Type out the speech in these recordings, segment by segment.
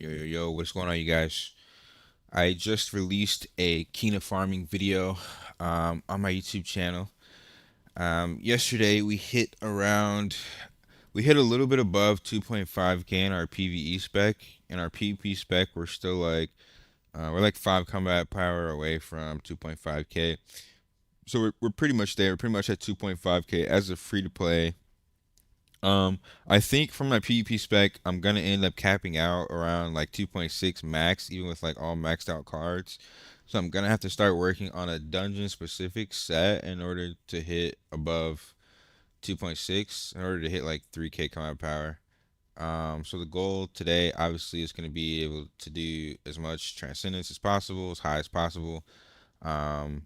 Yo, what's going on, you guys? I just released a Kina farming video on my YouTube channel. Yesterday we hit a little bit above 2.5k in our PvE spec. In our PvP spec, we're like 5 combat power away from 2.5k. So we're pretty much there. We're pretty much at 2.5k as a free to play. I think for my PvP spec, I'm gonna end up capping out around like 2.6 max, even with like all maxed out cards. So I'm gonna have to start working on a dungeon specific set in order to hit above 2.6, in order to hit like 3k combat power. So the goal today obviously is gonna be able to do as much transcendence as possible, as high as possible. Um,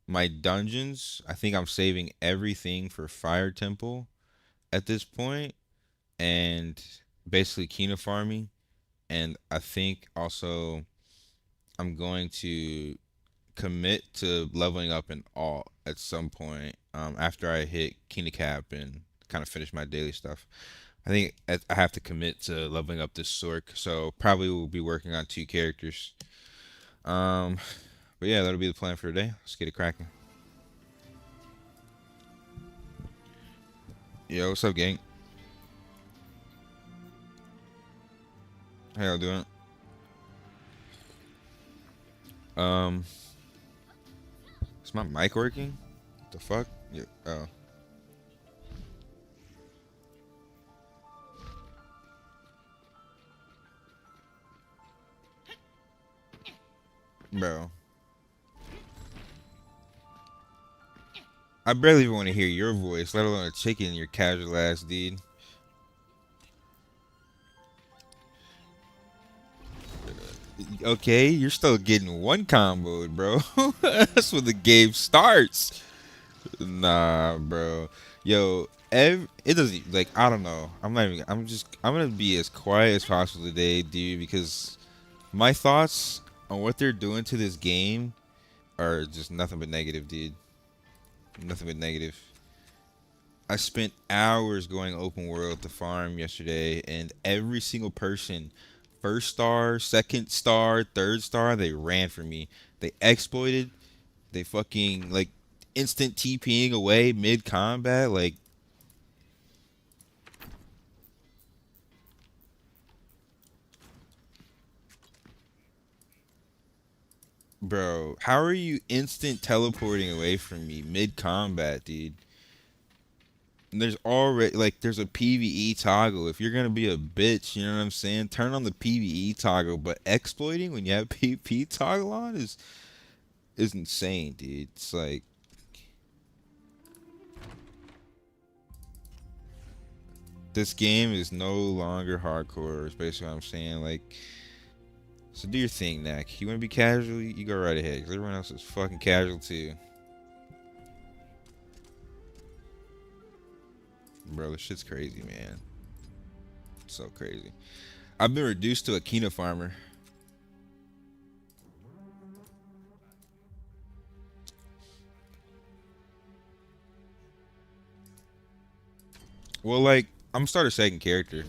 my dungeons, I think I'm saving everything for Fire Temple at this point, and basically Kina farming. And I think also I'm going to commit to leveling up in alt at some point after I hit Kina cap and kind of finish my daily stuff. I think I have to commit to leveling up this Sork, so probably we'll be working on 2 characters. Um, but yeah, that'll be the plan for today. Let's get it cracking. Yo, what's up, gang? How y'all doing? Um, is my mic working? What the fuck? Yeah. Oh, bro. I barely even want to hear your voice, let alone a chicken, your casual ass dude. Okay, you're still getting one comboed, bro. That's when the game starts. Nah, bro. Yo, it doesn't like I don't know. I'm not even. I'm gonna be as quiet as possible today, dude, because my thoughts on what they're doing to this game are just nothing but negative, dude. Nothing but negative. I spent hours going open world to farm yesterday, and every single person, first star, second star, third star, they ran for me. They exploited. They fucking like instant TPing away mid combat. Like, bro, how are you instant teleporting away from me mid combat, dude? And there's already like there's a PVE toggle. If you're gonna be a bitch, you know what I'm saying? Turn on the PVE toggle. But exploiting when you have PvP toggle on is insane, dude. It's like this game is no longer hardcore. Is basically what I'm saying. Like, so do your thing, Nak. You wanna be casual? You go right ahead. Cause everyone else is fucking casual too, bro. This shit's crazy, man. So crazy. I've been reduced to a Kina farmer. Well, like, I'm gonna start a second character.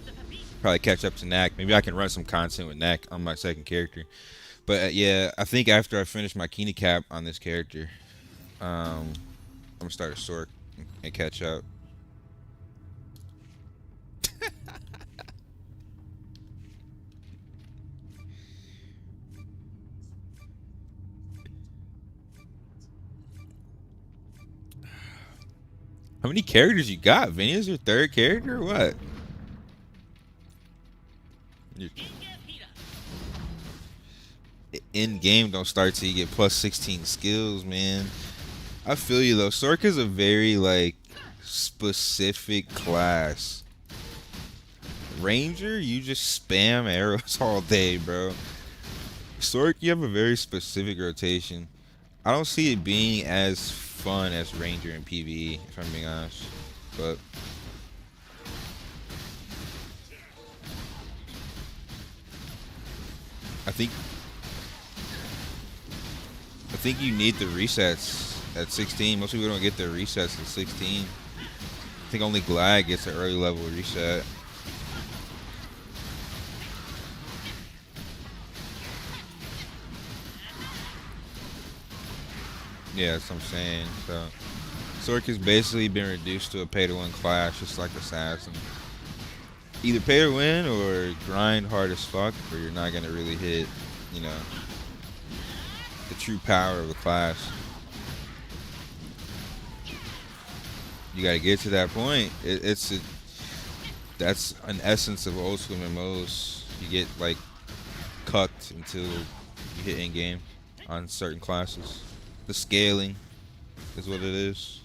Probably catch up to Knack. Maybe I can run some content with Knack on my second character. But yeah, I think after I finish my Kina cap on this character, I'm gonna start a Sork and catch up. How many characters you got, Vinny? Is your third character or what? Your in game don't start till you get plus 16 skills, man. I feel you though. Sork is a very like specific class. Ranger, you just spam arrows all day, bro. Sork, you have a very specific rotation. I don't see it being as fun as Ranger in PvE, if I'm being honest. But I think I think you need the resets at 16. Most people don't get their resets at 16. I think only Glad gets an early level reset. Yeah, that's what I'm saying. So Sork has basically been reduced to a pay-to-win class, just like Assassin. Either pay to win or grind hard as fuck, or you're not gonna really hit, you know, the true power of the class. You gotta get to that point. That's an essence of old school MMOs. You get like cucked until you hit in game on certain classes. The scaling is what it is.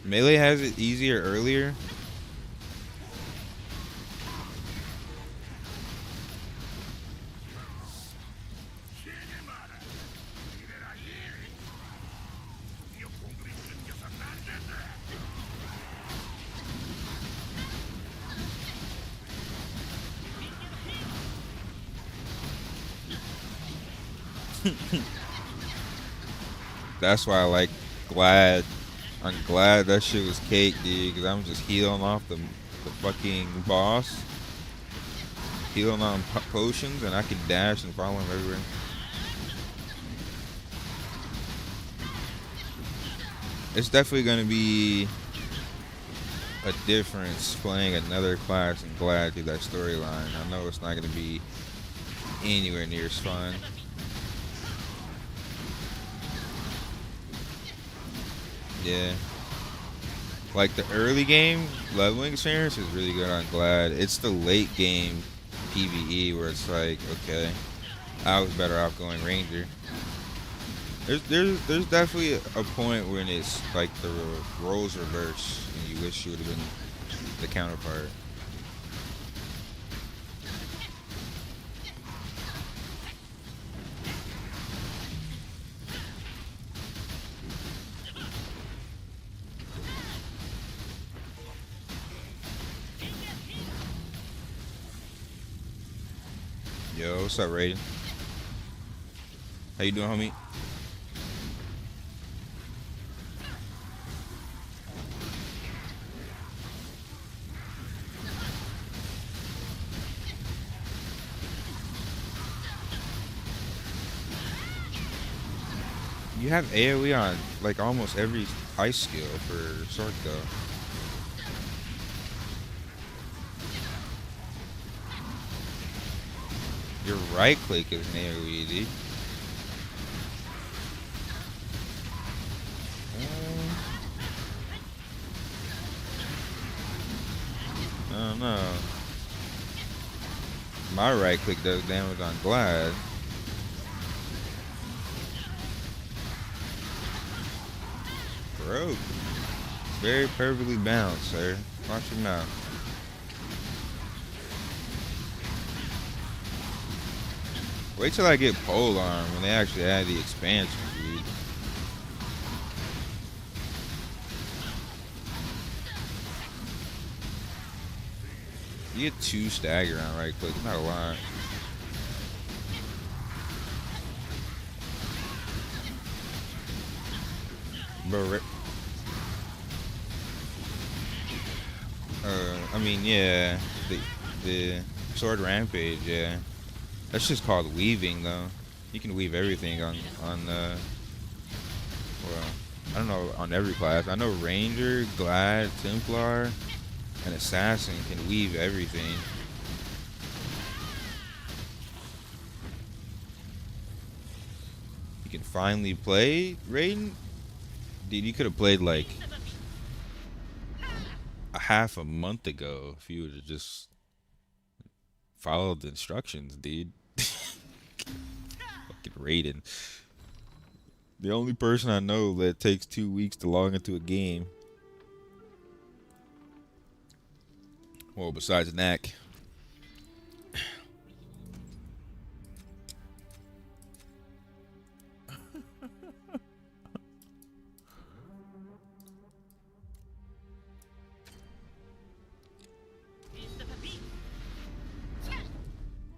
Melee has it easier earlier. That's why I like Glad. I'm glad that shit was cake, dude, because I'm just healing off the fucking boss. Healing on potions, and I can dash and follow him everywhere. It's definitely going to be a difference playing another class and Glad through that storyline. I know it's not going to be anywhere near as fun. Yeah. Like the early game leveling experience is really good on Glad. It's the late game PvE where it's like, okay, I was better off going Ranger. There's definitely a point when it's like the roles reverse and you wish you would have been the counterpart. Yo, what's up, Raiden? How you doing, homie? You have AoE on like almost every ice skill for Sork though. Your right click is an AoE, dude. I don't know. My right click does damage on Glad. Bro, very perfectly balanced, sir. Watch your mouth. Wait till I get pole arm when they actually add the expansion, dude. You get 2 stagger on right click, it's not a lot. Bro, I mean, yeah, the sword rampage, yeah. That's just called weaving, though. You can weave everything on well, I don't know on every class. I know Ranger, Glad, Templar, and Assassin can weave everything. You can finally play Raiden. Dude, you could have played like a half a month ago if you would have just followed the instructions, dude. Fucking Raiden. The only person I know that takes 2 weeks to log into a game. Well, besides Knack.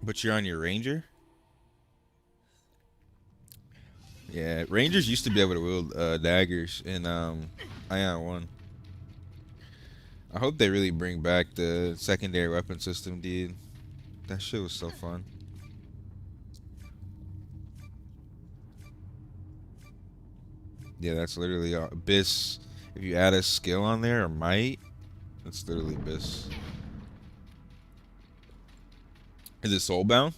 But you're on your Ranger? Yeah, Rangers used to be able to wield daggers in Aion 1. I hope they really bring back the secondary weapon system, dude. That shit was so fun. Yeah, that's literally Abyss. If you add a skill on there or might, that's literally Abyss. Is it soulbound?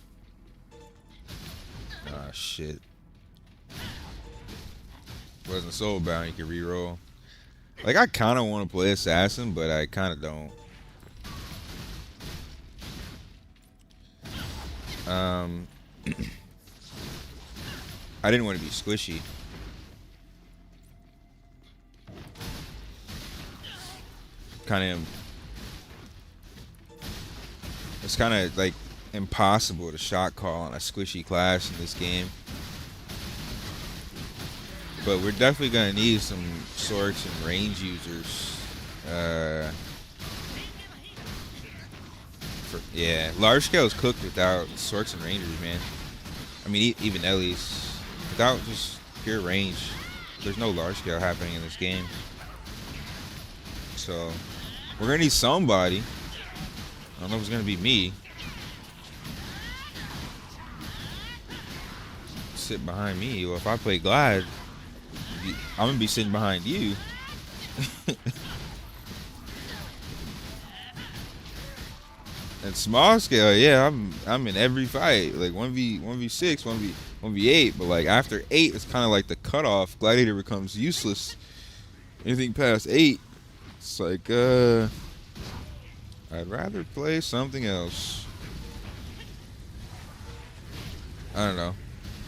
Ah, shit. Wasn't soulbound, you can reroll. Like, I kind of want to play Assassin, but I kind of don't. Um, I didn't want to be squishy. Kind of, it's kind of like impossible to shot call on a squishy class in this game. But we're definitely gonna need some sorts and range users. Yeah, large scale is cooked without sorts and rangers, man. I mean, even Ellie's without just pure range. There's no large scale happening in this game. So we're gonna need somebody. I don't know if it's gonna be me. Sit behind me. Well, if I play Glad, I'm gonna be sitting behind you. At small scale, yeah, I'm in every fight. Like 1v6, 1v8, but like after 8 it's kinda like the cutoff. Gladiator becomes useless. Anything past 8, it's like I'd rather play something else. I don't know.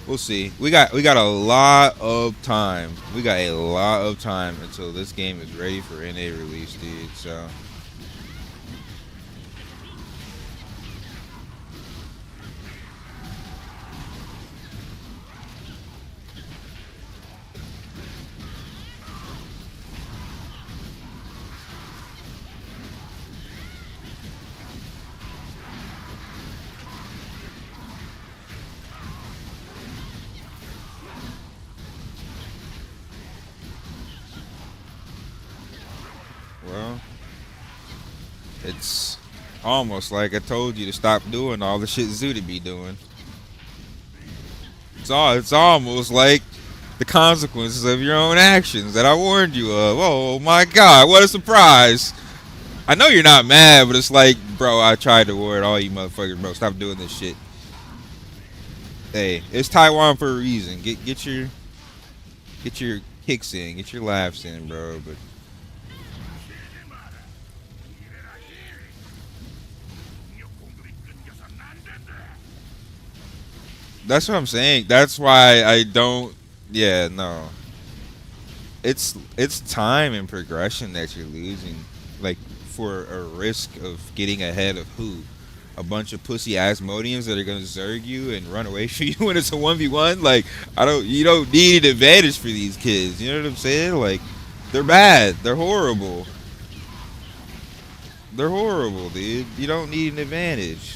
We'll see. We got a lot of time. We got a lot of time until this game is ready for NA release, dude. So well, it's almost like I told you to stop doing all the shit Zoo to be doing. It's almost like the consequences of your own actions that I warned you of. Oh my god, what a surprise. I know you're not mad, but it's like, bro, I tried to warn all you motherfuckers, bro. Stop doing this shit. Hey, it's Taiwan for a reason. Get your kicks in, get your laughs in, bro. But that's what I'm saying. That's why I don't. Yeah, no. It's time and progression that you're losing, like for a risk of getting ahead of who? A bunch of pussy Asmodians that are gonna zerg you and run away from you when it's a 1v1. Like you don't need an advantage for these kids. You know what I'm saying? Like they're bad. They're horrible. They're horrible, dude. You don't need an advantage.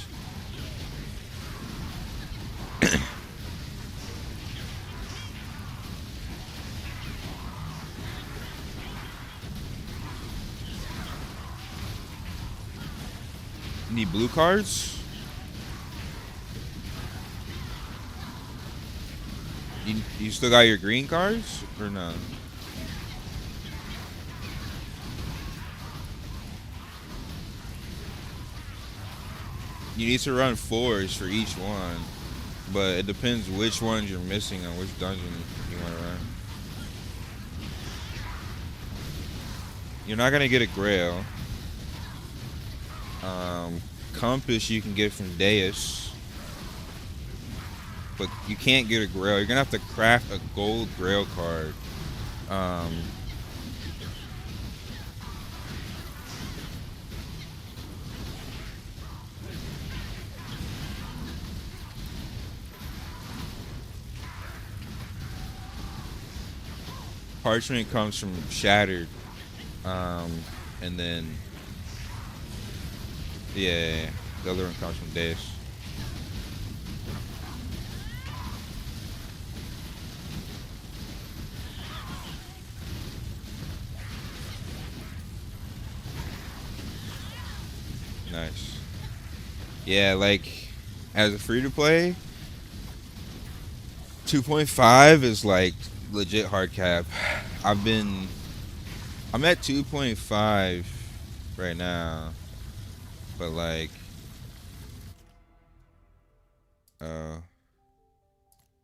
Need blue cards? You still got your green cards or no? You need to run 4s for each one, but it depends which ones you're missing on which dungeon you want to run. You're not gonna get a Grail. Compass you can get from Day2, but you can't get a Grail. You're gonna have to craft a gold Grail card. Parchment comes from Shattered, and then yeah, the other one comes from Day2. Nice. Yeah, like as a free to play, 2.5 is like legit hard cap. I'm at 2.5 right now, but like, uh,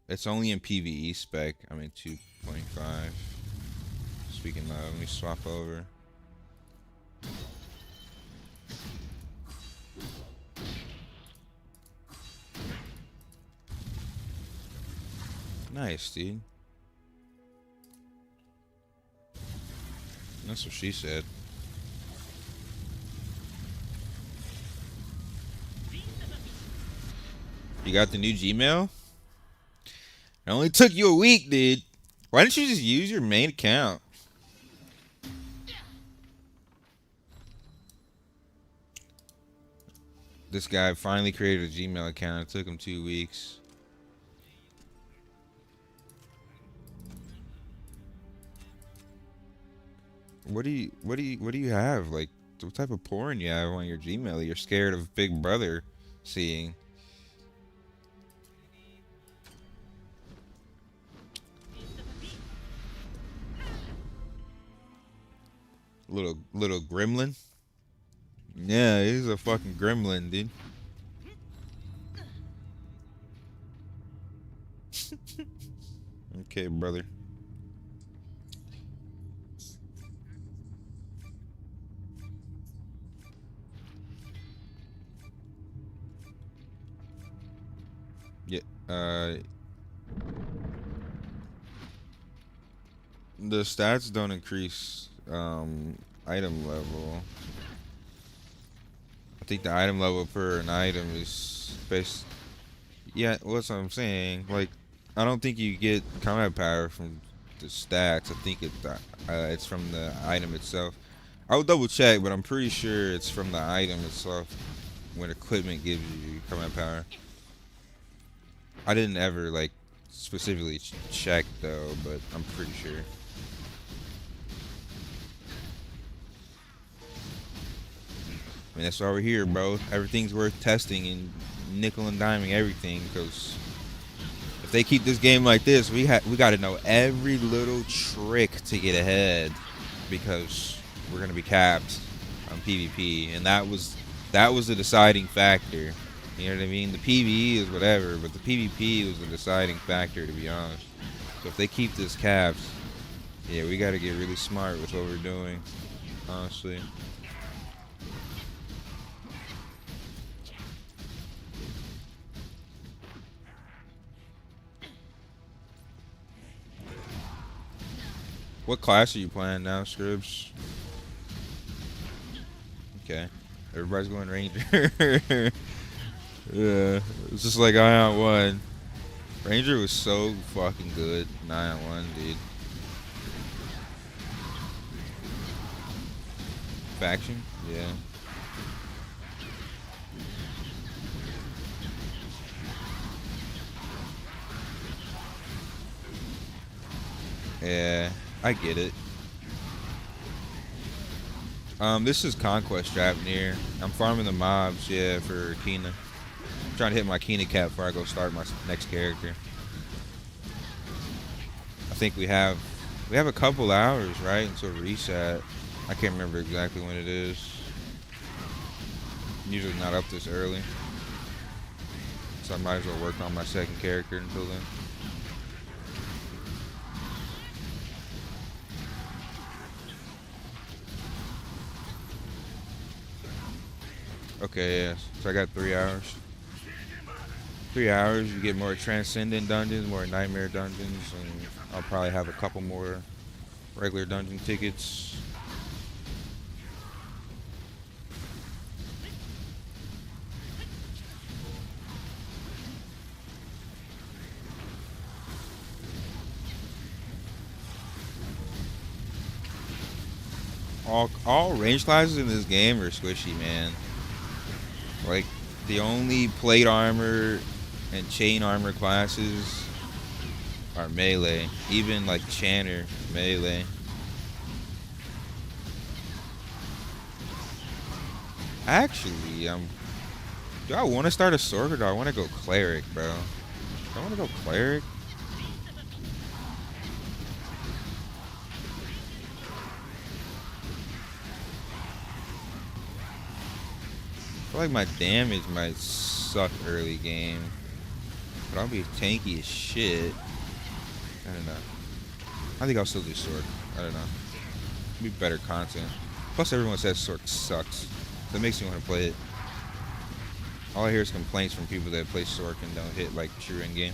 it's only in PvE spec. I'm in 2.5. Speaking of, let me swap over. Nice, dude. That's what she said. You got the new Gmail? It only took you a week, dude. Why didn't you just use your main account? This guy finally created a Gmail account. It took him 2 weeks. What do you have? Like, what type of porn you have on your Gmail? You're scared of Big Brother seeing. Little gremlin. Yeah, he's a fucking gremlin, dude. Okay, brother. Yeah, the stats don't increase item level. I think the item level per an item is based. Yeah, what's what I'm saying? Like, I don't think you get combat power from the stats. I think it's from the item itself. I will double check, but I'm pretty sure it's from the item itself when equipment gives you combat power. I didn't ever like specifically check though, but I'm pretty sure. I mean, that's why we're here, bro. Everything's worth testing and nickel and diming everything, because if they keep this game like this, we got to know every little trick to get ahead, because we're gonna be capped on PvP, and that was the deciding factor. You know what I mean? The PvE is whatever, but the PvP was the deciding factor, to be honest. So if they keep this capped, yeah, we got to get really smart with what we're doing, honestly. What class are you playing now, Scribs? Okay. Everybody's going Ranger. Yeah. It's just like Aion 1. Ranger was so fucking good in Aion 1, dude. Faction? Yeah. Yeah, I get it. This is Conquest Dravenir. I'm farming the mobs, yeah, for Kina. I'm trying to hit my Kina cap before I go start my next character. I think we have a couple hours, right, until reset. I can't remember exactly when it is. I'm usually not up this early, so I might as well work on my second character until then. Okay, yeah. So I got 3 hours. 3 hours, you get more Transcendent dungeons, more Nightmare dungeons, and I'll probably have a couple more regular dungeon tickets. All range classes in this game are squishy, man. Like, the only plate armor and chain armor classes are melee. Even like Chanter, melee. Actually, do I want to start a sword or do I want to go cleric, bro? Do I want to go cleric? feel like my damage might suck early game, but I'll be tanky as shit. I don't know. I think I'll still do Sorc. I don't know. It'll be better content. Plus, everyone says Sorc sucks. That makes me want to play it. All I hear is complaints from people that play Sorc and don't hit like true in game.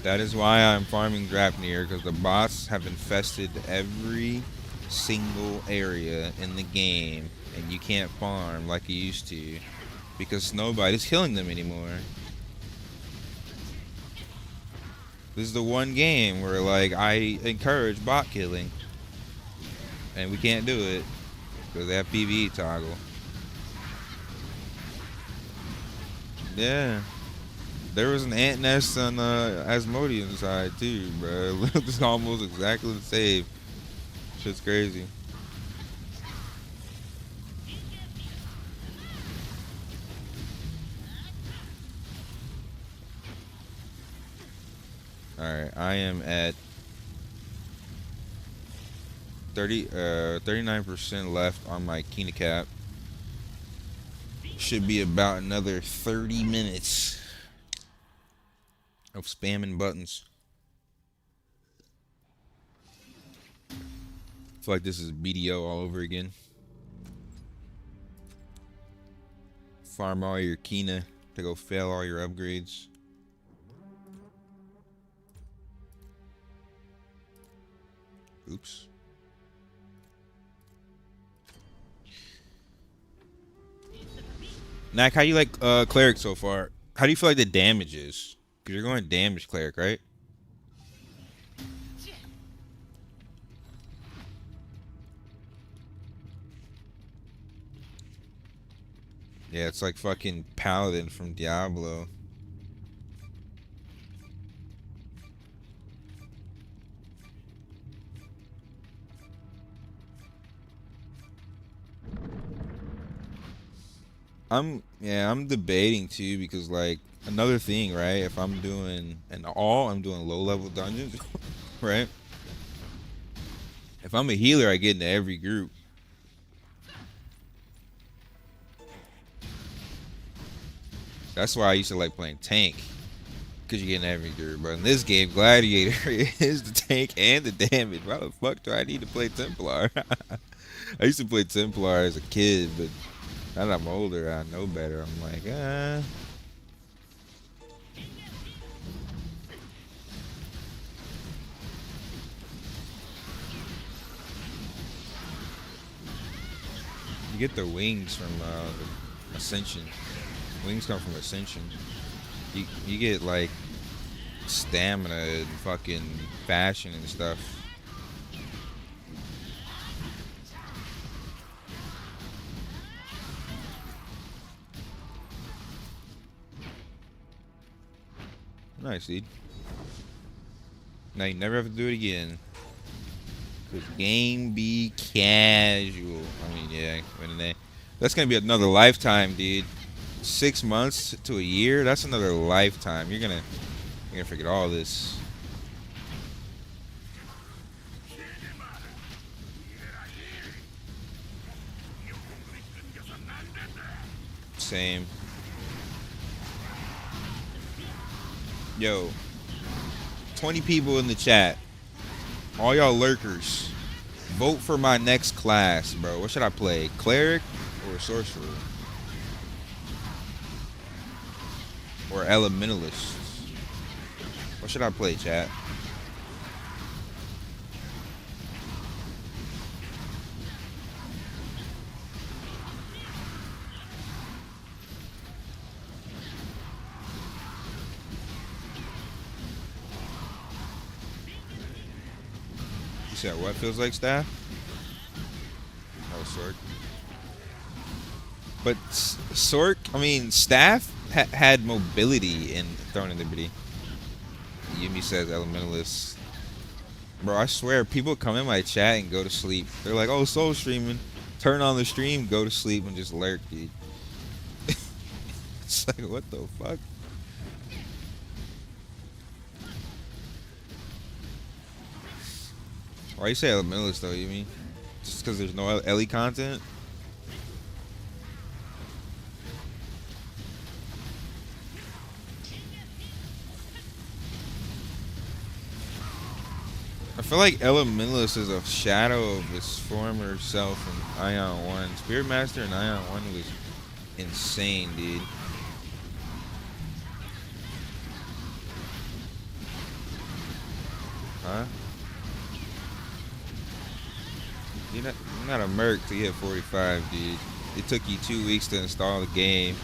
That is why I'm farming Drapnir, because the bots have infested every single area in the game, and you can't farm like you used to, because nobody's killing them anymore. This is the one game where like I encourage bot killing, and we can't do it because they have PvE toggle. Yeah. There was an ant nest on Asmodean side too, bro. It's almost exactly the same. Shit's crazy. Alright, I am at 39% left on my Kina cap. Should be about another 30 minutes of spamming buttons. I feel like this is BDO all over again. Farm all your Kina to go fail all your upgrades. Oops. Nak, how you like cleric so far? How do you feel like the damage is? Because you're going damage cleric, right? Yeah, it's like fucking Paladin from Diablo. I'm debating too, because like another thing, right? If I'm doing I'm doing low level dungeons, right? If I'm a healer, I get into every group. That's why I used to like playing tank, because you get in every group. But in this game, Gladiator is the tank and the damage. Why the fuck do I need to play Templar? I used to play Templar as a kid, but now that I'm older, I know better. I'm like, You get the wings from the Ascension. Wings come from Ascension. You get like stamina and fucking fashion and stuff. Nice, dude. Now you never have to do it again. Cause game be casual. I mean, yeah, that's gonna be another lifetime, dude. 6 months to a year, that's another lifetime. You're gonna forget all this. Same. Yo, 20 people in the chat. All y'all lurkers, vote for my next class, bro. What should I play? Cleric or Sorcerer? Or Elementalist? What should I play, chat? You said what feels like staff? Oh, Sorc. But Sorc, I mean, staff had mobility in Throne of Liberty. Yumi says Elementalist. Bro, I swear, people come in my chat and go to sleep. They're like, oh, soul streaming. Turn on the stream, go to sleep, and just lurk, dude. It's like, what the fuck? Why you say Elementalist though? You mean just because there's no Ellie content? I feel like Elementalist is a shadow of his former self in Aion 1. Spirit Master in Aion 1 was insane, dude. Huh? You're not a merc to get 45, dude. It took you 2 weeks to install the game.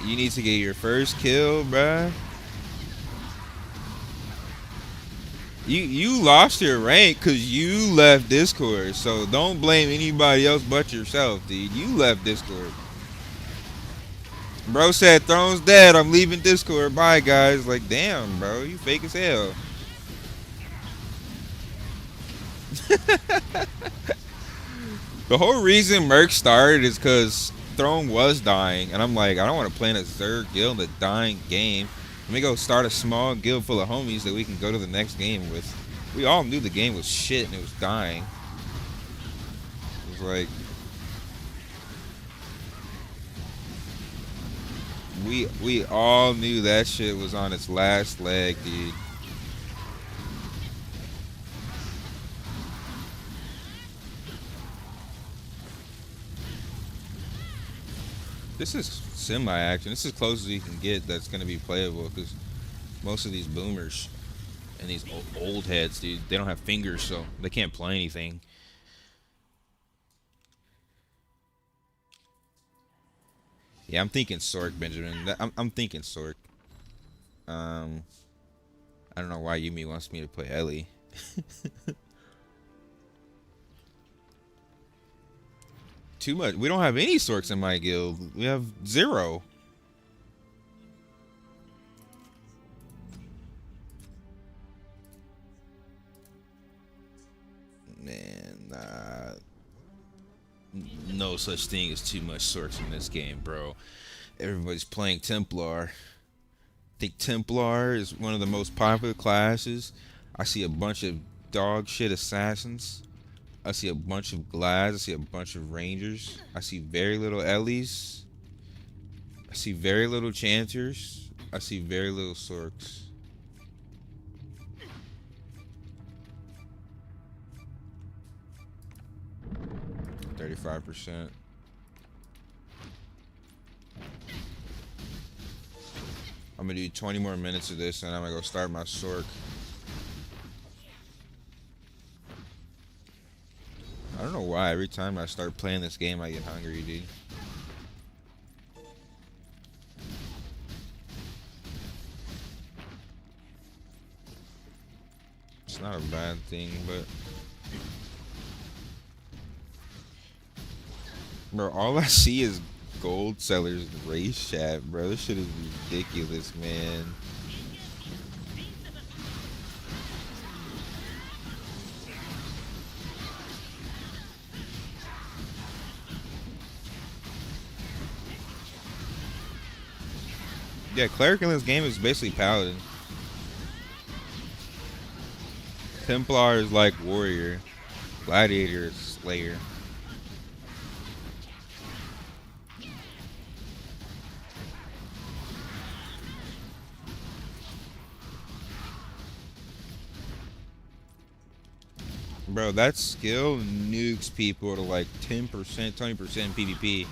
You need to get your first kill, bruh. You lost your rank because you left Discord. So don't blame anybody else but yourself, dude. You left Discord. Bro said Throne's dead. I'm leaving Discord. Bye, guys. Like, damn, bro. You fake as hell. The whole reason Merc started is because Throne was dying. And I'm like, I don't want to play in a Zerg guild in a dying game. Let me go start a small guild full of homies that we can go to the next game with. We all knew the game was shit and it was dying. It was like... We all knew that shit was on its last leg, dude. This is semi-action. This is as close as you can get that's going to be playable because most of these boomers and these old heads, dude, they don't have fingers, so they can't play anything. Yeah, I'm thinking Sork, Benjamin. I'm thinking Sork. I don't know why Yumi wants me to play Ellie. Too much. We don't have any Sorks in my guild. We have 0. Man, no such thing as too much Sorks in this game, bro. Everybody's playing Templar. I think Templar is one of the most popular classes. I see a bunch of dog shit assassins. I see a bunch of Glads. I see a bunch of Rangers. I see very little Ellies. I see very little Chanters. I see very little Sorks. %. I'm gonna do 20 more minutes of this and I'm gonna go start my Sork. I don't know why every time I start playing this game I get hungry, dude. It's not a bad thing, but bro, all I see is gold sellers race chat, bro. This shit is ridiculous, man. Yeah, cleric in this game is basically paladin. Templar is like warrior. Gladiator is slayer. Bro, that skill nukes people to like 10%, 20% PvP.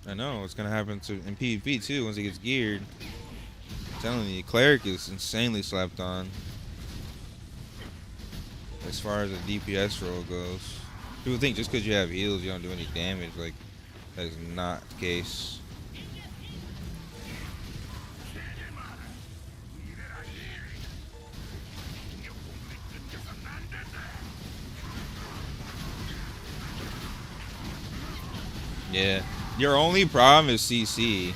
I know, it's gonna happen in PvP too once it gets geared. I'm telling you, cleric is insanely slapped on. As far as the DPS role goes. People think just because you have heals you don't do any damage. Like, that is not the case. Yeah. Your only problem is CC.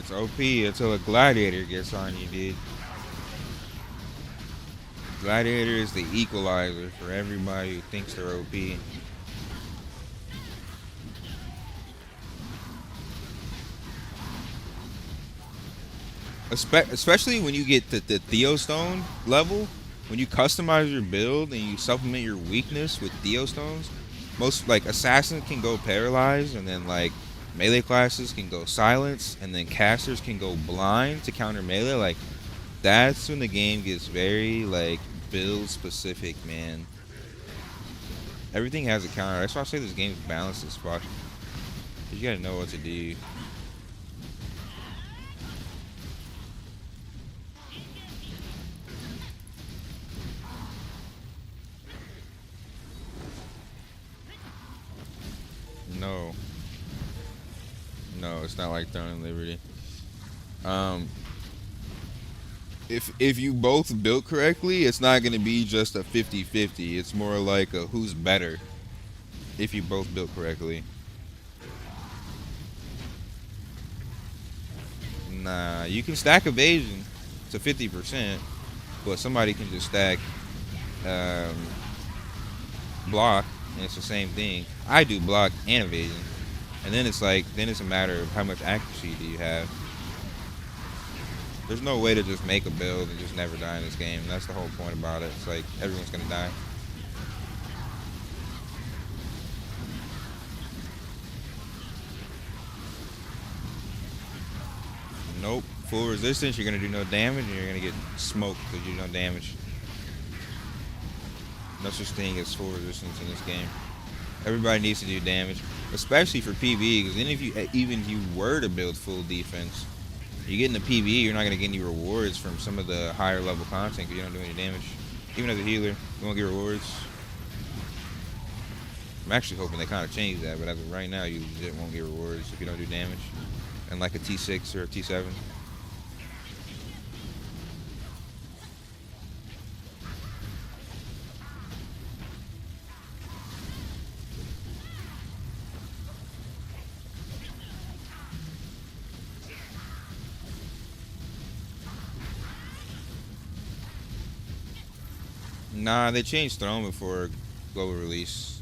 It's OP until a gladiator gets on you, dude. Gladiator is the equalizer for everybody who thinks they're OP. Especially when you get the Theostone level, when you customize your build and you supplement your weakness with Theostones, most like assassins can go paralyzed, and then like melee classes can go silence, and then casters can go blind to counter melee. Like that's when the game gets very like build specific, man. Everything has a counter. That's why I say this game's balanced as fuck. You gotta know what to do. No. No, it's not like Throne Liberty. Um, if you both built correctly, it's not gonna be just a 50-50. It's more like a who's better if you both built correctly. Nah, you can stack evasion to 50%, but somebody can just stack um, block, and it's the same thing. I do block and evasion, and then it's like, then it's a matter of how much accuracy do you have. There's no way to just make a build and just never die in this game. That's the whole point about it. It's like everyone's gonna die. Nope. Full resistance, you're gonna do no damage, and you're gonna get smoked because you do no damage. No such thing as full resistance in this game. Everybody needs to do damage, especially for PvE. Because then, if you even if you were to build full defense, you get into PvE, you're not gonna get any rewards from some of the higher level content because you don't do any damage. Even as a healer, you won't get rewards. I'm actually hoping they kind of change that, but as of right now, you legit won't get rewards if you don't do damage. And like a T6 or a T7. Nah, they changed Throne before global release.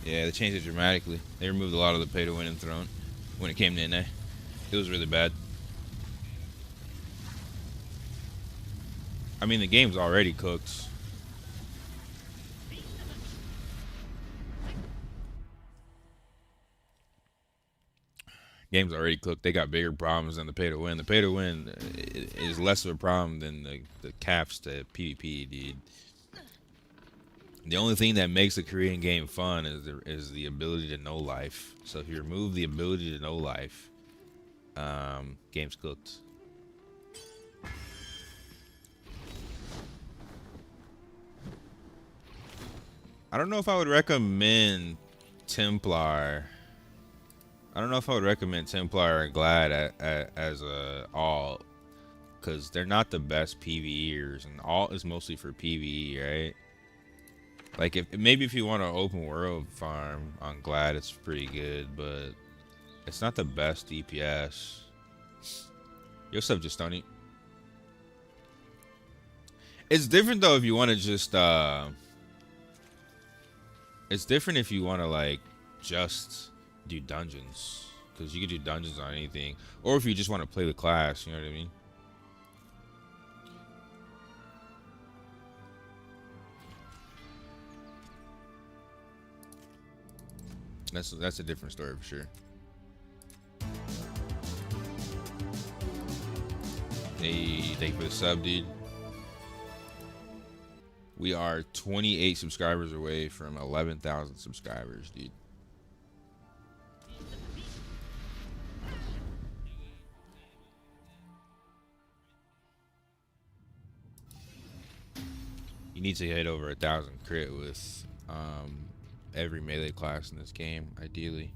Yeah, they changed it dramatically. They removed a lot of the pay to win in Throne when it came to NA. It was really bad. I mean, the game's already cooked. Game's already cooked. They got bigger problems than the pay to win. The pay to win is less of a problem than the caps to PvP, dude. The only thing that makes a Korean game fun is the ability to know life. So if you remove the ability to know life, game's cooked. I don't know if I would recommend Templar. I don't know if I would recommend Templar or Glad as a alt, because they're not the best PvEers, and alt is mostly for PvE, right? Like if maybe if you want an open world farm on Glad, it's pretty good, but it's not the best DPS. Your stuff just don't eat. It's different though if you want to just it's different if you want to like just do dungeons, because you can do dungeons on anything, or if you just want to play the class, you know what I mean? That's a different story for sure. Hey, thank you for the sub, dude. We are 28 subscribers away from 11,000 subscribers, dude. You need to hit over 1,000 crit with every melee class in this game, ideally.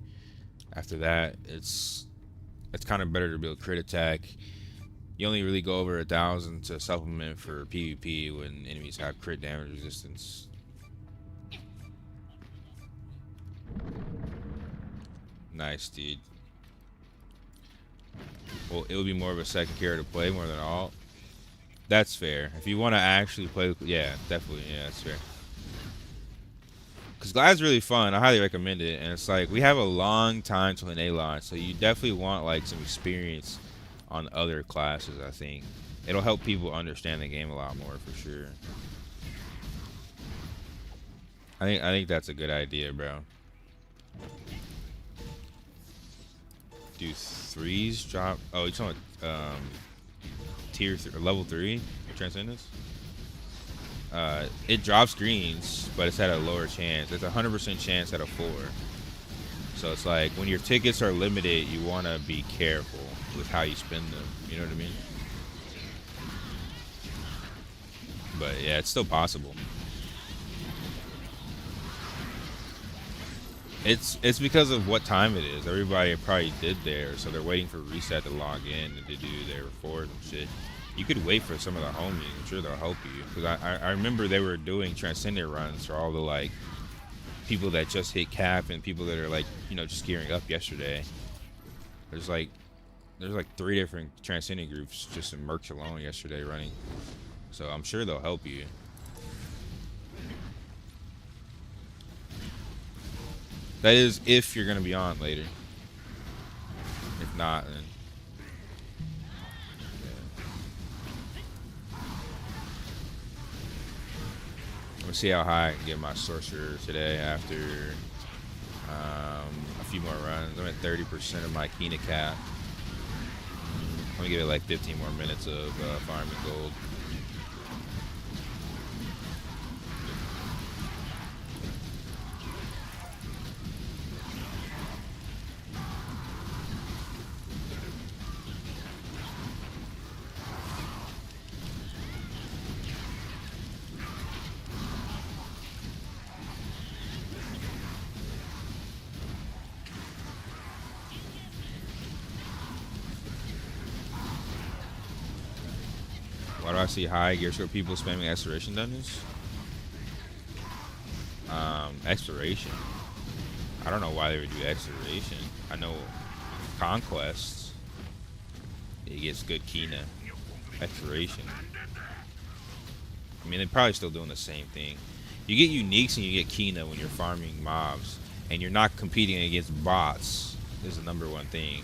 After that, it's kind of better to build crit attack. You only really go over 1,000 to supplement for PvP when enemies have crit damage resistance. Nice, dude. well, it would be more of a second character to play more than all. That's fair. If you want to actually play, yeah, definitely, yeah, that's fair. Because Glad's really fun. I highly recommend it. And it's like, we have a long time till an A launch, so you definitely want like some experience on other classes, I think. It'll help people understand the game a lot more for sure. I think that's a good idea, bro. Do threes drop? Oh, you're talking about tier or level 3 Transcendence? It drops greens, but it's at a lower chance. It's a 100% chance at a 4. So it's like when your tickets are limited, you want to be careful with how you spend them. You know what I mean? But yeah, it's still possible. It's because of what time it is. Everybody probably did there, so they're waiting for reset to log in and to do their reports and shit. You could wait for some of the homies. I'm sure they'll help you. Because I remember they were doing Transcendent runs for all the, like, people that just hit cap and people that are, like, you know, just gearing up yesterday. There's like 3 different Transcendent groups just in Mercs alone yesterday running. So I'm sure they'll help you. That is if you're going to be on later. If not, then... I'm gonna see how high I can get my Sorcerer today after a few more runs. I'm at 30% of my Kina cap. I'm gonna give it like 15 more minutes of farming gold. Why do I see high gear show people spamming exploration dungeons? Exploration. I don't know why they would do exploration. I know conquests. It gets good Kina. Exploration. I mean, they're probably still doing the same thing. You get uniques and you get Kina when you're farming mobs, and you're not competing against bots. Is the number one thing.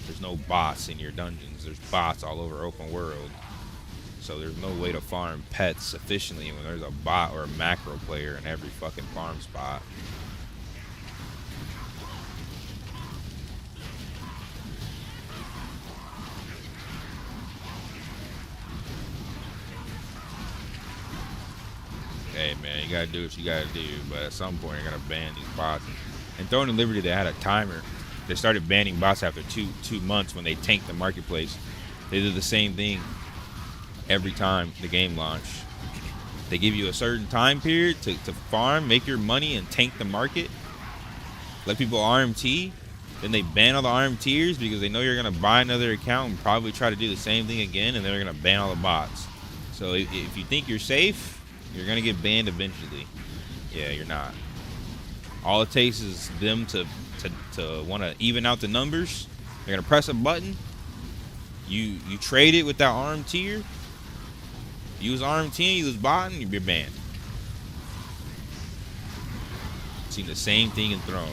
There's no bots in your dungeons. There's bots all over open world. So there's no way to farm pets efficiently when there's a bot or a macro player in every fucking farm spot. Hey man, you gotta do what you gotta do, but at some point you're gonna ban these bots. And Throne and Liberty, they had a timer. They started banning bots after two months when they tanked the marketplace. They did the same thing every time the game launched. They give you a certain time period to farm, make your money, and tank the market. Let people RMT. Then they ban all the RMTers because they know you're going to buy another account and probably try to do the same thing again, and then they're going to ban all the bots. So if you think you're safe, you're going to get banned eventually. Yeah, you're not. All it takes is them to want to even out the numbers. They're going to press a button. You trade it with that RMTer. Use RMT, use bot, and you're banned. Seen the same thing in Throne.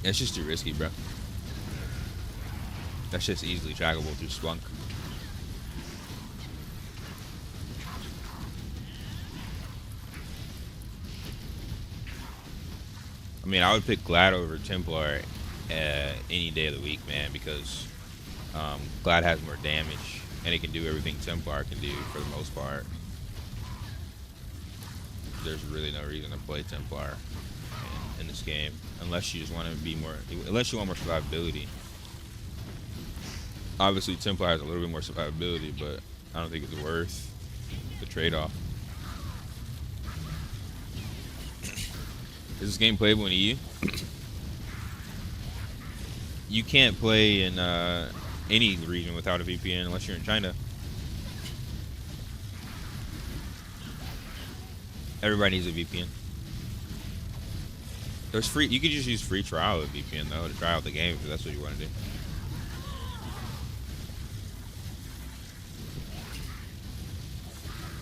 That's just too risky, bro. That's just easily trackable through Splunk. I mean, I would pick Glad over Templar any day of the week, man, because Glad has more damage, and it can do everything Templar can do for the most part. There's really no reason to play Templar in this game, unless you just want to be more, unless you want more survivability. Obviously, Templar has a little bit more survivability, but I don't think it's worth the trade-off. Is this game playable in EU? You can't play in any region without a VPN unless you're in China. Everybody needs a VPN. There's free. You could just use free trial of VPN though to try out the game if that's what you want to do.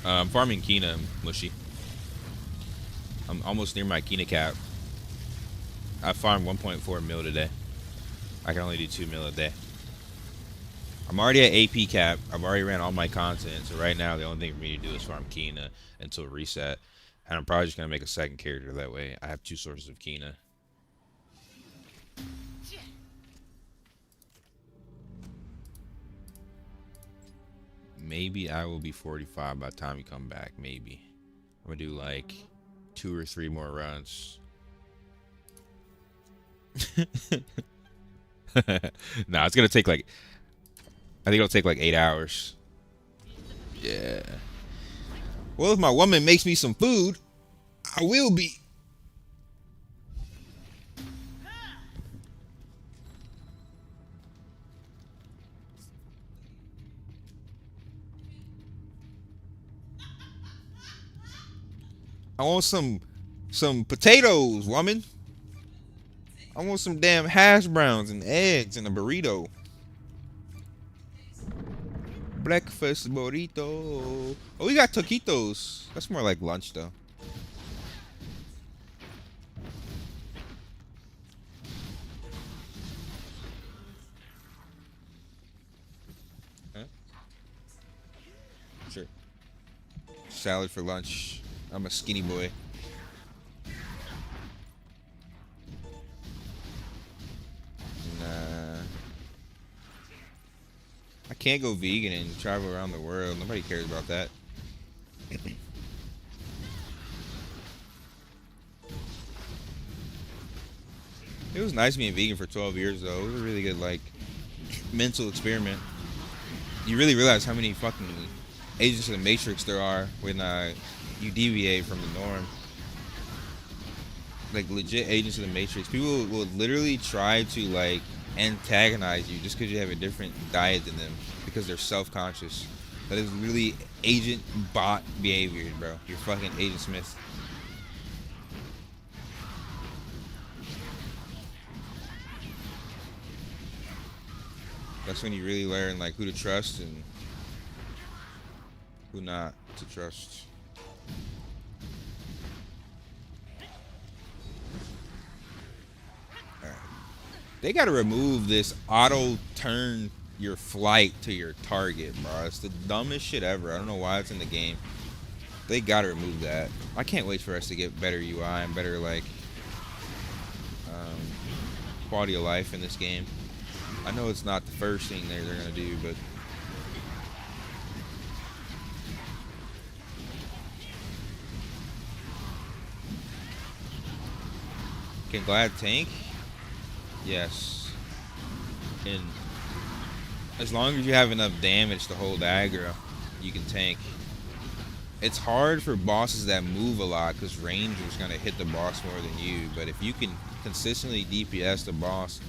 I'm farming Kina, Mushy. I'm almost near my Kina cap. I farmed 1.4 mil today. I can only do 2 mil a day. I'm already at AP cap. I've already ran all my content, so right now the only thing for me to do is farm Kina until reset. And I'm probably just gonna make a second character that way. I have 2 sources of Kina. Maybe I will be 45 by the time you come back. Maybe. I'm gonna do like 2 or 3 more runs. Nah, it's gonna take like, I think it'll take like 8 hours. Yeah. Well, if my woman makes me some food, I will be. I want some potatoes, woman. I want some damn hash browns and eggs and a burrito. Breakfast burrito. Oh, we got taquitos. That's more like lunch though. Huh? Sure. Salad for lunch. I'm a skinny boy. Nah. I can't go vegan and travel around the world. Nobody cares about that. It was nice being vegan for 12 years though. It was a really good like mental experiment. You really realize how many fucking agents of the Matrix there are when you deviate from the norm. Like legit agents of the Matrix. People will literally try to like antagonize you just because you have a different diet than them because they're self-conscious. That is really agent bot behavior, bro. You're fucking Agent Smith. That's when you really learn like who to trust and who not to trust. All right. They gotta remove this auto turn your flight to your target, bro. It's the dumbest shit ever. I don't know why it's in the game. They gotta remove that. I can't wait for us to get better UI and better like quality of life in this game. I know it's not the first thing they're gonna do, but can Glad tank? Yes. And as long as you have enough damage to hold aggro, you can tank. It's hard for bosses that move a lot because Ranger's gonna hit the boss more than you. But if you can consistently DPS the boss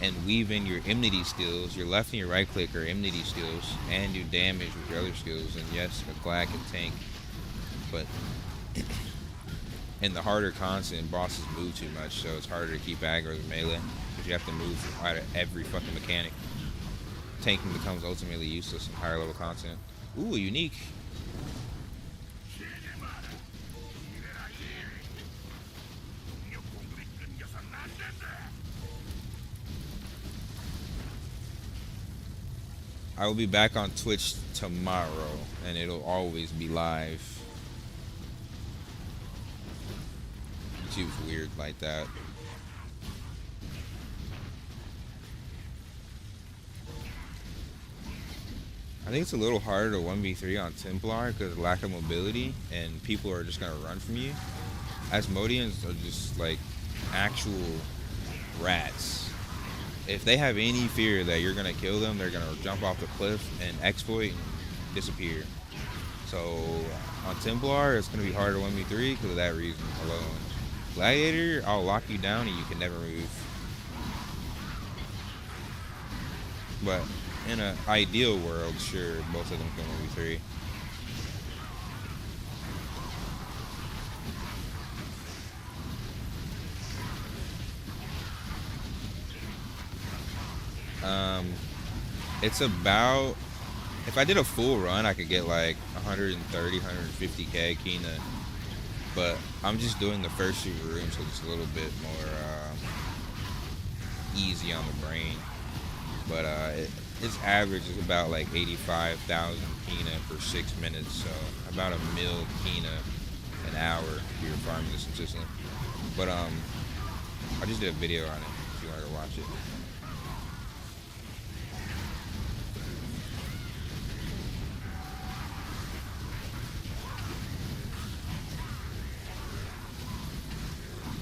and weave in your enmity skills, your left and your right click are enmity skills, and do damage with your other skills, and yes, Glad can tank. But in the harder content, bosses move too much, so it's harder to keep aggro than melee because you have to move out of every fucking mechanic. Tanking becomes ultimately useless in higher level content. Ooh, unique. I will be back on Twitch tomorrow, and it'll always be live. YouTube's weird like that. I think it's a little harder to 1v3 on Templar because of lack of mobility, and people are just gonna run from you. Asmodeans are just like actual rats. If they have any fear that you're gonna kill them, they're gonna jump off the cliff and exploit and disappear. So on Templar, it's gonna be harder 1v3 because of that reason alone. Gladiator, I'll lock you down and you can never move. But in an ideal world, sure, both of them can 1v3. Um, it's about, if I did a full run, I could get like 130, 150k Kina. But I'm just doing the first 2 rooms, so it's a little bit more easy on the brain. But its average is about like 85,000 Kina for 6 minutes, so about a mil Kina an hour if you're farming this consistently. But I just did a video on it if you wanted to watch it.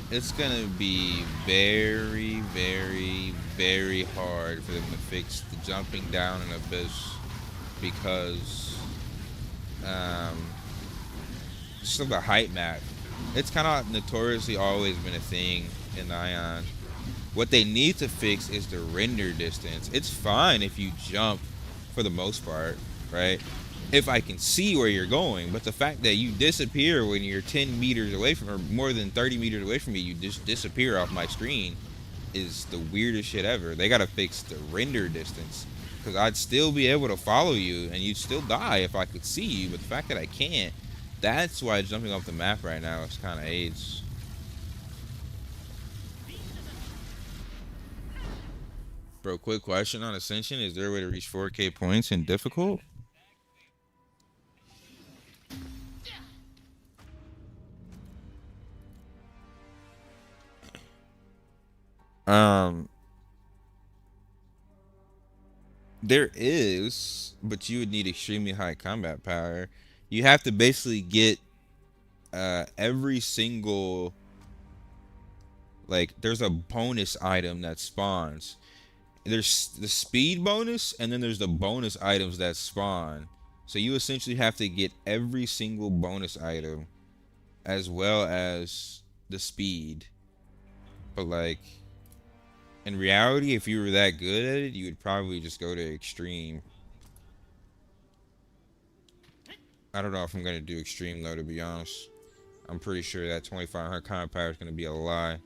It's gonna be very, very, very hard for them to fix the jumping down an abyss because just the height map. It's kind of notoriously always been a thing in the Aion. What they need to fix is the render distance. It's fine if you jump for the most part, right? If I can see where you're going, but the fact that you disappear when you're 10 meters away from, or more than 30 meters away from me, you just disappear off my screen is the weirdest shit ever. They gotta fix the render distance, because I'd still be able to follow you and you'd still die if I could see you, but the fact that I can't, that's why jumping off the map right now is kind of AIDS. Bro, quick question on Ascension. Is there a way to reach 4K points in difficult? Um, there is, but you would need extremely high combat power. You have to basically get every single, like, there's a bonus item that spawns. There's the speed bonus, and then there's the bonus items that spawn. So you essentially have to get every single bonus item as well as the speed. But like, in reality, if you were that good at it, you would probably just go to extreme. I don't know if I'm gonna do extreme though, to be honest. I'm pretty sure that 2500 combat power is gonna be a lie.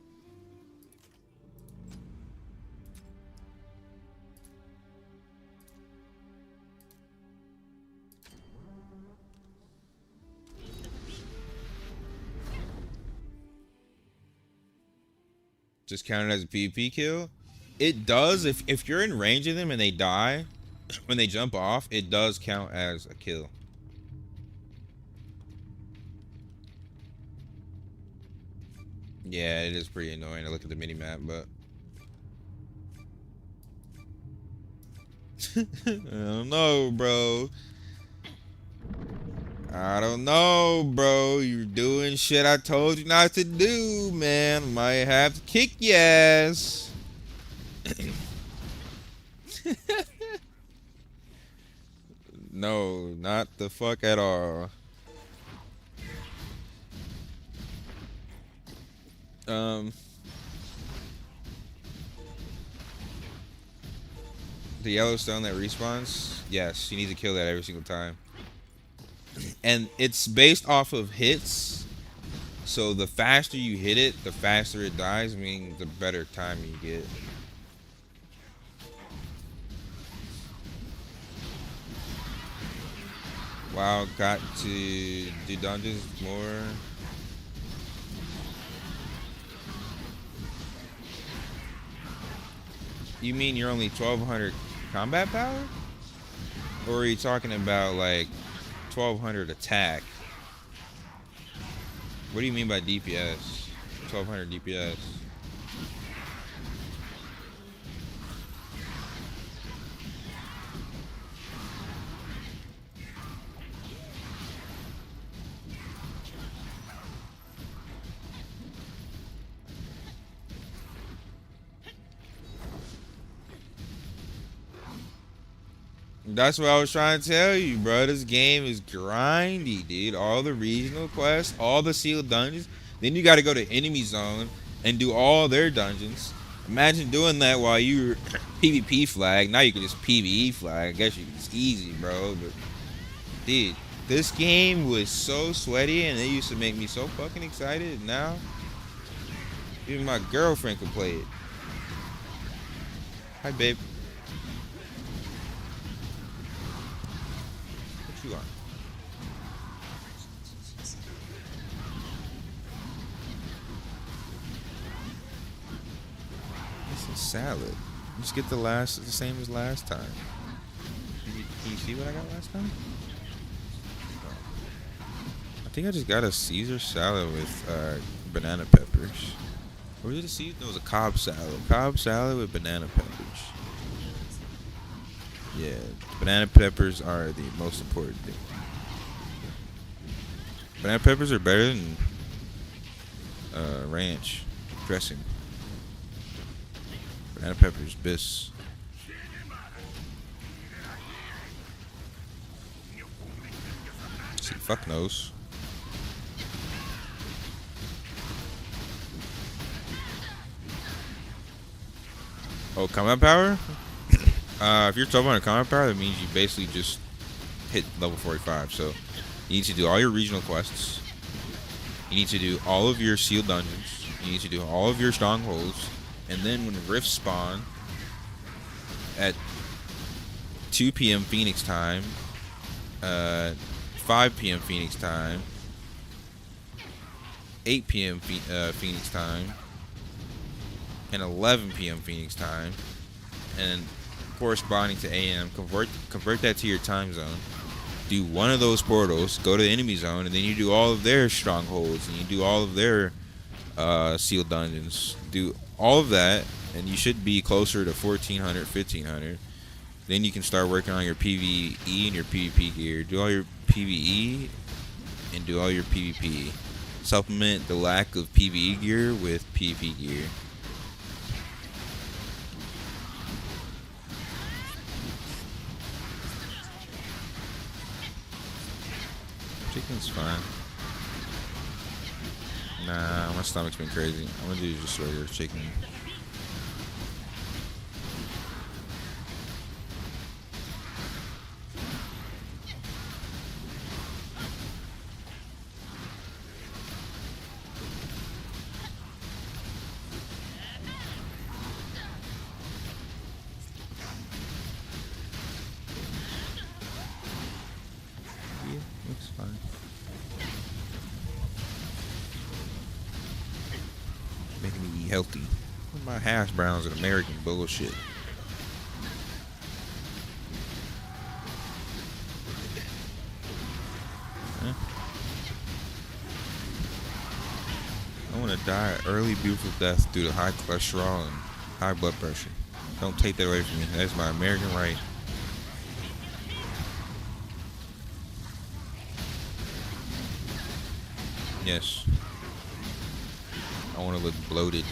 Just count it as a PvP kill? It does if you're in range of them and they die when they jump off, it does count as a kill. Yeah, it is pretty annoying to look at the mini map, but I don't know, bro. I don't know, bro. You're doing shit I told you not to do, man. Might have to kick your ass. No, not the fuck at all. The Yellowstone that respawns, yes, you need to kill that every single time. And it's based off of hits. So the faster you hit it, the faster it dies, meaning the better time you get. Wow, got to do dungeons more. You mean you're only 1200 combat power? Or are you talking about like 1200 attack? What do you mean by DPS? 1200 DPS. That's what I was trying to tell you, bro. This game is grindy, dude. All the regional quests, all the sealed dungeons. Then you got to go to enemy zone and do all their dungeons. Imagine doing that while you PvP flag. Now you can just PvE flag. I guess it's easy, bro. But dude, this game was so sweaty, and it used to make me so fucking excited. Now even my girlfriend could play it. Hi, babe. What you want? It's a salad. Just get the same as last time. Can you see what I got last time? I think I just got a Caesar salad with banana peppers. Or was it a Caesar? No, it was a Cobb salad. Cobb salad with banana peppers. Yeah, banana peppers are the most important thing. Banana peppers are better than ranch dressing. Banana peppers, bis. See, fuck knows. Oh, combat power? If you're talking about combat power, that means you basically just hit level 45. So you need to do all your regional quests. You need to do all of your sealed dungeons. You need to do all of your strongholds. And then when rifts spawn at 2 p.m. Phoenix time, 5 p.m. Phoenix time, 8 p.m. Phoenix time, and 11 p.m. Phoenix time, and corresponding to AM, convert that to your time zone. Do one of those portals, go to the enemy zone, and then you do all of their strongholds, and you do all of their sealed dungeons. Do all of that, and you should be closer to 1400, 1500. Then you can start working on your PvE and your PvP gear. Do all your PvE and do all your PvP. Supplement the lack of PvE gear with PvP gear. Chicken's fine. Nah, my stomach's been crazy. I'm gonna do just regular chicken. Yeah, looks fine. Making me eat healthy. My hash browns and American bullshit. Huh? I want to die an early, beautiful death due to high cholesterol and high blood pressure. Don't take that away from me. That's my American right. Yes. I want to look bloated.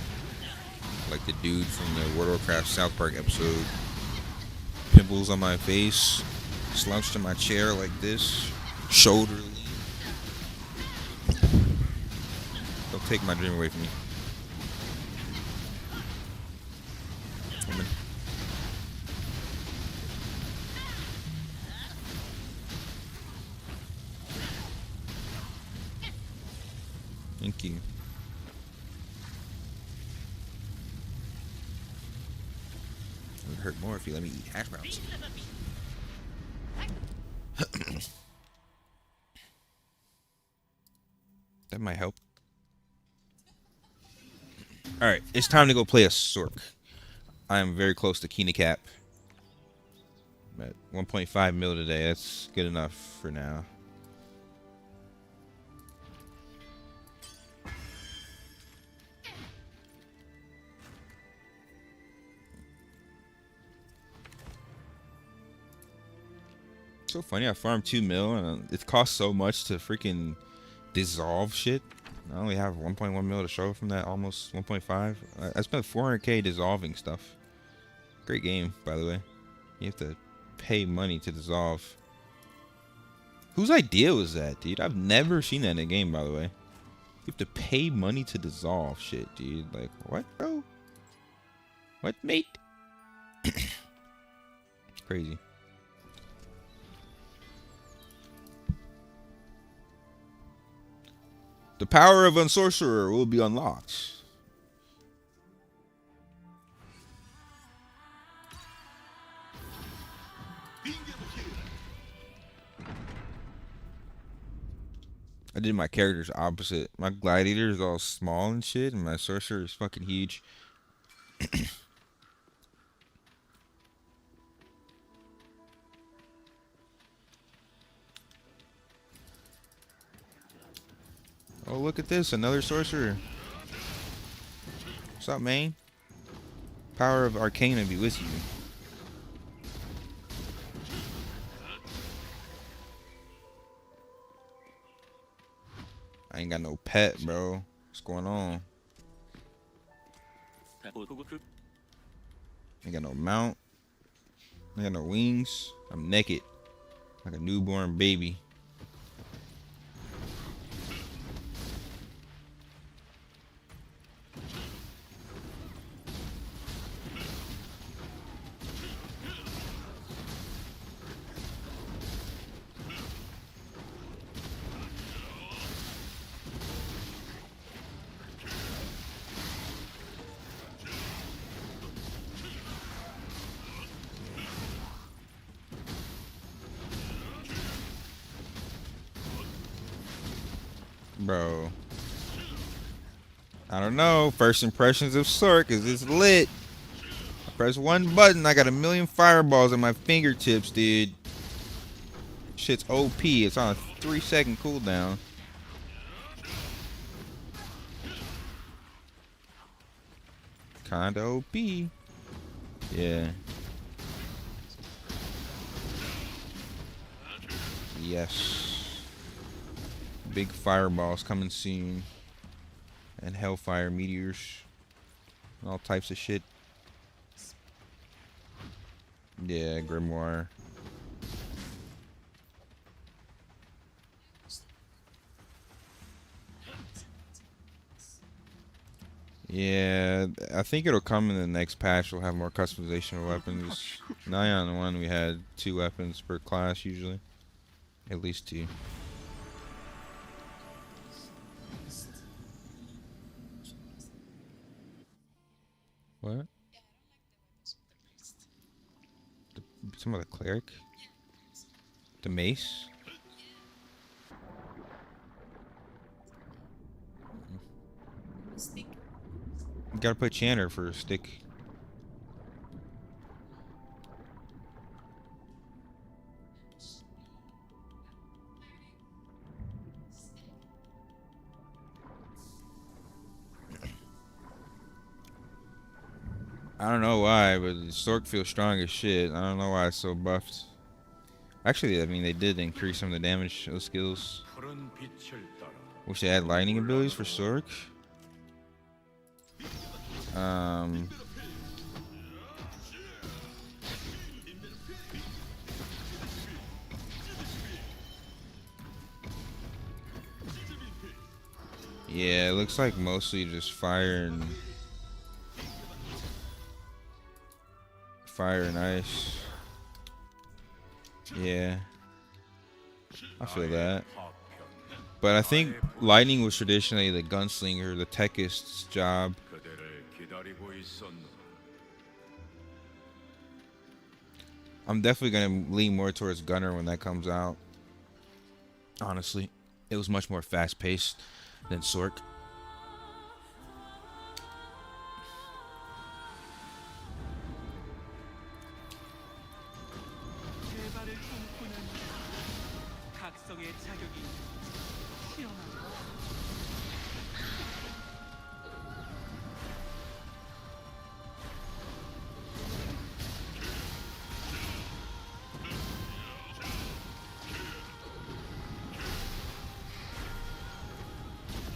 Like the dude from the World of Warcraft South Park episode. Pimples on my face. Slouched in my chair like this. Shoulder lean. Don't take my dream away from me. Woman. Thank you. It would hurt more if you let me eat hash browns. That might help. Alright, it's time to go play a Sorc. I am very close to Kina Cap. I'm at 1.5 mil today. That's good enough for now. So funny, I farmed 2 mil and it costs so much to freaking dissolve shit. I only have 1.1 mil to show from that, almost 1.5. I spent 400k dissolving stuff. Great game, by the way. You have to pay money to dissolve. Whose idea was that, dude? I've never seen that in a game, by the way. You have to pay money to dissolve shit, dude. Like, what, bro? What, mate? It's crazy. The power of a Sorcerer will be unlocked. I did my characters opposite. My gladiator is all small and shit, and my sorcerer is fucking huge. Oh, look at this, another sorcerer. What's up, man? Power of Arcana be with you. I ain't got no pet, bro. What's going on? Ain't got no mount. Ain't got no wings. I'm naked. Like a newborn baby. Bro. I don't know. First impressions of Sork is it's lit. I press one button, I got a million fireballs at my fingertips, dude. Shit's OP. It's on a 3-second cooldown. Kinda OP. Yeah. Yes. Big fireballs coming soon. And hellfire meteors. And all types of shit. Yeah, Grimoire. Yeah, I think it'll come in the next patch. We'll have more customization of weapons. In Aion 1, we had 2 weapons per class usually. At least 2. What? Some of the cleric? The mace? You gotta put Chanter for a stick. I don't know why, but Sork feels strong as shit. I don't know why it's so buffed. Actually, I mean, they did increase some of the damage of the skills. Wish they had lightning abilities for Sork. Yeah, it looks like mostly just fire and ice. Yeah, I feel that. But I think lightning was traditionally the gunslinger, the techist's job. I'm definitely gonna lean more towards gunner when that comes out. Honestly, it was much more fast-paced than Sork.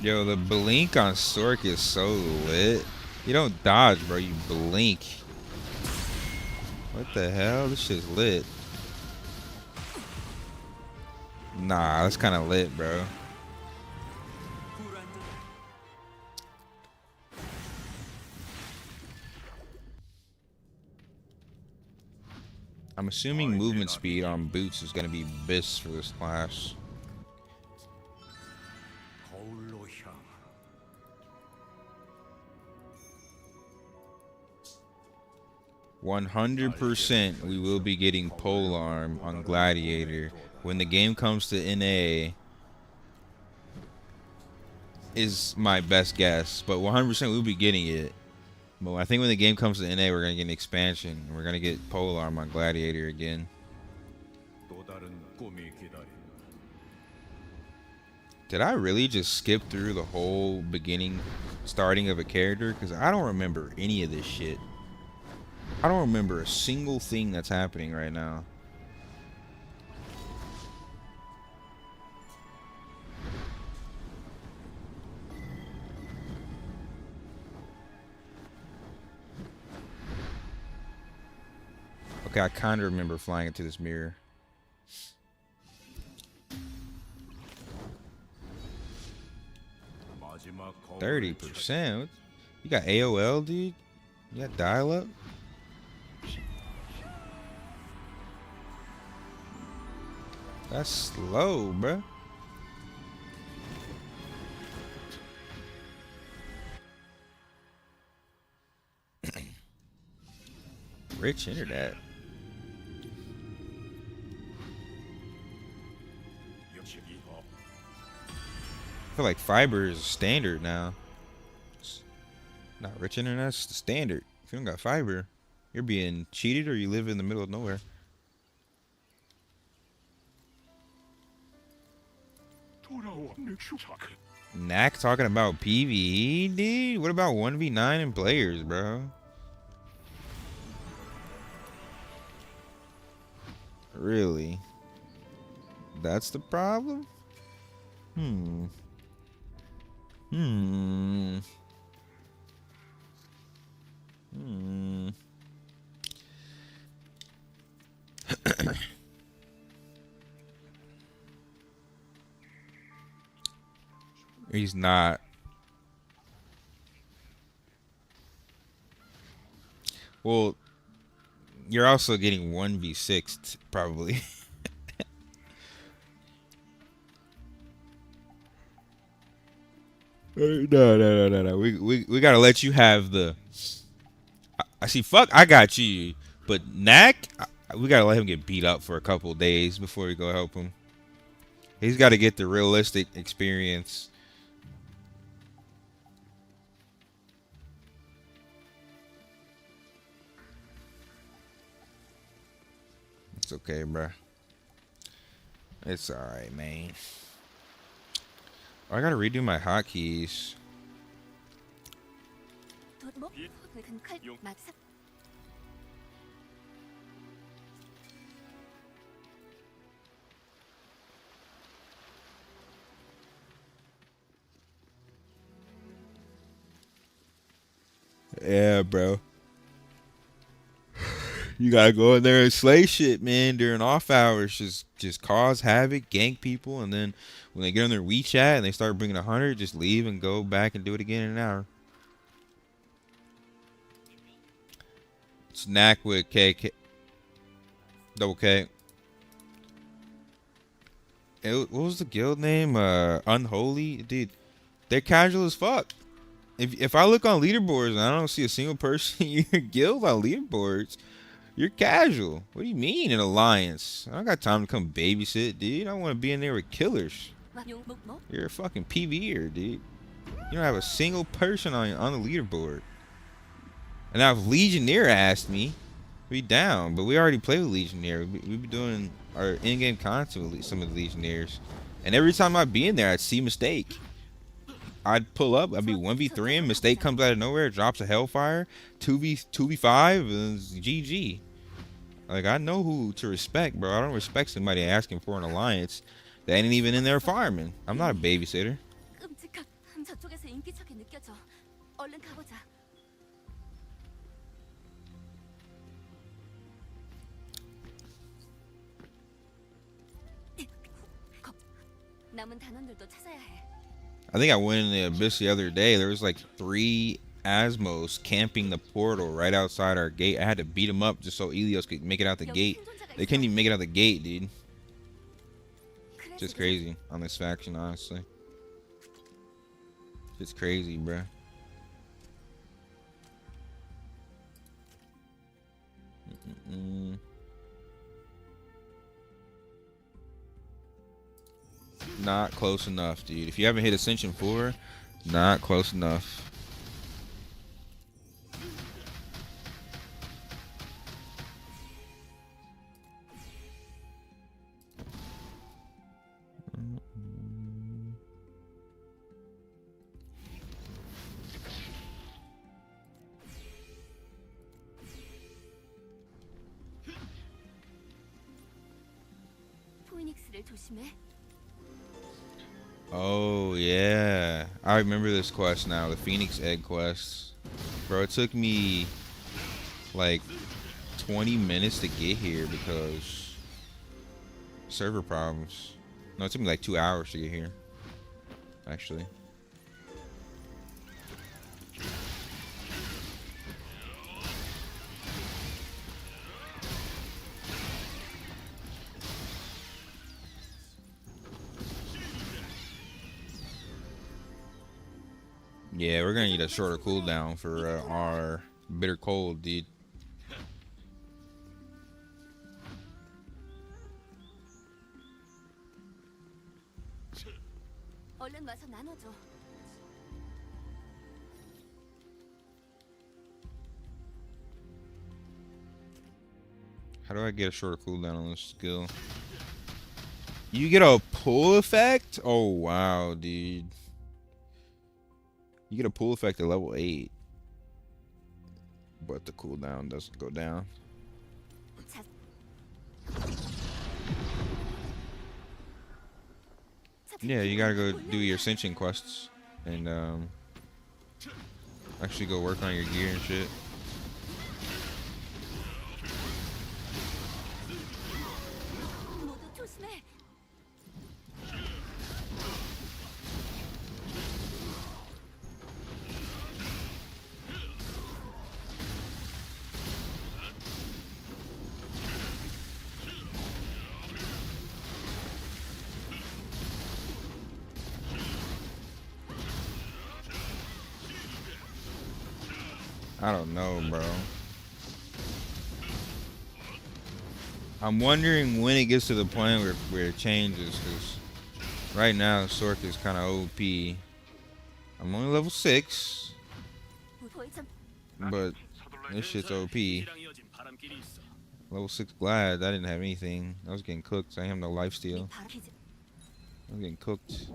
Yo, the blink on Sork is so lit. You don't dodge, bro. You blink. What the hell? This shit's lit. Nah, that's kind of lit, bro. I'm assuming movement speed on boots is going to be BIS for this class. 100% we will be getting polearm on Gladiator. When the game comes to NA, is my best guess, but 100% we'll be getting it. But I think when the game comes to NA, we're gonna get an expansion. We're gonna get polearm on Gladiator again. Did I really just skip through the whole beginning, starting of a character? Because I don't remember any of this shit. I don't remember a single thing that's happening right now. Okay, I kind of remember flying into this mirror. 30%? You got AOL, dude? You got dial-up? That's slow, bruh. Rich internet. I feel like fiber is standard now. It's not rich internet, it's the standard. If you don't got fiber, you're being cheated or you live in the middle of nowhere. Knack talking about PvE, dude? What about 1v9 and players, bro? Really? That's the problem? He's not. Well, you're also getting 1v6 probably. No. We gotta let you have the. I see. Fuck, I got you. But Knack, we gotta let him get beat up for a couple days before we go help him. He's got to get the realistic experience. It's okay, bro. It's alright, man. I gotta redo my hotkeys. Yeah, bro. You gotta go in there and slay shit, man, during off hours. Just cause havoc, gank people, and then when they get on their WeChat and they start bringing 100, just leave and go back and do it again in an hour. Snack with double K. What was the guild name? Unholy, dude. They're casual as fuck. If I look on leaderboards and I don't see a single person in your guild on leaderboards, you're casual. What do you mean an alliance? I don't got time to come babysit, dude. I want to be in there with killers. You're a fucking PvEer, dude. You don't have a single person on the leaderboard. And now if Legionnaire asked me, we down. But we already play with Legionnaire. We be doing our in-game content with some of the Legionnaires. And every time I'd be in there, I'd see Mistake. I'd pull up, I'd be 1v3 and Mistake comes out of nowhere, drops a Hellfire, 2v5, and it's GG. Like, I know who to respect, bro. I don't respect somebody asking for an alliance that ain't even in there farming. I'm not a babysitter. I think I went in the Abyss the other day. There was like 3 Asmos camping the portal right outside our gate. I had to beat them up just so Elios could make it out the gate. They couldn't even make it out the gate, dude. Just crazy on this faction, honestly. It's crazy, bruh. Not close enough, dude. If you haven't hit Ascension 4, Not close enough. Oh yeah, I remember this quest now, the Phoenix Egg quest. Bro, it took me like 20 minutes to get here because server problems. No, it took me like 2 hours to get here, actually. Yeah, we're gonna need a shorter cooldown for our bitter cold, dude. How do I get a shorter cooldown on this skill? You get a pull effect? Oh wow, dude. You get a pull effect at level 8. But the cooldown doesn't go down. Yeah, you gotta go do your Ascension quests and actually go work on your gear and shit. I don't know, bro. I'm wondering when it gets to the point where it changes, because right now Sork is kind of OP. I'm only level 6, but this shit's OP. Level 6 Glad, I didn't have anything. I was getting cooked, so I have no lifesteal. I was getting cooked.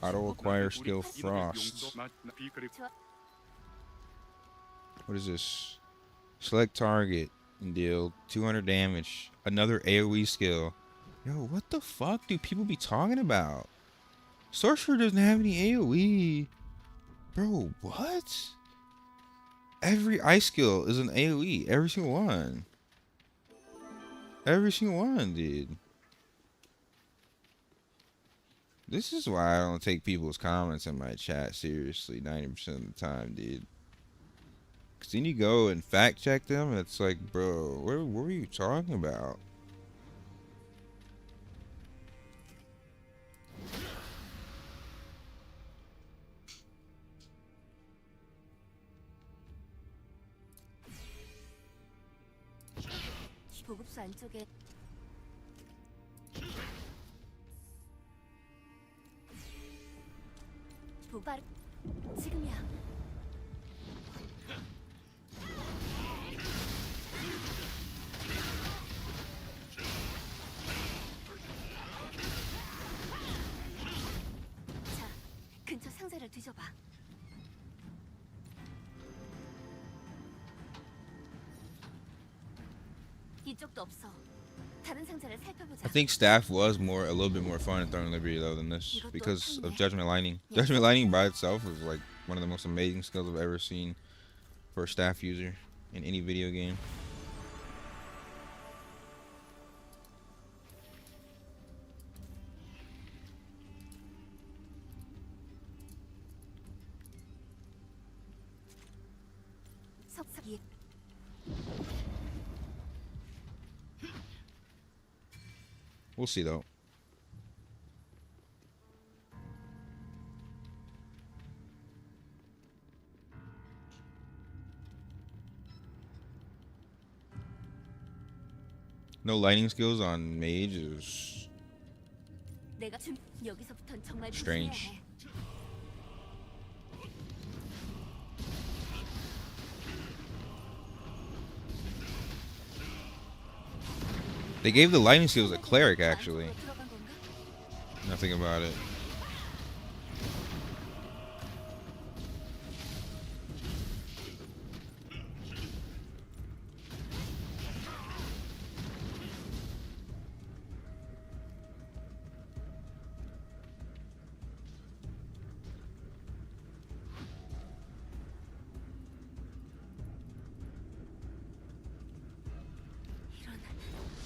Auto acquire skill Frost. What is this? Select target and deal 200 damage. Another AoE skill. Yo, what the fuck do people be talking about? Sorcerer doesn't have any AoE. Bro, what? Every ice skill is an AoE. Every single one. Every single one, dude. This is why I don't take people's comments in my chat seriously 90% of the time, dude. Cause then you go and fact check them and it's like, bro, what were you talking about? I think Staff was a little bit more fun in Throwing Liberty though than this because of Judgment Lightning. Judgment Lightning by itself is like one of the most amazing skills I've ever seen for a Staff user in any video game. We'll see though. No lightning skills on Mage is strange. They gave the lightning skills a cleric actually. Nothing about it.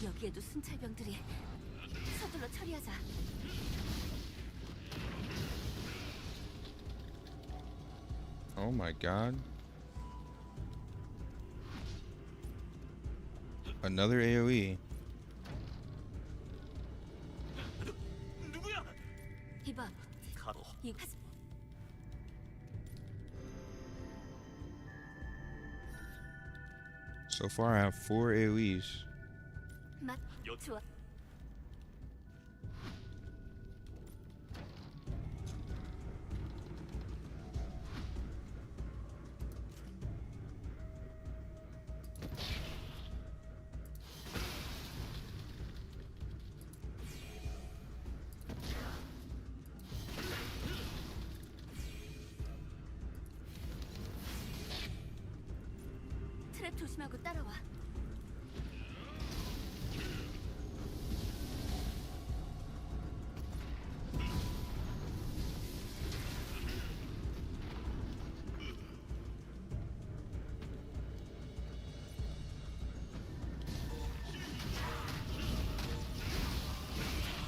여기에도 순찰병들이 서둘러 처리하자. Oh my god. Another AoE. 누구야? 이봐. 가로. So far I have 4 AoEs. 좋아. 트랩 조심하고 따라와.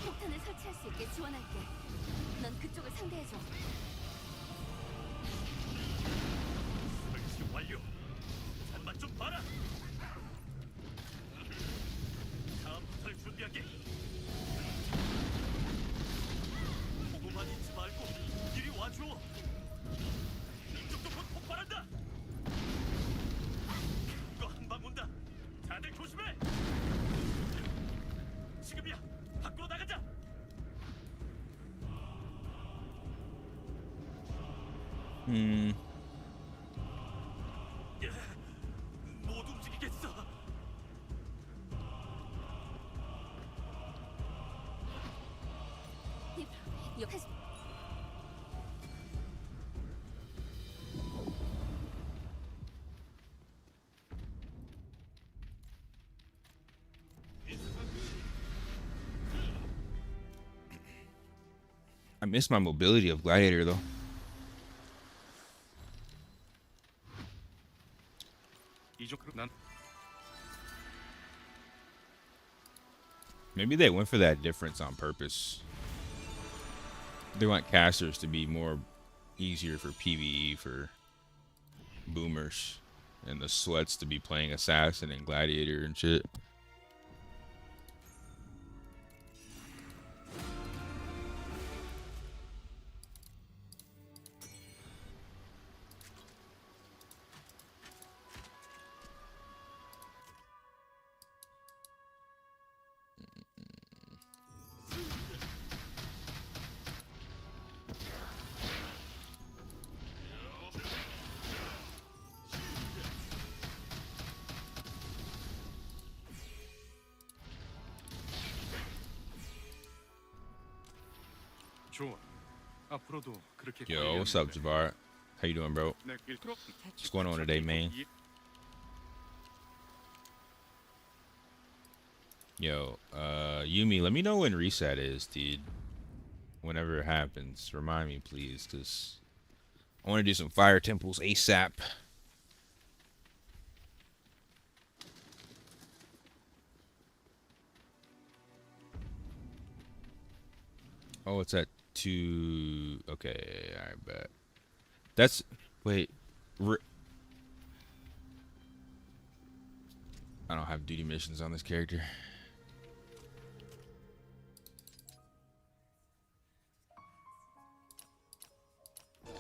폭탄을 설치할 수 있게 지원할게. 넌 그쪽을 상대해줘. 설치 완료. 잔만 좀 봐라. 다음부터 준비할게. 보고만 있지 말고 이리 와줘. 이쪽도 곧 폭발한다. 이거 한 방 온다. 다들 조심해. 지금이야. 밖으로 나가자. 못 움직이겠어. 옆에 I miss my mobility of Gladiator though. Maybe they went for that difference on purpose. They want casters to be more easier for PvE for boomers, and the sweats to be playing assassin and gladiator and shit. Yo, what's up, Javar? How you doing, bro? What's going on today, man? Yo, Yumi, let me know when reset is, dude. Whenever it happens, remind me, please, because I want to do some fire temples ASAP. Oh, it's at 2. Okay, I bet. That's. Wait. I don't have duty missions on this character.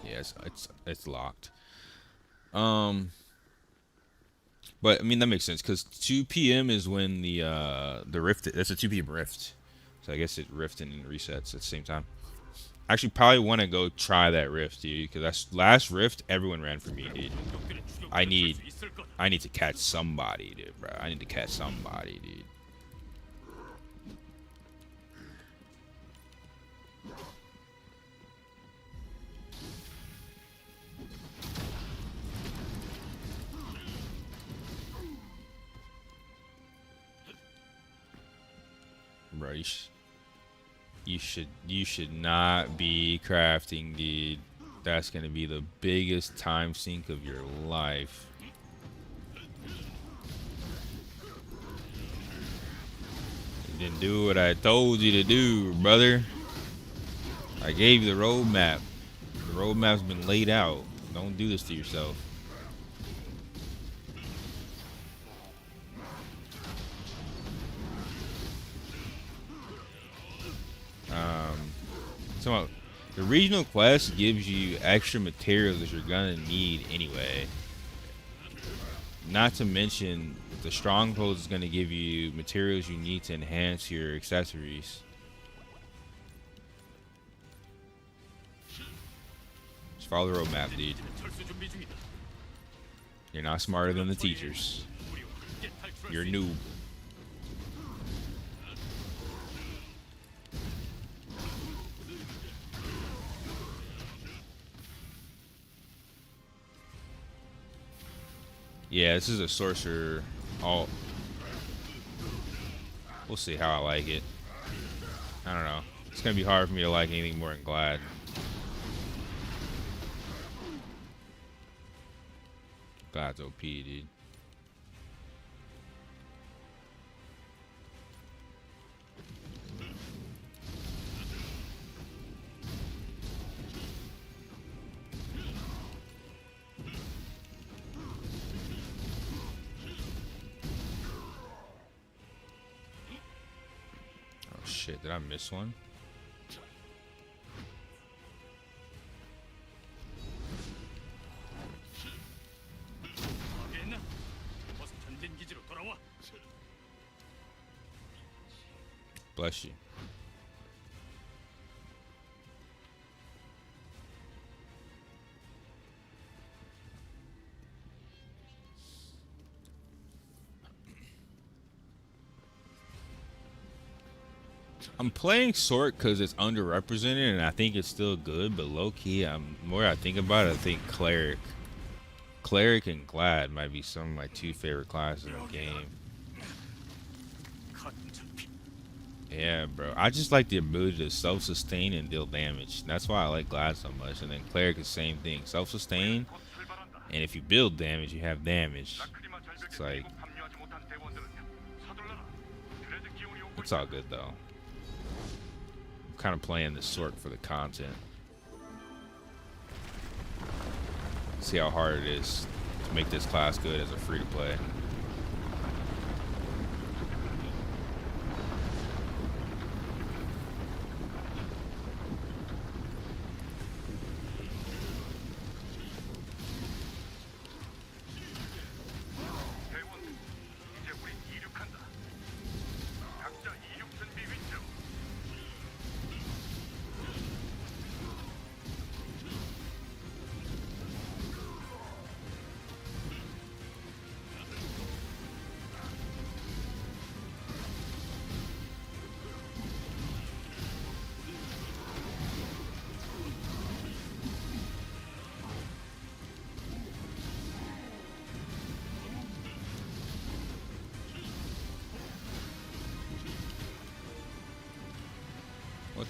Yeah, it's locked. But I mean that makes sense because 2 p.m. is when the rift. That's a 2 p.m. rift, so I guess it rift and resets at the same time. I actually probably want to go try that rift, dude, because that's last rift everyone ran for me, dude. I need to catch somebody, dude, bro. I need to catch somebody, dude. Bro, you should not be crafting, dude. That's gonna be the biggest time sink of your life. You didn't do what I told you to do, brother. I gave you the roadmap. The roadmap's been laid out. Don't do this to yourself. So the regional quest gives you extra materials that you're gonna need anyway. Not to mention the stronghold is gonna give you materials you need to enhance your accessories. Just follow the roadmap, dude. You're not smarter than the teachers. You're a noob. Yeah, this is a sorcerer. Oh, we'll see how I like it. I don't know. It's gonna be hard for me to like anything more than Glad. Glad's OP, dude. Oh shit, did I miss one? Bless you. I'm playing Sort because it's underrepresented and I think it's still good, but low key, more I think about it, I think Cleric. Cleric and Glad might be some of my 2 favorite classes in the game. Yeah, bro. I just like the ability to self-sustain and deal damage. That's why I like Glad so much. And then Cleric is the same thing. Self-sustain, and if you build damage, you have damage. It's like... It's all good, though. I'm kind of playing this Sort for the content. See how hard it is to make this class good as a free-to-play.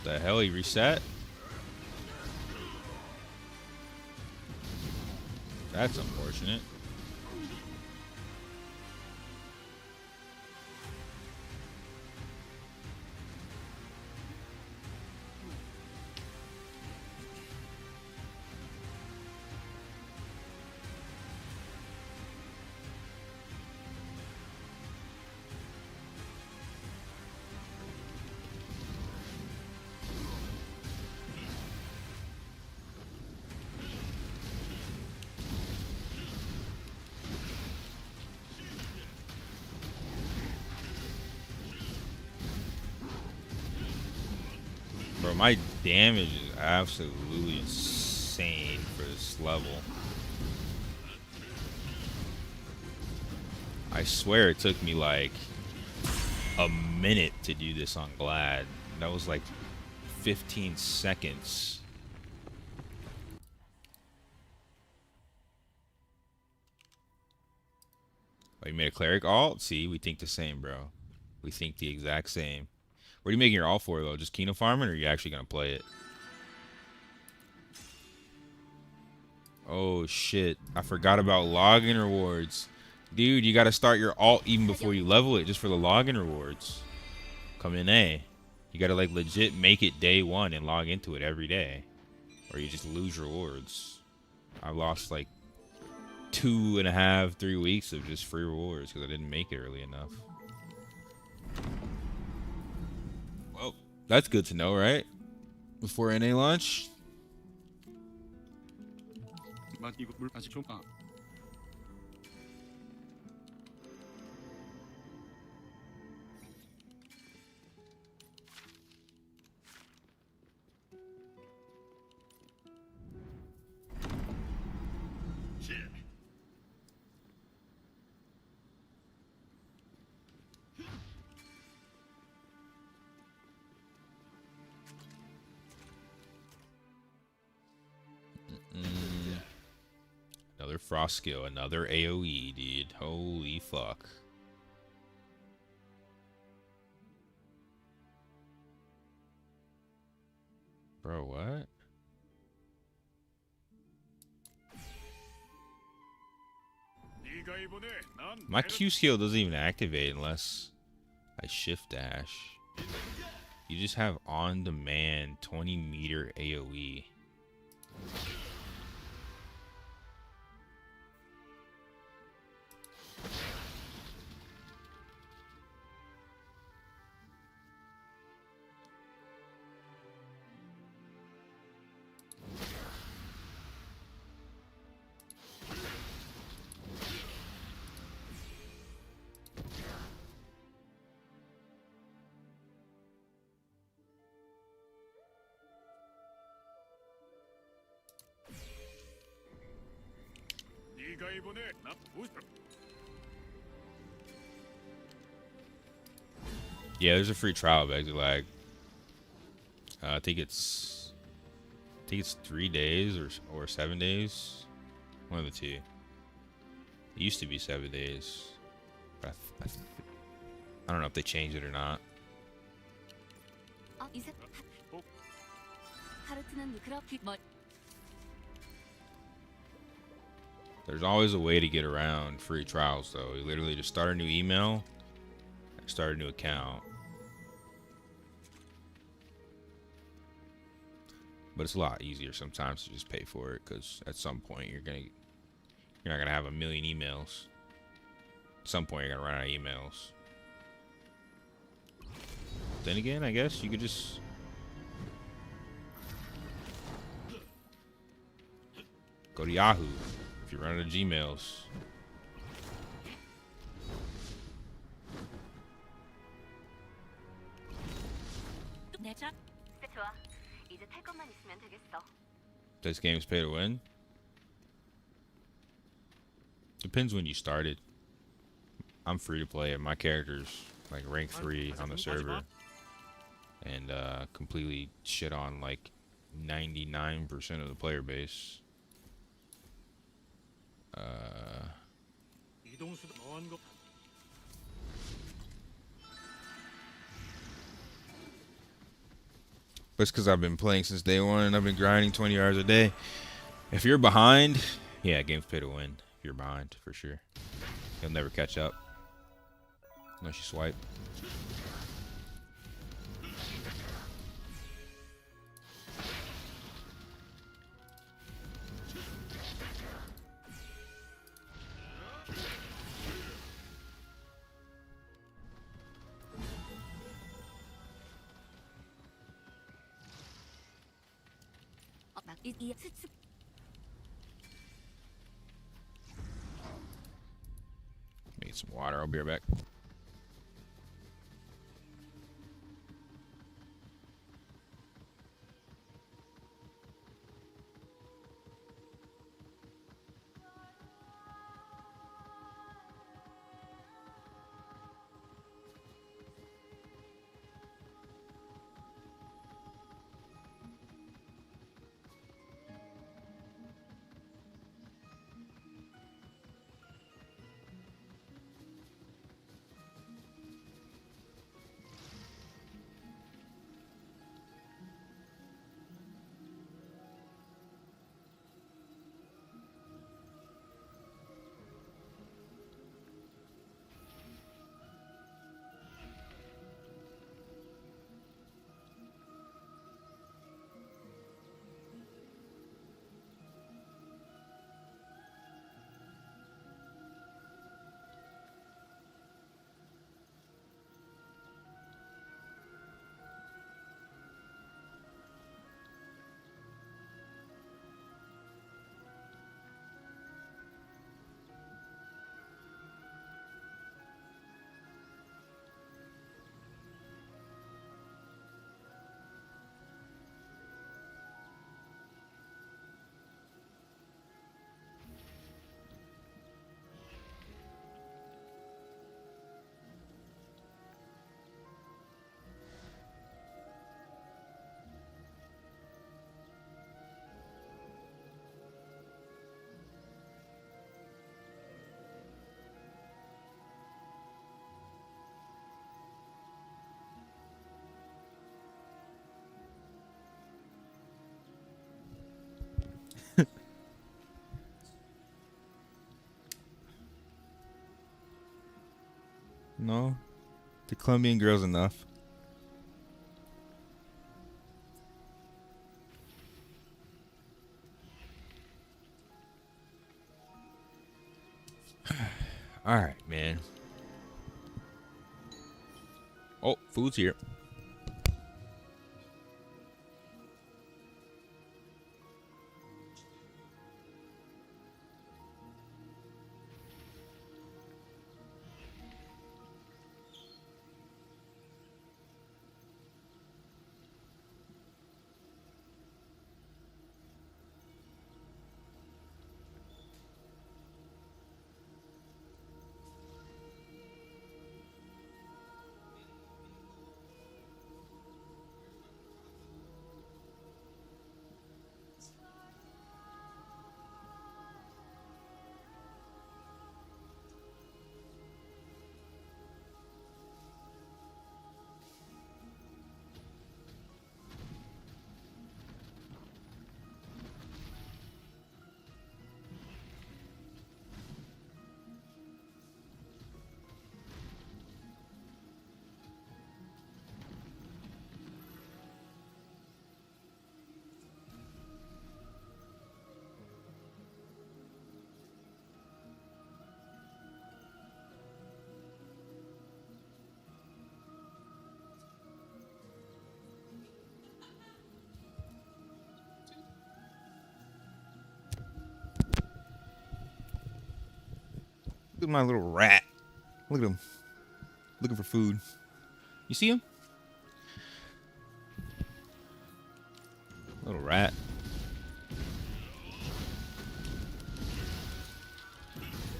The hell, he reset? That's unfortunate. Bro, my damage is absolutely insane for this level. I swear it took me like a minute to do this on Glad. That was like 15 seconds. Oh, you made a cleric alt? See, we think the same, bro. We think the exact same. What are you making your alt for, though? Just Kino farming, or are you actually going to play it? Oh, shit. I forgot about login rewards. Dude, you got to start your alt even before you level it, just for the login rewards. Come in A. You got to, like, legit make it day one and log into it every day. Or you just lose rewards. I lost, like, 2.5, 3 weeks of just free rewards because I didn't make it early enough. Well, that's good to know, right? Before NA launch. Another frost skill, another AoE, dude. Holy fuck. Bro, what? My Q skill doesn't even activate unless I shift dash. You just have on-demand 20-meter AoE. Yeah, there's a free trial of Exit Lag. I think it's 3 days or 7 days. One of the two. It used to be 7 days. But I don't know if they changed it or not. There's always a way to get around free trials, though. You literally just start a new email, start a new account. But it's a lot easier sometimes to just pay for it, because at some point you're not gonna have a million emails. At some point you're gonna run out of emails. Then again, I guess you could just go to Yahoo if you're running out of Gmails. This game's pay to win. Depends when you started. I'm free to play, and my character's like rank 3 on the server, and completely shit on like 99% of the player base. But it's because I've been playing since day one and I've been grinding 20 hours a day. If you're behind, yeah, game's pay to win. If you're behind, for sure. You'll never catch up. Unless you swipe. Need some water. I'll be right back. No, the Colombian girl's enough. All right, man. Oh, food's here. Look at my little rat. Look at him. Looking for food. You see him? Little rat.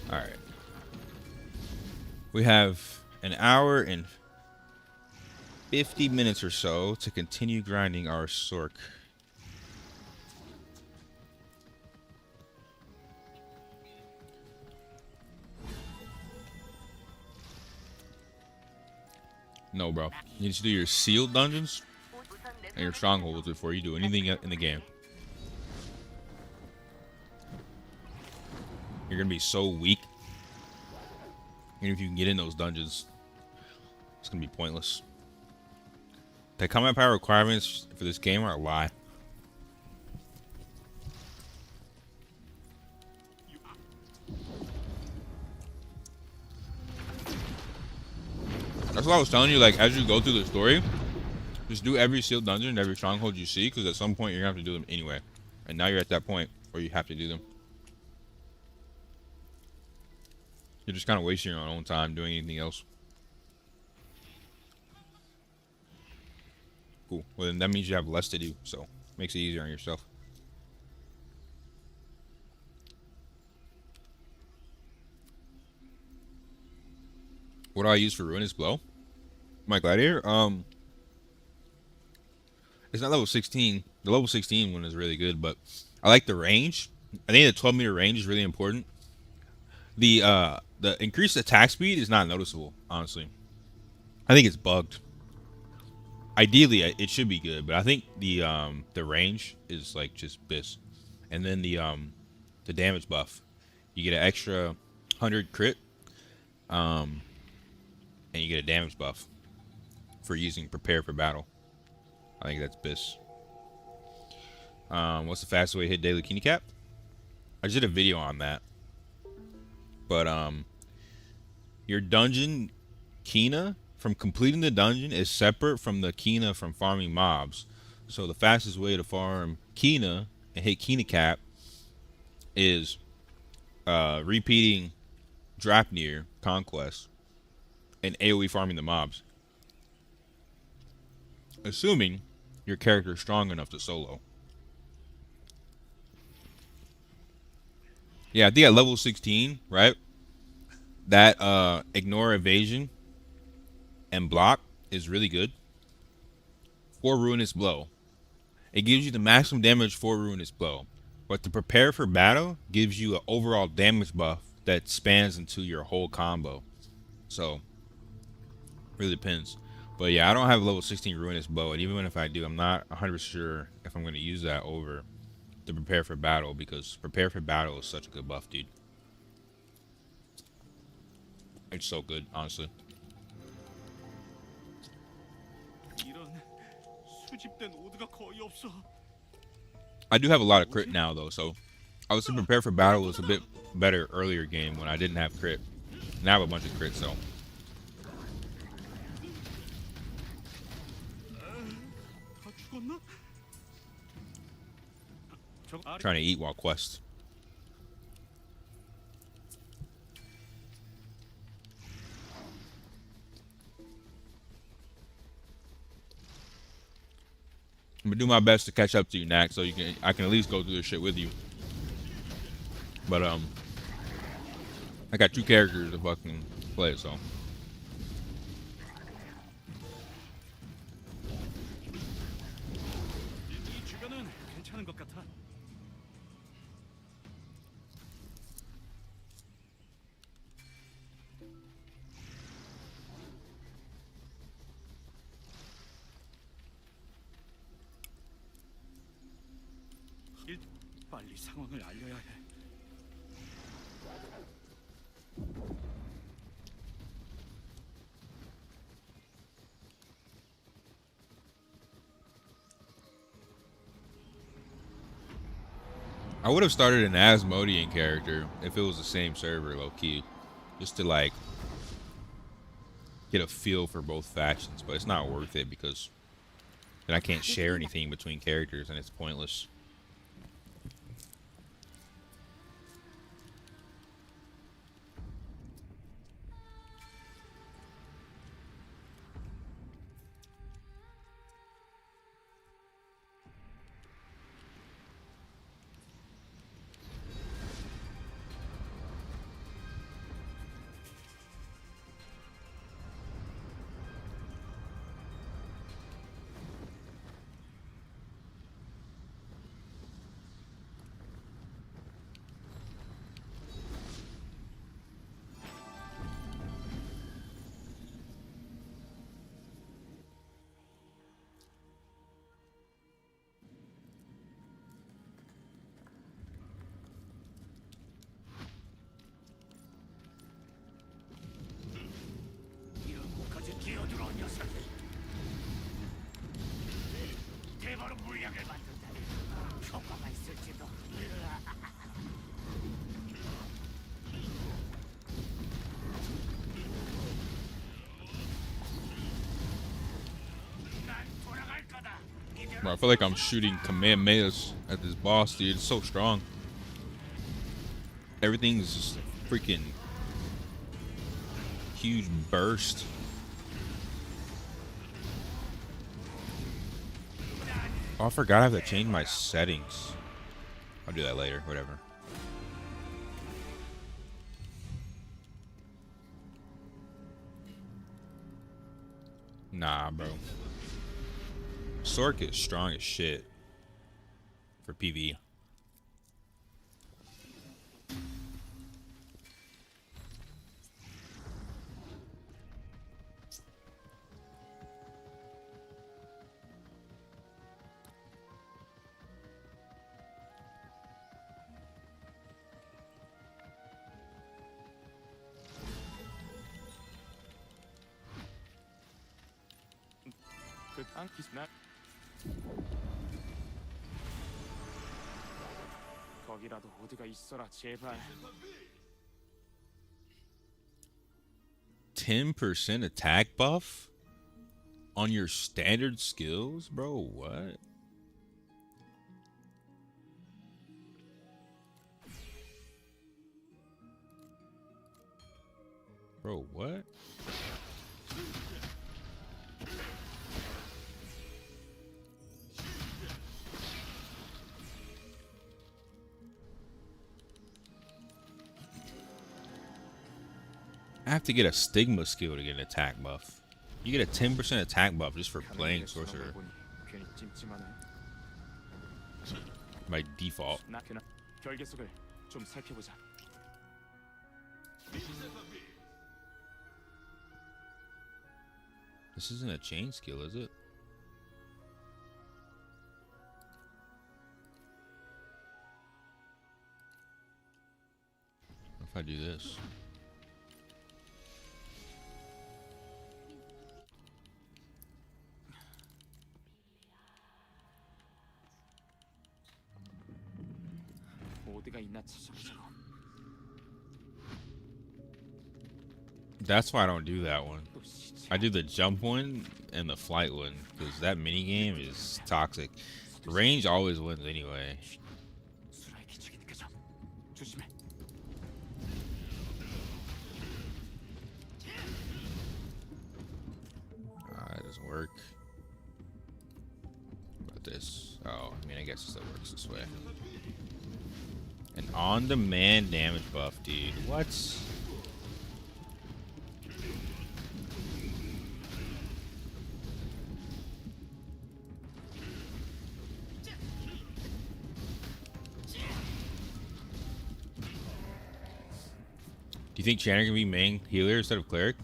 All right. We have an hour and 50 minutes or so to continue grinding our Sork. No, bro. You need to do your sealed dungeons? and your strongholds before you do anything in the game. You're gonna be so weak. Even if you can get in those dungeons, it's gonna be pointless. The combat power requirements for this game are a lie. That's what I was telling you, like, as you go through the story, just do every sealed dungeon, every stronghold you see, because at some point you're gonna have to do them anyway. And now you're at that point where you have to do them. You're just kind of wasting your own time doing anything else. Cool. Well, then that means you have less to do, so makes it easier on yourself. What do I use for Ruinous Blow? My Gladiator? It's not level 16. The level 16 one is really good, but I like the range. I think the 12-meter range is really important. The increased attack speed is not noticeable, honestly. I think it's bugged. Ideally, it should be good, but I think the range is like just bis. And then the damage buff, you get an extra 100 crit, and you get a damage buff for using Prepare for Battle. I think that's bis. What's the fastest way to hit daily Kini Cap? I just did a video on that. But your dungeon Kina from completing the dungeon is separate from the Kina from farming mobs. So the fastest way to farm Kina and hit Kina Cap is repeating Drapnir Conquest and AoE farming the mobs. Assuming your character is strong enough to solo. Yeah, I think at level 16, right? That ignore evasion and block is really good for Ruinous Blow. It gives you the maximum damage for Ruinous Blow, but to prepare for battle gives you an overall damage buff that spans into your whole combo. So really depends. But yeah, I don't have level 16 Ruinous Blow, and even if I do, I'm not 100% sure if I'm going to use that over the Prepare for Battle, because Prepare for Battle is such a good buff, dude. It's so good, honestly. I do have a lot of crit now, though, so I was to Prepare for Battle was a bit better earlier game when I didn't have crit. Now I have a bunch of crit, so. Trying to eat while quest. I'm gonna do my best to catch up to you, Knack, so I can at least go through this shit with you. But I got 2 characters to fucking play, so. 빨리 상황을 알려야 해. I would have started an Asmodean character if it was the same server, low key, just to like get a feel for both factions. But it's not worth it because then I can't share anything between characters and it's pointless. Bro, I feel like I'm shooting Kamehamehas at this boss, dude. It's so strong. Everything's just freaking huge burst. Oh, I forgot I have to change my settings. I'll do that later, whatever. Nah, bro. Sork is strong as shit for PvE. 거기라도 어디가 있어라 제발. 10% attack buff on your standard skills, bro. What? Bro, what? I have to get a stigma skill to get an attack buff. You get a 10% attack buff just for playing Sorcerer 괜히 찜찜하네. by default. 나 그나 결계 속을 좀 살펴보자. This isn't a chain skill, is it? What if I do this? 어디가 있나 찾아보자고. That's why I don't do that one. 또 시체. I do the jump one and the flight one because that mini game is toxic. Range always wins anyway. 수라의 기척이 느껴져. 조심해. It doesn't work. What about this? Oh, I mean, I guess it still works this way. An on-demand damage buff, dude. What? Do you think Channer can be main healer instead of cleric?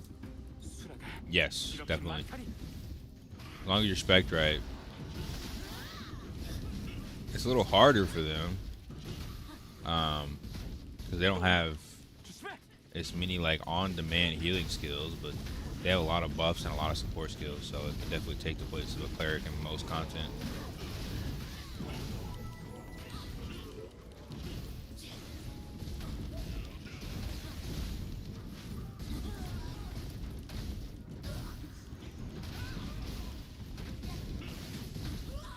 수라가 Yes, 이렇게 definitely. 많다니. As long as you're spec'd right. It's a little harder for them. Because they don't have 조심해. as many like on-demand healing skills, but they have a lot of buffs and a lot of support skills, so it can definitely take the place of a cleric in most content.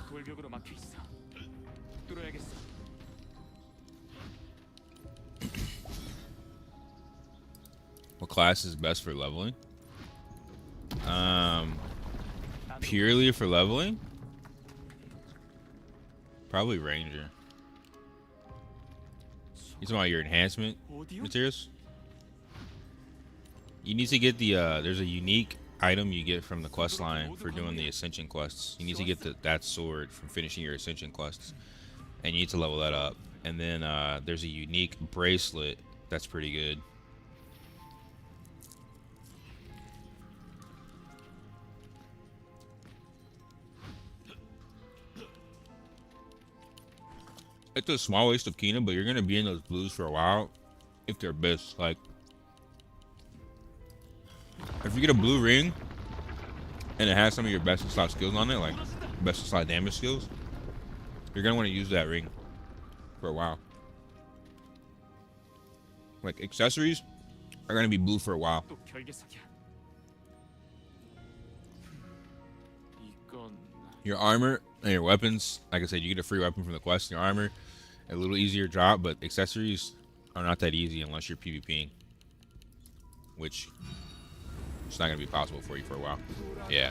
돌벽으로 막혀 있어. 뚫어야겠어. What class is best for leveling? Purely for leveling? Probably Ranger. You talking about your enhancement 어디요? materials? You need to get the there's a unique item you get from the quest line for doing the ascension quests. You need to get that sword from finishing your ascension quests, and you need to level that up. And then there's a unique bracelet that's pretty good. It's a small waste of Kina, but you're gonna be in those blues for a while if they're best. Like, if you get a blue ring and it has some of your best in slot skills on it, like best in slot damage skills, you're gonna want to use that ring for a while. Like accessories are gonna be blue for a while. 또 결계석이야. 이건 Your armor And your weapons, like I said, you get a free weapon from the quest in your armor. A little easier drop, but accessories are not that easy unless you're PvPing. Which it's not going to be possible for you for a while. Yeah.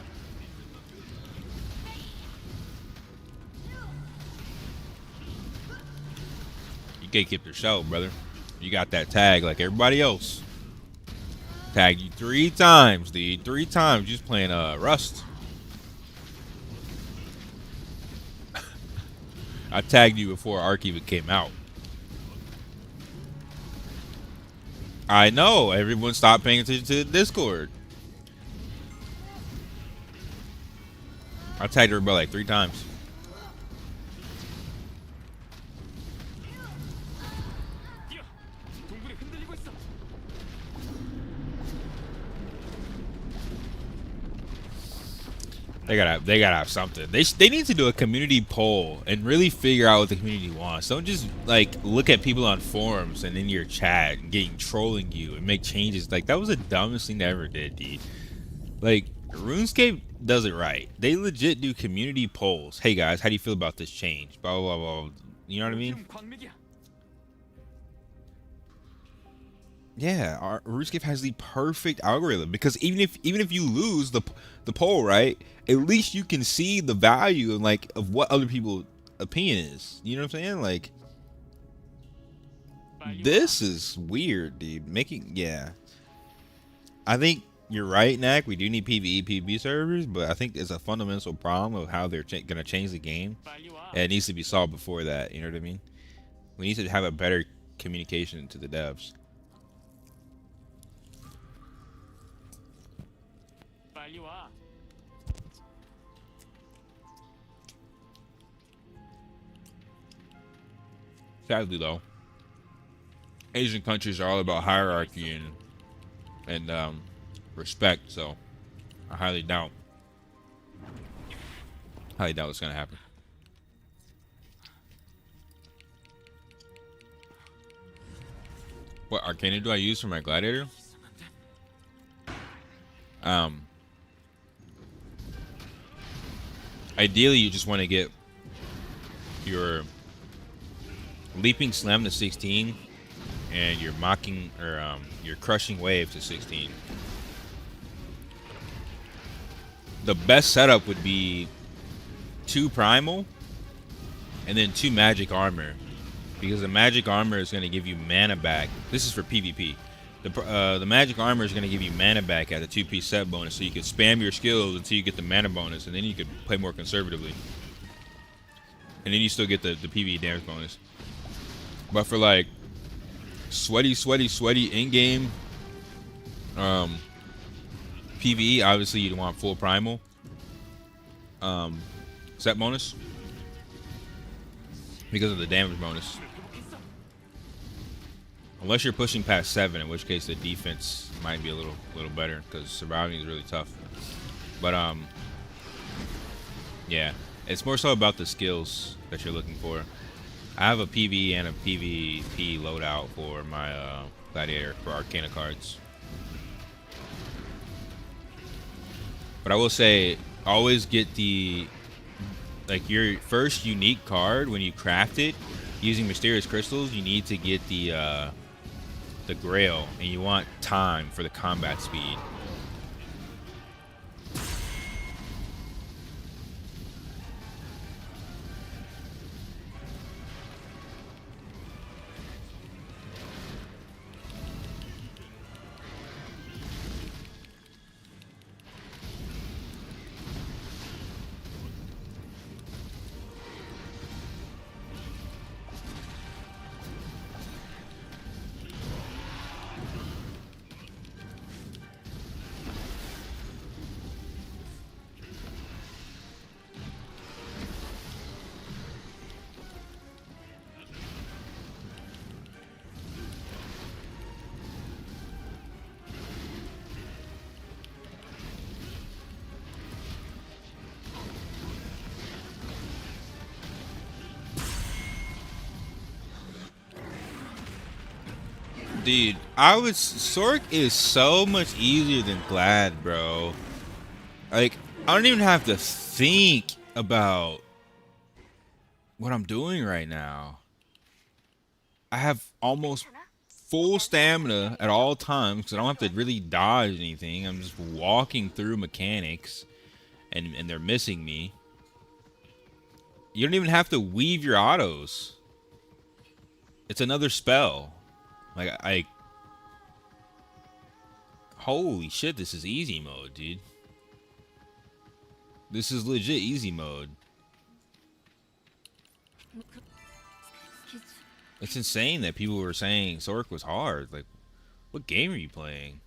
You gatekeep yourself, brother. You got that tag like everybody else. Tagged you 3 times, dude. 3 times. Just playing Rust. I tagged you before Ark even came out. I know. Everyone stopped paying attention to the Discord. I tagged everybody like 3 times. 뛰어. 동굴이 흔들리고 있어. They gotta have something. They need to do a community poll and really figure out what the community wants. Don't just like look at people on forums and in your chat and getting trolling you and make changes. Like that was the dumbest thing they ever did, dude. Like RuneScape does it right. They legit do community polls. Hey guys, how do you feel about this change? Blah blah blah. Blah. You know what I mean? 지금 광맥이야. Yeah, our RuneScape has the perfect algorithm because even if you lose the poll, right? At least you can see the value and like of what other people's opinion is. You know what I'm saying? Like this is weird, dude. Yeah. I think you're right, Knack. We do need PvE, PvP servers, but I think it's a fundamental problem of how they're gonna change the game, 빨리 와. and it needs to be solved before that. You know what I mean? We need to have a better communication to the devs. 빨리 와. Sadly, though, Asian countries are all about hierarchy and respect. So, I highly doubt it's gonna happen. What arcana do I use for my gladiator? Ideally, you just want to get your leaping slam to 16 and your mocking or your crushing wave to 16. The best setup would be 2 primal and then 2 magic armor, because the magic armor is going to give you mana back. This is for PvP. The magic armor is going to give you mana back at a 2-piece set bonus, so you can spam your skills until you get the mana bonus, and then you could play more conservatively. And then you still get the PvE damage bonus. But for like sweaty in-game PvE, obviously you'd want full primal set bonus because of the damage bonus. Unless you're pushing past 7, in which case the defense might be a little better because surviving is really tough. But yeah, it's more so about the skills that you're looking for. I have a PvE and a PvP loadout for my gladiator for Arcana cards. But I will say, always get like your first unique card when you craft it using mysterious crystals. You need to get the Grail, and you want time for the combat speed. Dude, Sorc is so much easier than Glad, bro. Like, I don't even have to think about what I'm doing right now. I have almost 괜찮아? full stamina at all times because I don't have to really dodge anything. I'm just walking through mechanics and they're missing me. You don't even have to weave your autos. It's another spell. Like I holy shit, this is easy mode, dude. This is legit easy mode. It's insane that people were saying Sork was hard. Like, what game are you playing?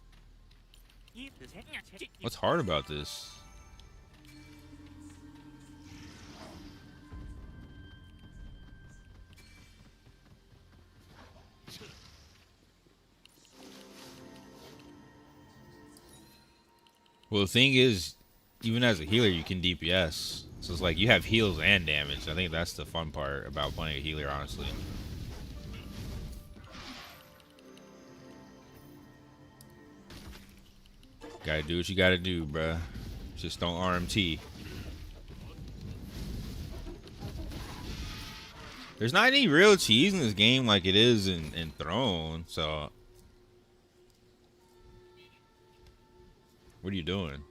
What's hard about this? Well, the thing is, even as a healer, you can DPS. So it's like you have heals and damage. I think that's the fun part about playing a healer, honestly. Gotta do what you gotta do, bruh. Just don't RMT. There's not any real cheese in this game like it is in Throne, so... What are you doing?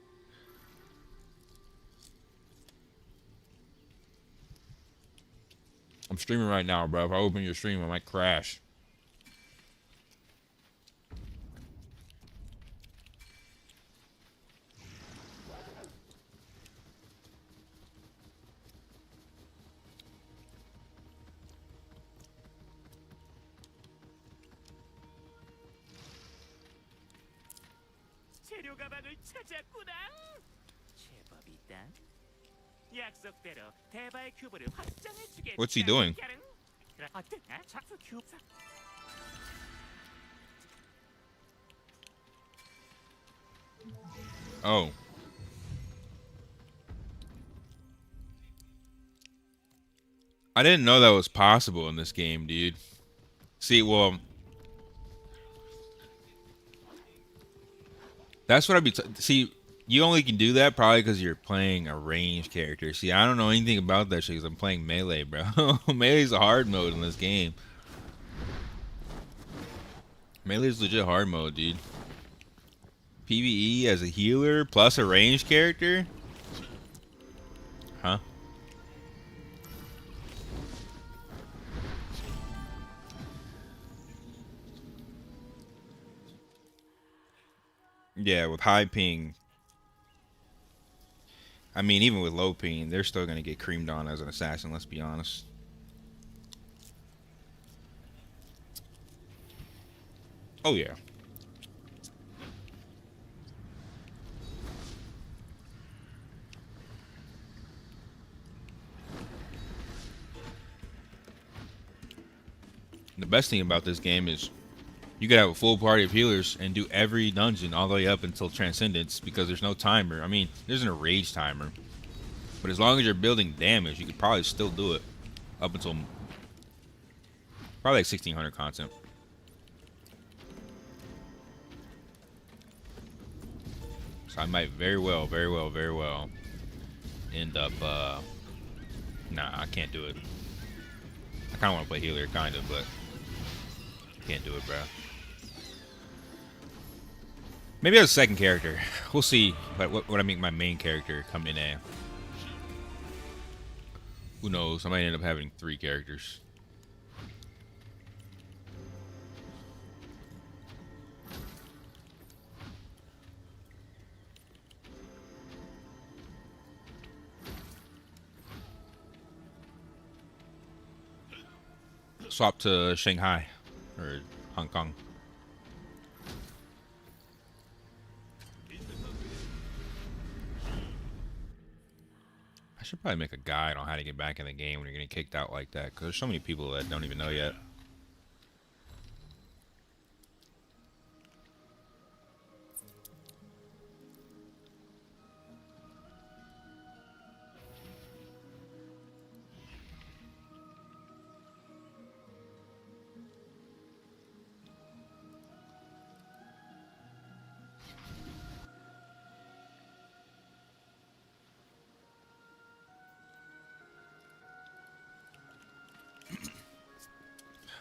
I'm streaming right now, bro. If I open your stream, I might crash. 재료 가방을 찾았구나. 제법이다. 약속대로 대바의 큐브를 확장해주겠다. What's he doing? 어때? 작수 큐브. Oh. I didn't know that was possible in this game, dude. See, well... That's what I'd be... See, you only can do that probably because you're playing a ranged character. See, I don't know anything about that shit because I'm playing melee, bro. Melee's a hard mode in this game. Melee's legit hard mode, dude. PvE as a healer plus a ranged character? Huh? Yeah, with high ping. I mean, even with low ping, they're still going to get creamed on as an assassin, let's be honest. Oh, yeah. The best thing about this game is you could have a full party of healers and do every dungeon all the way up until Transcendence because there's no timer. I mean, there's a rage timer. But as long as you're building damage, you could probably still do it up until probably like 1600 content. So I might very well end up, nah, I can't do it. I kind of want to play healer, kind of, but can't do it, bro. Maybe as a second character. We'll see what I make my main character come in at. Who knows? I might end up having 3 characters. Swap to Shanghai or Hong Kong. I should probably make a guide on how to get back in the game when you're getting kicked out like that, because there's so many people that don't even know yet.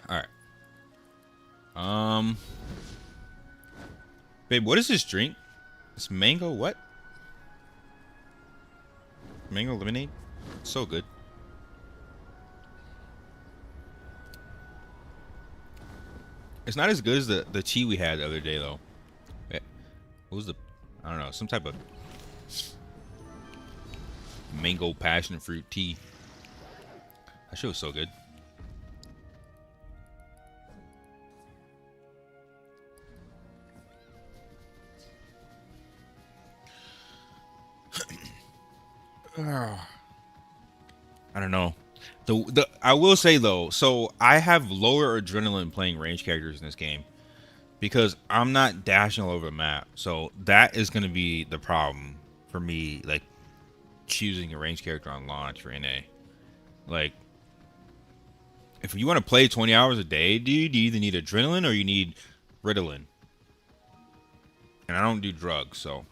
All right. Babe, what is this drink? It's mango what? Mango lemonade? So good. It's not as good as the tea we had the other day though. What was the? I don't know. Some type of mango passion fruit tea. That shit was so good. I don't know. The I will say though, so I have lower adrenaline playing range characters in this game because I'm not dashing all over the map. So that is gonna be the problem for me, like choosing a range character on launch for NA. Like, if you want to play 20 hours a day, dude, you either need adrenaline or you need Ritalin. And I don't do drugs, so.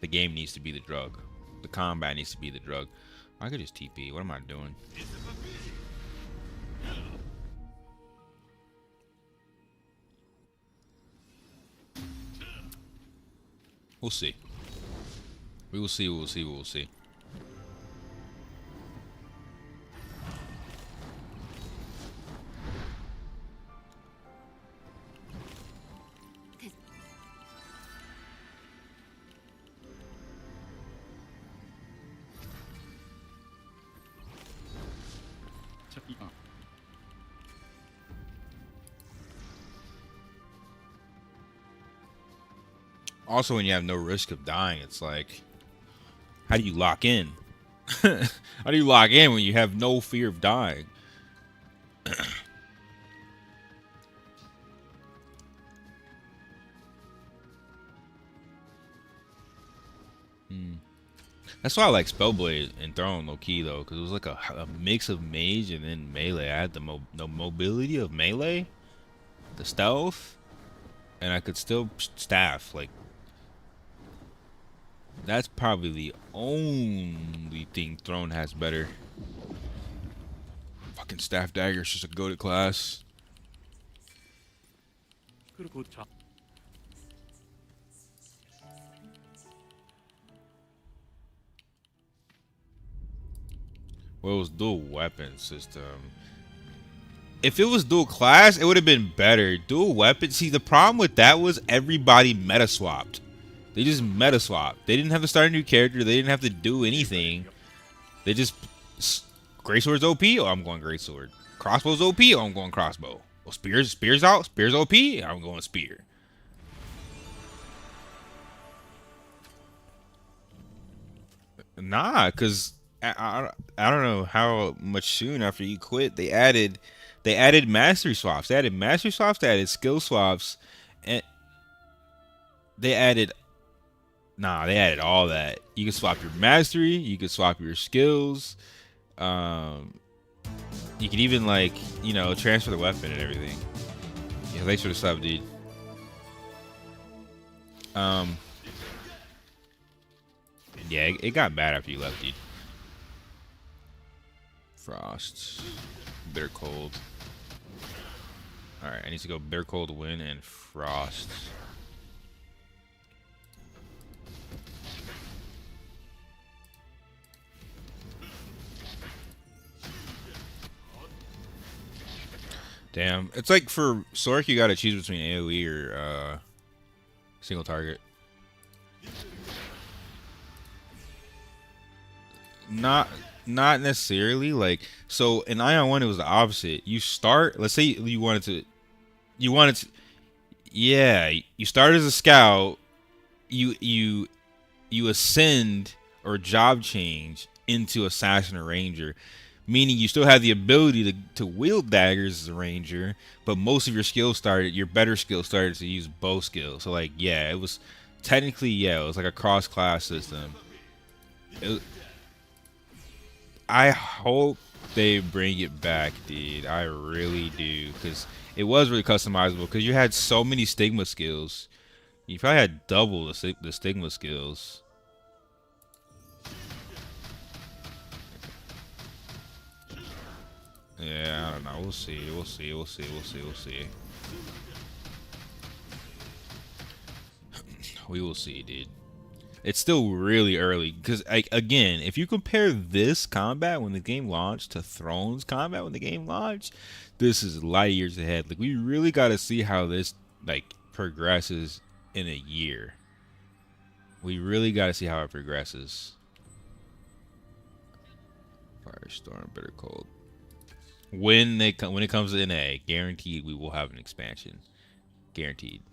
The game needs to be the drug. The combat needs to be the drug. I could just TP. What am I doing? We'll see. We will see. We will see. We will see. Also, when you have no risk of dying, it's like, how do you lock in? How do you lock in when you have no fear of dying? That's why I like Spellblade and Throne low key though, because it was like a mix of mage and then melee. I had the mobility of melee, the stealth, and I could still staff. Like, that's probably the only thing Throne has better. Fucking staff dagger is just a goated class. Well, it was dual weapon system. If it was dual class, it would have been better. Dual weapon. See, the problem with that was everybody meta swapped. They just meta swapped. They didn't have to start a new character. They didn't have to do anything. They just Greatsword's OP. Oh, I'm going Greatsword. Crossbow's OP. Oh, I'm going crossbow. Well, spears out. Spears OP. I'm going spear. Nah, cause I don't know how much soon after you quit they added mastery swaps. They added mastery swaps. They added skill swaps, and they added all that. You can swap your mastery. You can swap your skills. You can even transfer the weapon and everything. Yeah, thanks for the sub, dude. Yeah, it got bad after you left, dude. Frost. Bitter cold. Alright, I need to go bitter cold, wind, and frost. Damn. It's like for Sork, you gotta choose between AoE or single target. Not necessarily. Like, so in Aion 1 it was the opposite. You start, let's say you wanted to yeah, you start as a scout, you ascend or job change into assassin or ranger, meaning you still have the ability to wield daggers as a ranger, but most of your better skills started to use bow skills. So like, yeah, it was technically, it was like a cross class system. I hope they bring it back, dude. I really do, because it was really customizable. Because you had so many stigma skills. You probably had double the stigma skills. Yeah, I don't know. We'll see. We'll see. We'll see. We'll see. We'll see. We will see, dude. It's still really early because, like, again, if you compare this combat when the game launched to Thrones combat when the game launched, this is light years ahead. Like, we really got to see how this like progresses in a year. We really got to see how it progresses. Firestorm, Bitter Cold. When it comes to NA, guaranteed we will have an expansion. Guaranteed.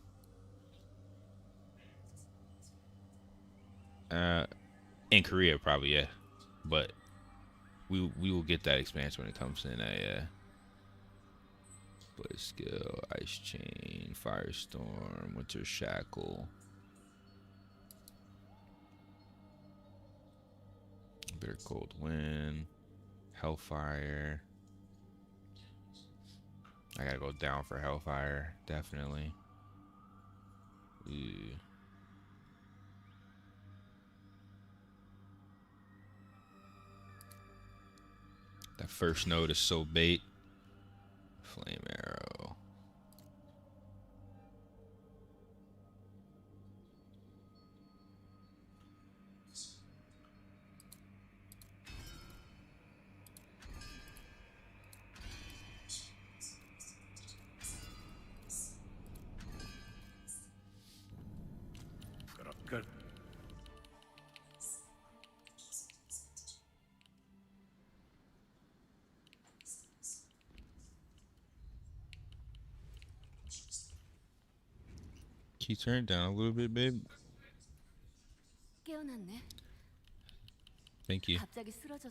In Korea probably, yeah. But we will get that expansion when it comes to NA, yeah. Blaze Skill, Ice Chain, Firestorm, Winter Shackle. Bitter Cold Wind, Hellfire. I gotta go down for Hellfire, definitely. Ew. That first note is so bait. Flame Arrow. Good. Can you turn it down a little bit, babe? 깨어났네. Thank you. 갑자기 쓰러졌.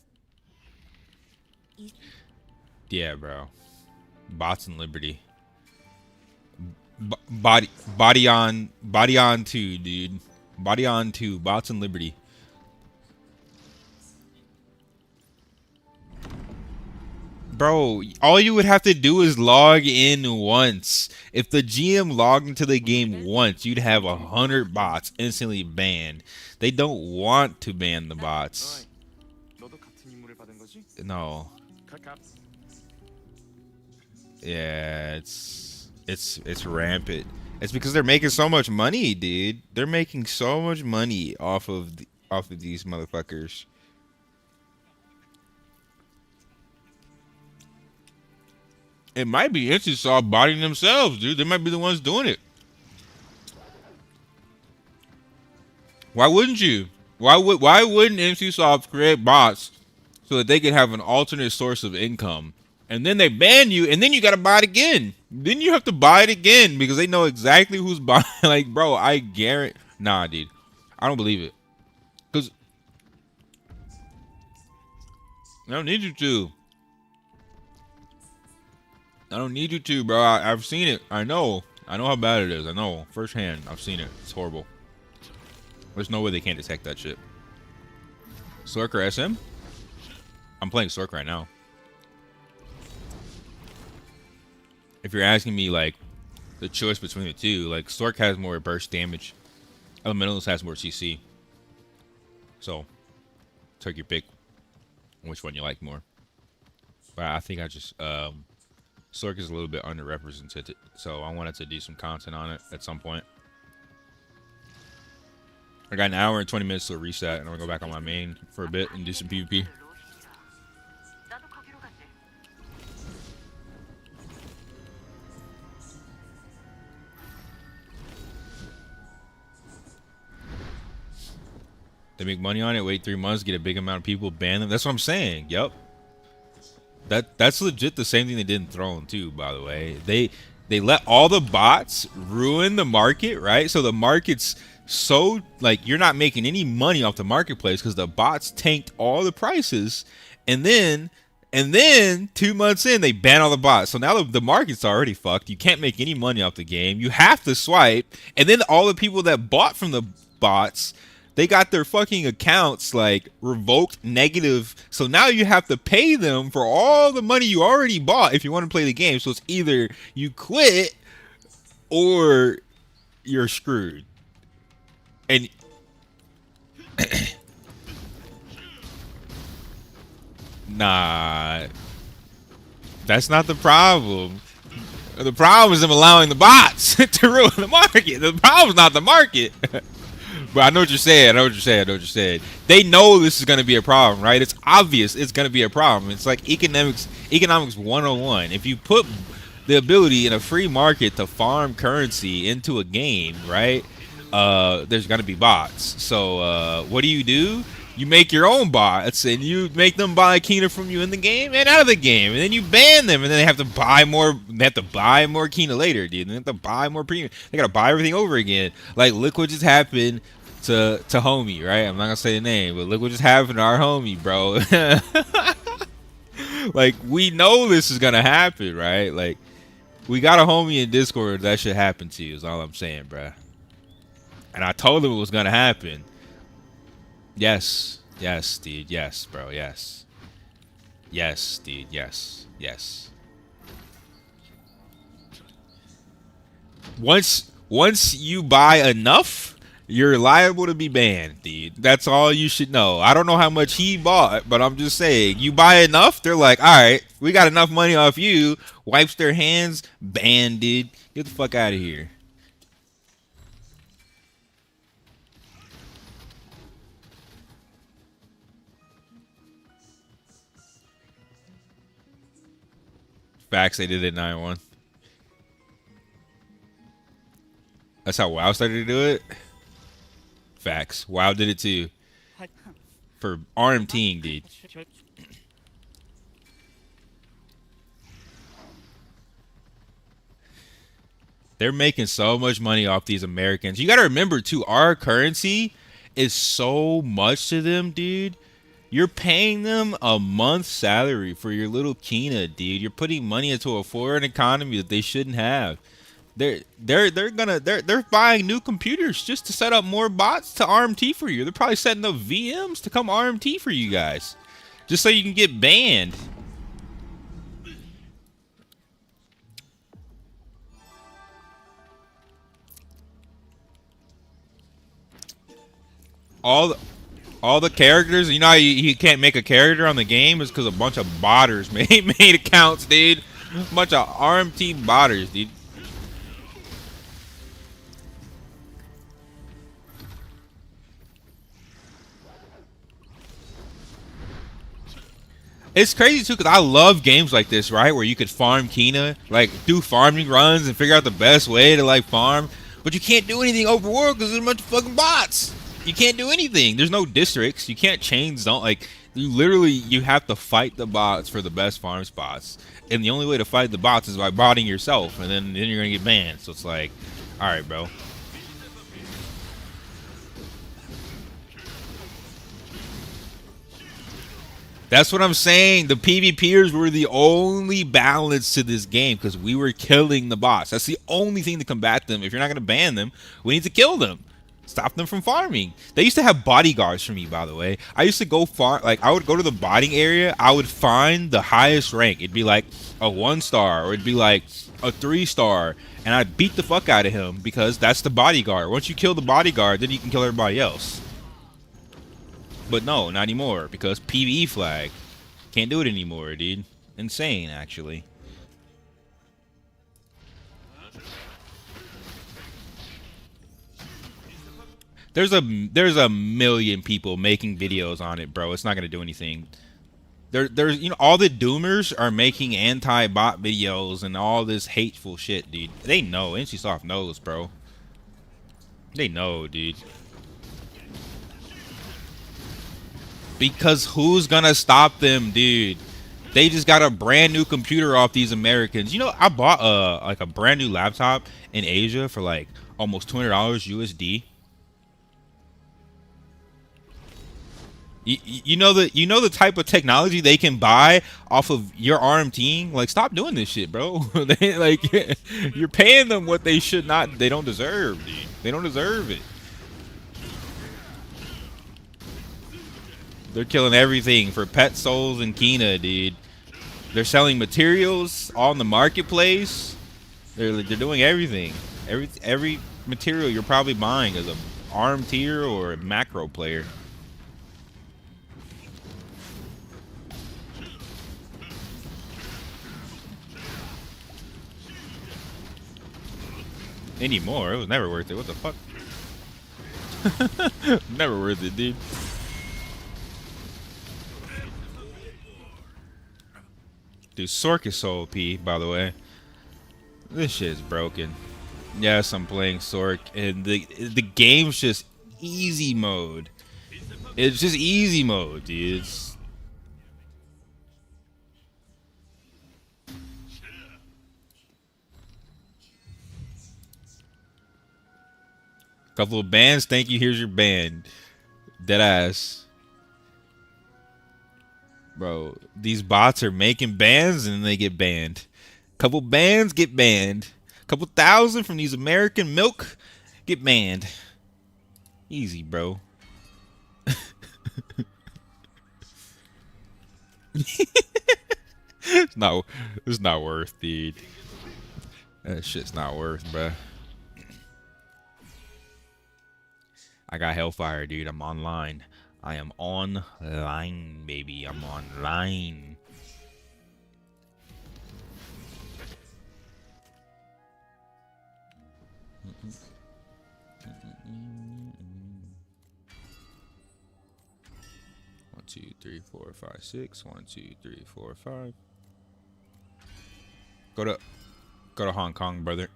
Yeah, bro. Bots and Liberty. Body on 2, dude. Body on 2. Bots and Liberty. Bro, all you would have to do is log in once. If the GM logged into the game once, you'd have 100 bots instantly banned. They don't want to ban the bots. No. Yeah, it's rampant. It's because they're making so much money, dude. They're making so much money off of these motherfuckers. It might be NCSoft bodying themselves, dude. They might be the ones doing it. Why wouldn't you? Why wouldn't NCSoft create bots so that they could have an alternate source of income? And then they ban you, and then you gotta buy it again. Then you have to buy it again because they know exactly who's buying. Like, bro, I guarantee. Nah, dude, I don't believe it. Cause I don't need you to. I don't need you to, bro. I've seen it. I know how bad it is. I know firsthand. I've seen it. It's horrible. There's no way they can't detect that shit. Sorcerer SM? I'm playing Sorcerer right now. If you're asking me, like, the choice between the two, like, Sorcerer has more burst damage. Elementalist has more CC. So, take your pick. Which one you like more. But I think I just, Sorcerer is a little bit underrepresented, so I wanted to do some content on it at some point. I got an hour and 20 minutes to reset, and I'm gonna go back on my main for a bit and do some PvP. They make money on it, wait 3 months, get a big amount of people, ban them. That's what I'm saying. Yep. That's legit the same thing they did in Throne too, by the way. They let all the bots ruin the market, right? So the market's so, like, you're not making any money off the marketplace because the bots tanked all the prices, and then 2 months in they ban all the bots. So now the market's already fucked. You can't make any money off the game. You have to swipe, and then all the people that bought from the bots, they got their fucking accounts like revoked, negative. So now you have to pay them for all the money you already bought if you want to play the game. So it's either you quit or you're screwed. And nah, That's not the problem. The problem is them allowing the bots to ruin the market. The problem is not the market. But I know what you're saying. I know what you're saying. I know what you're saying. They know this is going to be a problem, right? It's obvious it's going to be a problem. It's like economics 101. If you put the ability in a free market to farm currency into a game, right? There's going to be bots. So what do? You make your own bots and you make them buy Kina from you in the game and out of the game, and then you ban them, and then they have to buy more. They have to buy more Kina later, dude. They have to buy more premium. They gotta buy everything over again. Like look what just happened to homie, right? I'm not gonna say the name, but look what just happened to our homie, bro. Like we know this is gonna happen, right? Like we got a homie in Discord that should happen to you. Is all I'm saying, bro. And I told him it was gonna happen. Yes, dude. Yes, bro. Yes, dude. Yes. Once you buy enough, you're liable to be banned, dude. That's all you should know. I don't know how much he bought, but I'm just saying, you buy enough, they're like, all right, we got enough money off you. Wipes their hands, banned, dude. Get the fuck out of here. Facts, they did it 9-1. That's how WoW started to do it. Facts. WoW did it too. For RMTing, dude. They're making so much money off these Americans. You gotta remember too, our currency is so much to them, dude. You're paying them a month's salary for your little Kina, dude. You're putting money into a foreign economy that they shouldn't have. They're buying new computers just to set up more bots to RMT for you. They're probably setting up VMs to come RMT for you guys, just so you can get banned. All the characters, you know how you can't make a character on the game is because a bunch of botters made accounts, dude. A bunch of RMT botters, dude. It's crazy too because I love games like this, right? Where you could farm Kina, like do farming runs and figure out the best way to like farm, but you can't do anything open world because there's a bunch of fucking bots. You can't do anything. There's no districts. You can't change zone. Like you have to fight the bots for the best farm spots, and the only way to fight the bots is by botting yourself, and then you're gonna get banned. So it's like, all right, bro. That's what I'm saying. The PvPers were the only balance to this game because we were killing the bots. That's the only thing to combat them. If you're not going to ban them, we need to kill them. Stop them from farming. They used to have bodyguards for me, by the way. I used to go farm. Like, I would go to the botting area. I would find the highest rank. It'd be like a 1-star or it'd be like a 3-star. And I'd beat the fuck out of him because that's the bodyguard. Once you kill the bodyguard, then you can kill everybody else. But no, not anymore, because PvE flag. Can't do it anymore, dude. Insane, actually. There's a million people making videos on it, bro. It's not gonna do anything. There's you know, all the doomers are making anti-bot videos and all this hateful shit, dude. They know. NCSoft knows, bro. They know, dude. Because who's gonna stop them, dude? They just got a brand new computer off these Americans. You know, I bought like a brand new laptop in Asia for like almost $200 USD. You know the type of technology they can buy off of your RMTing? Like, stop doing this shit, bro. They, like, you're paying them what they should not. They don't deserve, dude. They don't deserve it. They're killing everything for pet souls and Kina, dude. They're selling materials on the marketplace. They're doing everything. Every material you're probably buying is a arm tier or a macro player. anymore. It was never worth it. What the fuck? Never worth it, dude. Dude, Sork is so OP, by the way. This shit is broken. Yes, I'm playing Sork, and the game's just easy mode. It's just easy mode, dude. It's... Couple of bans. Thank you. Here's your ban. Deadass. Bro, these bots are making bans and then they get banned. Couple bans get banned. Couple thousand from these American milk get banned. Easy, bro. It's not worth, dude. That shit's not worth, bruh. I got Hellfire, dude. I'm online. I am online, baby. I'm online. One, two, three, four, five, six. 1, 2, 3, 4, 5. Go to Hong Kong, brother.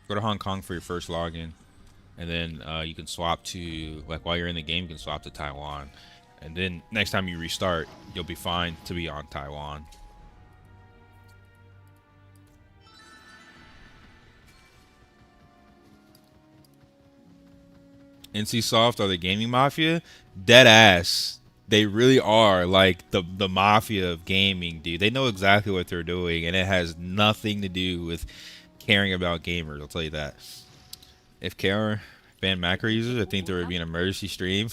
Go to Hong Kong for your first login, and then you can swap to, like, while you're in the game, you can swap to Taiwan, and then next time you restart, you'll be fine to be on Taiwan. NCSoft are the gaming mafia? Dead ass. They really are like the mafia of gaming, dude. They know exactly what they're doing, and it has nothing to do with caring about gamers. I'll tell you that. If KR banned macro users, I think there would be an emergency stream.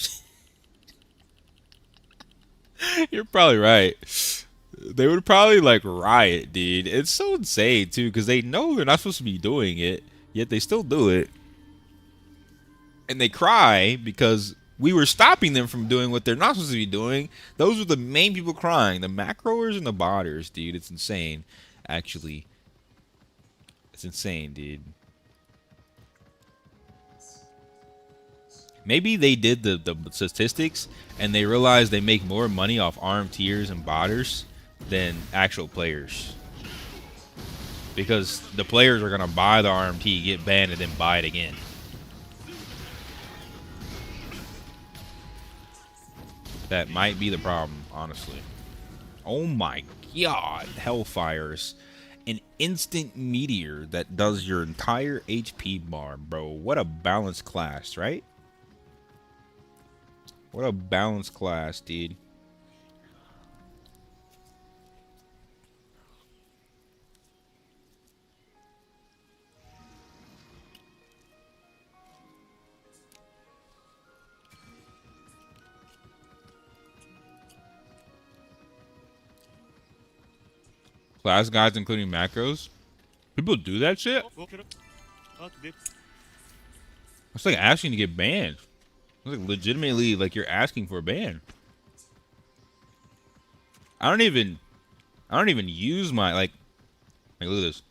You're probably right. They would probably like riot, dude. It's so insane too, because they know they're not supposed to be doing it, yet they still do it. And they cry because we were stopping them from doing what they're not supposed to be doing. Those are the main people crying. The macroers and the botters, dude. It's insane. Actually. It's insane, dude. Maybe they did the statistics and they realized they make more money off RMTers and botters than actual players. Because the players are going to buy the RMT, get banned, and then buy it again. That might be the problem, honestly. Oh my god, Hellfire's an instant meteor that does your entire HP bar, bro. What a balanced class, right? What a balanced class, dude. Class guides including macros. People do that shit? It's like asking to get banned. It's like legitimately like you're asking for a ban. I don't even use my like look at this.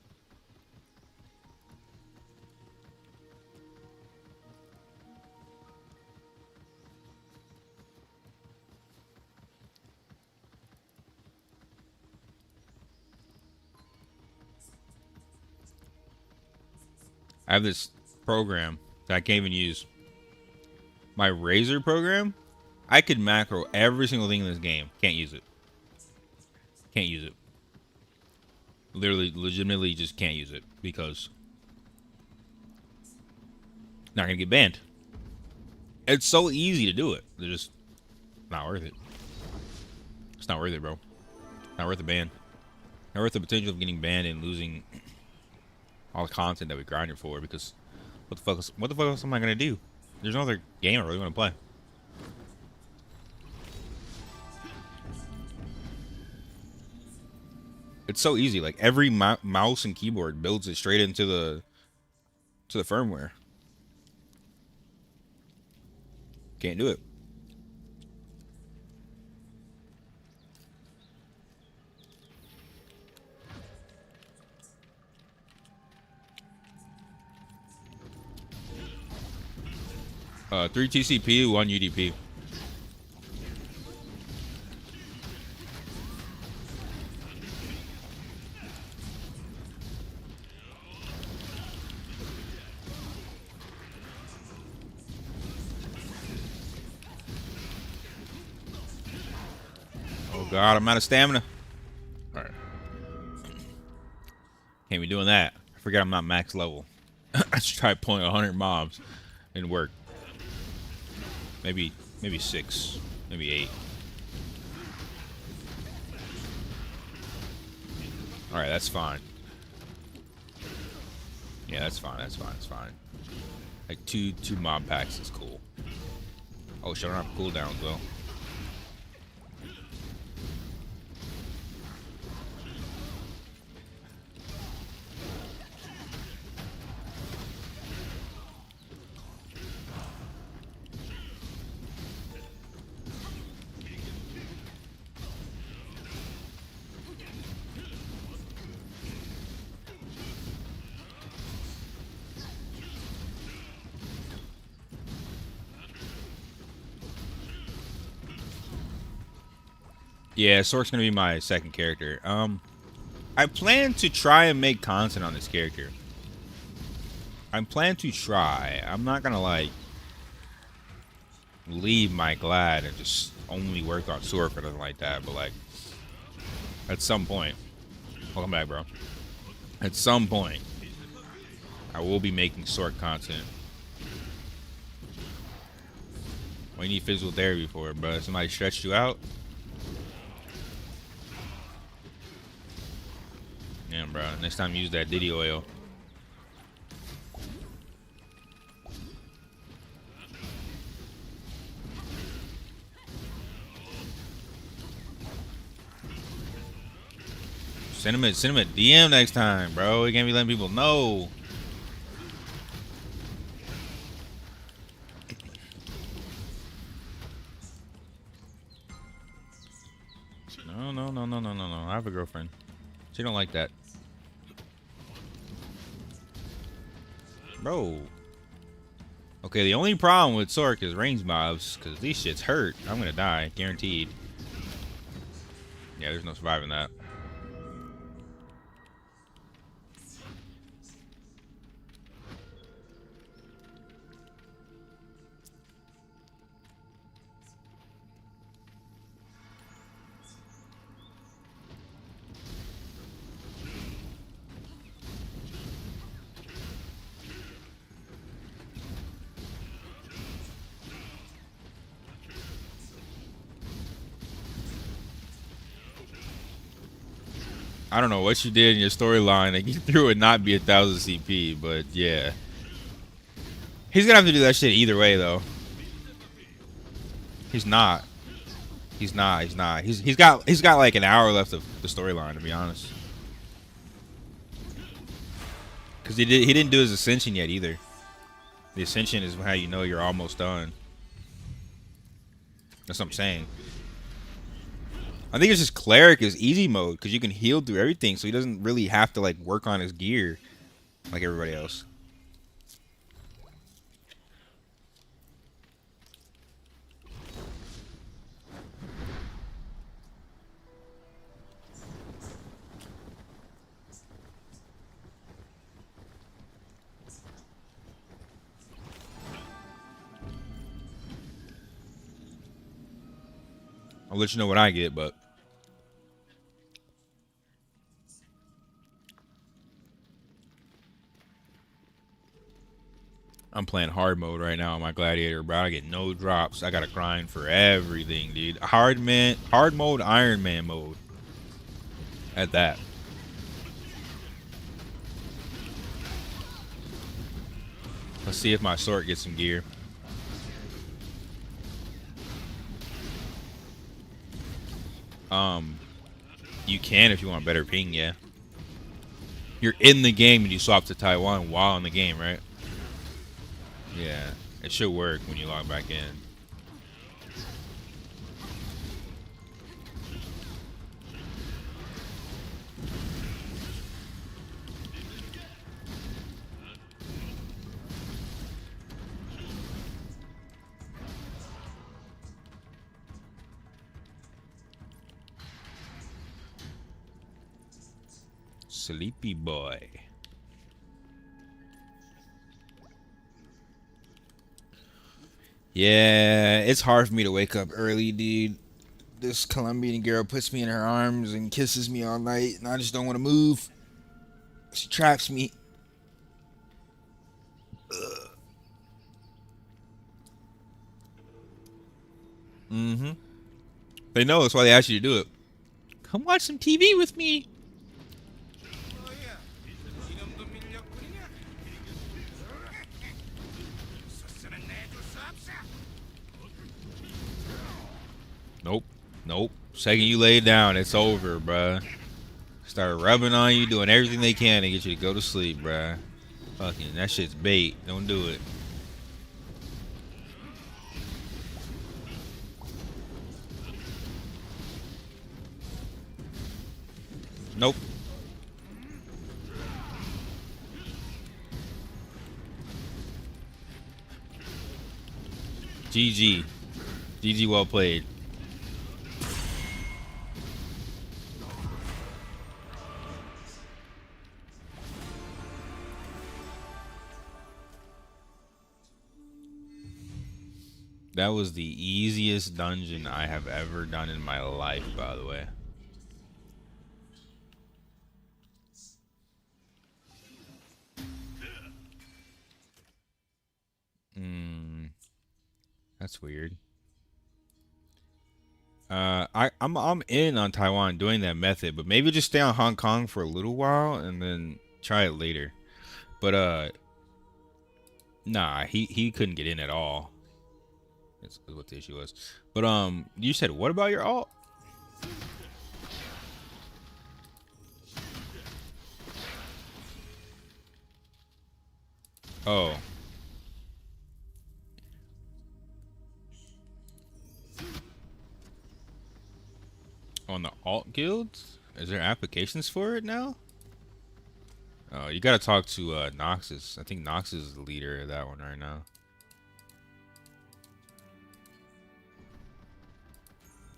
I have this program that I can't even use. My Razor program, I could macro every single thing in this game. Can't use it. Can't use it. Literally, legitimately just can't use it because not gonna get banned. It's so easy to do it. They're just not worth it. It's not worth it, bro. Not worth the ban. Not worth the potential of getting banned and losing all the content that we grinded for, because what the fuck else am I gonna do? There's no other game I really want to play. It's so easy. Like every mouse and keyboard builds it straight into the firmware. Can't do it. 3 TCP, 1 UDP. Oh god, I'm out of stamina. Alright. Can't be doing that. I forget I'm not max level. I just tried pulling 100 mobs. Didn't work. Maybe 6. Maybe 8. Alright, that's fine. Yeah, that's fine, that's fine, that's fine. Like two mob packs is cool. Oh shit, I don't have cooldowns though. Yeah, Sork's gonna be my second character. I plan to try and make content on this character. I plan to try. I'm not gonna like leave my Glad and just only work on Sork or nothing like that. But like, at some point, welcome back, bro. At some point, I will be making Sork content. What do you need physical therapy for, bro? Somebody stretched you out? Yeah, bro. Next time, use that Diddy oil. Send him a DM next time, bro. You can't be letting people know. No. I have a girlfriend. She don't like that. Bro. Okay, the only problem with Sork is range mobs, because these shits hurt. I'm gonna die, guaranteed. Yeah, there's no surviving that. I don't know what you did in your storyline to get through and not be 1,000 CP, but yeah. He's gonna have to do that shit either way, though. He's not. He's not. He's got like an hour left of the storyline, to be honest. Cause he didn't do his ascension yet either. The ascension is how you know you're almost done. That's what I'm saying. I think it's just cleric is easy mode because you can heal through everything, so he doesn't really have to like work on his gear like everybody else. I'll let you know what I get, but I'm playing hard mode right now on my Gladiator, bro. I get no drops. I gotta grind for everything, dude. Hard mode, Iron Man mode. At that. Let's see if my Sork gets some gear. You can if you want better ping, yeah. You're in the game and you swap to Taiwan while in the game, right? Yeah, it should work when you log back in. Sleepy boy. Yeah, it's hard for me to wake up early, dude. This Colombian girl puts me in her arms and kisses me all night, and I just don't want to move. She traps me. Mm-hmm. They know, that's why they ask you to do it. Come watch some TV with me. Nope. Nope. Second you lay down, it's over, bruh. Start rubbing on you, doing everything they can to get you to go to sleep, bruh. Fucking, that shit's bait. Don't do it. Nope. GG. GG, well played. That was the easiest dungeon I have ever done in my life, by the way. That's weird. I'm in on Taiwan doing that method, but maybe just stay on Hong Kong for a little while and then try it later. But nah, he couldn't get in at all. That's what the issue was. But you said what about your alt? Oh. On the alt guilds? Is there applications for it now? Oh, you gotta talk to Noxus. I think Noxus is the leader of that one right now.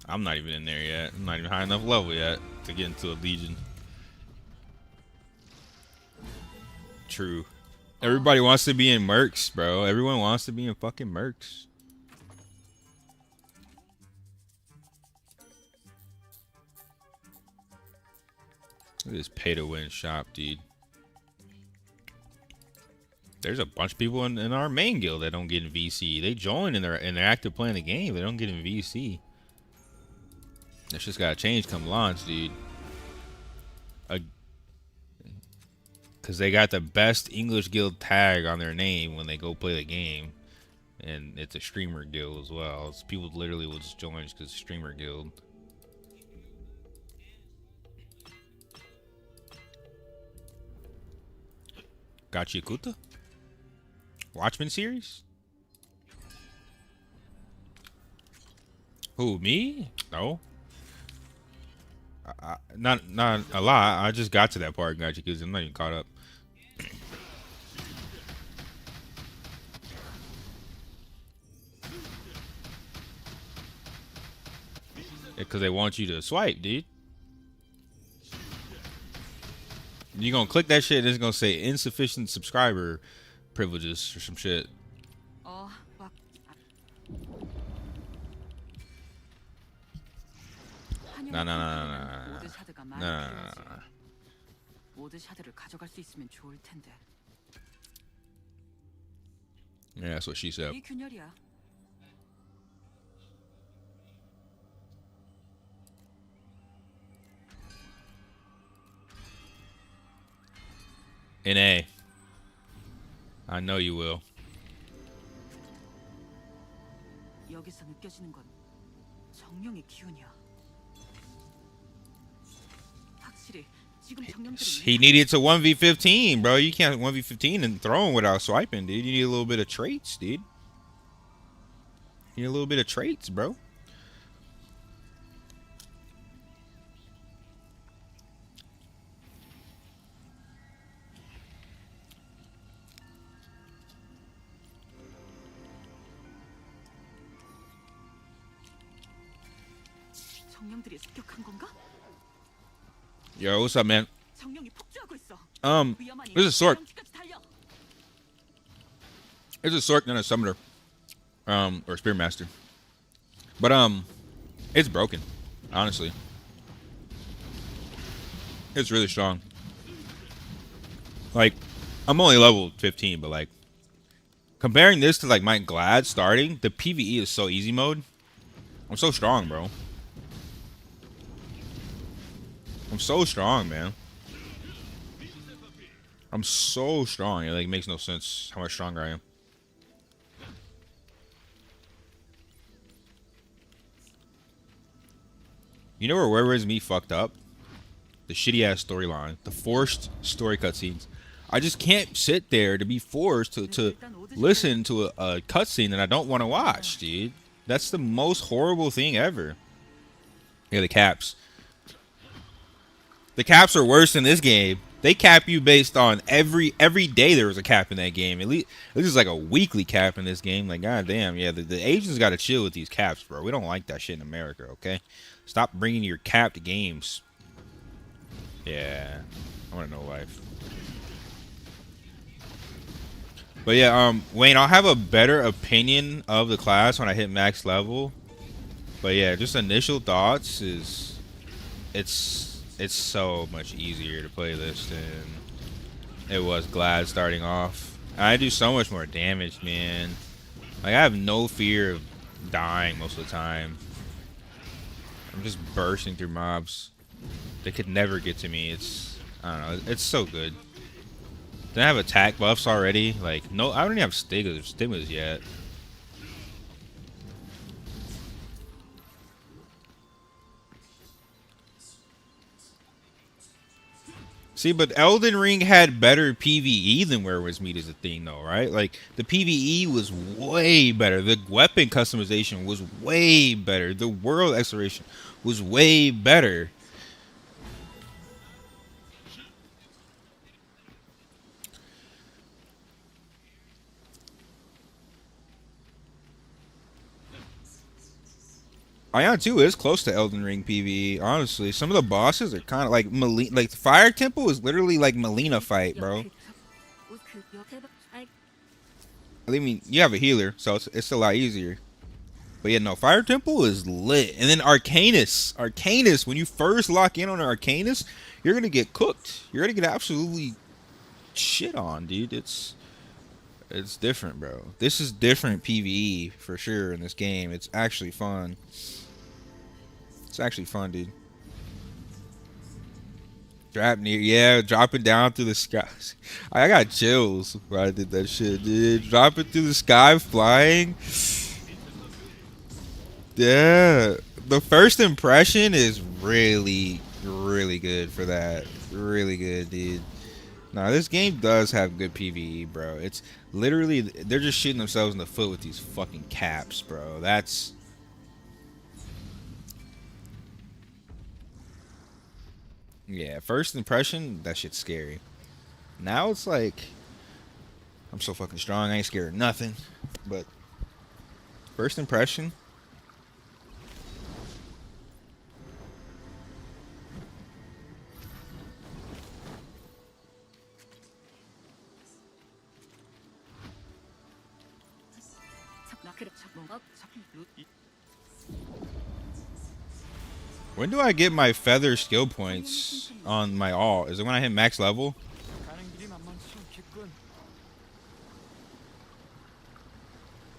I'm not even in there yet. I'm not even high enough level yet to get into a Legion. True. Everybody wants to be in Mercs, bro. Everyone wants to be in fucking Mercs. Look at this pay-to-win shop, dude. There's a bunch of people in our main guild that don't get in VC. They join and they're active playing the game. They don't get in VC. That's just gotta change come launch, dude. Because they got the best English guild tag on their name when they go play the game. And it's a streamer guild as well. It's people literally will just join because it's a streamer guild. Gachikuta? Watchmen series? Who, me? No. Not a lot. I just got to that part, Gachikuta. I'm not even caught up. Because they want you to swipe, dude. You gonna click that shit and it's gonna say insufficient subscriber privileges or some shit. 어, 막 Nah. 모드 샤드가 많이 Nah. 필요하지. 모드 샤드를 가져갈 수 있으면 좋을 텐데. Yeah, that's what she said. 이 균열이야. NA. I know you will. 여기서 느껴지는 건 정령의 기운이야. 확실히 지금 정령들이 He needed to 1v15, bro. You can't 1v15 and throwing without swiping, dude. You need a little bit of traits, dude. You need a little bit of traits, bro. 정령들이 습격한 건가? Yo, what's up, man? 정령이 폭주하고 있어. There's a sword. 정령기까지 달려. There's a sword and a summoner, or spearmaster. But it's broken. Honestly, it's really strong. Like, I'm only level 15, but like, comparing this to like my Glad starting, the PvE is so easy mode. I'm so strong, bro. I'm so strong, man. I'm so strong. It like makes no sense how much stronger I am. You know where is me fucked up? The shitty ass storyline, the forced story cutscenes. I just can't sit there to be forced to listen to a cutscene that I don't want to watch, dude. That's the most horrible thing ever. Yeah, the caps. The caps are worse in this game. They cap you based on every day there was a cap in that game. At least this is like a weekly cap in this game. Like, goddamn, yeah, the agents got to chill with these caps, bro. We don't like that shit in America, okay? Stop bringing your capped games. Yeah, I want to know life. But yeah, Wayne, I'll have a better opinion of the class when I hit max level. But yeah, just initial thoughts is it's so much easier to play this than it was Glad starting off. I do so much more damage, man. Like, I have no fear of dying most of the time. I'm just bursting through mobs. They could never get to me. I don't know, it's so good. Then I have attack buffs already. Like, no, I don't even have stigmas yet. See, but Elden Ring had better PvE than Where Was Meat is a thing, though, right? Like, the PvE was way better. The weapon customization was way better. The world exploration was way better. Aion 2 is close to Elden Ring PvE, honestly. Some of the bosses are kind of like like the Fire Temple is literally like Melina fight, bro. I mean, you have a healer, so it's a lot easier. But yeah, no, Fire Temple is lit. And then Arcanus. Arcanus, when you first lock in on Arcanus, you're going to get cooked. You're going to get absolutely shit on, dude. It's different, bro. This is different PvE for sure in this game. It's actually fun. It's actually fun, dude. Drop near, yeah, dropping down through the sky. I got chills when I did that shit, dude. Dropping through the sky, flying. Yeah, the first impression is really, really good for that. Really good, dude. Nah, this game does have good PvE, bro. It's literally, they're just shooting themselves in the foot with these fucking caps, bro. That's... Yeah, first impression, that shit's scary. Now it's like, I'm so fucking strong, I ain't scared of nothing. But, first impression... When do I get my feather skill points on my alt? Is it when I hit max level?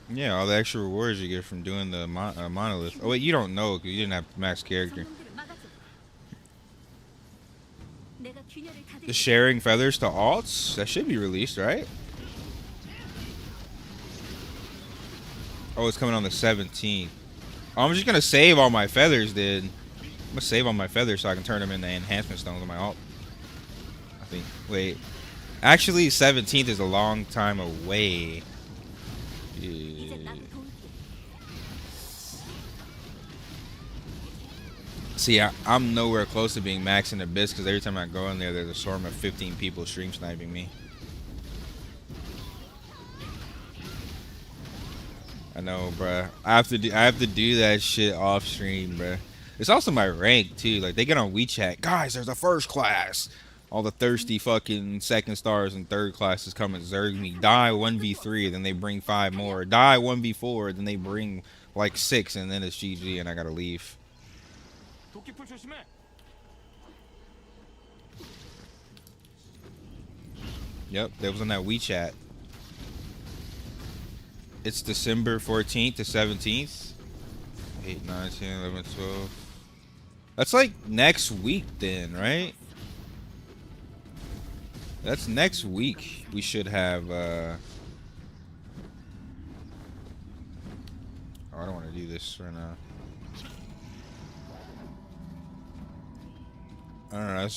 Yeah, all the extra rewards you get from doing the monolith. Oh wait, you don't know because you didn't have max character. The sharing feathers to alts? That should be released, right? Oh, it's coming on the 17th. Oh, I'm just gonna save all my feathers then. I'm gonna save all my feathers so I can turn them into enhancement stones on my alt. I think. Wait. Actually, 17th is a long time away. Yeah. See, I'm nowhere close to being max in Abyss because every time I go in there, there's a swarm of 15 people stream sniping me. I know, bruh. I have to do that shit off stream, bruh. It's also my rank too. Like, they get on WeChat, guys, there's a first class. All the thirsty fucking second stars and third classes come and zerg me. Die 1v3, then they bring 5 more. Die 1v4, then they bring like 6, and then it's GG and I gotta leave. 도끼풀 조심해. Yep, that was on that WeChat. It's December 14th to 17th. 8, 9, 10, 11, 12. That's like next week then, right? That's next week. We should have oh, I don't want to do this right now. I don't know,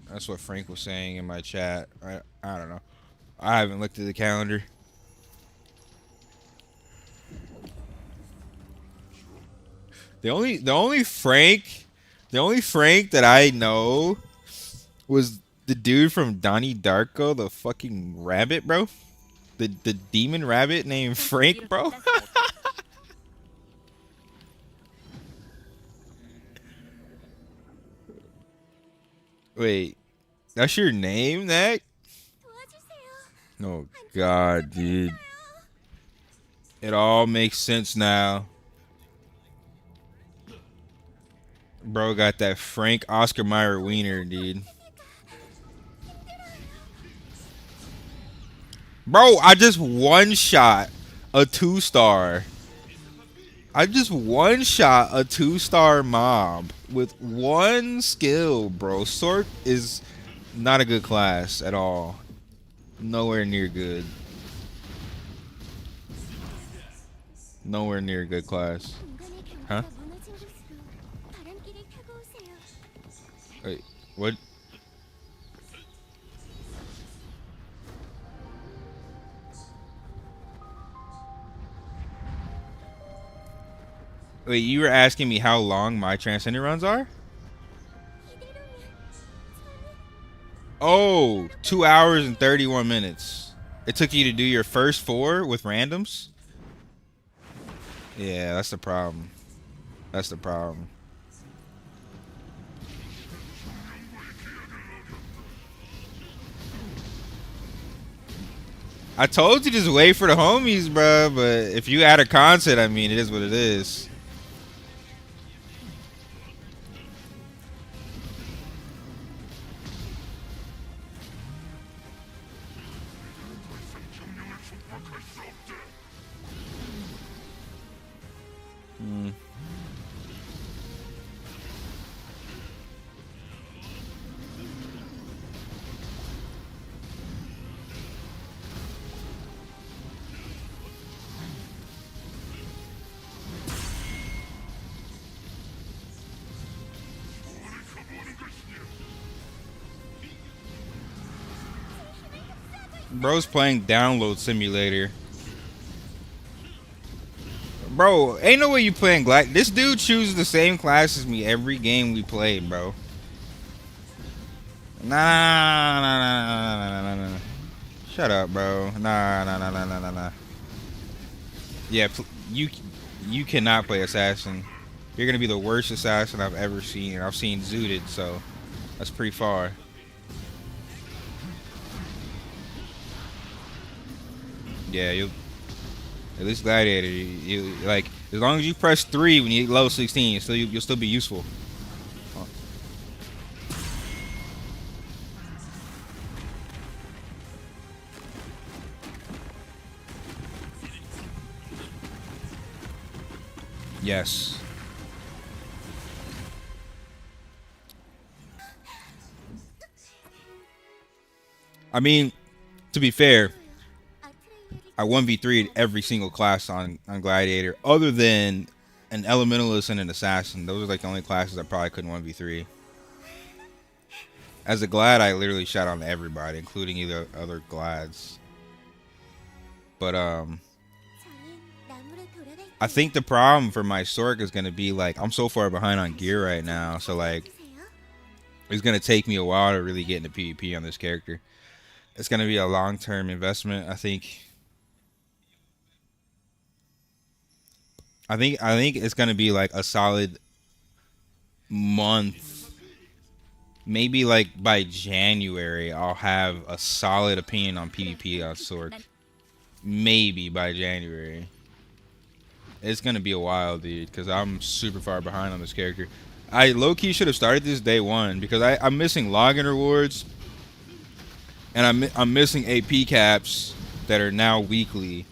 that's what Frank was saying in my chat. I don't know. I haven't looked at the calendar. The only Frank that I know was the dude from Donnie Darko, the fucking rabbit, bro. The demon rabbit named Frank, bro. Wait, that's your name, Nick? Oh God, dude. It all makes sense now. Bro got that Frank Oscar Mayer wiener, dude. Bro, I just one-shot a 2-star. I just one-shot a 2-star mob with one skill, bro. Sorc is not a good class at all. Nowhere near good. Nowhere near a good class. Huh? Wait, what? Wait, you were asking me how long my transcendent runs are? Oh, 2 hours and 31 minutes. It took you to do your first 4 with randoms? Yeah, that's the problem. That's the problem. I told you just wait for the homies, bro. But if you add a content, I mean, it is what it is. Hmm. Bro's playing Download Simulator. Bro, ain't no way you playing Glad. This dude chooses the same class as me every game we play, bro. Nah. Shut up, bro. Nah. Yeah, you cannot play Assassin. You're gonna be the worst Assassin I've ever seen. I've seen Zooted, so that's pretty far. Yeah, you at least Gladiator. You like as long as you press 3 when you hit level 16, you'll still be useful. Yes. I mean, to be fair, I 1v3'd every single class on Gladiator, other than an Elementalist and an Assassin. Those are like the only classes I probably couldn't 1v3. As a Glad, I literally shot on everybody, including either other Glads. But I think the problem for my Sorc is gonna be like I'm so far behind on gear right now, so like it's gonna take me a while to really get into PvP on this character. It's gonna be a long-term investment, I think. I think it's gonna be like a solid month maybe like by January I'll have a solid opinion on PvP on Sork. Maybe by January. It's gonna be a while, dude, because I'm super far behind on this character. I low-key should have started this day one because I'm missing login rewards and I'm missing AP caps that are now weekly.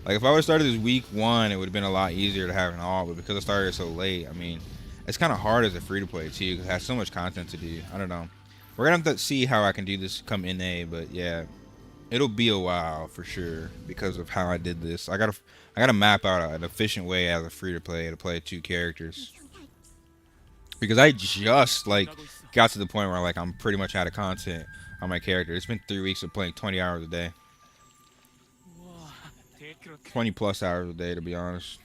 Like if I would have started this week one, it would have been a lot easier to have an all. But because I started so late, I mean, it's kind of hard as a free-to-play too because it has so much content to do. I don't know. We're gonna have to see how I can do this come NA, but yeah, it'll be a while for sure because of how I did this. I gotta map out an efficient way as a free-to-play to play 2 characters because I just like got to the point where like I'm pretty much out of content on my character. It's been 3 weeks of playing 20 hours a day. 20 plus hours a day, to be honest.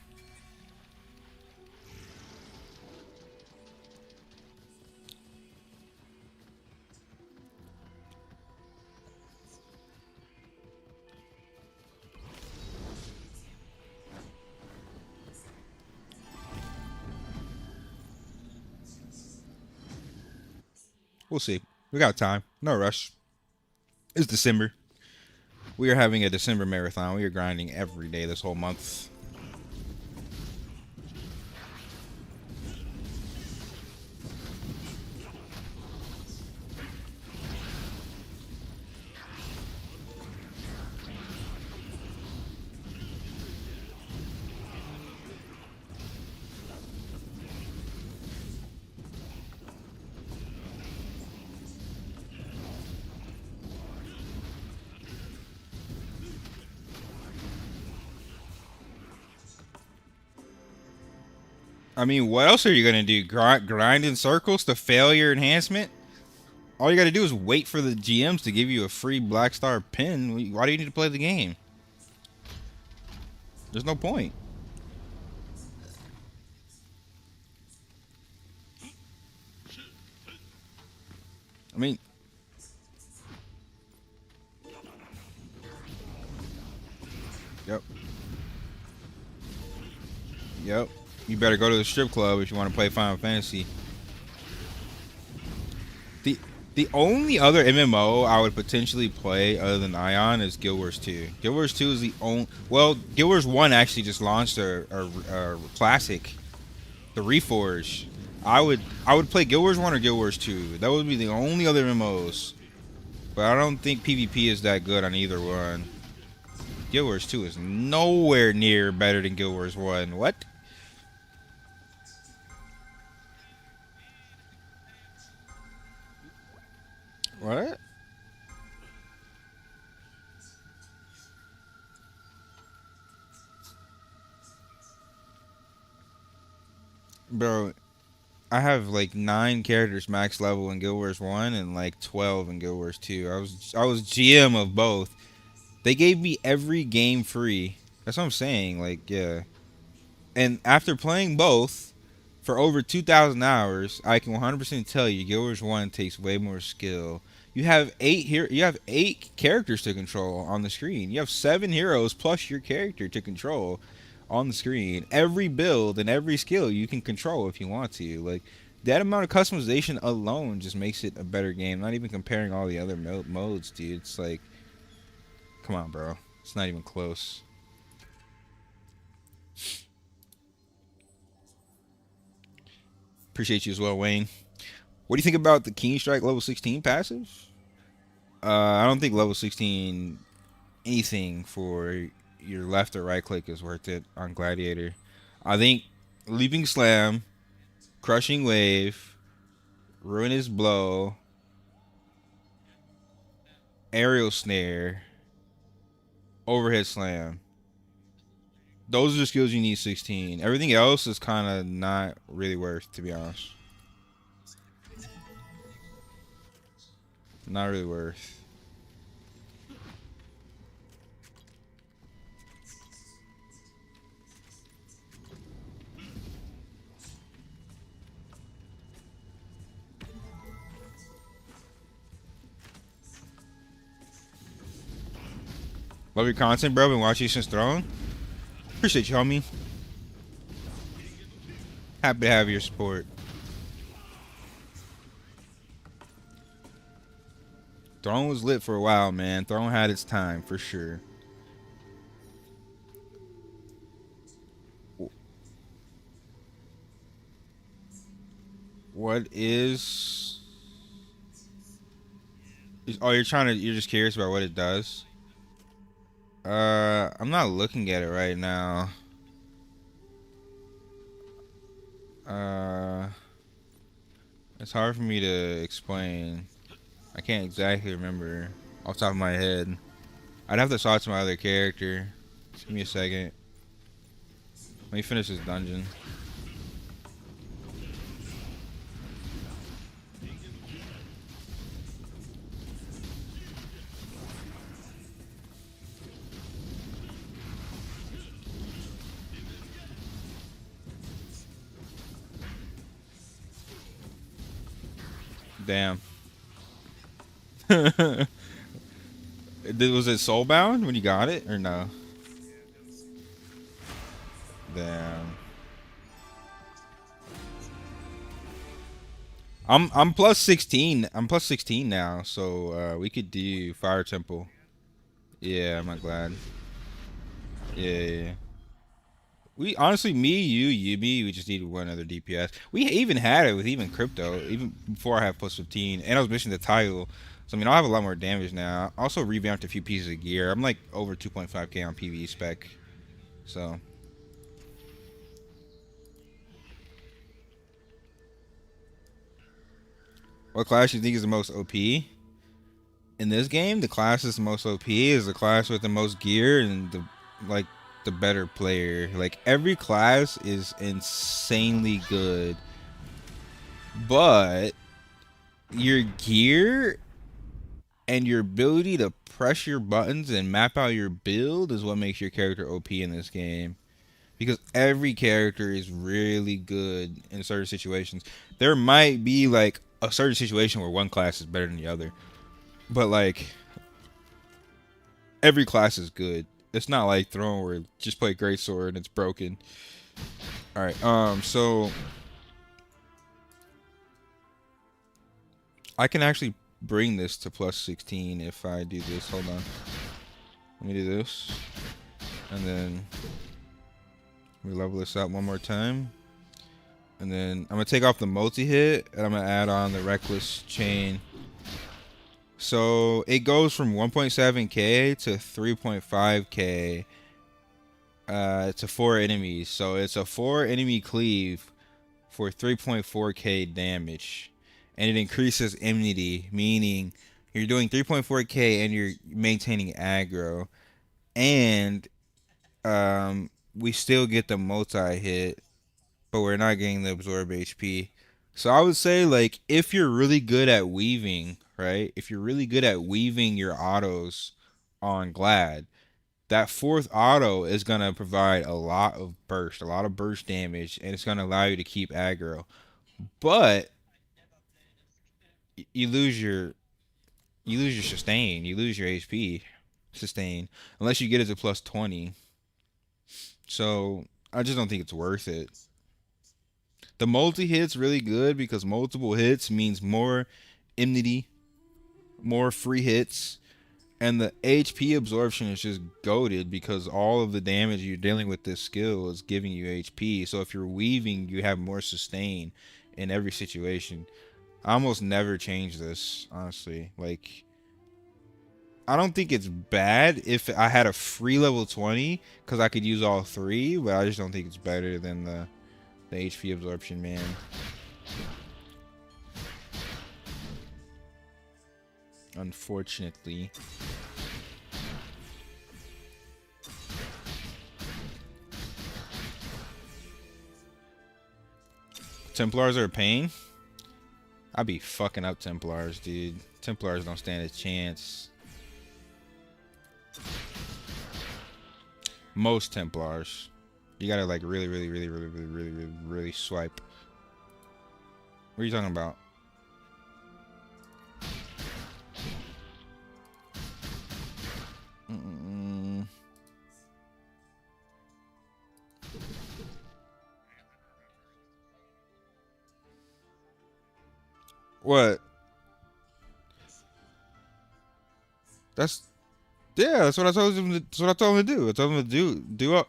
We'll see. We got time. No rush. It's December. We are having a December marathon. We are grinding every day this whole month. I mean, what else are you gonna do? Grind in circles to failure enhancement? All you gotta do is wait for the GMs to give you a free Black Star pin. Why do you need to play the game? There's no point. I mean, yep. Yep. You better go to the strip club if you want to play Final Fantasy. The only other MMO I would potentially play other than Aion is Guild Wars 2. Guild Wars 2 is the only... Well, Guild Wars 1 actually just launched a classic, the Reforge. I would play Guild Wars 1 or Guild Wars 2. That would be the only other MMOs. But I don't think PvP is that good on either one. Guild Wars 2 is nowhere near better than Guild Wars 1. What? What? Bro, I have like 9 characters max level in Guild Wars 1 and like 12 in Guild Wars 2. I was GM of both. They gave me every game free. That's what I'm saying. Like, yeah. And after playing both for over 2,000 hours, I can 100% tell you Guild Wars 1 takes way more skill. You have 8 here. You have 8 characters to control on the screen. You have 7 heroes plus your character to control on the screen. Every build and every skill you can control if you want to. Like that amount of customization alone just makes it a better game. Not even comparing all the other modes, dude. It's like, come on, bro. It's not even close. Appreciate you as well, Wayne. What do you think about the Keen Strike level 16 passive? I don't think level 16 anything for your left or right click is worth it on Gladiator. I think Leaping Slam, Crushing Wave, Ruinous Blow, Aerial Snare, Overhead Slam. Those are the skills you need 16. Everything else is kind of not really worth, to be honest. Not really worth. Love your content, bro. Been watching you since Throne. Appreciate you, homie. Happy to have your support. Throne was lit for a while, man. Throne had its time for sure. What is? Oh, you're just curious about what it does. I'm not looking at it right now. Uh, it's hard for me to explain. I can't exactly remember off the top of my head. I'd have to talk to my other character. Just give me a second. Let me finish this dungeon. Damn. Was it soulbound when you got it or no? Damn. I'm plus 16. I'm plus 16 now, so we could do Fire Temple. Yeah, I'm not glad. Yeah. We honestly, me, you, me, we just needed one other DPS. We even had it with even crypto, even before I have plus 15, and I was missing the title. So I mean, I'll have a lot more damage now. I also revamped a few pieces of gear. I'm like over 2.5k on PvE spec. So what class do you think is the most OP? In this game, the class is the most OP is the class with the most gear and like the better player. Like every class is insanely good, but your gear and your ability to press your buttons and map out your build is what makes your character OP in this game. Because every character is really good in certain situations. There might be like a certain situation where one class is better than the other, but like every class is good. It's not like Throne where just play Greatsword and it's broken. All right, so I can actually bring this to plus 16 if I do this. Hold on, let me do this, and then we level this out one more time, and then I'm gonna take off the multi-hit and I'm gonna add on the Reckless Chain. So it goes from 1.7k to 3.5k to 4 enemies. So it's a 4 enemy cleave for 3.4k damage. And it increases immunity, meaning you're doing 3.4k and you're maintaining aggro. And we still get the multi-hit, but we're not getting the absorb HP. So I would say, like, if you're really good at weaving, right? If you're really good at weaving your autos on Glad, that fourth auto is gonna provide a lot of burst damage, and it's gonna allow you to keep aggro. But you lose your sustain, you lose your HP sustain unless you get it to plus 20. So I just don't think it's worth it. The multi hit's really good because multiple hits means more immunity, more free hits, and the HP absorption is just goated because all of the damage you're dealing with this skill is giving you HP. So if you're weaving, you have more sustain in every situation. I almost never change this, honestly. Like, I don't think it's bad if I had a free level 20 because I could use all three, but I just don't think it's better than the HP absorption, man. Unfortunately. Templars are a pain. I'd be fucking up Templars, dude. Templars don't stand a chance. Most Templars. You gotta like really swipe. What are you talking about? What? That's yeah. That's what I told him. That's what I told him to do. I told him to do up.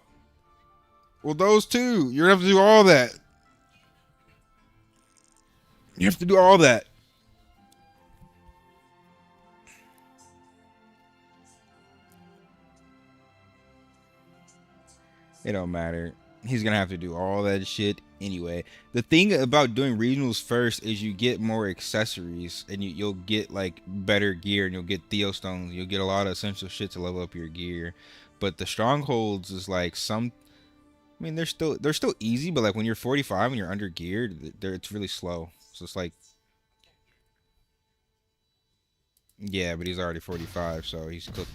Well, those two. You're gonna have to do all that. You have to do all that. It don't matter. He's gonna have to do all that shit anyway. The thing about doing regionals first is you get more accessories and you'll get like better gear and you'll get Theostones. You'll get a lot of essential shit to level up your gear. But the strongholds is like some. I mean, they're still easy, but like when you're 45 and you're under geared, it's really slow. So it's like, yeah, but he's already 45, so he's cooked.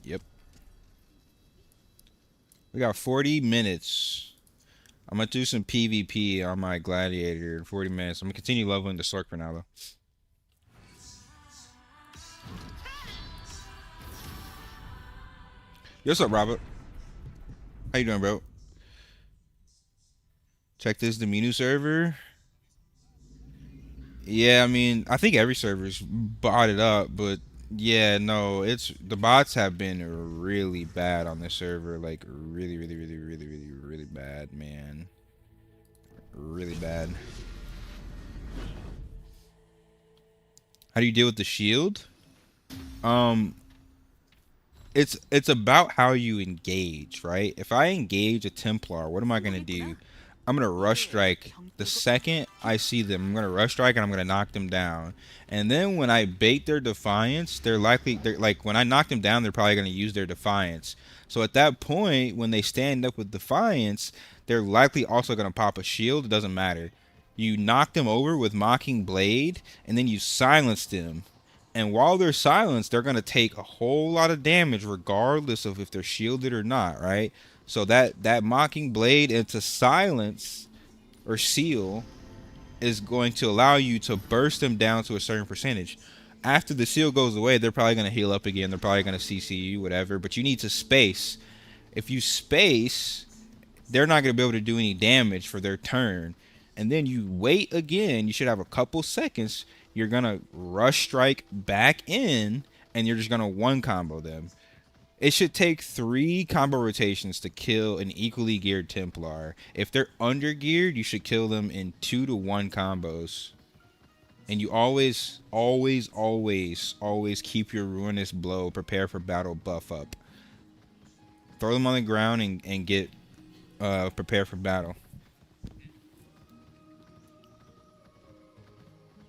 Yep. We got 40 minutes. I'm gonna do some PvP on my gladiator in 40 minutes. I'm gonna continue leveling the Sorcerer now though. Yo, what's up, Robert? How you doing, bro? Check this Domino server. Yeah, I mean, I think every server's botted up, but yeah, no, it's the bots have been really bad on this server, like really, really, really, really, really, really bad, man. Really bad. How do you deal with the shield? Um, it's about how you engage, right? If I engage a Templar, what am I gonna do? I'm gonna rush strike the second I see them. I'm gonna rush strike and I'm gonna knock them down. And then when I bait their defiance, they're like when I knock them down, they're probably gonna use their defiance. So at that point, when they stand up with defiance, they're likely also gonna pop a shield. It doesn't matter. You knock them over with mocking blade, and then you silence them. And while they're silenced, they're going to take a whole lot of damage regardless of if they're shielded or not, right? So that mocking blade into silence or seal is going to allow you to burst them down to a certain percentage. After the seal goes away, they're probably going to heal up again. They're probably going to CC you, whatever. But you need to space. If you space, they're not going to be able to do any damage for their turn. And then you wait again. You should have a couple seconds. You're going to rush strike back in, and you're just going to one combo them. It should take 3 combo rotations to kill an equally geared Templar. If they're under geared, you should kill them in 2 to 1 combos. And you always, always, always, always keep your Ruinous Blow prepare for battle buff up. Throw them on the ground and get prepare for battle.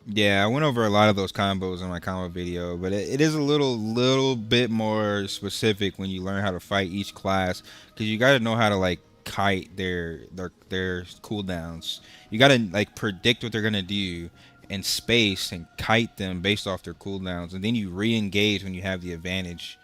Yeah, I went over a lot of those combos in my combo video, but it is a little bit more specific when you learn how to fight each class, because you got to know how to like kite their cooldowns. You got to like predict what they're gonna do and space and kite them based off their cooldowns, and then you re-engage when you have the advantage.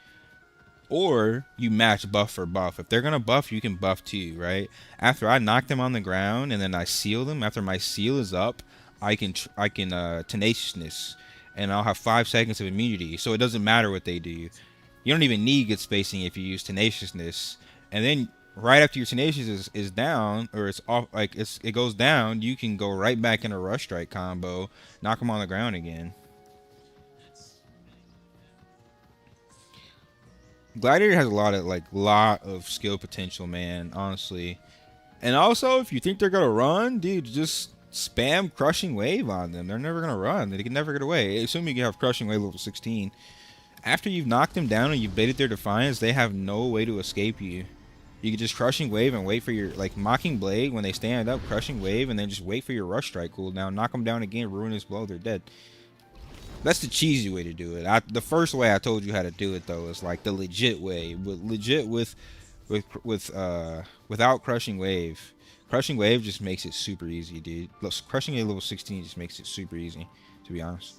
Or you match buff for buff. If they're gonna buff, you can buff too, right? After I knock them on the ground and then I seal them, after my seal is up, I can tenaciousness, and I'll have 5 seconds of immunity. So it doesn't matter what they do. You don't even need good spacing if you use tenaciousness. And then right after your tenaciousness is down, or it's off, like it goes down, you can go right back in a rush strike combo, knock them on the ground again. Gladiator has a lot of skill potential, man, honestly. And also, if you think they're gonna run, dude, just spam Crushing Wave on them. They're never gonna run. They can never get away. Assuming you have Crushing Wave level 16. After you've knocked them down and you've baited their defiance, they have no way to escape you. You can just Crushing Wave and wait for your, like, Mocking Blade when they stand up, Crushing Wave, and then just wait for your Rush Strike cooldown. Knock them down again, Ruinous Blow, they're dead. That's the cheesy way to do it. The first way I told you how to do it though is like the legit way, but legit without Crushing Wave. Crushing Wave just makes it super easy, dude. Look, Crushing Wave level 16 just makes it super easy, to be honest.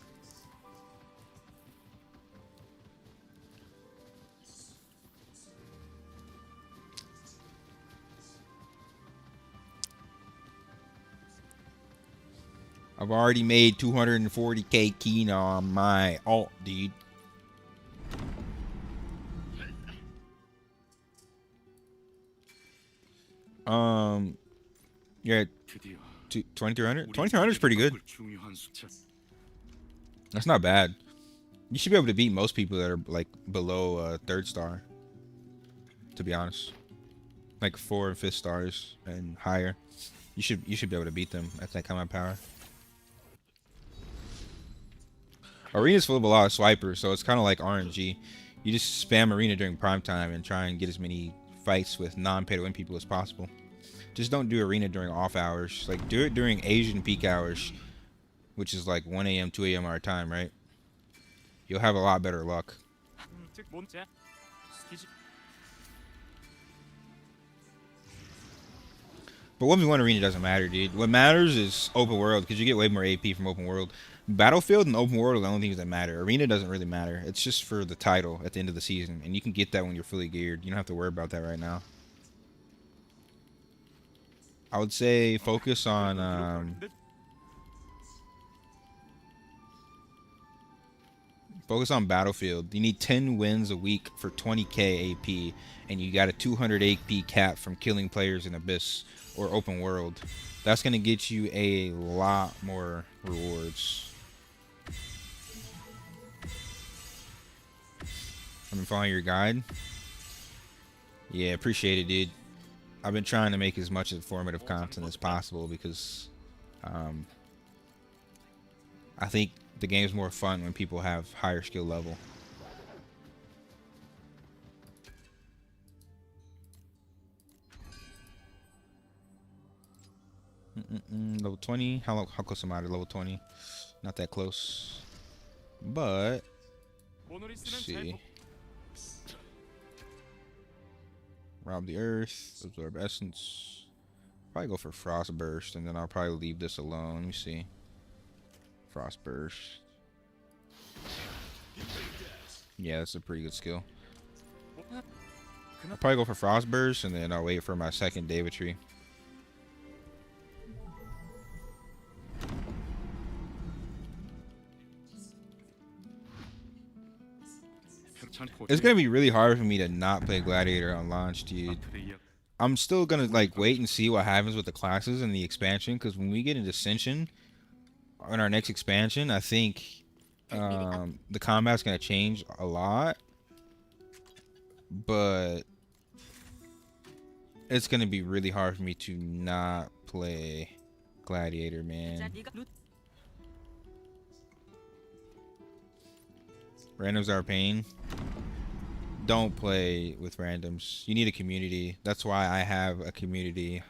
I've already made 240k Kina on my alt, dude. Um, yeah, 드디어 2300. 우리 2300 is pretty good. 바꿀 중요한 숫자. That's not bad. You should be able to beat most people that are like below 3rd star. To be honest, like 4 and 5th stars and higher. You should be able to beat them at that combat power. Arena's full of a lot of swipers, so it's kind of like RNG. You just spam arena during prime time and try and get as many fights with non-pay-to-win people as possible. Just don't do arena during off hours. Like, do it during Asian peak hours, which is like 1 a.m., 2 a.m. our time, right? You'll have a lot better luck. 즉 뭔지 스키지. But 1v1 arena doesn't matter, dude. What matters is open world, because you get way more AP from open world. Battlefield and open world are the only things that matter. Arena doesn't really matter. It's just for the title at the end of the season, and you can get that when you're fully geared. You don't have to worry about that right now. I would say focus on Battlefield. You need 10 wins a week for 20k AP, and you got a 200 AP cap from killing players in Abyss or open world. That's gonna get you a lot more rewards. I've been following your guide. Yeah, appreciate it, dude. I've been trying to make as much informative content as possible because I think the game's more fun when people have higher skill level. Level 20. How close am I to level 20? Not that close. But 오늘 let's 있으면 see. 될 Rob the Earth, absorb essence. Probably go for Frost Burst, and then I'll probably leave this alone. Let me see. Frost Burst. Yeah, that's a pretty good skill. I'll probably go for Frost Burst, and then I'll wait for my second Day2. It's gonna be really hard for me to not play Gladiator on launch, dude. I'm still gonna like wait and see what happens with the classes and the expansion, because when we get into Ascension in our next expansion, I think the combat's gonna change a lot, but it's gonna be really hard for me to not play Gladiator, man. Randoms are a pain. Don't play with randoms. You need a community. That's why I have a community,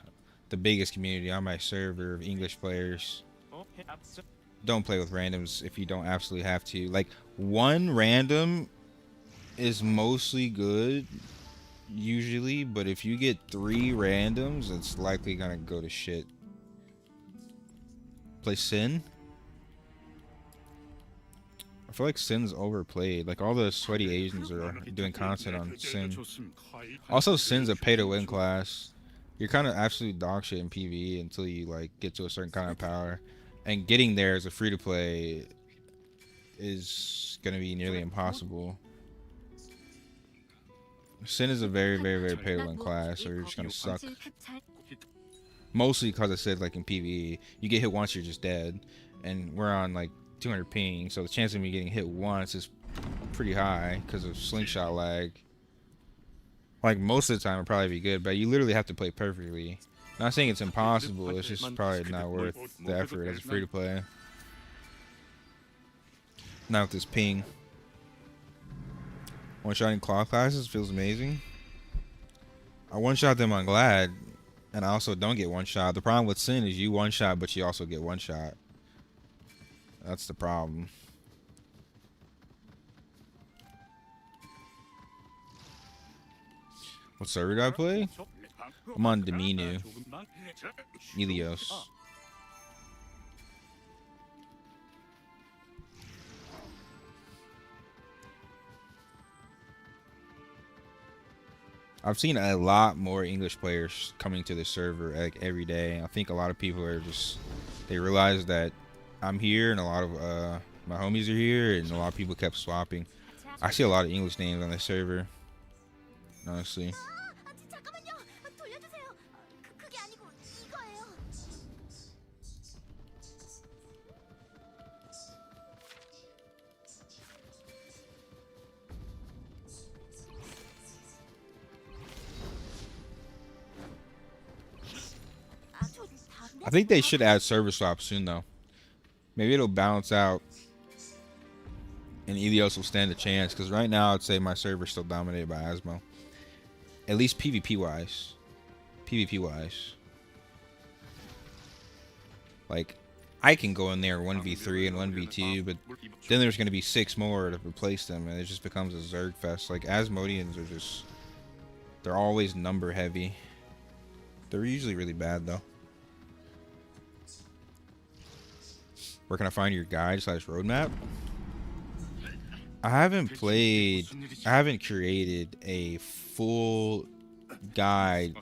the biggest community on my server of English players. Don't play with randoms if you don't absolutely have to. Like, one random is mostly good usually, but if you get 3 randoms, it's likely gonna go to shit. Play Sin. I feel like Sin's overplayed. Like, all the sweaty Asians are doing content on Sin. Also, Sin's a pay-to-win class. You're kind of absolute dog shit in PvE until you like get to a certain kind of power, and getting there as a free-to-play is gonna be nearly impossible. Sin is a very, very, very pay-to-win class, so you're just gonna suck. Mostly because I said, like, in PvE, you get hit once, you're just dead, and we're on like 200 ping, so the chance of me getting hit once is pretty high because of slingshot lag. Like, most of the time it'll probably be good, but you literally have to play perfectly. Not saying it's impossible, it's just probably not worth the effort as a free to play. Now with this ping. One-shotting claw classes feels amazing. I one-shot them on Glad, and I also don't get one-shot. The problem with Sin is you one-shot, but you also get one-shot. That's the problem. What server did I play? I'm on Dominu. Helios. I've seen a lot more English players coming to the server like every day. I think a lot of people are just, they realize that I'm here and a lot of my homies are here, and a lot of people kept swapping. I see a lot of English names on the server, honestly. I think they should add server swap soon though. Maybe it'll balance out and Elios will stand a chance, because right now I'd say my server's still dominated by Asmo. At least PvP wise. PvP wise. Like, I can go in there 1v3 and 1v2, but then there's going to be 6 more to replace them, and it just becomes a Zerg fest. Like, Asmodians are just... they're always number heavy. They're usually really bad, though. Where can I find your guide / roadmap? I haven't created a full guide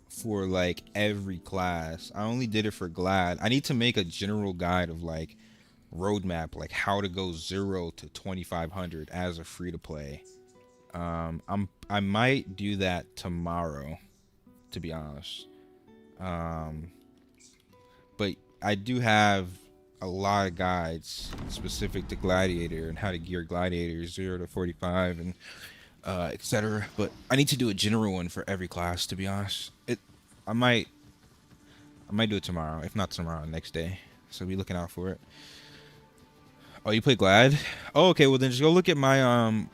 for like every class. I only did it for Glad. I need to make a general guide of like roadmap, like how to go 0 to 2500 as a free to play. I might do that tomorrow, to be honest. But I do have a lot of guides specific to Gladiator and how to gear Gladiator 0 to 45 and etc. But I need to do a general one for every class, to be honest. I might do it tomorrow. If not tomorrow, next day. So be looking out for it. Oh, you play Glad? Oh, okay. Well, then just go look at my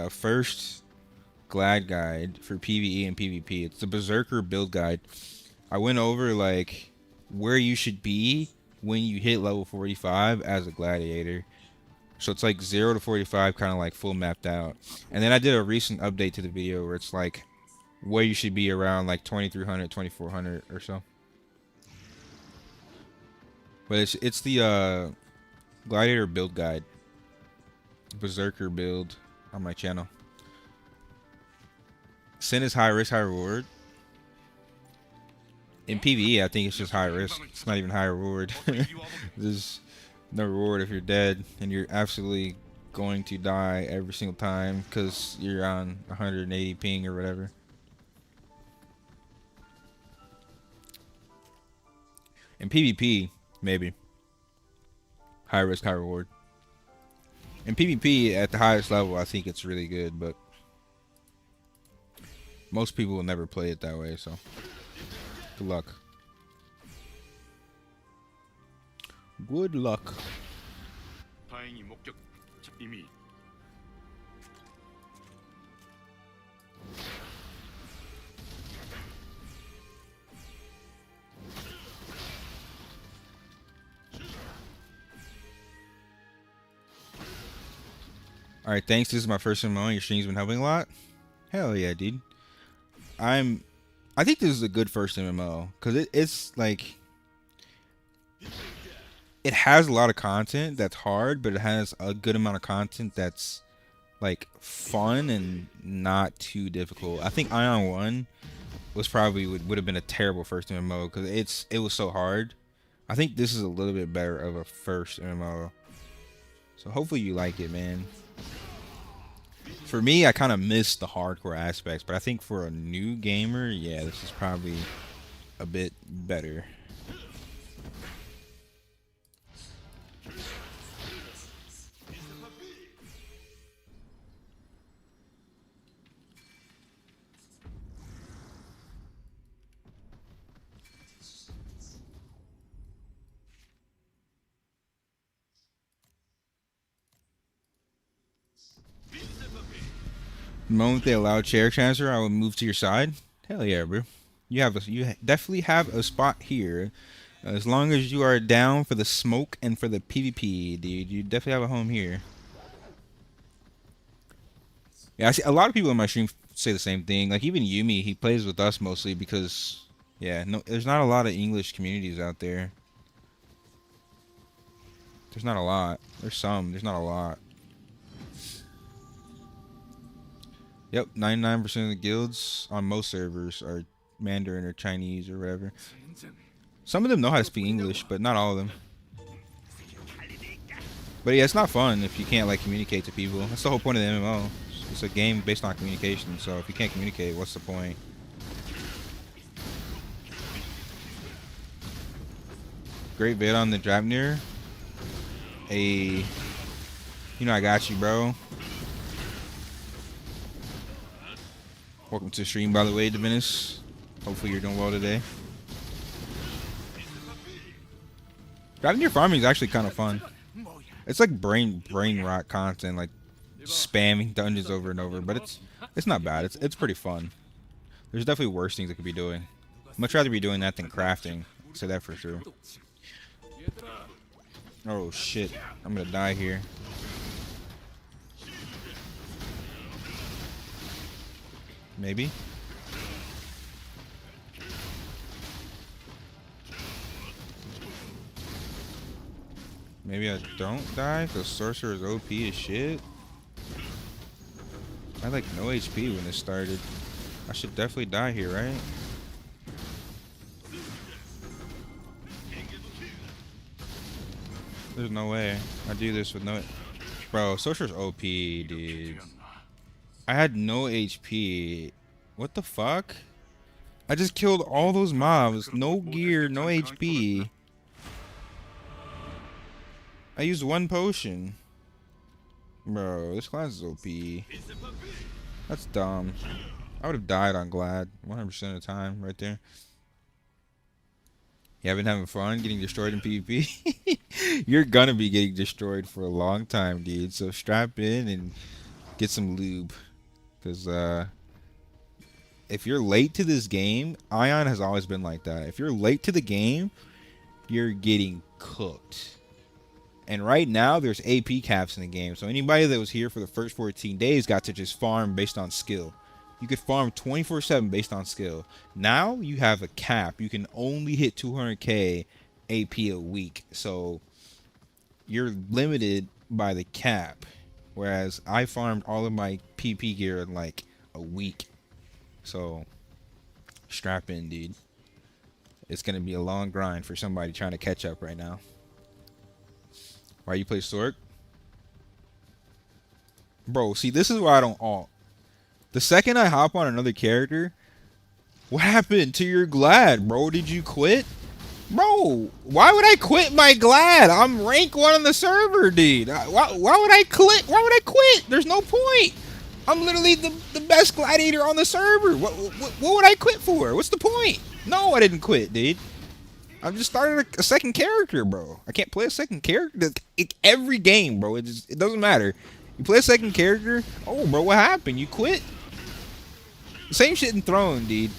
first Glad guide for PvE and PvP. It's the Berserker build guide. I went over like where you should be when you hit level 45 as a Gladiator. So it's like 0 to 45, kind of like full mapped out. And then I did a recent update to the video where it's like where you should be around like 2300, 2400 or so. But it's the Gladiator build guide, Berserker build on my channel. Sin is high risk, high reward. In PvE, I think it's just high risk. It's not even high reward. There's no reward if you're dead, and you're absolutely going to die every single time because you're on 180 ping or whatever. In PvP, maybe. High risk, high reward. In PvP, at the highest level, I think it's really good, but most people will never play it that way, so good luck. Good luck. Alright, thanks. This is my first MMO. Your stream's been helping a lot. Hell yeah, dude. I think this is a good first MMO because it's like it has a lot of content that's hard, but it has a good amount of content that's like fun and not too difficult. I think Aion 1 was probably would have been a terrible first MMO because it was so hard. I think this is a little bit better of a first MMO. So hopefully you like it, man. For me, I kind of missed the hardcore aspects, but I think for a new gamer, yeah, this is probably a bit better. The moment they allow chair transfer, I will move to your side. Hell yeah, bro. You definitely have a spot here. As long as you are down for the smoke and for the PvP, dude, you definitely have a home here. Yeah, I see a lot of people in my stream say the same thing. Like even Yumi, he plays with us mostly because, yeah, no, there's not a lot of English communities out there. There's not a lot. There's some. There's not a lot. Yep, 99% of the guilds on most servers are Mandarin or Chinese or whatever. Some of them know how to speak English, but not all of them. But yeah, it's not fun if you can't like communicate to people. That's the whole point of the MMO. It's a game based on communication, so if you can't communicate, what's the point? Great vid on the Drapnir. Hey, you know I got you, bro. Welcome to the stream, by the way, Divinus. Hopefully you're doing well today. Gladiator farming is actually kind of fun. It's like brain rot content, like spamming dungeons over and over, but it's not bad. It's pretty fun. There's definitely worse things I could be doing. Much rather be doing that than crafting. I'll say that for sure. Oh shit, I'm gonna die here. Maybe. Maybe I don't die because Sorcerer is OP as shit. I had like no HP when this started. I should definitely die here, right? There's no way. I do this with no... Bro, Sorcerer's OP, dude. I had no HP. What the fuck? I just killed all those mobs. No gear, no HP. I used one potion. Bro, this class is OP. That's dumb. I would have died on Glad 100% of the time right there. You haven't having fun getting destroyed in PvP? You're gonna be getting destroyed for a long time, dude. So strap in and get some lube. Because if you're late to this game, Aion has always been like that. If you're late to the game, you're getting cooked. And right now, there's AP caps in the game. So anybody that was here for the first 14 days got to just farm based on skill. You could farm 24/7 based on skill. Now you have a cap. You can only hit 200k AP a week. So you're limited by the cap. Whereas I farmed all of my PP gear in like a week. So strap in, dude. It's going to be a long grind for somebody trying to catch up right now. Why you play Sorc? Bro, see, this is why I don't alt. The second I hop on another character, what happened to your Glad, bro? Did you quit? Bro, why would I quit my Glad? I'm rank 1 on the server, dude. Why would I quit? Why would I quit? There's no point. I'm literally the best gladiator on the server. What would I quit for? What's the point? No, I didn't quit, dude. I just started a second character, bro. I can't play a second character. Every game, bro. It doesn't matter. You play a second character. Oh, bro, what happened? You quit? Same shit in Throne, dude.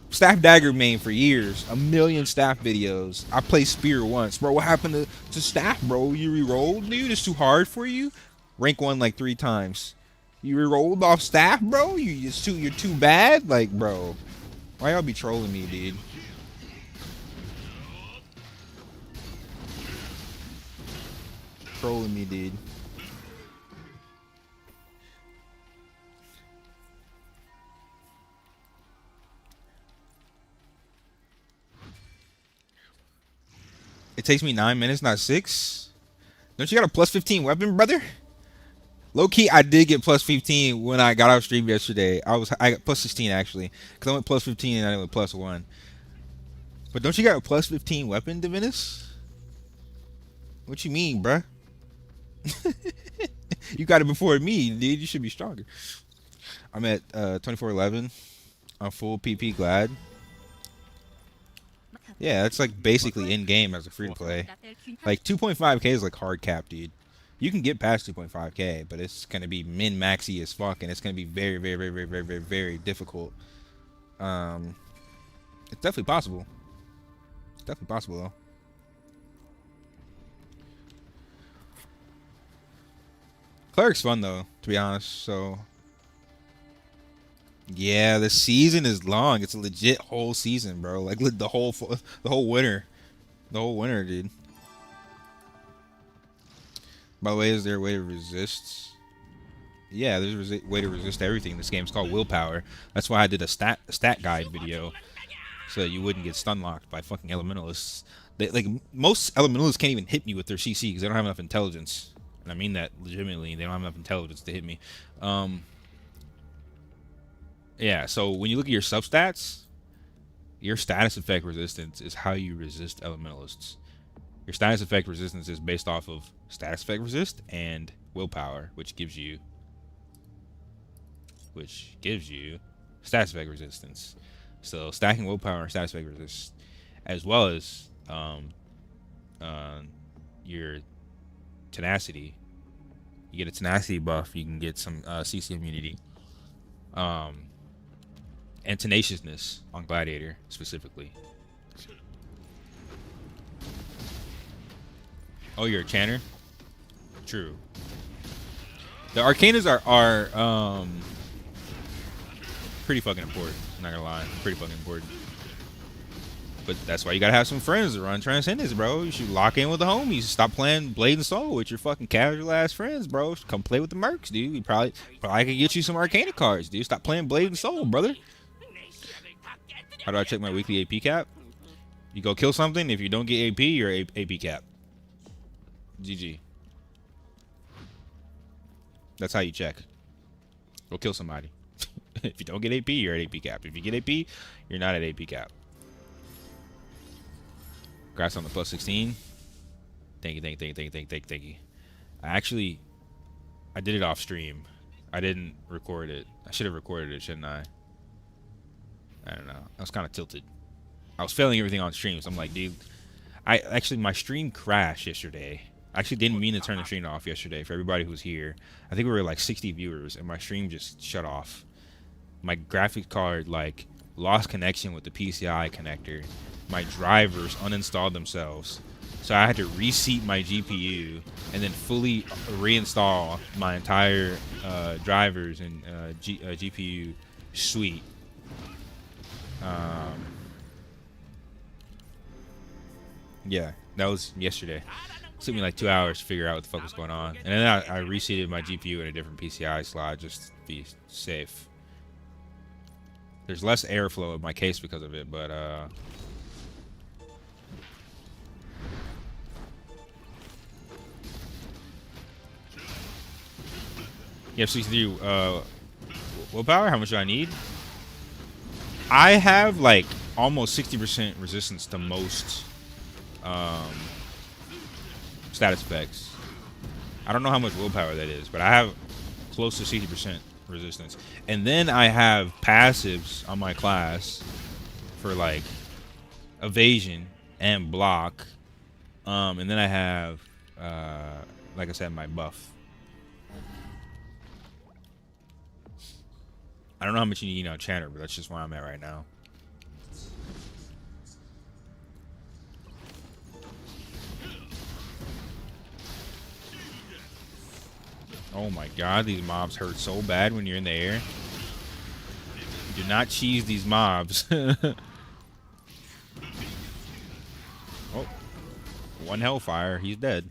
Staff Dagger main for years. A million staff videos. I played Spear once. Bro, what happened to staff, bro? You re-rolled, dude? It's too hard for you? Rank 1 like 3 times. You re-rolled off staff, bro? You're too bad? Like, bro. Why y'all be trolling me, dude? Trolling me, dude. It takes me 9 minutes, not 6. Don't you got a plus 15 weapon, brother? Low key, I did get plus 15 when I got off stream yesterday. I got plus 16 actually, because I went plus 15 and I went plus 1. But don't you got a plus 15 weapon, Divinus? What you mean, bruh? You got it before me, dude. You should be stronger. I'm at 2411 on full PP Glad. Yeah, that's like basically in game as a free to play. Like 2.5k is like hard cap, dude. You can get past 2.5k, but it's gonna be min maxy as fuck, and it's gonna be very, very, very, very, very, very, very difficult. It's definitely possible. It's definitely possible though. Cleric's fun though, to be honest. So yeah, the season is long. It's a legit whole season, bro. Like the whole winter, dude. By the way, is there a way to resist? Yeah, there's a way to resist everything. This game's called Willpower. That's why I did a stat guide video, so that you wouldn't get stun locked by fucking elementalists. Like most elementalists can't even hit me with their CC because they don't have enough intelligence. And I mean that legitimately. They don't have enough intelligence to hit me. Yeah, so when you look at your substats, your status effect resistance is how you resist elementalists. Your status effect resistance is based off of status effect resist and willpower, which gives you stat effect resistance. So stacking willpower and stat effect resist, as well as uh, your tenacity. You get a tenacity buff. You can get some CC immunity. Um, and tenaciousness on Gladiator specifically. Oh, you're a chanter? True. The arcanas are pretty fucking important. I'm not gonna lie, pretty fucking important. But that's why you gotta have some friends to run Transcendence, bro. You should lock in with the homies. Stop playing Blade and Soul with your fucking casual ass friends, bro. Come play with the mercs, dude. You probably could get you some Arcana cards, dude. Stop playing Blade and Soul, brother. How do I check my weekly AP cap? You go kill something. If you don't get AP, you're AP cap. GG. That's how you check. Go kill somebody. If you don't get AP, you're at AP cap. If you get AP, you're not at AP cap. Congrats on the plus 16. Thank you. I did it off stream. I didn't record it. I should have recorded it, shouldn't I? I don't know. I was kind of tilted. I was failing everything on stream, so I'm like, dude. My stream crashed yesterday. I actually didn't mean to turn the stream off yesterday for everybody who's here. I think we were like 60 viewers, and my stream just shut off. My graphics card like lost connection with the PCI connector. My drivers uninstalled themselves, so I had to reseat my GPU and then fully reinstall my entire drivers and GPU suite. Yeah, that was yesterday. It took me like 2 hours to figure out what the fuck was going on, and then I reseated my GPU in a different PCI slot just to be safe. There's less airflow in my case because of it, but yeah, 63 willpower. How much do I need? I have like almost 60% resistance to most status effects. I don't know how much willpower that is, but I have close to 60% resistance. And then I have passives on my class for like evasion and block. And then I have like I said, my buff. I don't know how much you need on Chanter, but that's just where I'm at right now. Oh my god, these mobs hurt so bad when you're in the air. Do not cheese these mobs. Oh. One Hellfire, he's dead.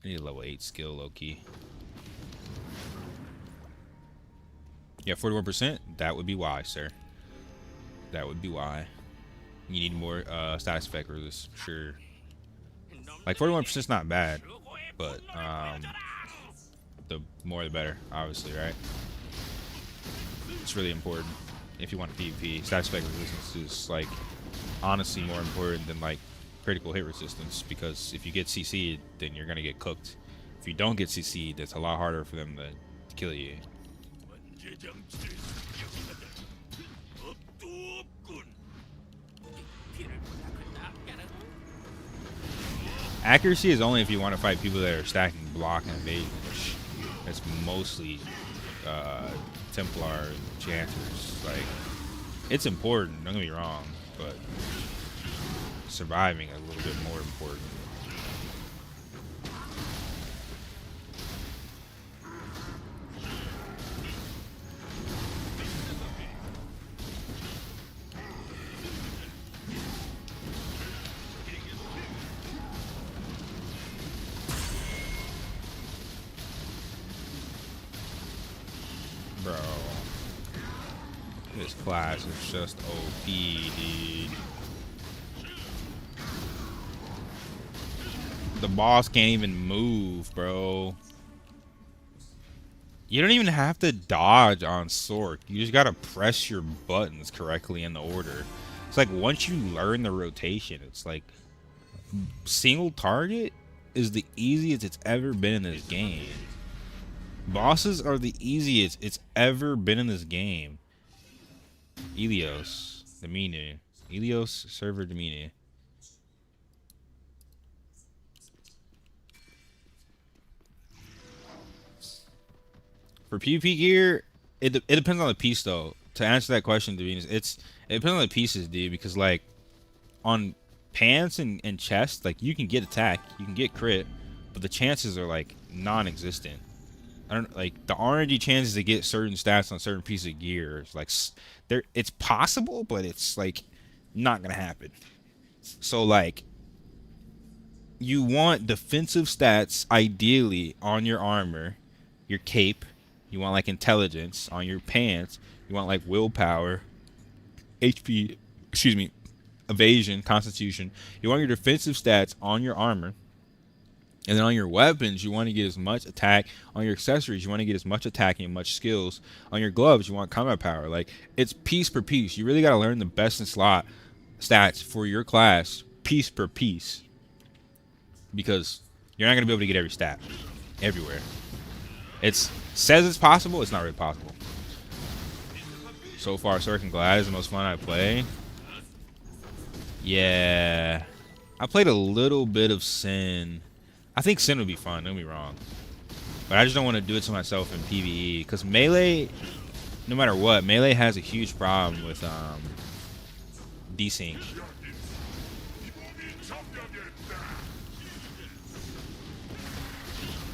I need a level 8 skill, low-key. Yeah, 41%. That would be why, sir. That would be why. You need more status effect resist, sure. Like 41% is not bad, but the more the better, obviously, right? It's really important if you want PvP. Status effect resistance is like honestly more important than like critical hit resistance, because if you get CC'd, then you're gonna get cooked. If you don't get CC'd, it's a lot harder for them to kill you. Accuracy is only if you want to fight people that are stacking block and evasion, which is mostly Templar Chanters. Like, it's important, don't get me wrong, but surviving is a little bit more important. Bro, this class is just OP, dude. The boss can't even move, bro. You don't even have to dodge on Sorc. You just gotta press your buttons correctly in the order. It's like once you learn the rotation, it's like single target is the easiest it's ever been in this game. Bosses are the easiest it's ever been in this game. Elios, Domine. Elios, Server, Domine. For PvP gear, it depends on the piece though. To answer that question, Domine, it depends on the pieces, dude. Because like on pants and chest, like you can get attack, you can get crit, but the chances are like non-existent. I don't like the RNG chances to get certain stats on certain pieces of gear. Is like there, it's possible, but it's like not gonna happen. So like you want defensive stats ideally on your armor, your cape. You want like intelligence on your pants. You want like willpower, HP. Excuse me, evasion, constitution. You want your defensive stats on your armor. And then on your weapons, you want to get as much attack. On your accessories, you want to get as much attacking and much skills. On your gloves, you want combat power. Like, it's piece per piece. You really got to learn the best in slot stats for your class, piece per piece. Because you're not going to be able to get every stat everywhere. It says it's possible. It's not really possible. So far, Sorcerer and Glad is the most fun I play. Yeah. I played a little bit of Sin. I think Sin would be fun, don't get me wrong. But I just don't want to do it to myself in PvE. Because Melee, no matter what, Melee has a huge problem with desync.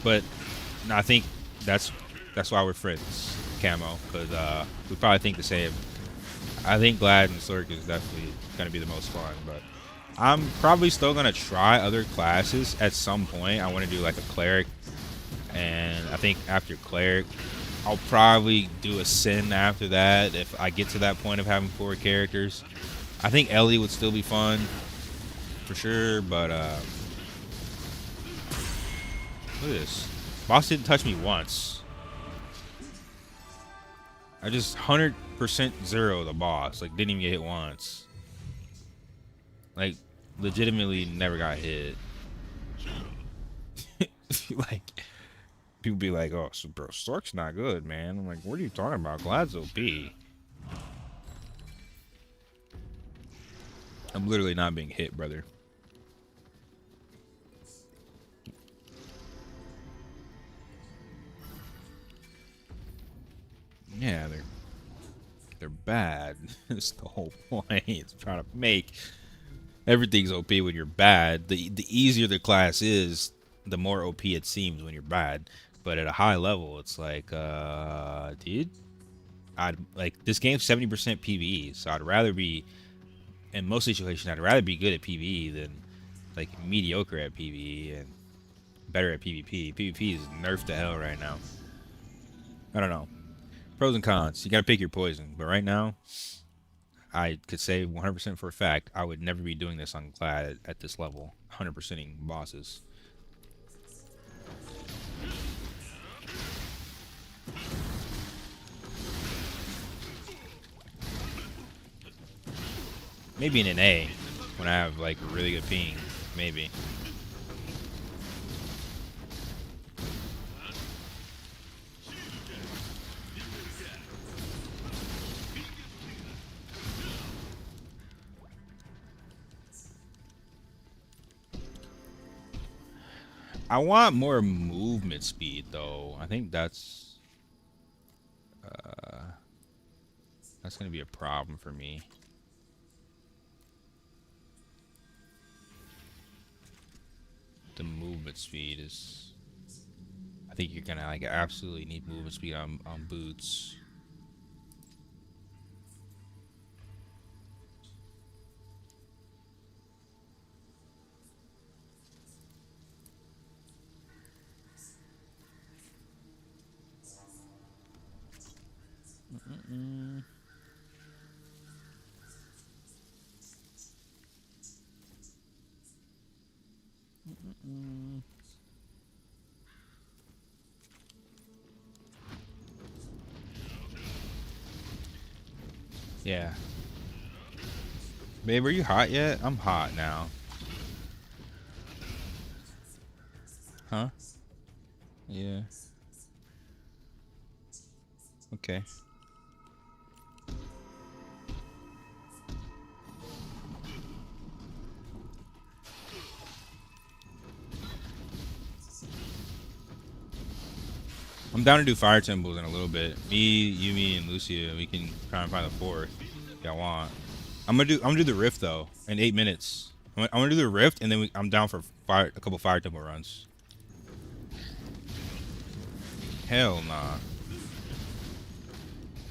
But I think that's why we're friends, Camo. Because we probably think the same. I think Glad and Slurk is definitely going to be the most fun. But I'm probably still going to try other classes at some point. I want to do like a cleric. And I think after cleric, I'll probably do a Sin after that if I get to that point of having 4 characters. I think Ellie would still be fun for sure. But look at this. Boss didn't touch me once. I just 100% zero the boss. Like, didn't even get hit once. Like, legitimately never got hit. Like, people be like, oh, so bro, Stork's not good, man. I'm like, what are you talking about? Glad's OP. I'm literally not being hit, brother. Yeah, they're bad. That's the whole point. It's trying to make everything's OP when you're bad. The easier the class is, the more OP it seems when you're bad. But at a high level, it's like, dude, I'd like this game's 70% PvE, so I'd rather be in most situations. I'd rather be good at PvE than like mediocre at PvE and better at PvP. PvP is nerfed to hell right now. I don't know. Pros and cons. You gotta pick your poison. But right now, I could say 100% for a fact I would never be doing this on Glad at this level. 100%ing bosses. Maybe in an A when I have like a really good ping. Maybe. I want more movement speed though. I think that's gonna be a problem for me. The movement speed is, I think you're gonna like absolutely need movement speed on boots. Yeah. Babe, are you hot yet? I'm hot now. Huh? Yeah. Okay. I'm down to do fire temples in a little bit. Me, Yumi, and Lucia. We can try and find the fourth if y'all want. I'm gonna do the rift though in 8 minutes. I'm gonna do the rift and then I'm down for a couple fire temple runs. Hell nah.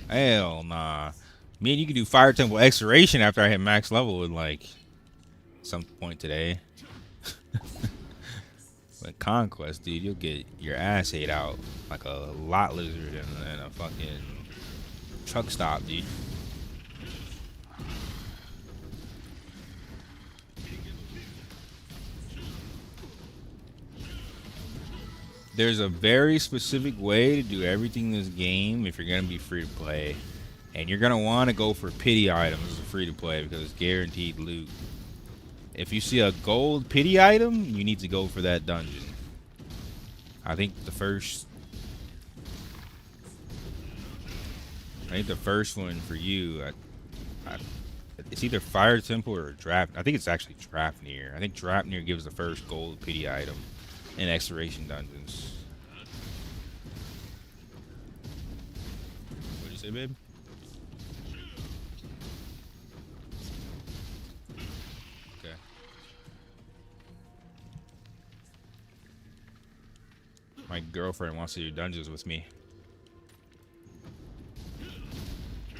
Hell nah. Me and you can do fire temple exploration after I hit max level in like some point today. But conquest, dude, you'll get your ass ate out like a lot lizard in a fucking truck stop, dude. There's a very specific way to do everything in this game if you're gonna be free to play, and you're gonna want to go for pity items as a free to play because it's guaranteed loot. If you see a gold pity item, you need to go for that dungeon. I think the first one for you, it's either Fire Temple or Draft. I think it's actually Draftnir. I think Draftnir gives the first gold pity item in exploration dungeons. What'd you say, babe? Okay. My girlfriend wants to do dungeons with me.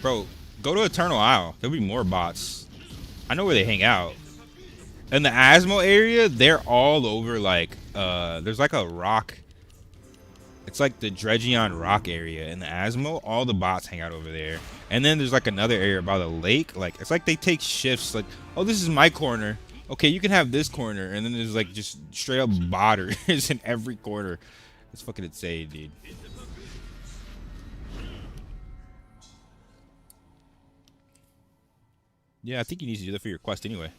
Bro, go to Eternal Isle. There'll be more bots. I know where they hang out. In the Asmo area, they're all over, like, there's like a rock. It's like the Dredgeon rock area in the Asmo. All the bots hang out over there. And then there's like another area by the lake. Like, it's like they take shifts. Like, oh, this is my corner. Okay, you can have this corner. And then there's like just straight up botters in every corner. It's fucking insane, dude. Yeah, I think you need to do that for your quest anyway.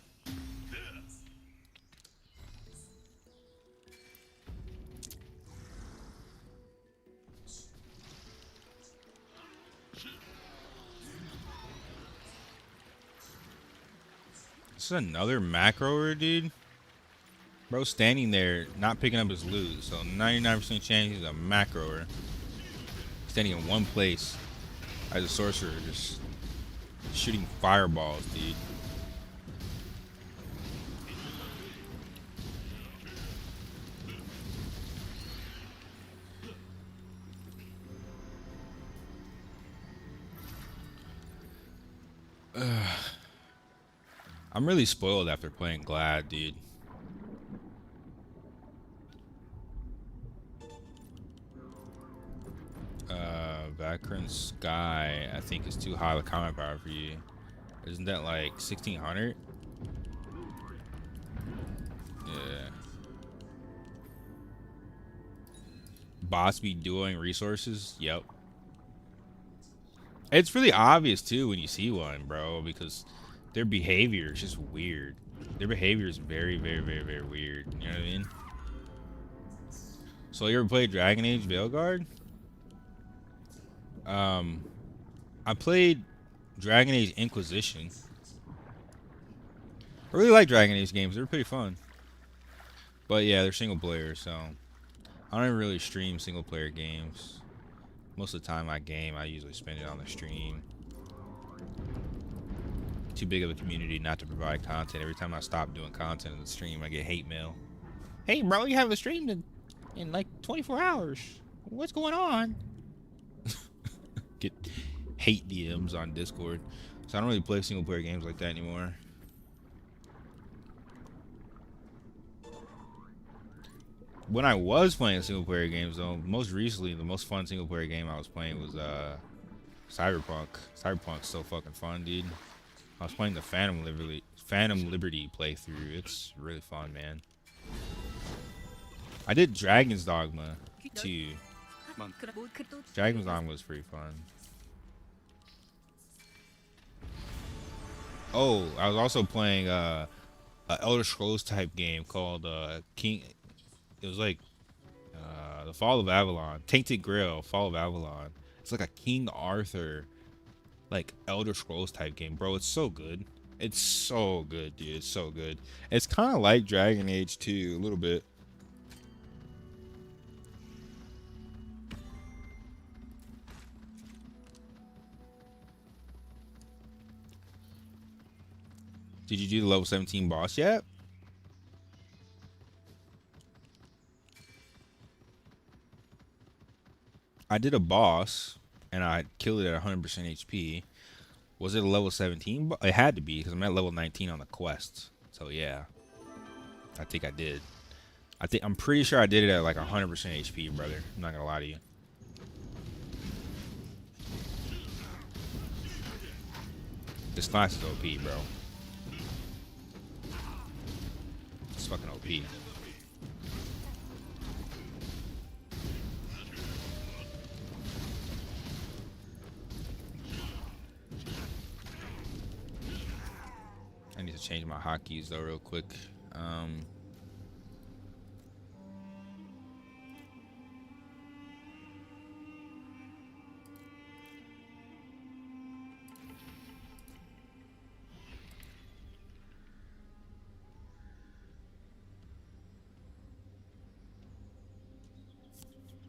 This is another macroer, dude. Bro standing there, not picking up his loot. So 99% chance he's a macroer. Standing in one place as a sorcerer, just shooting fireballs, dude. I'm really spoiled after playing Glad, dude. Valkyrin Sky, I think is too high the combat power for you. Isn't that like 1600? Yeah. Bots be doing resources? Yep. It's really obvious too when you see one, bro, because their behavior is just weird. Their behavior is very, very, very, very weird. You know what I mean? So you ever played Dragon Age Veilguard? I played Dragon Age Inquisition. I really like Dragon Age games. They're pretty fun. But yeah, they're single player, so I don't even really stream single player games. Most of the time I game, I usually spend it on the stream. Too big of a community not to provide content. Every time I stop doing content in the stream, I get hate mail. Hey, bro, you haven't streamed in like 24 hours. What's going on? Get hate DMs on Discord. So I don't really play single player games like that anymore. When I was playing single player games though, most recently the most fun single player game I was playing was Cyberpunk. Cyberpunk's so fucking fun, dude. I was playing the Phantom Liberty playthrough. It's really fun, man. I did Dragon's Dogma too. Dragon's Dogma was pretty fun. Oh, I was also playing a Elder Scrolls type game called King. It was like the Fall of Avalon, Tainted Grail, Fall of Avalon. It's like a King Arthur, like Elder Scrolls type game, bro. It's so good. It's so good, dude. It's so good. It's kind of like Dragon Age 2 a little bit. Did you do the level 17 boss yet? I did a boss and I killed it at 100% HP. Was it a level 17? It had to be because I'm at level 19 on the quest. So yeah, I think I did. I'm pretty sure I did it at like 100% HP, brother. I'm not gonna lie to you. This class is OP, bro. It's fucking OP. I need to change my hotkeys though real quick.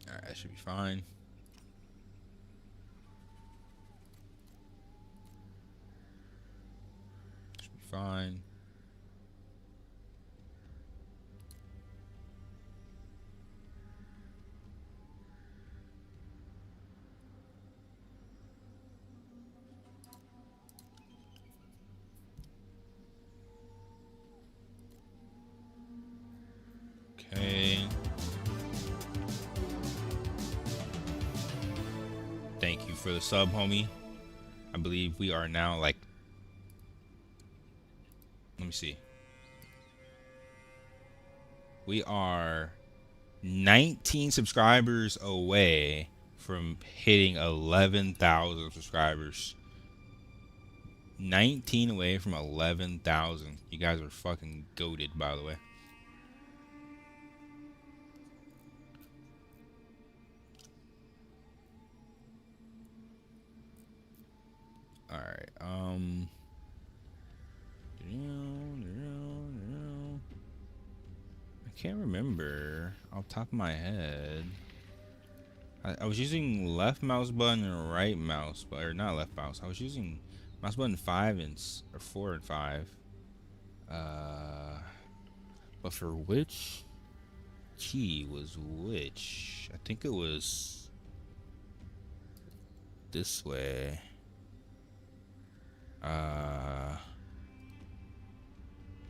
Alright, that should be fine. Should be fine. Okay. Thank you for the sub, homie. I believe we are now like, let me see. We are 19 subscribers away from hitting 11,000 subscribers. 19 away from 11,000. You guys are fucking goated, by the way. All right. I can't remember off the top of my head. I was using left mouse button and right mouse, or not left mouse. I was using mouse button 5 and or 4 and 5. But for which key was which? I think it was this way.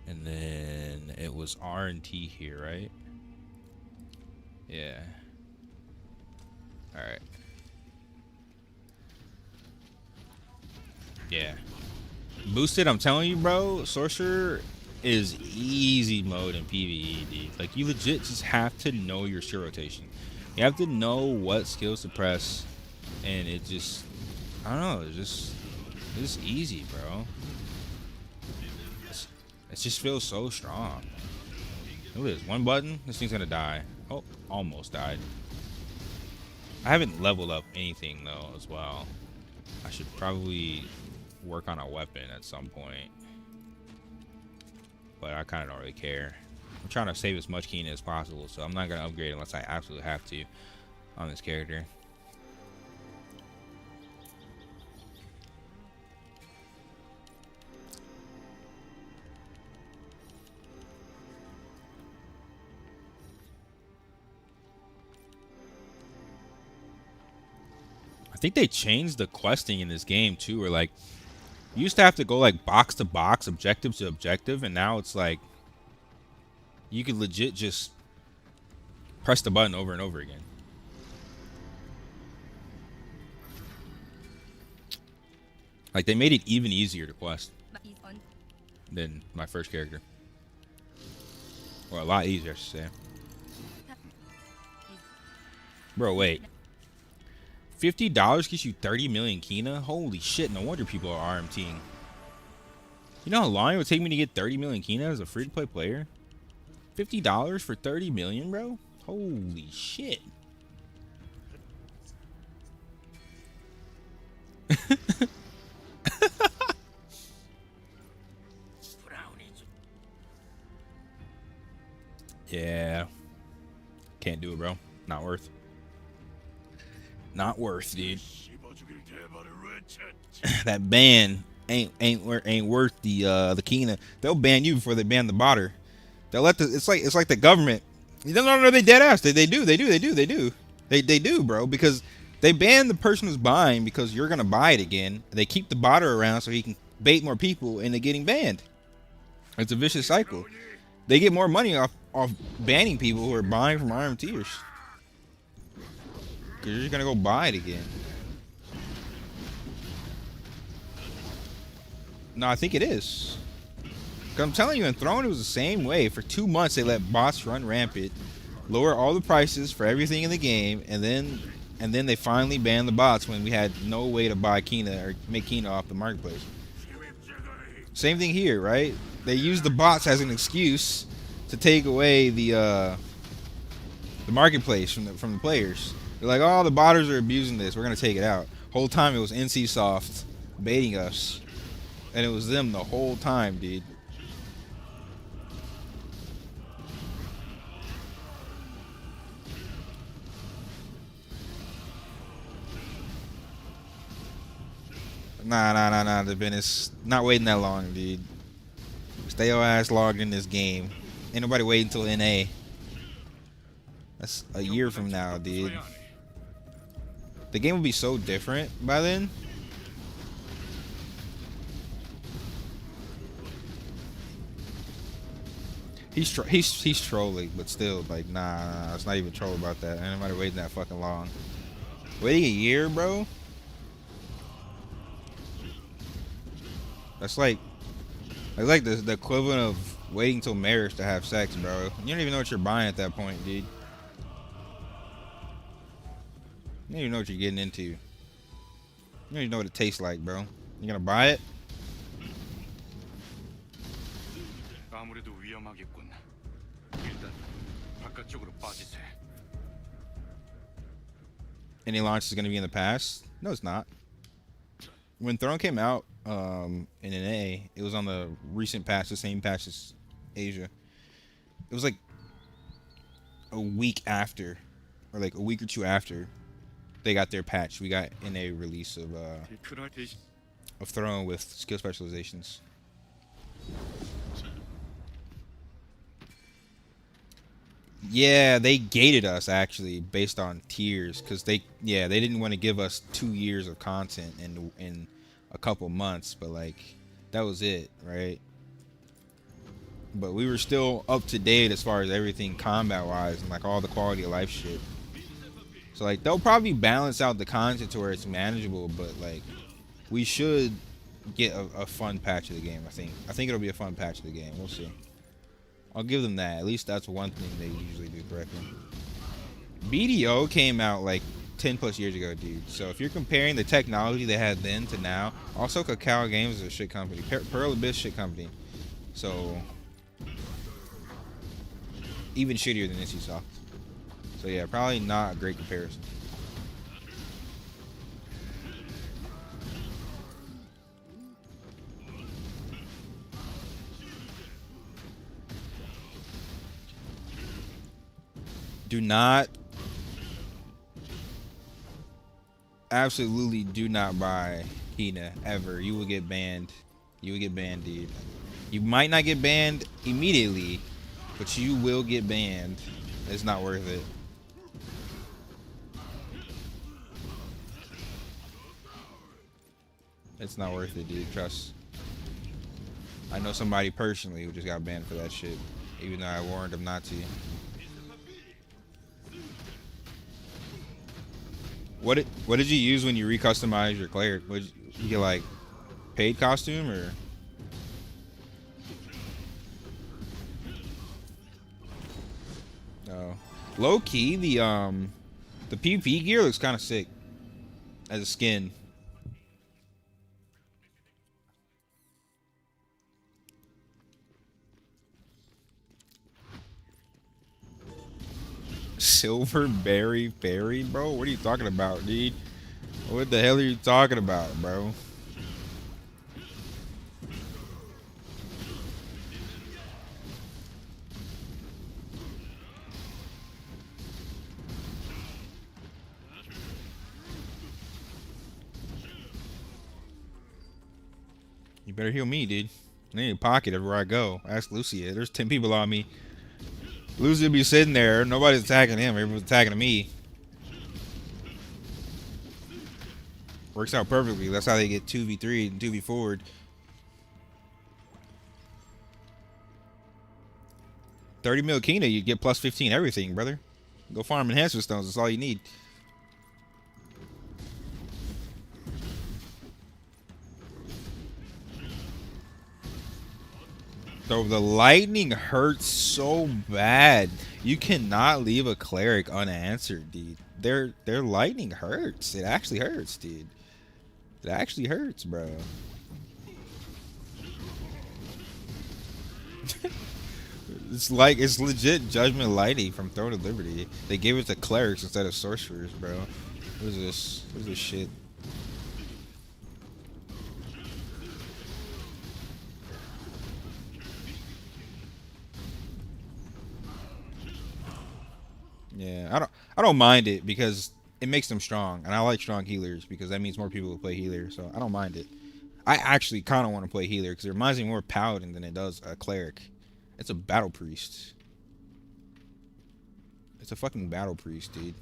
And then it was R and T here, right? Yeah. All right. Yeah. Boosted, I'm telling you, bro, Sorcerer is easy mode in PvE, dude. Like, you legit just have to know your skill rotation. You have to know what skills to press, and it just, I don't know, it's just easy, bro. It just feels so strong. Look at this, one button, this thing's gonna die. Oh, almost died. I haven't leveled up anything though as well. I should probably work on a weapon at some point, but I kind of don't really care. I'm trying to save as much keen as possible, so I'm not gonna upgrade unless I absolutely have to on this character. I think they changed the questing in this game too, where like you used to have to go like box to box, objective to objective, and now it's like you could legit just press the button over and over again. Like they made it even easier to quest than my first character. Or a lot easier, I should say. Bro, wait. $50 gets you 30 million Kina? Holy shit, no wonder people are RMTing. You know how long it would take me to get 30 million Kina as a free-to-play player? $50 for 30 million, bro? Holy shit. Can't do it, bro. Not worth. Not worth, dude. That ban ain't worth the Kina. They'll ban you before they ban the botter. They'll let the it's like the government. No, they dead ass. They do, bro, because they ban the person who's buying because you're gonna buy it again. They keep the botter around so he can bait more people into getting banned. It's a vicious cycle. They get more money off banning people who are buying from RM tiers. Cause you're just gonna go buy it again. No, I think it is. Cause I'm telling you, in Throne it was the same way. For 2 months they let bots run rampant, lower all the prices for everything in the game, and then they finally banned the bots when we had no way to buy Kina or make Kina off the marketplace. Same thing here, right? They use the bots as an excuse to take away the marketplace from the players. They're like, oh, the botters are abusing this. We're gonna take it out. Whole time it was NCSoft baiting us, and it was them the whole time, dude. Nah. The business not waiting that long, dude. Stay your ass logged in this game. Ain't nobody waiting until NA. That's a year from now, dude. The game will be so different by then. He's trolling, but still, like, nah, it's not even troll about that. Ain't nobody waiting that fucking long. Waiting a year, bro? That's like the equivalent of waiting till marriage to have sex, bro. You don't even know what you're buying at that point, dude. You don't even know what you're getting into. You don't even know what it tastes like, bro. You gonna buy it? 아무래도 위험하겠군. 일단 바깥쪽으로 빠지세. Any launch is gonna be in the past? No, it's not. When Throne came out in NA, it was on the recent patch, the same patch as Asia. It was like a week after, or like a week or two after they got their patch. We got NA release of Throne with skill specializations. Yeah, they gated us actually based on tiers because they didn't want to give us 2 years of content in a couple months, but like that was it, right? But we were still up to date as far as everything combat wise and like all the quality of life shit. So like they'll probably balance out the content to where it's manageable, but like we should get a fun patch of the game. I think it'll be a fun patch of the game. We'll see. I'll give them that. At least that's one thing they usually do correctly. BDO came out like 10 plus years ago, dude. So if you're comparing the technology they had then to now, also Kakao Games is a shit company. Pearl Abyss shit company. So even shittier than NCSoft. So yeah, probably not a great comparison. Do not, absolutely do not buy Kina ever. You will get banned. You will get banned, dude. You might not get banned immediately, but you will get banned. It's not worth it. It's not worth it, dude. Trust. I know somebody personally who just got banned for that shit, even though I warned him not to. What did you use when you recustomize your cleric? What did you get, like paid costume or? Oh, low key the PvP gear looks kind of sick as a skin. Silver berry fairy, bro? What are you talking about, dude? What the hell are you talking about, bro? You better heal me, dude. I need a pocket everywhere I go. Ask Lucia. There's 10 people on me. Lucia be sitting there. Nobody's attacking him. Everyone's attacking me. Works out perfectly. That's how they get 2v3 and 2v4'd. 30 mil Kina, you get plus 15 everything, brother. Go farm enhancement stones. That's all you need. So the lightning hurts so bad. You cannot leave a cleric unanswered, dude. Their lightning hurts. It actually hurts, dude. It actually hurts, bro. It's like, it's legit Judgment Lightning from Throne of Liberty. They gave it to clerics instead of sorcerers, bro. What is this? What is this shit? Yeah, I don't mind it because it makes them strong, and I like strong healers because that means more people will play healer. So I don't mind it. I actually kind of want to play healer because it reminds me more of paladin than it does a cleric. It's a battle priest. It's a fucking battle priest, dude.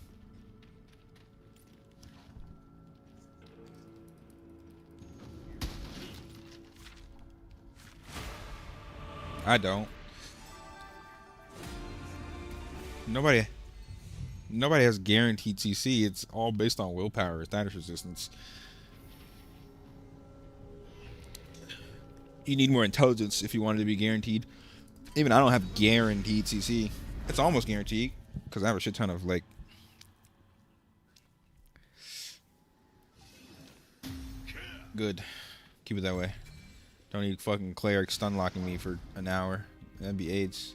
I don't. Nobody has guaranteed CC. It's all based on willpower, status resistance. You need more intelligence if you want it to be guaranteed. Even I don't have guaranteed CC. It's almost guaranteed because I have a shit ton of like. Good. Keep it that way. Don't need fucking cleric stun locking me for an hour. That'd be AIDS.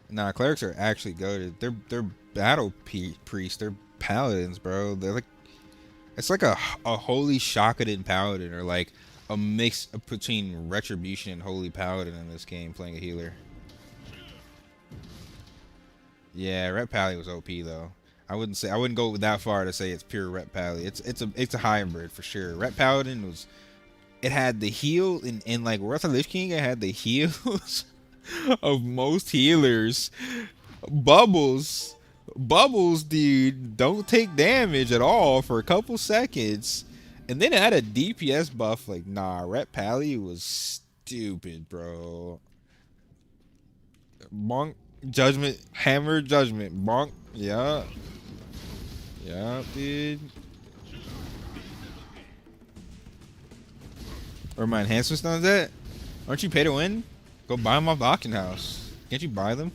Nah, clerics are actually goated. They're battle priests. They're paladins, bro. They're like, it's like a holy Shakaden paladin, or like a mix between retribution and holy paladin in this game. Playing a healer. Yeah, Ret Pally was OP though. I wouldn't go that far to say it's pure Ret Pally. It's a hybrid for sure. Ret Paladin was, it had the heal in like Wrath of Lich King. It had the heals of most healers. Bubbles, dude, don't take damage at all for a couple seconds, and then it had a DPS buff. Like, nah, Ret Pally was stupid, bro. Bonk. Judgment, hammer, judgment, bonk. Yeah, dude. Where my enhancement stones at? Aren't you pay to win? Go buy them off the auction house. Can't you buy them?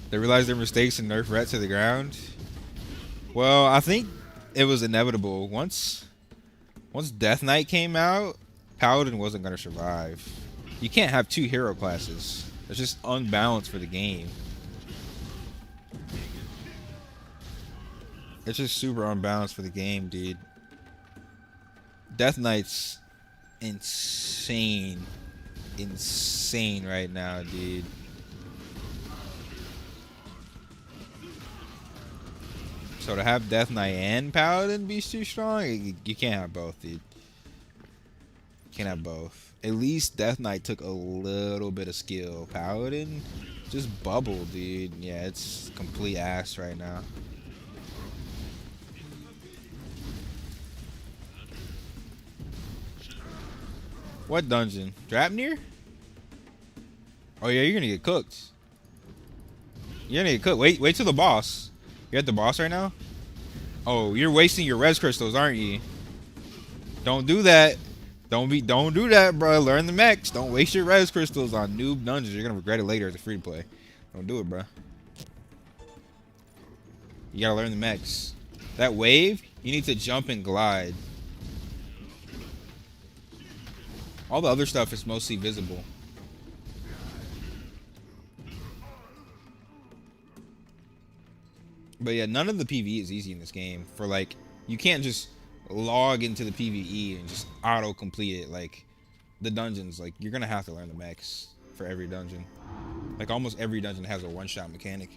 They realized their mistakes and nerf Ret to the ground. Well, I think it was inevitable. Once Death Knight came out, Paladin wasn't gonna survive. You can't have two hero classes. It's just unbalanced for the game. It's just super unbalanced for the game, dude. Death Knight's insane right now, dude. So to have Death Knight and Paladin be too strong, you can't have both, dude. You can't have both. At least Death Knight took a little bit of skill. Paladin just bubbled, dude. Yeah, it's complete ass right now. What dungeon? Drapnir? Oh yeah, you're gonna get cooked. You're gonna get cooked. Wait till the boss. You're at the boss right now? Oh, you're wasting your res crystals, aren't you? Don't do that. Don't do that, bro. Learn the mechs. Don't waste your res crystals on noob dungeons. You're gonna regret it later as a free to play. Don't do it, bro. You gotta learn the mechs. That wave, you need to jump and glide. All the other stuff is mostly visible. But yeah, none of the PvE is easy in this game. For like, you can't just log into the PvE and just auto complete it like the dungeons, like you're gonna have to learn the mechs for every dungeon. Like almost every dungeon has a one-shot mechanic.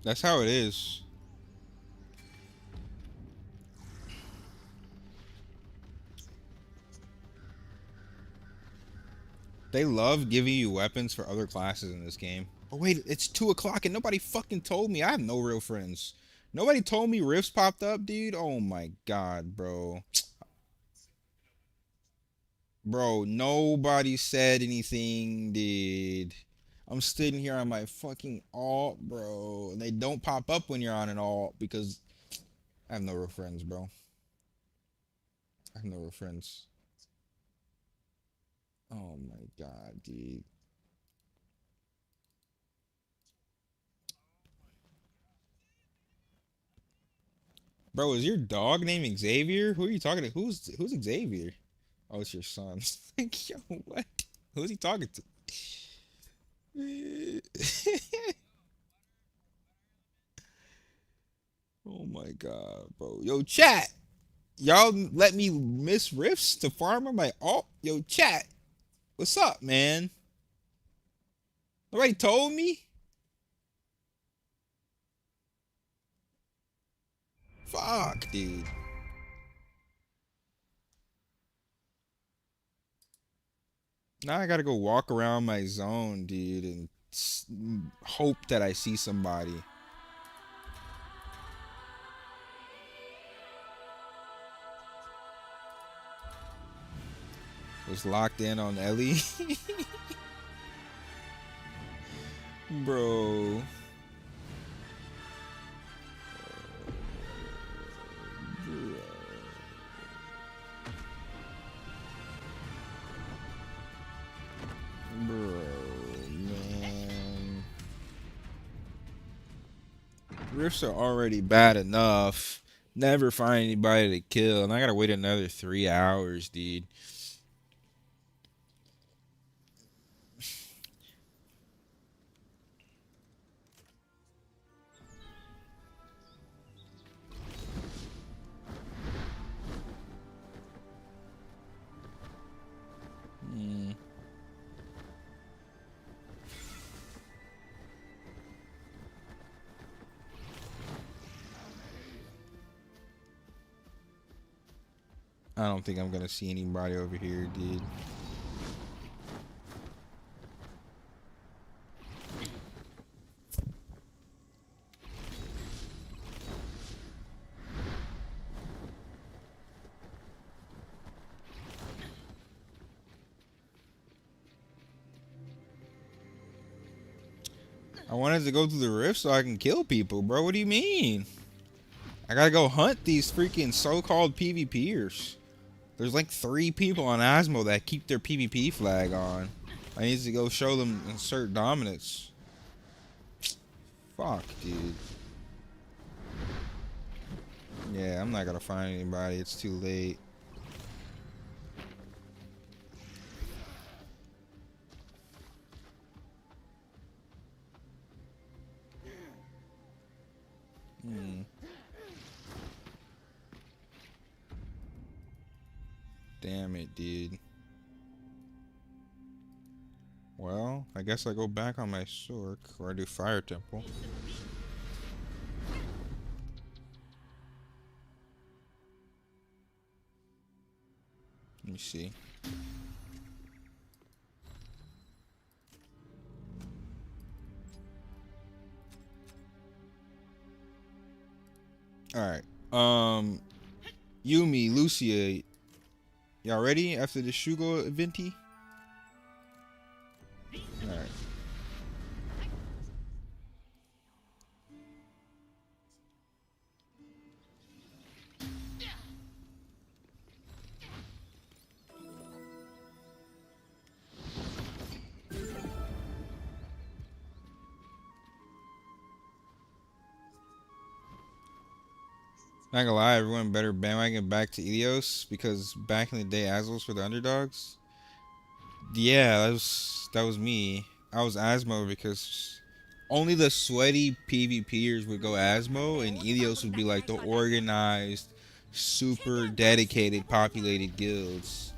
That's how it is. They love giving you weapons for other classes in this game. Oh wait, it's 2 o'clock and nobody fucking told me. I have no real friends. Nobody told me rifts popped up, dude. Oh my god, bro. Bro, nobody said anything, dude. I'm sitting here on my fucking alt, bro. And they don't pop up when you're on an alt because I have no real friends, bro. I have no real friends. Oh my god, dude. Bro, is your dog named Xavier? Who are you talking to? Who's Xavier? Oh, it's your son. Like, yo, what? Who's he talking to? Oh my god, bro. Yo, chat. Y'all let me miss rifts to farm on my alt. Yo, chat. What's up, man? Nobody told me? Fuck, dude. Now I gotta go walk around my zone, dude, and hope that I see somebody. Was locked in on Ellie. Bro. Bro, man. Rifts are already bad enough. Never find anybody to kill, and I gotta wait another 3 hours, dude. I don't think I'm gonna see anybody over here, dude. I wanted to go through the rift so I can kill people, bro. What do you mean? I gotta go hunt these freaking so-called PvPers. There's like 3 people on Asmo that keep their PvP flag on. I need to go show them insert dominance. Fuck, dude. Yeah, I'm not gonna find anybody. It's too late. Damn it, dude. Well, I guess I go back on my Sork, or I do Fire Temple. Let me see. Alright. Yumi, Lucia, y'all ready after the Shugo eventy? Not gonna lie, everyone better bandwagon back to Ilios because back in the day, Azos were the underdogs. Yeah, that was me. I was Asmo because only the sweaty PvPers would go Asmo, and Ilios would be like the organized, super dedicated, populated guilds.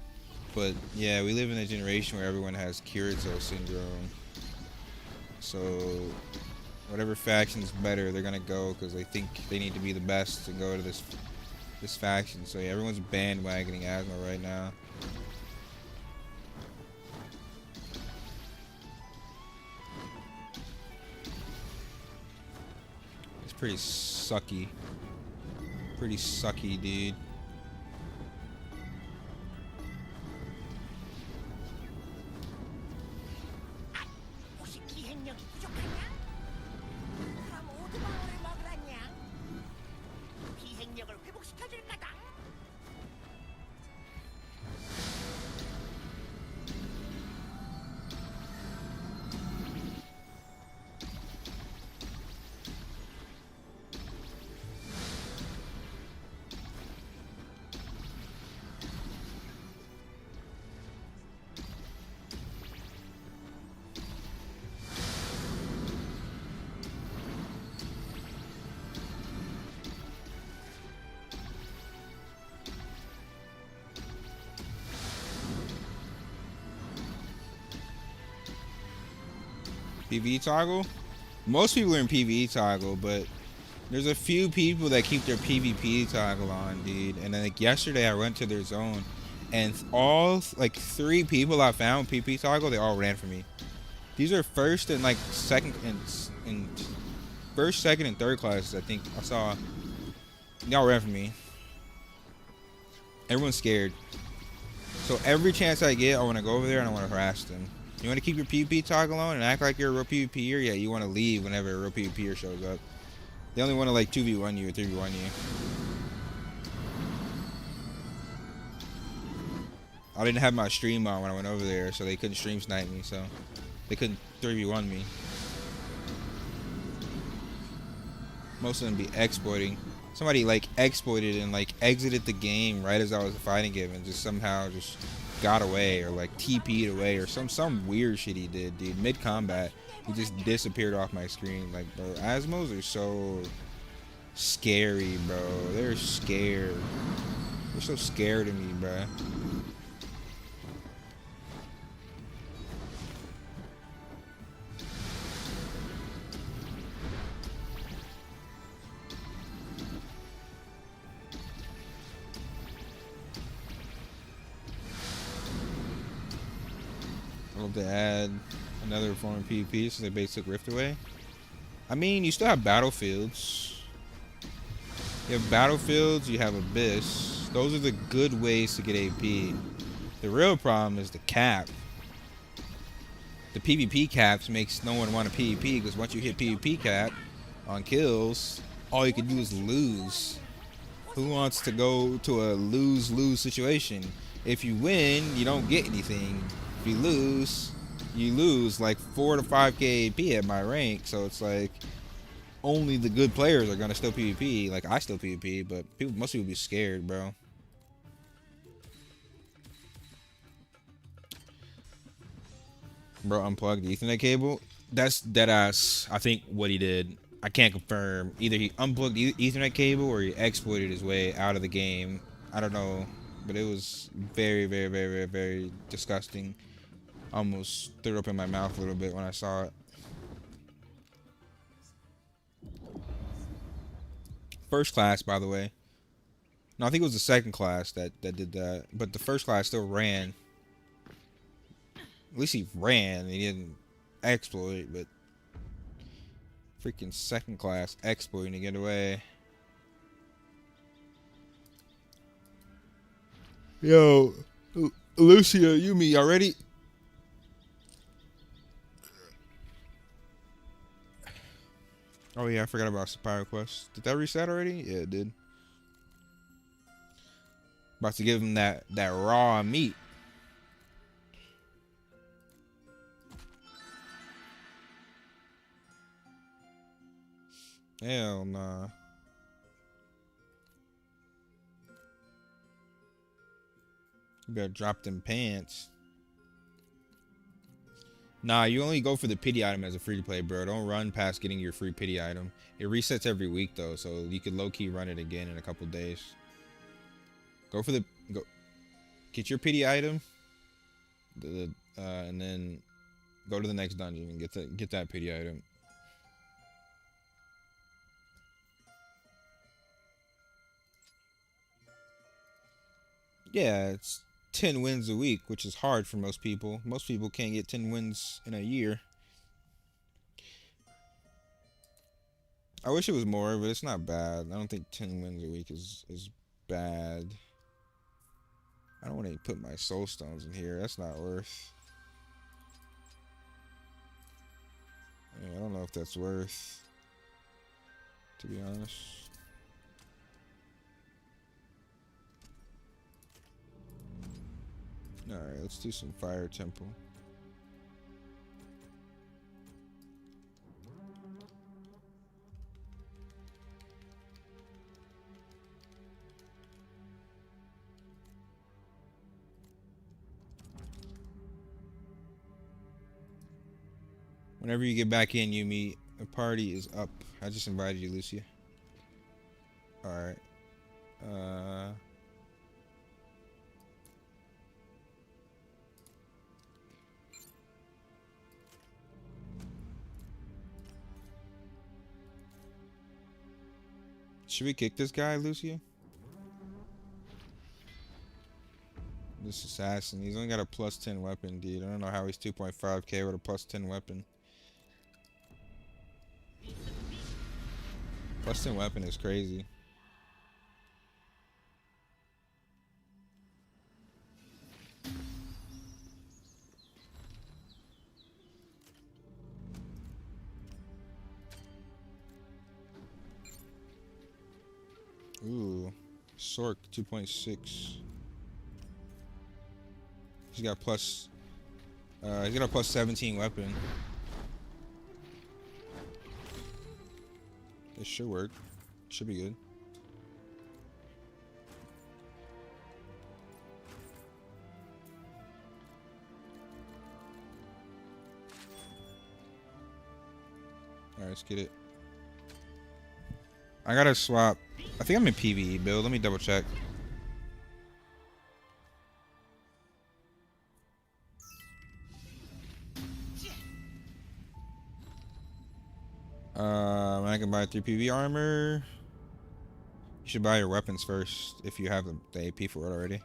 But yeah, we live in a generation where everyone has Kirito syndrome. So whatever faction's better, they're gonna go because they think they need to be the best and go to this faction. So yeah, everyone's bandwagoning Asmo right now. It's pretty sucky. Pretty sucky, dude. 혹시 기획력이 부족하냐? 그럼 오드방어를 먹으라냐? 기획력을 회복시켜줄 거다. PvE toggle? Most people are in PvE toggle, but there's a few people that keep their PvP toggle on, dude. And then like yesterday I went to their zone and all like 3 people I found PvP toggle, they all ran for me. These are first and like second and first, second, and third classes I think I saw. Y'all ran for me. Everyone's scared. So every chance I get, I want to go over there and I want to harass them. You want to keep your PvP toggle on and act like you're a real PvPer? Yeah, you want to leave whenever a real PvPer shows up. They only want to like 2v1 you or 3v1 you. I didn't have my stream on when I went over there, so they couldn't stream snipe me, so they couldn't 3v1 me. Most of them be exploiting. Somebody like exploited and like exited the game right as I was fighting him and just somehow just got away or like TP'd away or some weird shit he did, dude. Mid combat, he just disappeared off my screen. Like, bro, Asmos are so scary, bro. They're scared. They're so scared of me, bro. I hope they add another form of PvP since they basically took Rift away. I mean, you still have battlefields. You have battlefields, you have Abyss. Those are the good ways to get AP. The real problem is the cap. The PvP caps makes no one want to PvP because once you hit PvP cap on kills, all you can do is lose. Who wants to go to a lose-lose situation? If you win, you don't get anything. If you lose like 4 to 5k AP at my rank, so it's like only the good players are gonna still PvP. Like I still PvP, but most people be scared, bro. Bro, unplugged the Ethernet cable. That's dead ass. I think what he did. I can't confirm. Either he unplugged the Ethernet cable or he exploited his way out of the game. I don't know, but it was very, very, very, very, very disgusting. Almost threw up in my mouth a little bit when I saw it. First class, by the way. No, I think it was the second class that did that. But the first class still ran. At least he ran. He didn't exploit, but freaking second class exploiting to get away. Yo, Lucia, Yumi, y'all ready? Oh yeah, I forgot about Sapphire Quest. Did that reset already? Yeah, it did. About to give him that raw meat. Hell nah. You better drop them pants. Nah, you only go for the pity item as a free to play, bro. Don't run past getting your free pity item. It resets every week though, so you could low key run it again in a couple days. Go for the get your pity item, and then go to the next dungeon and get that pity item. Yeah, it's 10 wins a week, which is hard for most people. Most people can't get 10 wins in a year. I wish it was more, but it's not bad. I don't think 10 wins a week is bad. I don't want to put my soul stones in here. That's not worth. Yeah, I don't know if that's worth, to be honest. Alright, let's do some fire temple. Whenever you get back in, Yumi, the party is up. I just invited you, Lucia. Alright. Should we kick this guy, Lucia? This assassin. He's only got a plus 10 weapon, dude. I don't know how he's 2.5k with a plus 10 weapon. Plus 10 weapon is crazy. Ooh, Sork 2.6. He's got a plus 17 weapon. This should work. Should be good. Alright, let's get it. I gotta swap. I think I'm in PvE build. Let me double check. I can buy 3 PvE armor. You should buy your weapons first if you have the AP for it already.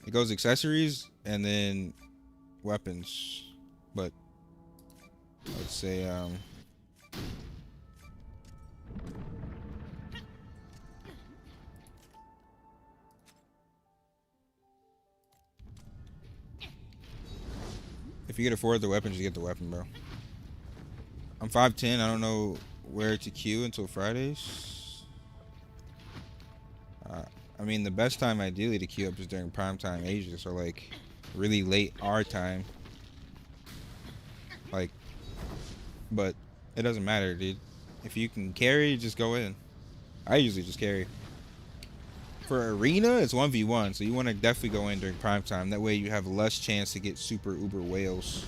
It goes accessories and then weapons. But let's say if you can afford the weapon, just get the weapon, bro. I'm 5'10". I don't know where to queue until Fridays. I mean, the best time ideally to queue up is during prime time Asia, so like really late our time. Like, but it doesn't matter, dude. If you can carry, just go in. I usually just carry. For arena, it's 1v1, so you want to definitely go in during prime time. That way you have less chance to get super uber whales.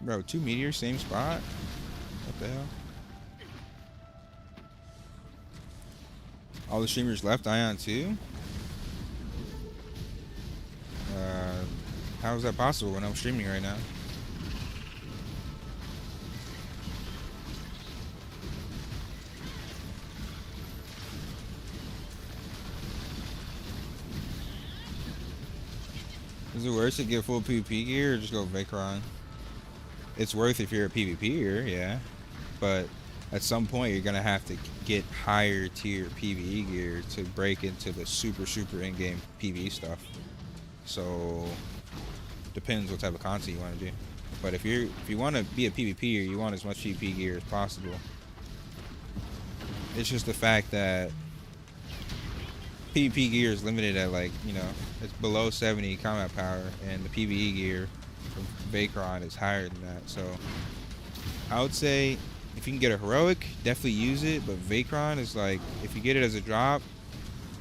Bro, 2 meteors, same spot? What the hell? All the streamers left Aion too? How is that possible when I'm streaming right now? Is it worth to get full PvP gear or just go Vacron? It's worth if you're a PvPer, yeah. But at some point you're gonna have to get higher tier PvE gear to break into the super in-game PvE stuff. So depends what type of content you want to do. But if you want to be a PvPer, you want as much PvP gear as possible. It's just the fact that PvP gear is limited at like, you know, it's below 70 combat power, and the PvE gear from Vacron is higher than that. So I would say if you can get a heroic, definitely use it. But Vacron is like, if you get it as a drop,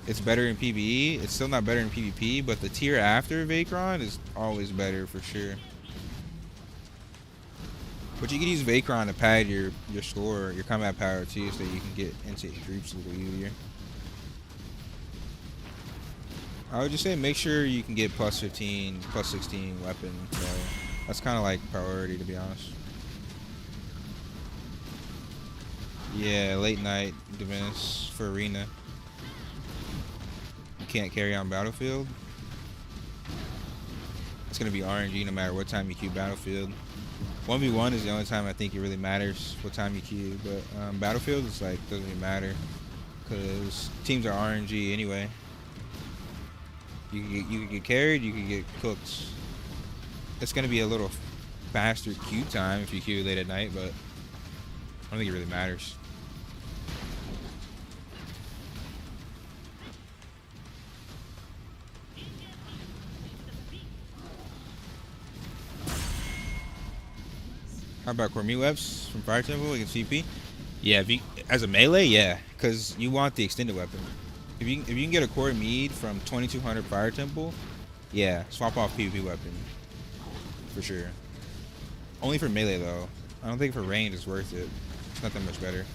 it's better in PvE. It's still not better in PvP, but the tier after Vacron is always better for sure. But you can use Vacron to pad your score, your combat power too, so you can get into groups a little easier. I would just say make sure you can get plus 15, plus 16 weapon. So that's kind of like priority, to be honest. Yeah, late night Divinus for arena. You can't carry on battlefield. It's gonna be RNG no matter what time you queue battlefield. 1v1 is the only time I think it really matters what time you queue, but battlefield is like doesn't really matter because teams are RNG anyway. You can get carried, you can get cooked. It's gonna be a little faster queue time if you queue late at night, but I don't think it really matters. How about Cormie Webs from Fire Temple against VP? Yeah, if you, as a melee, yeah, because you want the extended weapon. If you can get a core mead from 2200 Fire Temple, yeah, swap off PvP weapon for sure. Only for melee though. I don't think for range it's worth it. It's not that much better.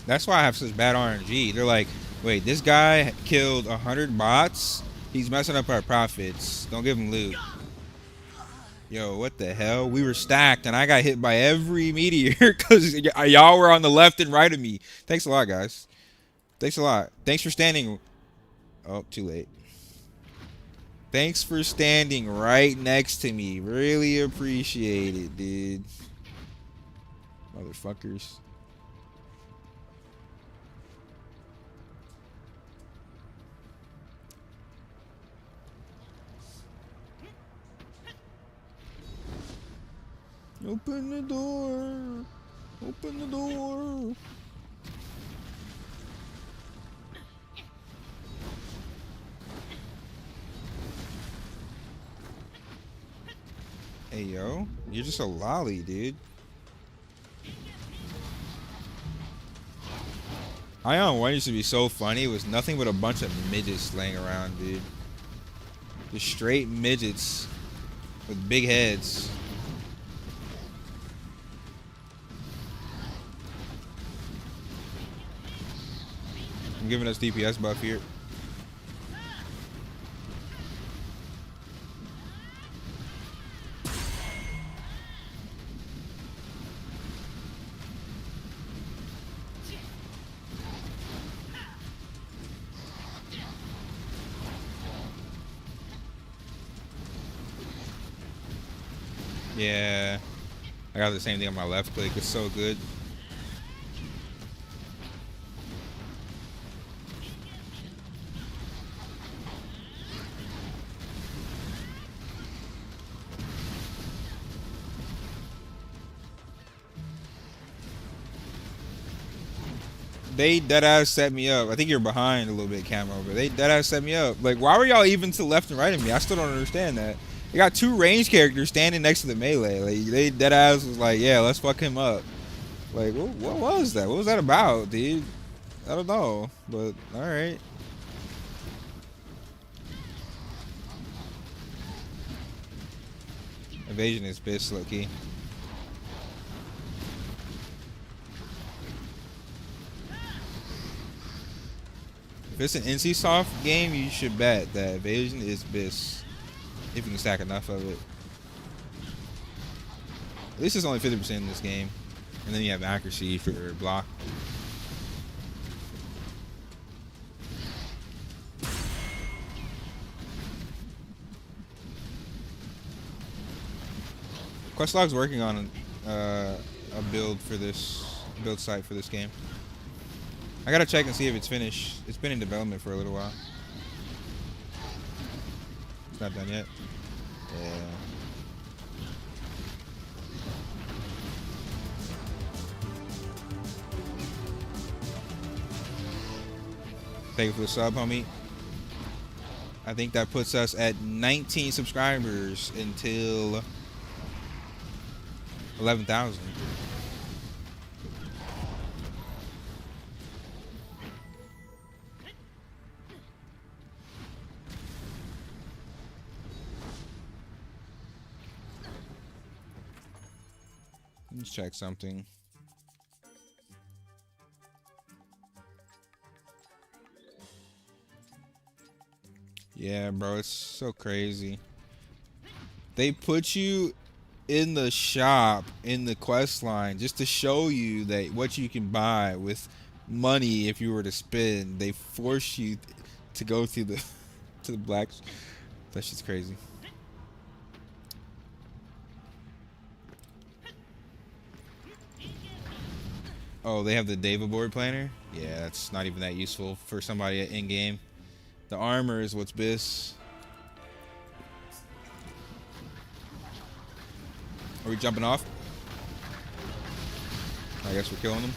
That's why I have such bad RNG. They're like, wait, this guy killed 100 bots? He's messing up our profits. Don't give him loot. Yo, what the hell? We were stacked and I got hit by every meteor because y'all were on the left and right of me. Thanks a lot, guys. Thanks a lot. Thanks for standing. Oh, too late. Thanks for standing right next to me. Really appreciate it, dude. Motherfuckers. Open the door. Open the door. Hey, yo. You're just a lolly, dude. Aion 1 used to be so funny. It was nothing but a bunch of midgets laying around, dude. Just straight midgets with big heads. I'm giving us DPS buff here. Yeah, I got the same thing on my left click. It's so good. They deadass set me up. I think you're behind a little bit, Camo, but they deadass set me up. Like, why were y'all even to the left and right of me? I still don't understand that. They got two range characters standing next to the melee. Like, they deadass was like, yeah, let's fuck him up. Like, what was that? What was that about, dude? I don't know, but all right. Evasion is bitch, low key. If it's an NC soft game, you should bet that evasion is BIS. If you can stack enough of it. At least it's only 50% in this game. And then you have accuracy for block. Questlog's working on a build for this build site for this game. I gotta check and see if it's finished. It's been in development for a little while. It's not done yet. Yeah. Thank you for the sub, homie. I think that puts us at 19 subscribers until 11,000. Let's check something. Yeah, bro, it's so crazy. They put you in the shop in the quest line just to show you that what you can buy with money if you were to spend. They force you to go through the to the black. That shit's crazy. Oh, they have the Deva board planner? Yeah, that's not even that useful for somebody in game. The armor is what's BIS. Are we jumping off? I guess we're killing them.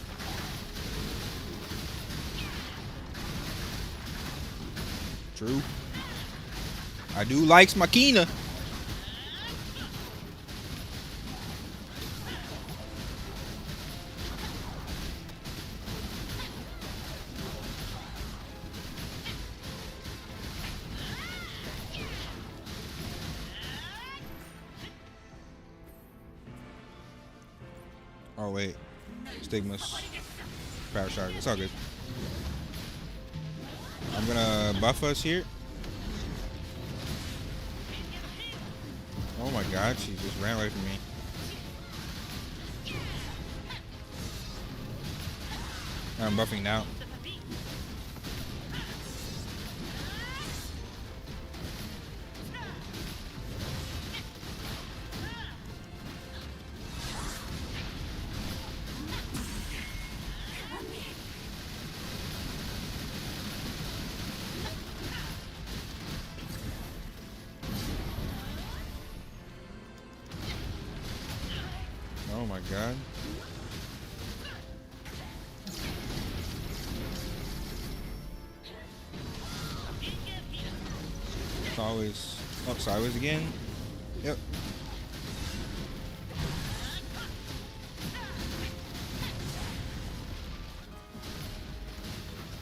True. I do likes Makina. Oh wait, Stigmas, power charge. It's all good. I'm gonna buff us here. Oh my god, she just ran away from me. I'm buffing now. Oh my god. It's always up sideways again. Yep.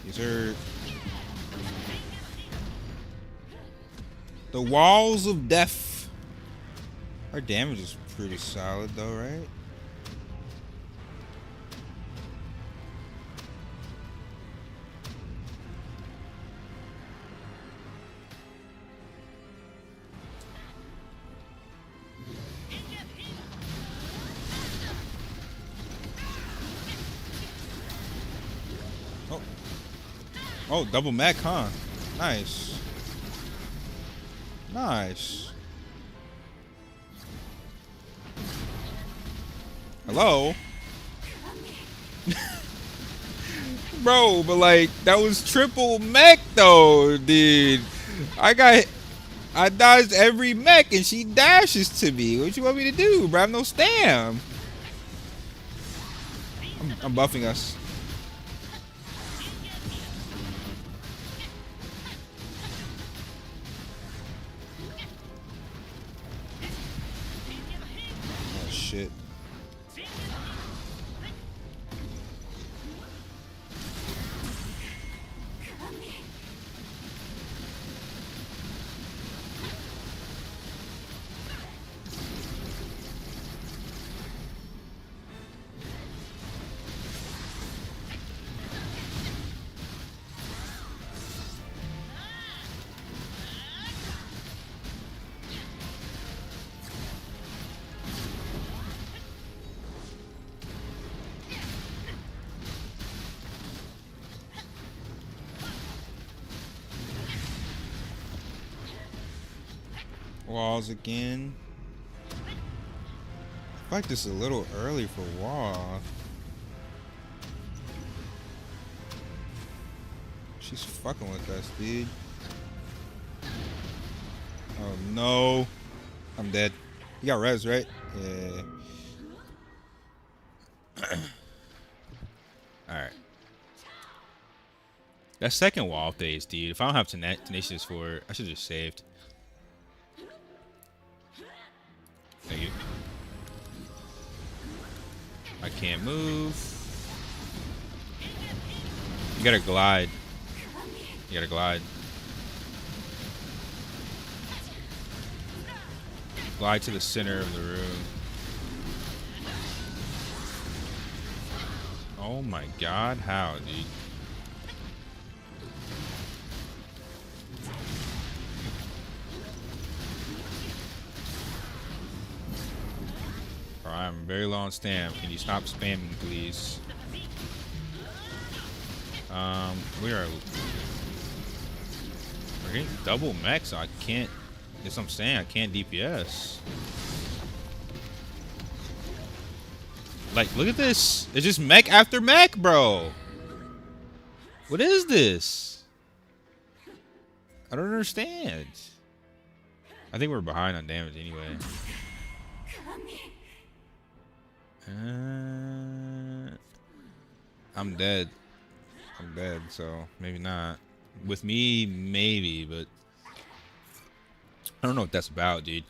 Yes, sir. The walls of death. Our damage is pretty solid though, right? Oh, double mech, huh? Nice. Nice. Hello? Bro, but like, that was triple mech though, dude. I dodged every mech and she dashes to me. What you want me to do, bro? I have no stam. I'm buffing us. Oh shit. Walls again. I feel like this is a little early for wall. She's fucking with us, dude. Oh no. I'm dead. You got res, right? Yeah. Alright. That second wall phase, dude. If I don't have tenacious for it, I should have just saved. Thank you. I can't move. You gotta glide. You gotta glide. Glide to the center of the room. Oh my god, how, dude? I'm very low on stamp. Can you stop spamming, please? We're getting double mech, so I can't. That's what I'm saying. I can't DPS. Like, look at this. It's just mech after mech, bro. What is this? I don't understand. I think we're behind on damage anyway. I'm dead. I'm dead, so maybe not. With me, maybe, but I don't know what that's about, dude.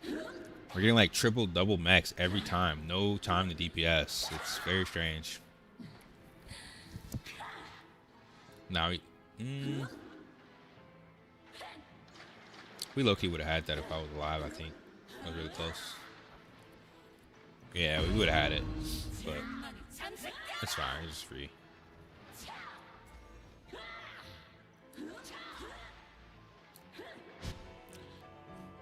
We're getting like triple, double max every time. No time to DPS. It's very strange. Now, we low-key would have had that if I was alive, I think. That was really close. Yeah, we would have had it, but it's fine. It's just free.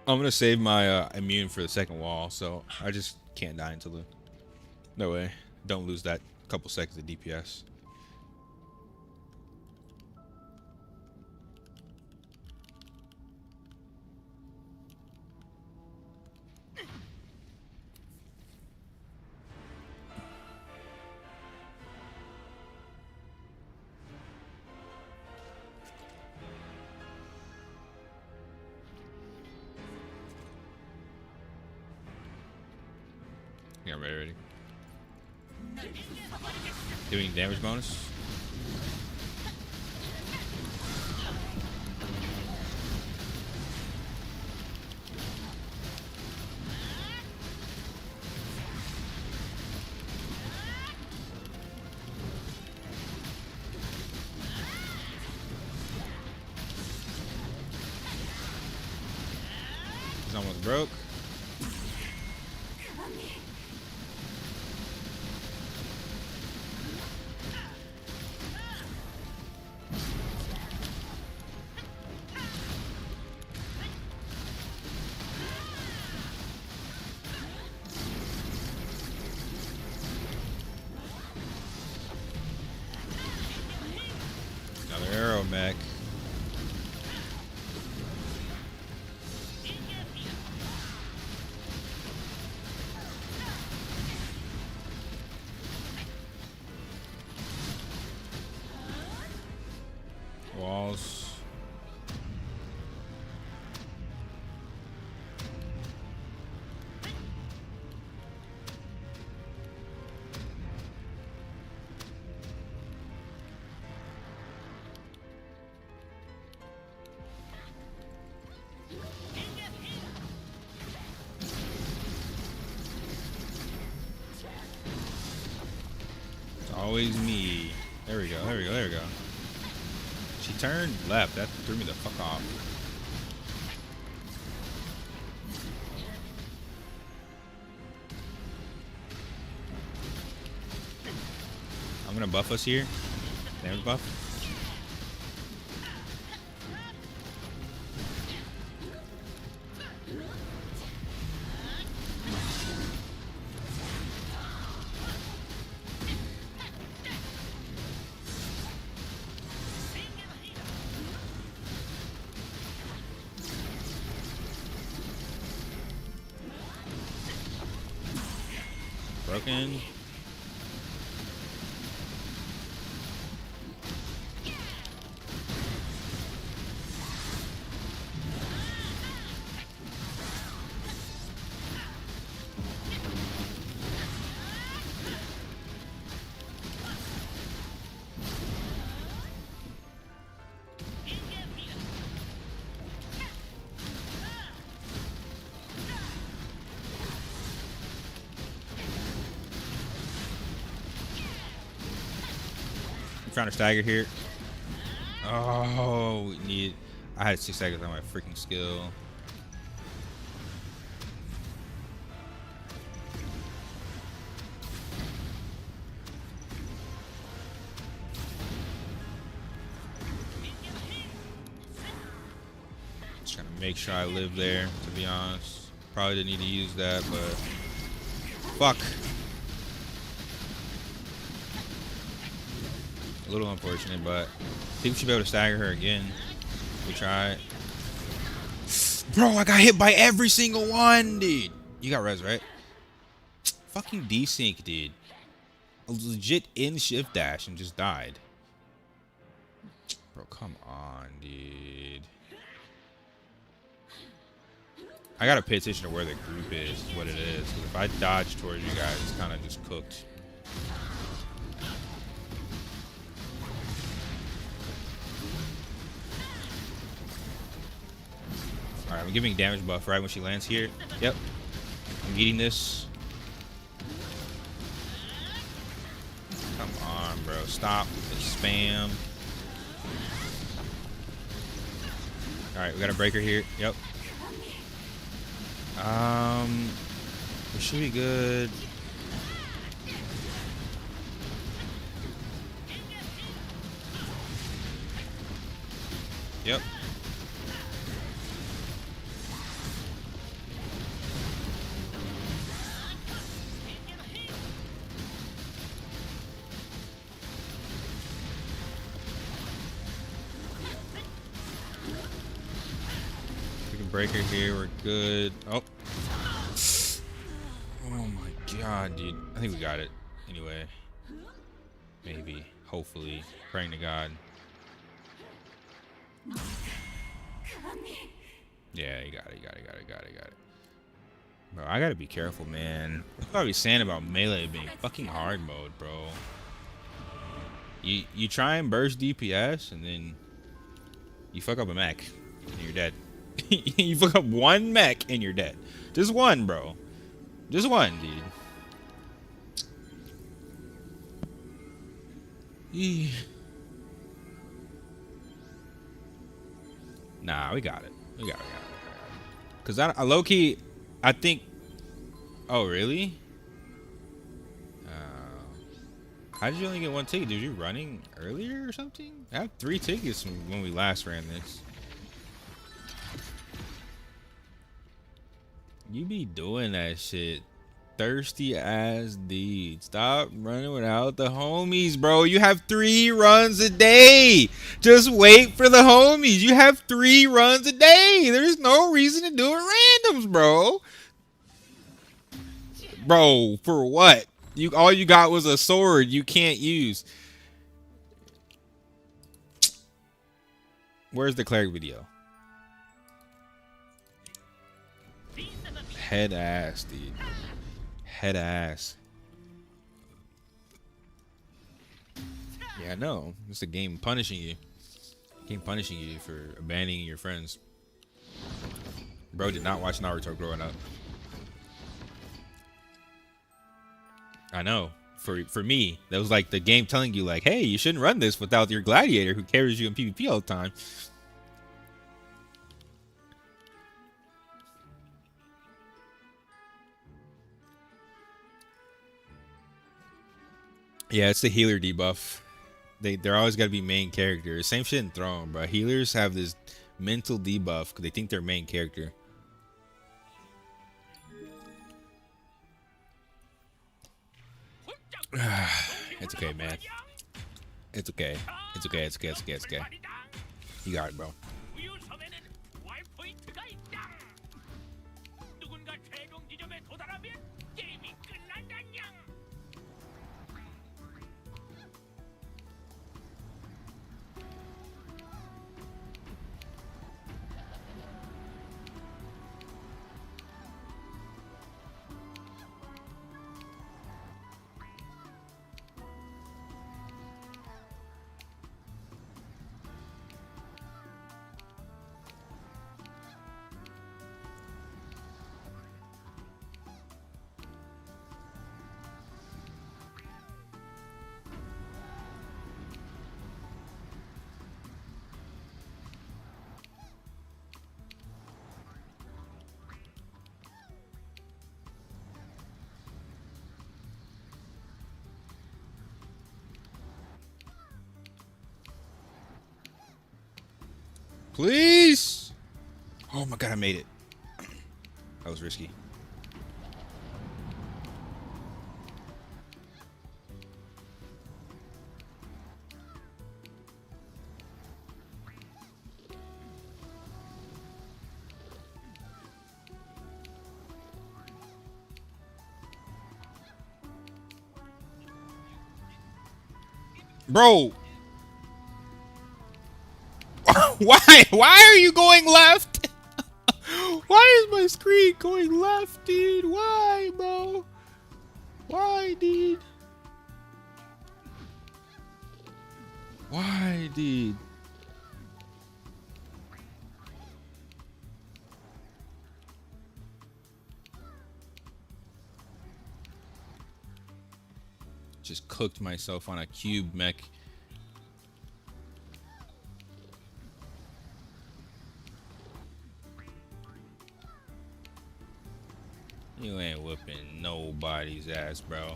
I'm gonna save my immune for the second wall, so I just can't die until the. No way. Don't lose that couple seconds of DPS. Yeah, I'm ready. Doing damage bonus. He's almost broke. Another arrow mech. Walls. It's always me. There we go, there we go, there we go. She turned left. That threw me the fuck off. I'm gonna buff us here. Damage buff. broken. I'm trying to stagger here. Oh, we need. I had 6 seconds on my freaking skill. Just gonna make sure I live there, to be honest. Probably didn't need to use that, but fuck. A little unfortunate, but I think we should be able to stagger her again. We try it. Bro, I got hit by every single one, dude. You got res, right? Fucking desync, dude. I was legit in shift dash and just died. Bro, come on, dude. I gotta pay attention to where the group is what it is. 'Cause if I dodge towards you guys, it's kind of just cooked. Alright, I'm giving damage buff right when she lands here. Yep. I'm eating this. Come on, bro. Stop the spam. Alright, we got a breaker here. Yep. We should be good. Yep. Breaker here, we're good. Oh. Oh my god, dude. I think we got it. Anyway. Maybe. Hopefully. Praying to God. Yeah, you got it, you got it, got it, got it, got it. Bro, I gotta be careful, man. That's what I was saying about melee being fucking hard mode, bro. You try and burst DPS and then you fuck up a mech and you're dead. You fuck up one mech and you're dead. Just one, bro. Just one, dude. Nah, we got it. We got it. Cause I low key, I think. Oh really? How did you only get one ticket? Did you running earlier or something? I have 3 tickets from when we last ran this. You be doing that shit. Thirsty ass dude. Stop running without the homies, bro. You have 3 runs a day. Just wait for the homies. You have 3 runs a day. There's no reason to do it randoms, bro. Bro, for what? All you got was a sword you can't use. Where's the cleric video? Head ass, dude. Head ass. Yeah, I know. It's a game punishing you. Game punishing you for abandoning your friends. Bro did not watch Naruto growing up. I know. For me, that was like the game telling you like, hey, you shouldn't run this without your gladiator who carries you in PvP all the time. Yeah, it's the healer debuff. They're always gotta be main characters. Same shit in Throne, bro. Healers have this mental debuff because they think they're main character. It's okay, man. It's okay. It's okay. It's okay. It's okay. It's okay. You got it, bro. Please. Oh my god, I made it. That was risky. Bro. Why are you going left? Why is my screen going left, dude? Why, bro? Why, dude? Why, dude? Just cooked myself on a cube mech. You ain't whipping nobody's ass, bro.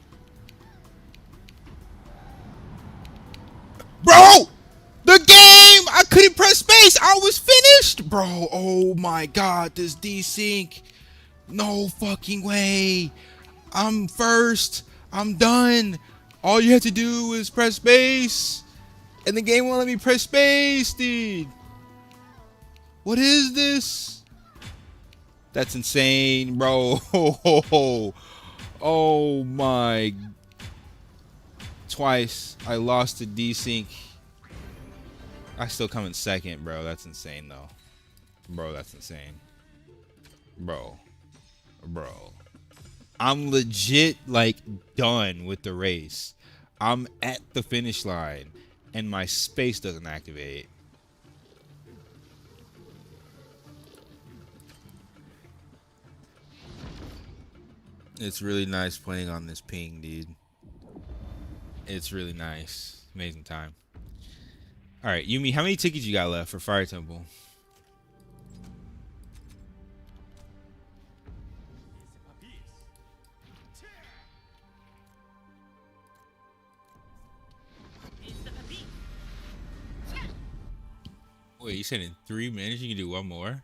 Bro! The game! I couldn't press space! I was finished! Bro, oh my god, this desync. No fucking way. I'm first. I'm done. All you have to do is press space. And the game won't let me press space, dude. What is this? That's insane, bro. Oh my. Twice I lost to desync. I still come in second, bro. That's insane, though. Bro, that's insane. Bro. I'm legit, like, done with the race. I'm at the finish line, and my space doesn't activate. It's really nice playing on this ping, dude. It's really nice. Amazing time. Alright, Yumi, how many tickets you got left for Fire Temple? Wait, you said in 3 minutes you can do one more?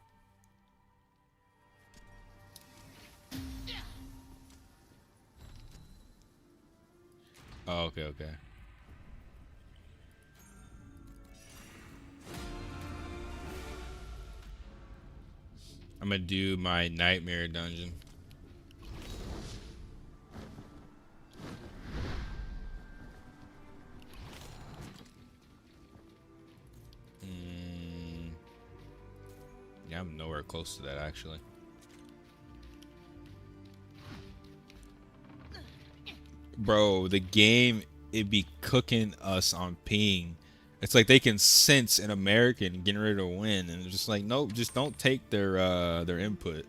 Oh, okay, okay. I'm gonna do my nightmare dungeon. Yeah, I'm nowhere close to that, actually. Bro, the game, it be cooking us on ping. It's like they can sense an American getting ready to win, and it's just like, nope, just don't take their input.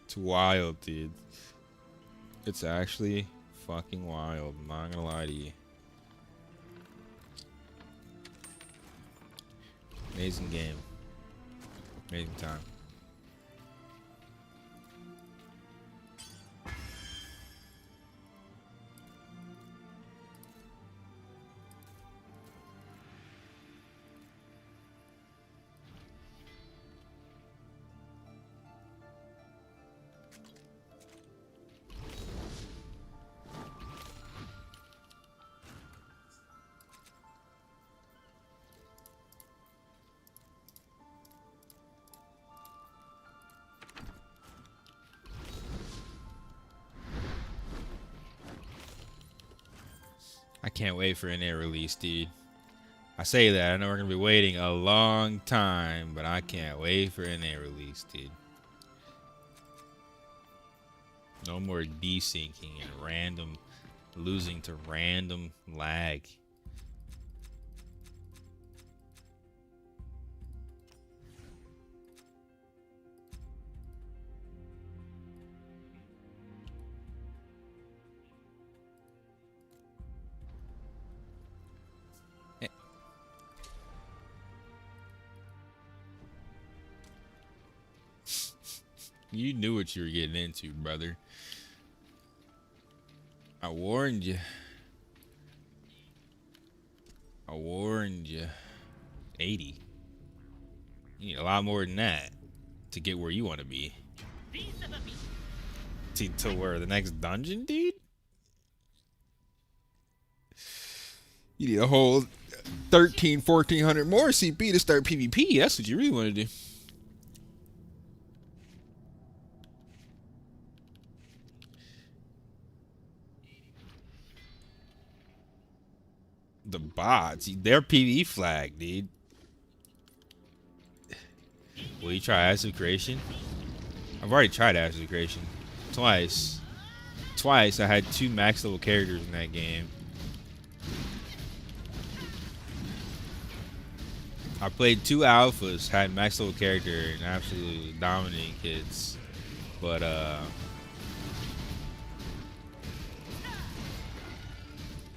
It's wild, dude. It's actually fucking wild. I'm not gonna lie to you. Amazing game. Amazing time. I can't wait for an air release, dude. I say that, I know we're gonna be waiting a long time, but I can't wait for an air release, dude. No more desyncing and random losing to random lag. You knew what you were getting into, brother. I warned you. I warned you. 80. You need a lot more than that to get where you want to be. To where the next dungeon, dude? You need a whole 1400 more CP to start PvP. That's what you really want to do. The bots, they're PvE flag, dude. Will you try Acid Creation? I've already tried Acid Creation. Twice. Twice I had 2 max level characters in that game. I played 2 alphas, had max level character, and absolutely dominating kids. But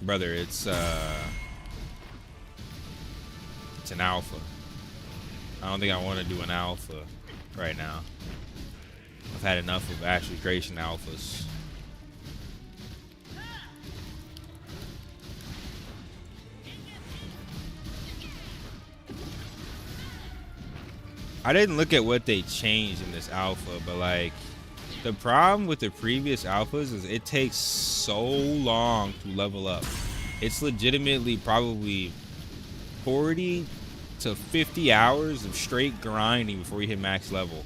brother, it's an alpha. I don't think I want to do an alpha right now. I've had enough of Acid Creation alphas. I didn't look at what they changed in this alpha, but like the problem with the previous alphas is it takes so long to level up. It's legitimately probably 40 to 50 hours of straight grinding before you hit max level.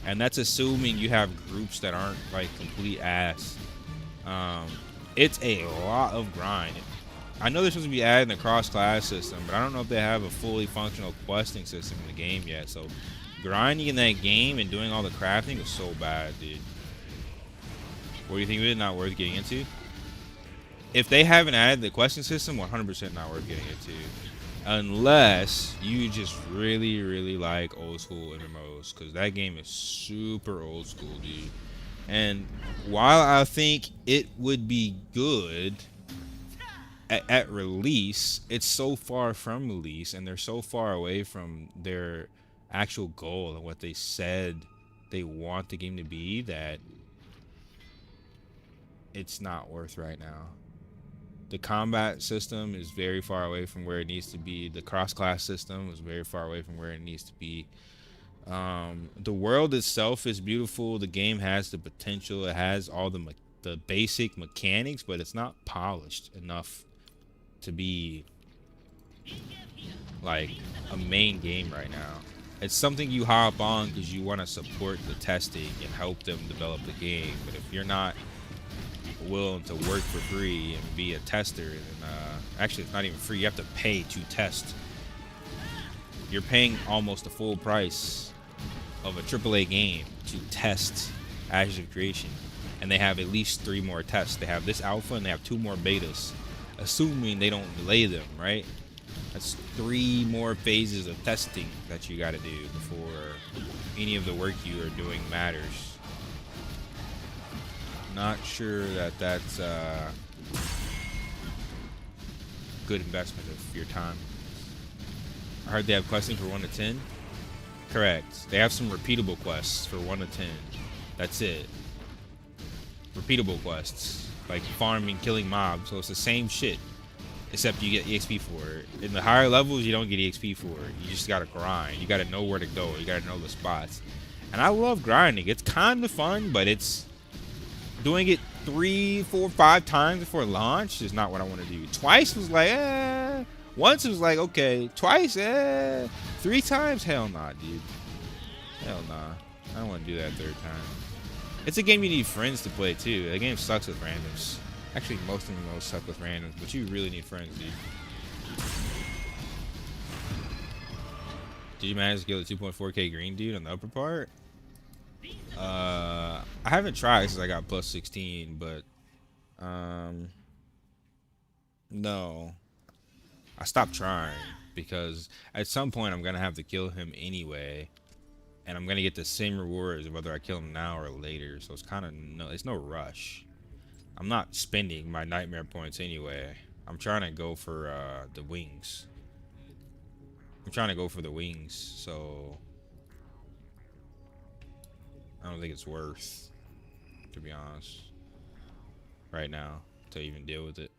And that's assuming you have groups that aren't like complete ass. It's a lot of grind. I know they're supposed to be adding a cross-class system, but I don't know if they have a fully functional questing system in the game yet. So grinding in that game and doing all the crafting is so bad, dude. What do you think of it? Not worth getting into? If they haven't added the questing system, 100% not worth getting into. Unless you just really, really like old school MMOs, because that game is super old school, dude. And while I think it would be good at release, it's so far from release, and they're so far away from their actual goal and what they said they want the game to be that it's not worth right now. The combat system is very far away from where it needs to be. The cross-class system is very far away from where it needs to be. The world itself is beautiful. The game has the potential. It has all the basic mechanics, but it's not polished enough to be like a main game right now. It's something you hop on because you want to support the testing and help them develop the game. But if you're not willing to work for free and be a tester, and actually it's not even free, you have to pay to test. You're paying almost the full price of a AAA game to test Acid Creation, and they have at least 3 more tests. They have this alpha and they have 2 more betas, assuming they don't delay them, right? That's 3 more phases of testing that you got to do before any of the work you are doing matters. Not sure that that's good investment of your time. I heard they have questing for 1 to 10. Correct. They have some repeatable quests for 1 to 10. That's it. Repeatable quests, like farming, killing mobs. So it's the same shit, except you get EXP for it. In the higher levels, you don't get EXP for it. You just gotta grind. You gotta know where to go. You gotta know the spots. And I love grinding. It's kind of fun, but it's doing it 3, 4, 5 times before launch is not what I want to do. Twice was like, eh. Once it was like, okay. Twice, eh. 3 times, hell nah, dude. Hell nah. I don't want to do that 3rd time. It's a game you need friends to play too. The game sucks with randoms. Actually, most of them suck with randoms, but you really need friends, dude. Did you manage to get the 2.4k green dude on the upper part? I haven't tried since I got plus 16, but no. I stopped trying because at some point I'm gonna have to kill him anyway, and I'm gonna get the same rewards whether I kill him now or later. So it's kind of it's no rush. I'm not spending my nightmare points anyway. I'm trying to go for the wings. So I don't think it's worth, to be honest, right now, to even deal with it.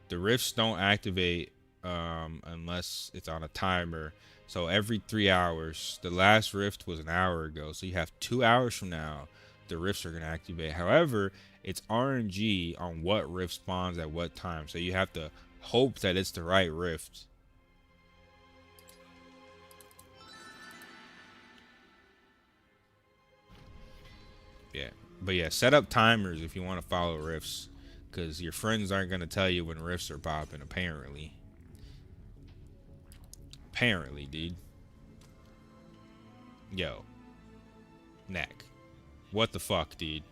The rifts don't activate unless it's on a timer. So every 3 hours. The last rift was an hour ago, so you have 2 hours from now. The rifts are gonna activate. However, it's RNG on what rift spawns at what time, so you have to hope that it's the right rift. Yeah, but yeah, set up timers if you want to follow rifts, because your friends aren't gonna tell you when rifts are popping. Apparently, dude. Yo, neck. What the fuck, dude?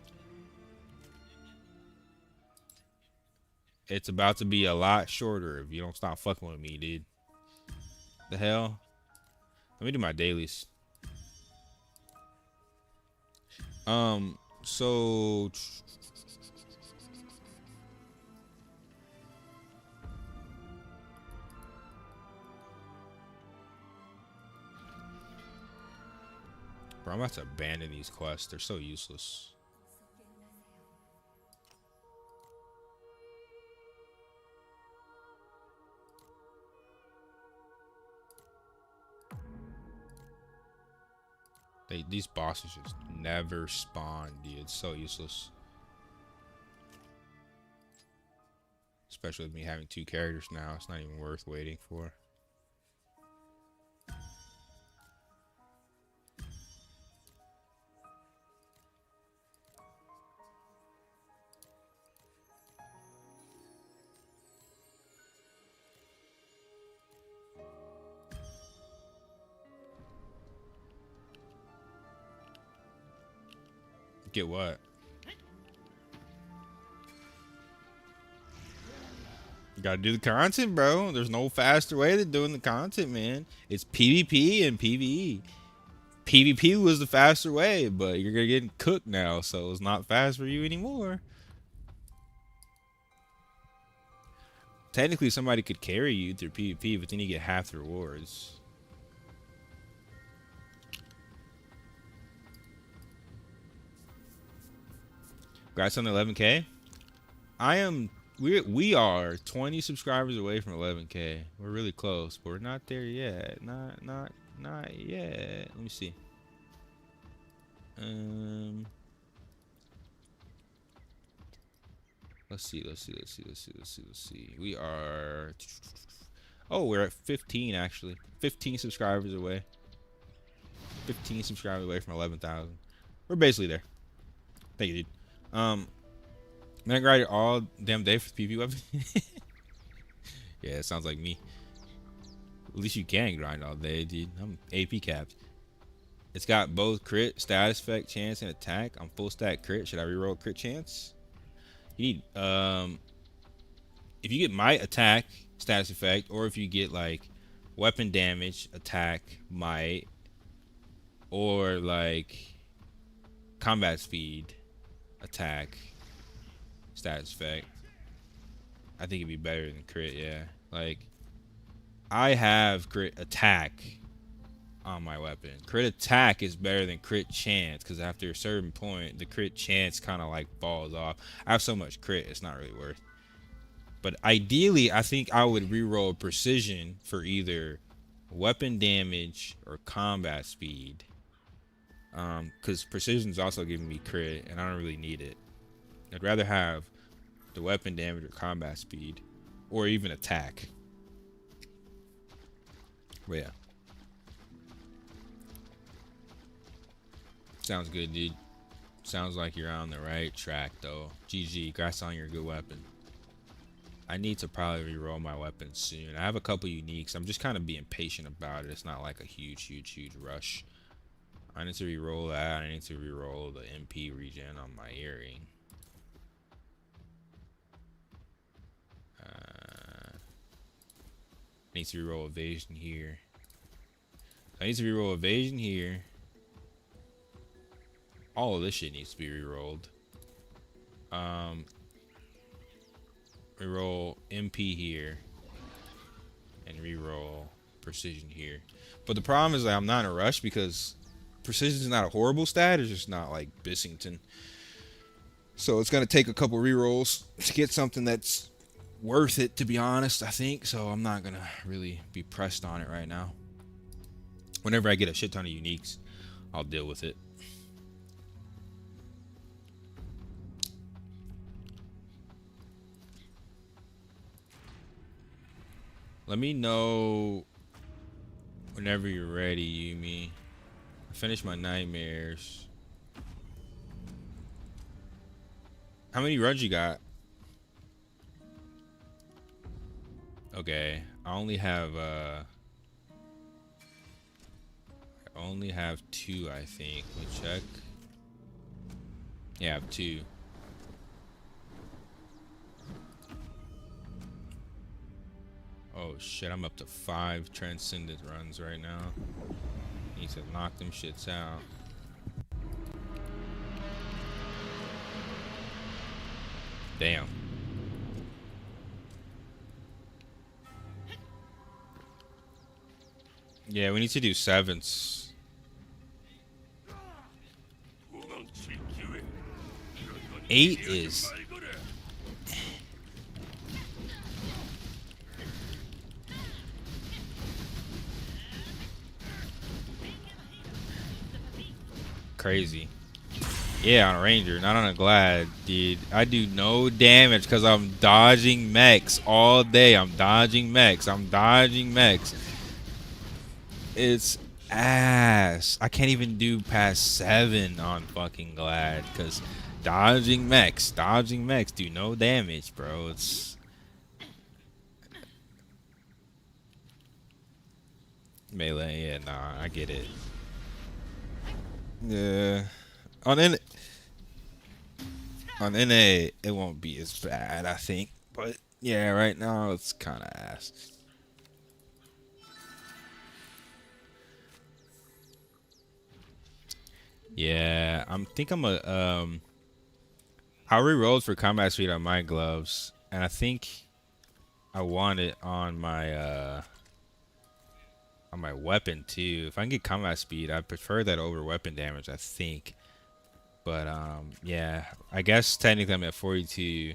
It's about to be a lot shorter if you don't stop fucking with me, dude. The hell? Let me do my dailies. So bro, I'm about to abandon these quests. They're so useless. These bosses just never spawn, dude. It's so useless. Especially with me having 2 characters now. It's not even worth waiting for. Get what? You gotta do the content, bro. There's no faster way than doing the content, man. It's PvP and PvE. PvP was the faster way, but you're gonna get cooked now, so it's not fast for you anymore. Technically, somebody could carry you through PvP, but then you get half the rewards. Congrats on the 11K. We are 20 subscribers away from 11K. We're really close, but we're not there yet. Not yet. Let me see. Let's see. We are we're at 15 actually. 15 subscribers away. 15 subscribers away from 11,000. We're basically there. Thank you, dude. Man, I grinded all damn day for the PvP weapon. Yeah, it sounds like me. At least you can grind all day, dude. I'm AP capped. It's got both crit, status effect, chance, and attack. I'm full stack crit. Should I reroll crit chance? You need if you get might, attack, status effect, or if you get like weapon damage, attack, might, or like combat speed, attack, status effect, I think it'd be better than crit. Yeah, like I have crit attack on my weapon. Crit attack is better than crit chance, because after a certain point the crit chance kind of like falls off. I have so much crit, it's not really worth. But ideally, I think I would reroll precision for either weapon damage or combat speed, because precision's also giving me crit and I don't really need it. I'd rather have the weapon damage or combat speed, or even attack. But yeah, sounds good, dude. Sounds like you're on the right track though. GG, congrats on your good weapon. I need to probably reroll my weapon soon. I have a couple uniques. I'm just kind of being patient about it. It's not like a huge rush. I need to reroll that. I need to reroll the MP regen on my earring. I need to reroll evasion here. I need to reroll evasion here. All of this shit needs to be rerolled. Reroll MP here and reroll precision here. But the problem is that I'm not in a rush, because precision is not a horrible stat. It's just not like Bissington. So it's gonna take a couple rerolls to get something that's worth it, to be honest, I think. So I'm not gonna really be pressed on it right now. Whenever I get a shit ton of uniques, I'll deal with it. Let me know whenever you're ready, Yumi. I finished my nightmares. How many runs you got? Okay, I only have 2, I think. Let me check. Yeah, I have 2. Oh shit, I'm up to 5 transcendent runs right now. Need to knock them shits out. Damn. Yeah, we need to do 7s. 8 is... crazy. Yeah, on a ranger, not on a glad, dude. I do no damage because I'm dodging mechs all day. I'm dodging mechs. It's ass. I can't even do past 7 on fucking glad because dodging mechs do no damage, bro. It's melee. Yeah, nah, I get it. Yeah, on NA it won't be as bad, I think. But yeah, right now it's kind of ass. Yeah, I re-rolled for combat speed on my gloves, and I think I want it on my weapon too. If I can get combat speed, I prefer that over weapon damage, I think. But yeah, I guess technically I'm at 42.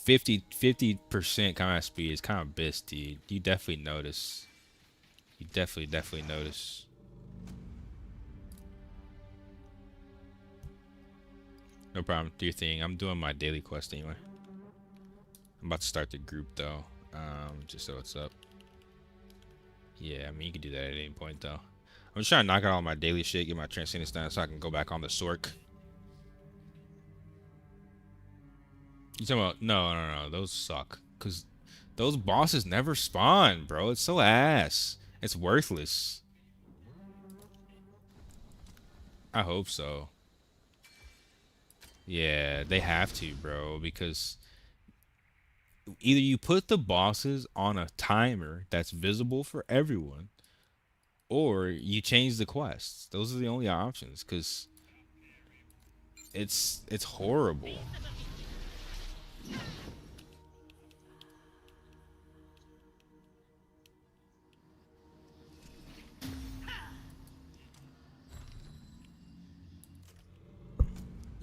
50% combat speed is kind of best, dude. You definitely notice. You definitely notice. No problem. Do your thing. I'm doing my daily quest anyway. I'm about to start the group though. Just so it's up. Yeah, I mean you can do that at any point though. I'm just trying to knock out all my daily shit, get my transcendence done so I can go back on the Sork. You talking about no, those suck. Cause those bosses never spawn, bro. It's so ass. It's worthless. I hope so. Yeah, they have to, bro, because either you put the bosses on a timer that's visible for everyone, or you change the quests. Those are the only options, because it's horrible.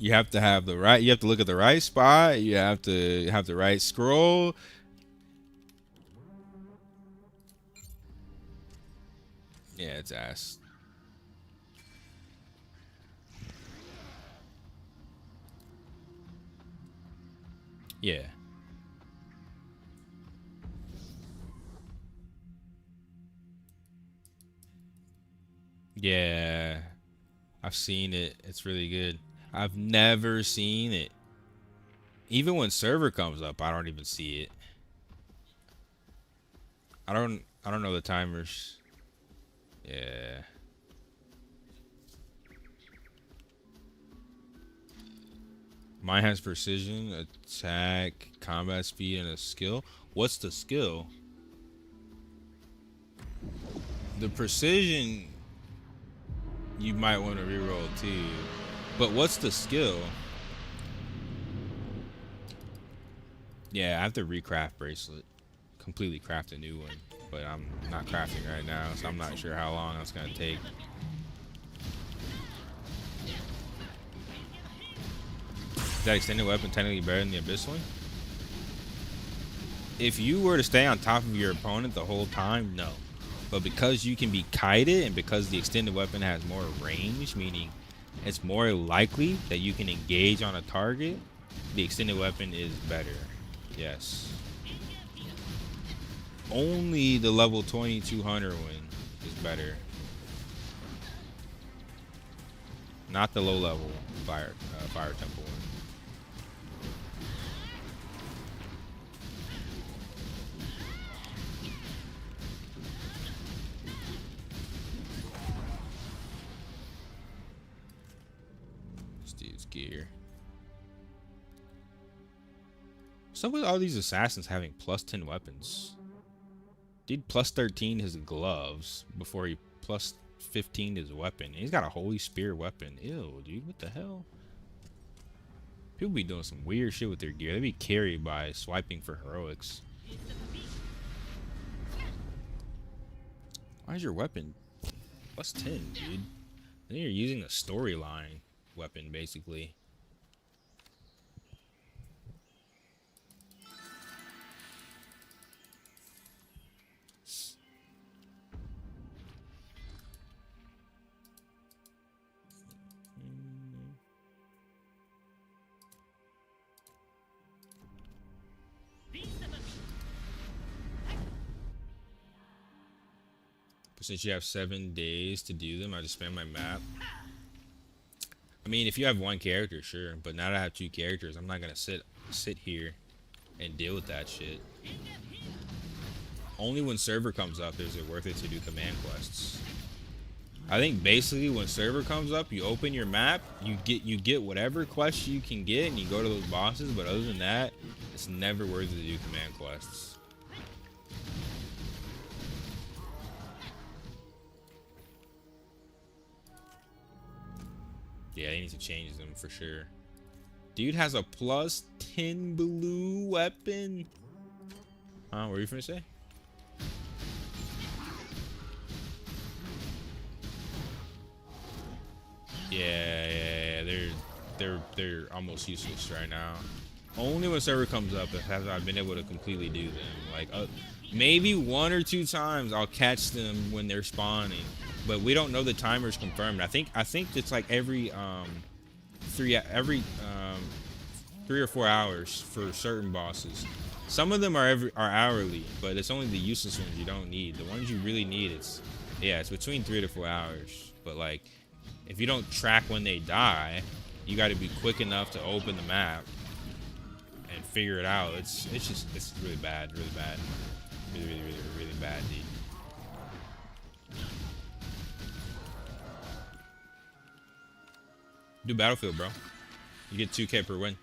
You have to have the right, you have to look at the right spot, you have to have the right scroll. Yeah, it's ass. Yeah. Yeah. I've seen it. It's really good. I've never seen it. Even when server comes up, I don't even see it. I don't know the timers. Yeah. Mine has precision, attack, combat speed, and a skill. What's the skill? The precision you might want to reroll too. But what's the skill? Yeah, I have to recraft bracelet. Completely craft a new one. But I'm not crafting right now, so I'm not sure how long that's gonna take. Is that extended weapon technically better than the abyss one? if you were to stay on top of your opponent the whole time, no. But because you can be kited and because the extended weapon has more range, meaning it's more likely that you can engage on a target, the extended weapon is better. Yes. Only the level 2200 win is better. Not the low level fire temple one. This dude's gear. What's up with all these assassins having plus 10 weapons? Dude plus 13 his gloves before he plus 15 his weapon. He's got a holy spear weapon. Ew, dude, what the hell? People be doing some weird shit with their gear. They be carried by swiping for heroics. Why is your weapon plus 10, dude? I think you're using a storyline weapon, basically. Since you have 7 days to do them, I just spam my map. I mean, if you have one character, sure, but now that I have 2 characters, I'm not gonna sit here and deal with that shit. Only when server comes up is it worth it to do command quests. I think basically when server comes up, you open your map, you get whatever quests you can get, and you go to those bosses. But other than that, it's never worth it to do command quests. Yeah, they need to change them for sure. Dude has a plus 10 blue weapon. What were you finna say? Yeah, they're almost useless right now. Only when server comes up have I been able to completely do them. Like maybe 1 or 2 times I'll catch them when they're spawning. But we don't know the timer's confirmed. I think it's like every 3 or 4 hours for certain bosses. Some of them are hourly, but it's only the useless ones you don't need. The ones you really need, it's between 3 to 4 hours. But like, if you don't track when they die, you got to be quick enough to open the map and figure it out. It's really bad, really bad, really bad, dude. Do Battlefield, bro. You get 2K per win.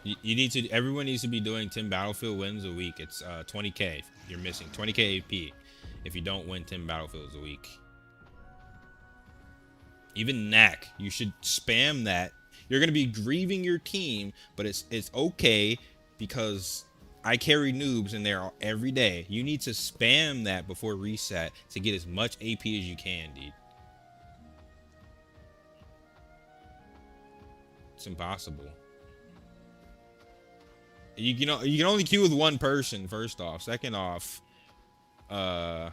You need to. Everyone needs to be doing 10 Battlefield wins a week. It's 20K. You're missing 20K AP if you don't win 10 Battlefields a week. Even Knack, you should spam that. You're gonna be grieving your team, but it's okay because I carry noobs in there every day. You need to spam that before reset to get as much AP as you can, dude. It's impossible. You can only queue with one person, first off. Second off, I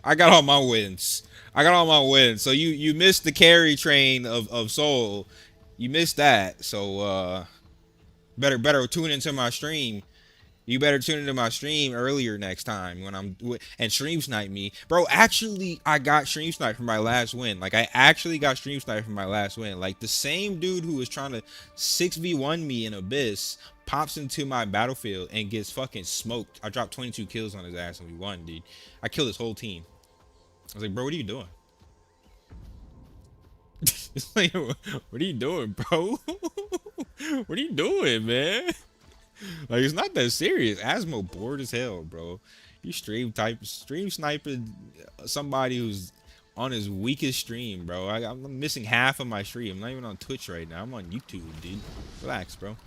got all my wins. So you missed the carry train of Soul. You missed that. So better tune into my stream. You better tune into my stream earlier next time when and stream snipe me. Bro, actually, I got stream sniped for my last win. Like, I actually got stream sniped for my last win. Like, the same dude who was trying to 6v1 me in Abyss pops into my battlefield and gets fucking smoked. I dropped 22 kills on his ass and we won, dude. I killed his whole team. I was like, bro, what are you doing? It's like, what are you doing, bro? What are you doing, man? Like, it's not that serious. Asmo bored as hell, bro. You stream sniping somebody who's on his weakest stream, bro. I'm missing half of my stream. I'm not even on Twitch right now. I'm on YouTube, dude. Relax, bro.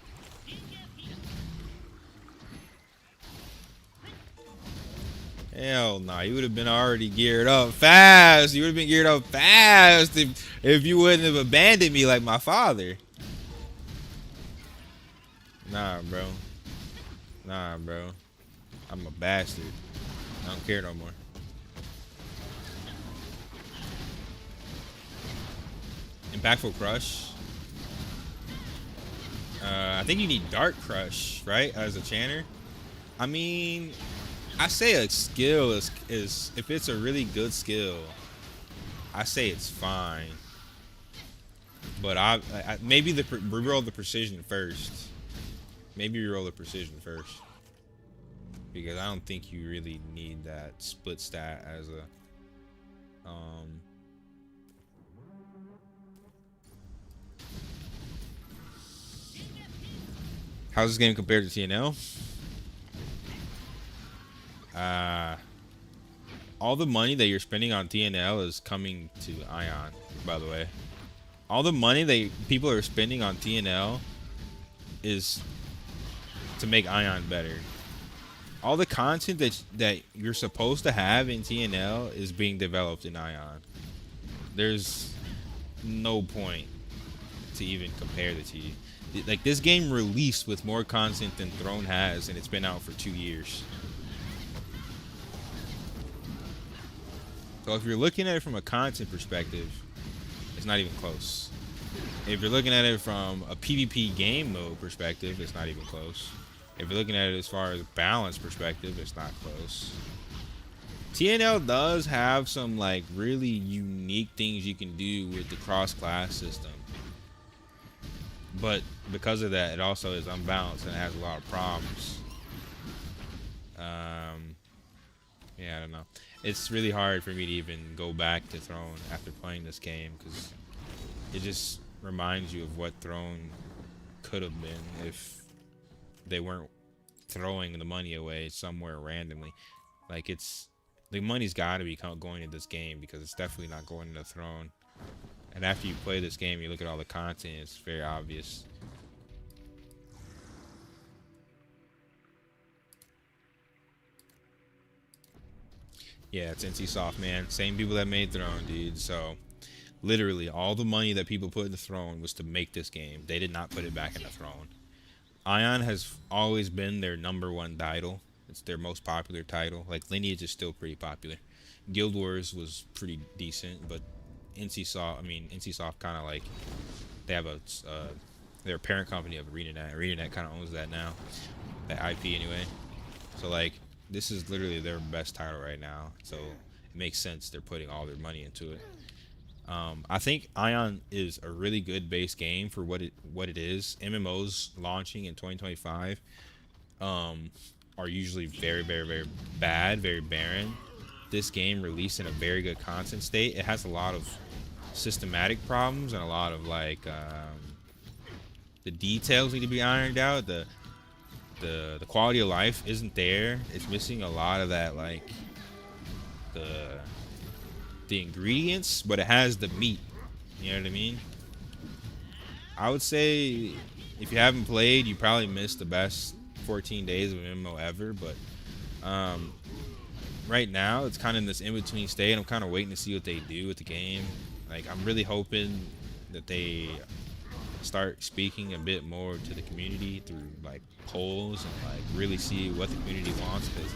Hell nah, you would have been already geared up fast. You would have been geared up fast if you wouldn't have abandoned me like my father. Nah, bro. Nah, bro. I'm a bastard. I don't care no more. Impactful Crush. I think you need Dark Crush, right? As a chanter. I mean, I say a skill is if it's a really good skill, I say it's fine. But I maybe reroll the precision first. Maybe reroll the precision first. Because I don't think you really need that split stat as a how's this game compared to TNL? All the money that you're spending on TNL is coming to Aion, by the way. All the money that people are spending on TNL is to make Aion better. All the content that you're supposed to have in TNL is being developed in Aion. There's no point to even compare the two. Like, this game released with more content than Throne has, and it's been out for 2 years. So if you're looking at it from a content perspective, it's not even close. If you're looking at it from a PvP game mode perspective, it's not even close. If you're looking at it as far as balance perspective, it's not close. TNL does have some like really unique things you can do with the cross-class system. But because of that, it also is unbalanced and it has a lot of problems. Yeah, I don't know. It's really hard for me to even go back to Throne after playing this game because it just reminds you of what Throne could have been if they weren't throwing the money away somewhere randomly. Like, the money's got to be going into this game because it's definitely not going into Throne. And after you play this game, you look at all the content, it's very obvious. Yeah, it's NC Soft, man. Same people that made Throne, dude. So, literally, all the money that people put in the Throne was to make this game. They did not put it back in the Throne. Aion has always been their #1 title. It's their most popular title. Like, Lineage is still pretty popular. Guild Wars was pretty decent, but NC Soft kind of like, they have they're a parent company of ArenaNet. ArenaNet kind of owns that now, that IP anyway. So like, this is literally their best title right now. So it makes sense they're putting all their money into it. I think Aion is a really good base game for what it is. MMOs launching in 2025 are usually very, very, very bad, very barren. This game released in a very good content state. It has a lot of systematic problems and a lot of like the details need to be ironed out. The quality of life isn't there. It's missing a lot of that, like the ingredients, but it has the meat. You know what I mean? I would say if you haven't played, you probably missed the best 14 days of an MMO ever. But right now, it's kind of in this in-between state. I'm kind of waiting to see what they do with the game. Like, I'm really hoping that they start speaking a bit more to the community through like polls and like really see what the community wants, because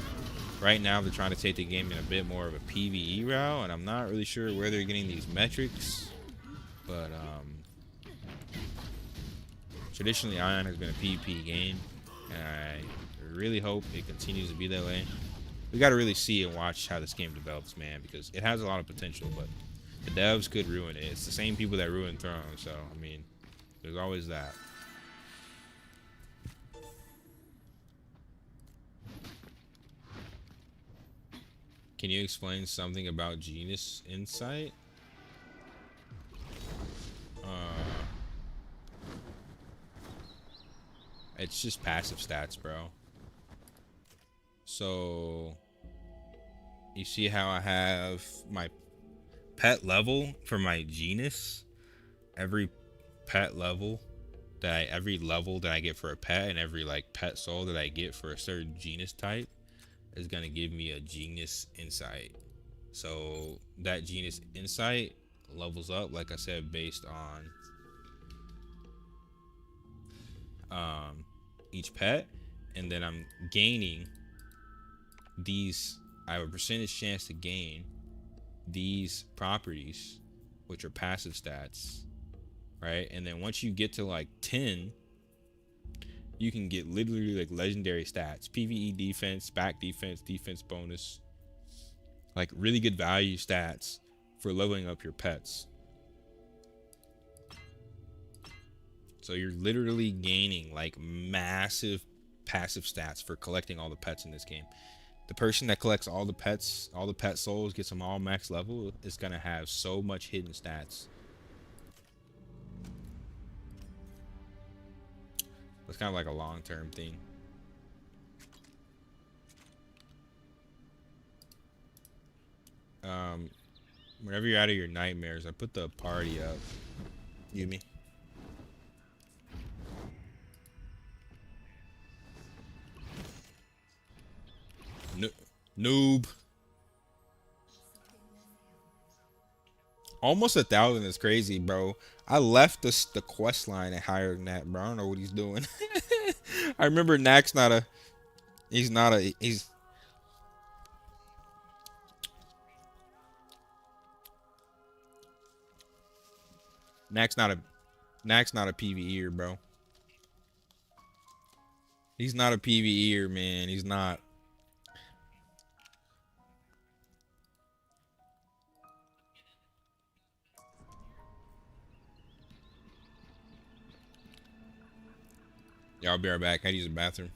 right now they're trying to take the game in a bit more of a PvE route, and I'm not really sure where they're getting these metrics. But traditionally Aion has been a PvP game, and I really hope it continues to be that way. We got to really see and watch how this game develops, man, because it has a lot of potential, but the devs could ruin it. It's the same people that ruined Throne, so I mean, there's always that. Can you explain something about Genius Insight? It's just passive stats, bro. So you see how I have my pet level for my genus? Every level that I get for a pet, and every like pet soul that I get for a certain genus type is gonna give me a genius insight. So that genius insight levels up, like I said, based on each pet, and then I'm gaining these. I have a percentage chance to gain these properties, which are passive stats, right? And then once you get to like 10, you can get literally like legendary stats: PvE defense, back defense, defense bonus, like really good value stats for leveling up your pets. So you're literally gaining like massive passive stats for collecting all the pets in this game. The person that collects all the pets, all the pet souls, gets them all max level, is gonna have so much hidden stats. It's kind of like a long-term thing. Whenever you're out of your nightmares, I put the party up. Yumi. Noob. Almost 1,000 is crazy, bro. I left the quest line at higher than that, bro. I don't know what he's doing. I remember Nax not a. He's not a. He's. Nax not a. Nax not a PvEer, bro. He's not a PvEer, man. He's not. Yeah, I'll be right back. I had to use the bathroom.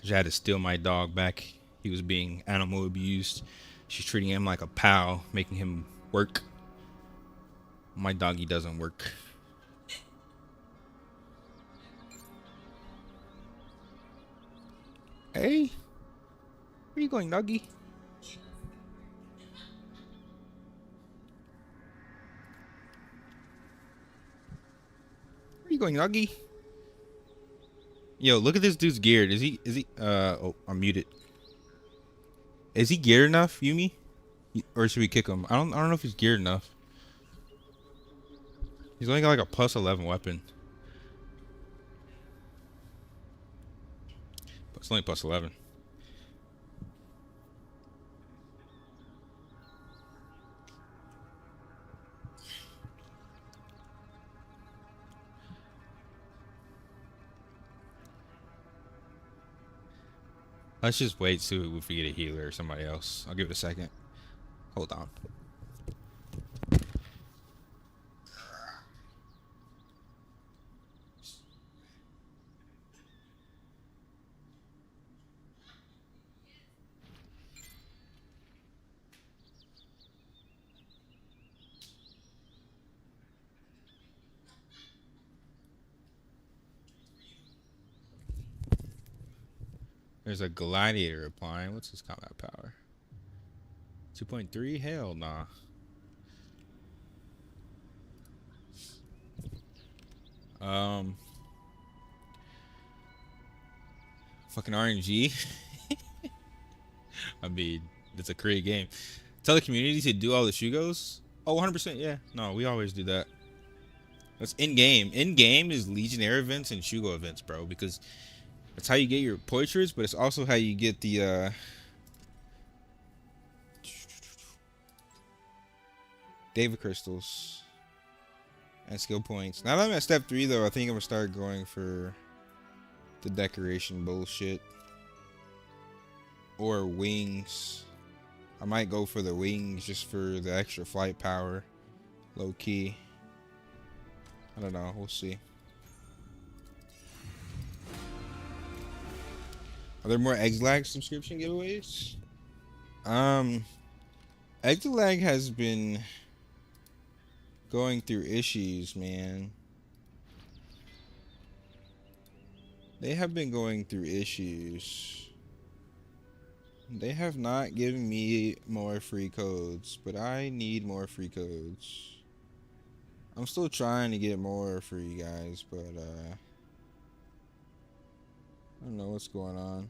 She had to steal my dog back. He was being animal abused. She's treating him like a pal, making him work. My doggy doesn't work. Hey, where you going, doggy? Where you going, doggy? Yo, look at this dude's geared. Is he oh, I'm muted. Is he geared enough, Yumi? Or should we kick him? I don't know if he's geared enough. He's only got like a plus 11 weapon. But it's only plus 11. Let's just wait till if we get a healer or somebody else. I'll give it a second. Hold on. There's a gladiator applying. What's his combat power? 2.3? Hell nah. Fucking RNG. I mean, it's a great game. Tell the community to do all the Shugos? Oh, 100%, yeah. No, we always do that. That's in-game. In-game is Legionnaire events and Shugo events, bro, because that's how you get your portraits, but it's also how you get the, David crystals and skill points. Now that I'm at step 3, though, I think I'm gonna start going for the decoration bullshit. Or wings. I might go for the wings just for the extra flight power. Low key. I don't know. We'll see. Are there more Exlag subscription giveaways? Exlag has been going through issues, man. They have been going through issues. They have not given me more free codes, but I need more free codes. I'm still trying to get more for you guys, but I don't know what's going on.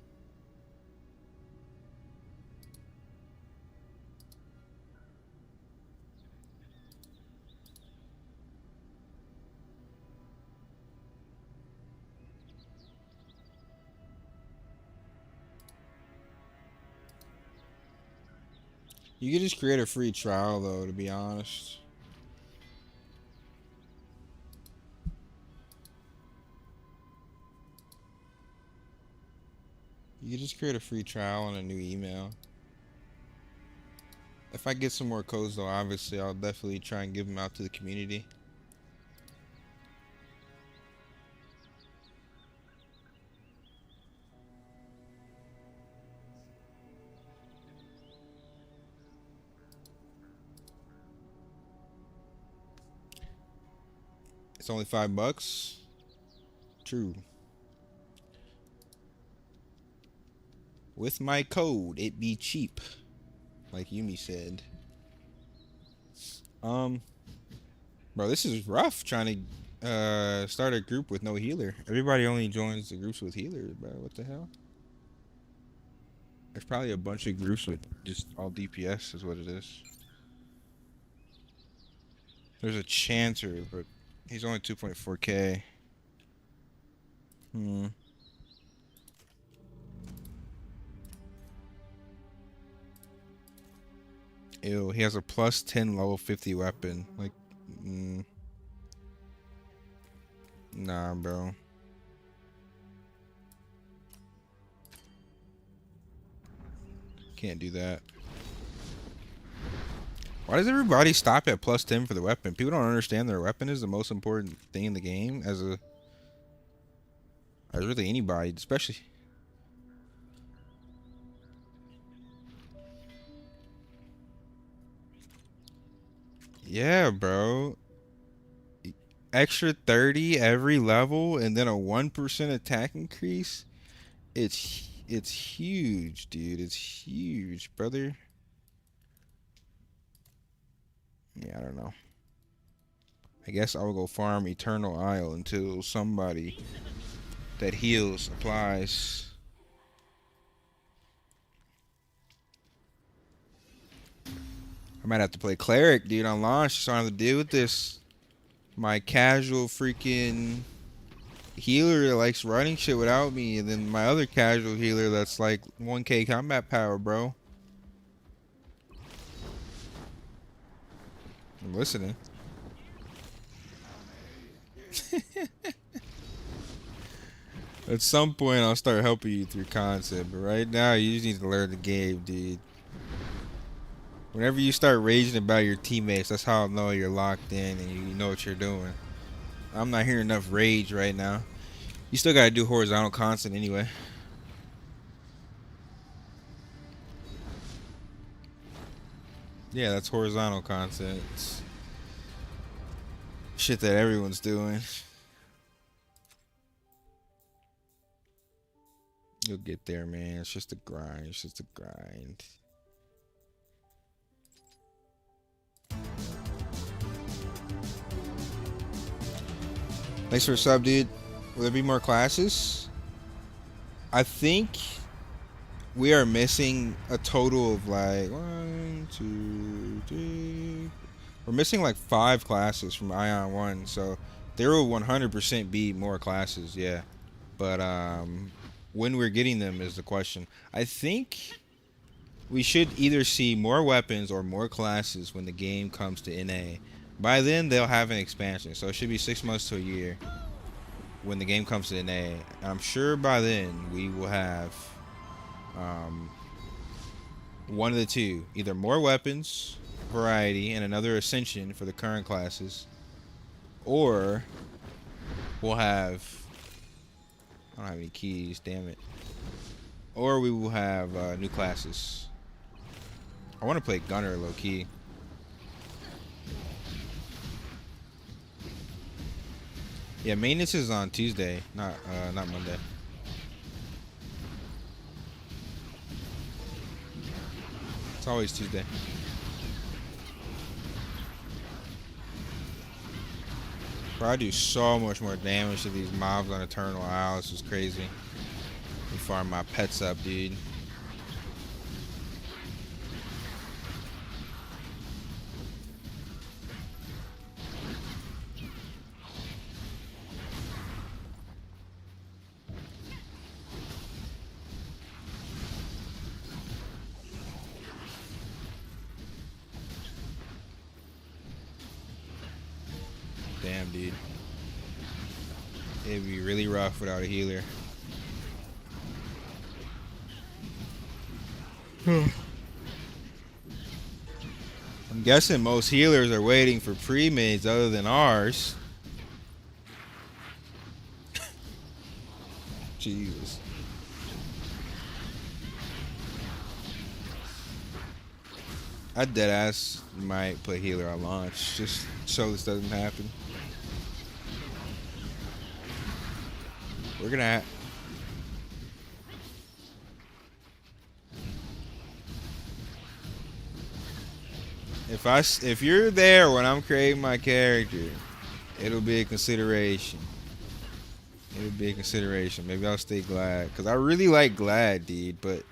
You could just create a free trial, though, to be honest. You could just create a free trial and a new email. If I get some more codes, though, obviously, I'll definitely try and give them out to the community. It's only $5. True. With my code, it be cheap, like Yumi said. Bro, this is rough trying to start a group with no healer. Everybody only joins the groups with healers, bro. What the hell? There's probably a bunch of groups with just all DPS is what it is. There's a Chancer, but he's only 2.4k. Ew, he has a plus 10 level 50 weapon. Like, nah, bro. Can't do that. Why does everybody stop at plus 10 for the weapon? People don't understand their weapon is the most important thing in the game as really anybody, especially. Yeah, bro. Extra 30 every level and then a 1% attack increase. It's huge, dude. It's huge, brother. Yeah, I don't know. I guess I will go farm Eternal Isle until somebody that heals applies. I might have to play Cleric, dude, on launch so I don't have to deal with this. My casual freaking healer that likes running shit without me, and then my other casual healer that's like 1k combat power, bro. I'm listening. At some point, I'll start helping you through concept, but right now, you just need to learn the game, dude. Whenever you start raging about your teammates, that's how I'll know you're locked in and you know what you're doing. I'm not hearing enough rage right now. You still gotta do horizontal constant anyway. Yeah, that's horizontal constant. It's shit that everyone's doing. You'll get there, man. It's just a grind. It's just a grind. Thanks for the sub, dude. Will there be more classes? I think we are missing a total of like 1, 2, 3. We're missing like 5 classes from Aion 1, so there will 100% be more classes, yeah. But when we're getting them is the question. I think we should either see more weapons or more classes when the game comes to NA. By then they'll have an expansion, so it should be 6 months to a year when the game comes to NA. I'm sure by then we will have one of the two, either more weapons variety and another ascension for the current classes, or we'll have, I don't have any keys, damn it, or we will have new classes. I want to play Gunner low-key. Yeah, maintenance is on Tuesday, not Monday. It's always Tuesday. Bro, I do so much more damage to these mobs on Eternal Isle. This is crazy. We farm my pets up, dude. Damn, dude. It'd be really rough without a healer. I'm guessing most healers are waiting for pre-mades other than ours. Jesus. I deadass might put healer on launch just so this doesn't happen. We're gonna if you're there when I'm creating my character, it'll be a consideration. It'll be a consideration. Maybe I'll stay Glad, because I really like Glad, dude, but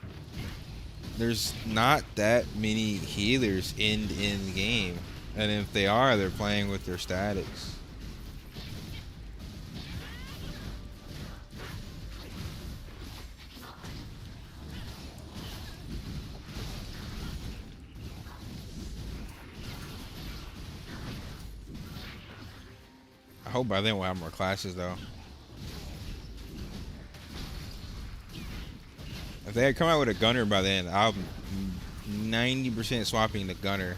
there's not that many healers in the game. And if they are, they're playing with their statics. I hope by then we'll have more classes, though. If they had come out with a gunner by then, I'm 90% swapping the gunner.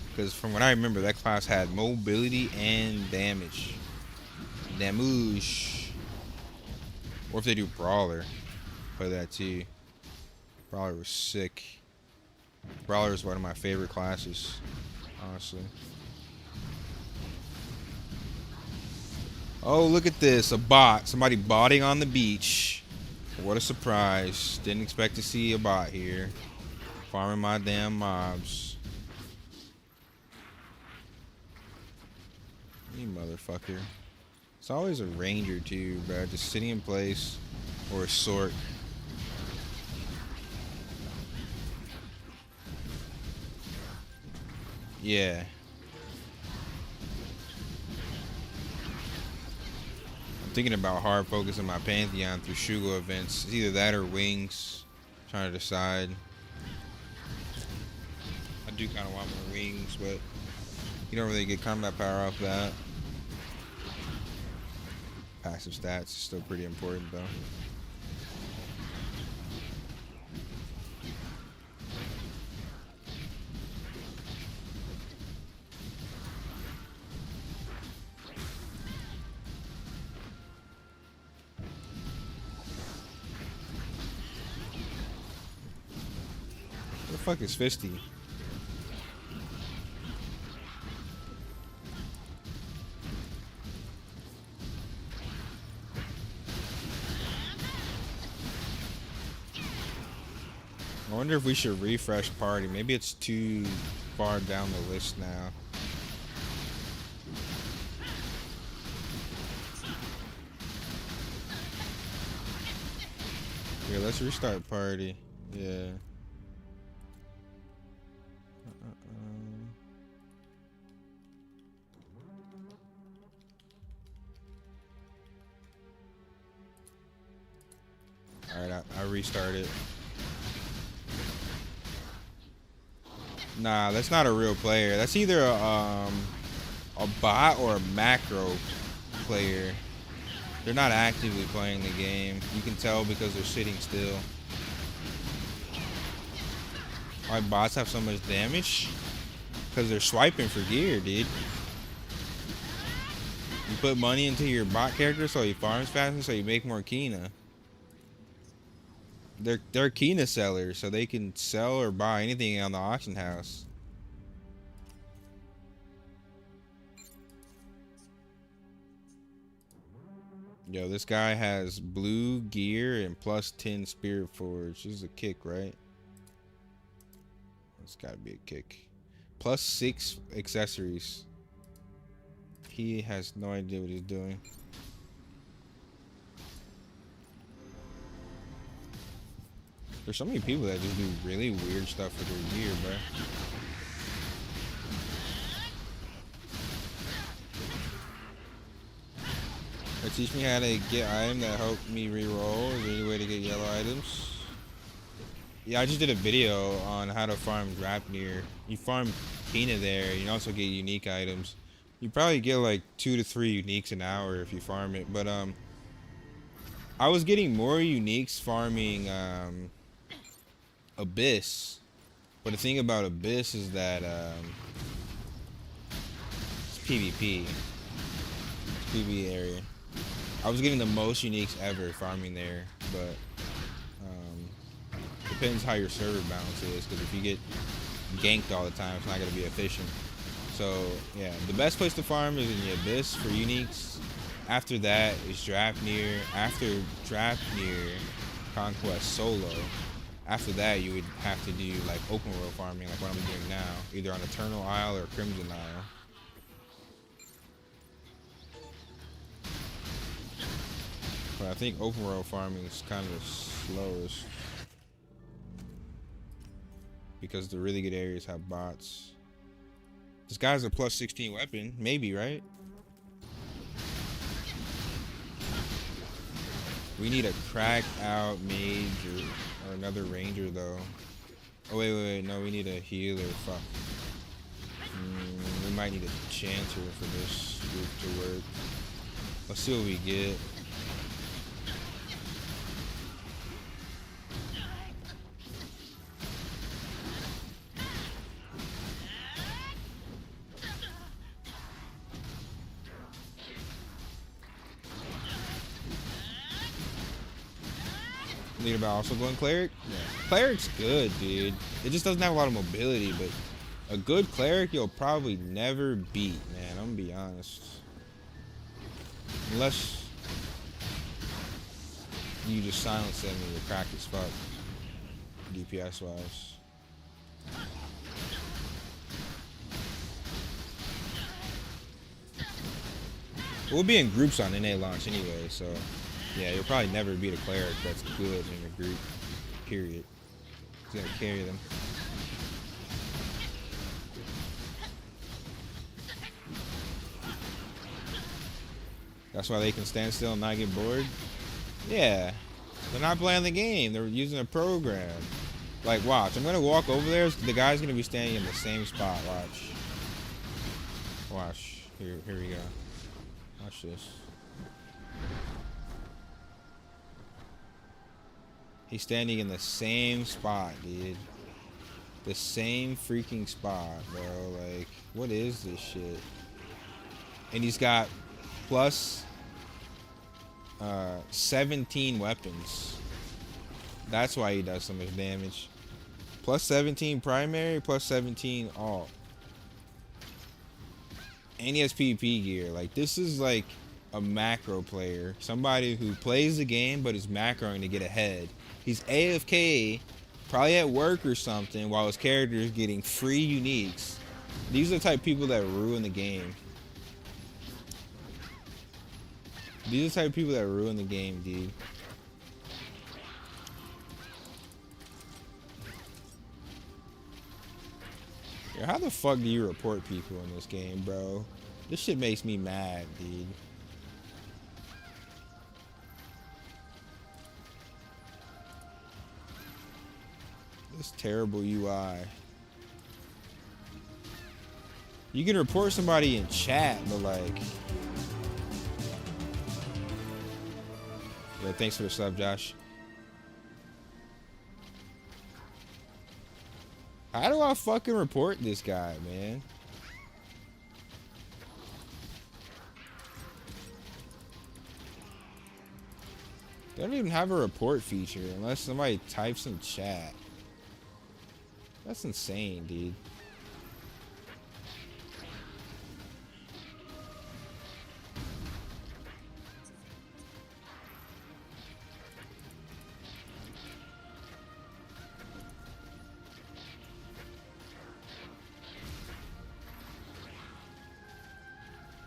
Because from what I remember, that class had mobility and damage. Damage. Or if they do Brawler, play that too. Brawler was sick. Brawler is one of my favorite classes, honestly. Oh, look at this. A bot. Somebody botting on the beach. What a surprise. Didn't expect to see a bot here. Farming my damn mobs. You motherfucker. It's always a ranger too, bro. Just sitting in place. Or a sork. Yeah. Thinking about hard focusing my Pantheon through Shugo events. It's either that or wings. Trying to decide. I do kind of want more wings, but you don't really get combat power off that. Passive stats is still pretty important though. Where the fuck is Fisty? I wonder if we should refresh party. Maybe it's too far down the list now. Yeah, let's restart party. Yeah. Alright, I restarted. Nah, that's not a real player. That's either a bot or a macro player. They're not actively playing the game. You can tell because they're sitting still. Why bots have so much damage? Because they're swiping for gear, dude. You put money into your bot character so he farms faster, so you make more Kina. They're Kina sellers, so they can sell or buy anything on the auction house. Yo, this guy has blue gear and plus 10 Spirit Forge. This is a kick, right? It's gotta be a kick. Plus 6 accessories. He has no idea what he's doing. There's so many people that just do really weird stuff with their gear, bro. Or teach me how to get item that help me re-roll. Is there any way to get yellow items? Yeah, I just did a video on how to farm Drapnir. You farm Kina there, you also get unique items. You probably get like 2 to 3 uniques an hour if you farm it. But I was getting more uniques farming Abyss. But the thing about Abyss is that it's PvP. It's PvE area. I was getting the most uniques ever farming there, but depends how your server balance is, because if you get ganked all the time, it's not going to be efficient. So yeah, the best place to farm is in the Abyss for uniques. After that is Drapnir. After Drapnir, Conquest solo. After that, you would have to do like open world farming, like what I'm doing now, either on Eternal Isle or Crimson Isle. But I think open world farming is kind of slowest because the really good areas have bots. This guy's a plus 16 weapon, maybe, right? We need a cracked out mage or another ranger though. Oh wait, no, we need a healer. Fuck. We might need a chancer for this group to work. Let's see what we get. Thinking about also going cleric? Yeah. Cleric's good, dude. It just doesn't have a lot of mobility, but a good cleric you'll probably never beat, man. I'm gonna be honest. Unless you just silence them and you're cracked as fuck, DPS wise. We'll be in groups on NA launch anyway, so yeah, you'll probably never beat a cleric that's good in a group, period. It's gonna carry them. That's why they can stand still and not get bored? Yeah, they're not playing the game, they're using a program. Like, watch, I'm gonna walk over there, the guy's gonna be standing in the same spot, watch. Watch, here we go. Watch this. He's standing in the same spot, dude. The same freaking spot, bro. Like, what is this shit? And he's got plus 17 weapons. That's why he does so much damage. Plus 17 primary, plus 17 all. And he has PvP gear. Like, this is like a macro player. Somebody who plays the game but is macroing to get ahead. He's AFK, probably at work or something, while his character is getting free uniques. These are the type of people that ruin the game. These are the type of people that ruin the game, dude. Yo, how the fuck do you report people in this game, bro? This shit makes me mad, dude. This terrible UI. You can report somebody in chat, but like... Yeah, thanks for the sub, Josh. How do I fucking report this guy, man? They don't even have a report feature unless somebody types in chat. That's insane, dude.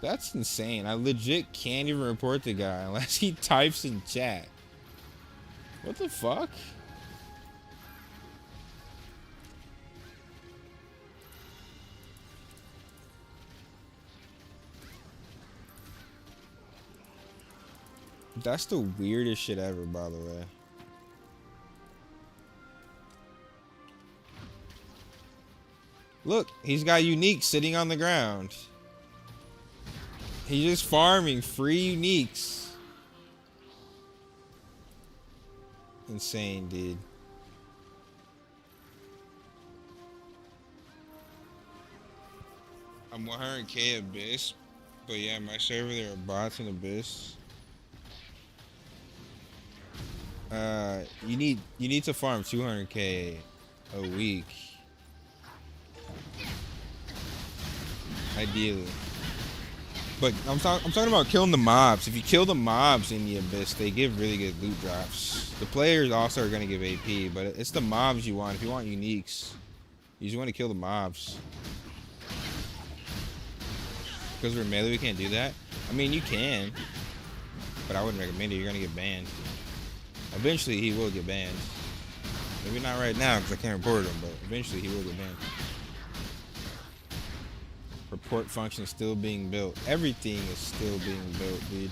That's insane. I legit can't even report the guy unless he types in chat. What the fuck? That's the weirdest shit ever, by the way. Look, he's got unique sitting on the ground. He's just farming free uniques. Insane, dude. I'm 100k Abyss, but yeah, my server there are bots in Abyss. You need to farm 200k a week, ideally. But I'm talking about killing the mobs. If you kill the mobs in the Abyss, they give really good loot drops. The players also are gonna give AP, but it's the mobs you want. If you want uniques, you just want to kill the mobs. Because we're melee, we can't do that. I mean, you can, but I wouldn't recommend it. You're gonna get banned. Eventually, he will get banned. Maybe not right now because I can't report him, but eventually he will get banned. Report function is still being built. Everything is still being built, dude.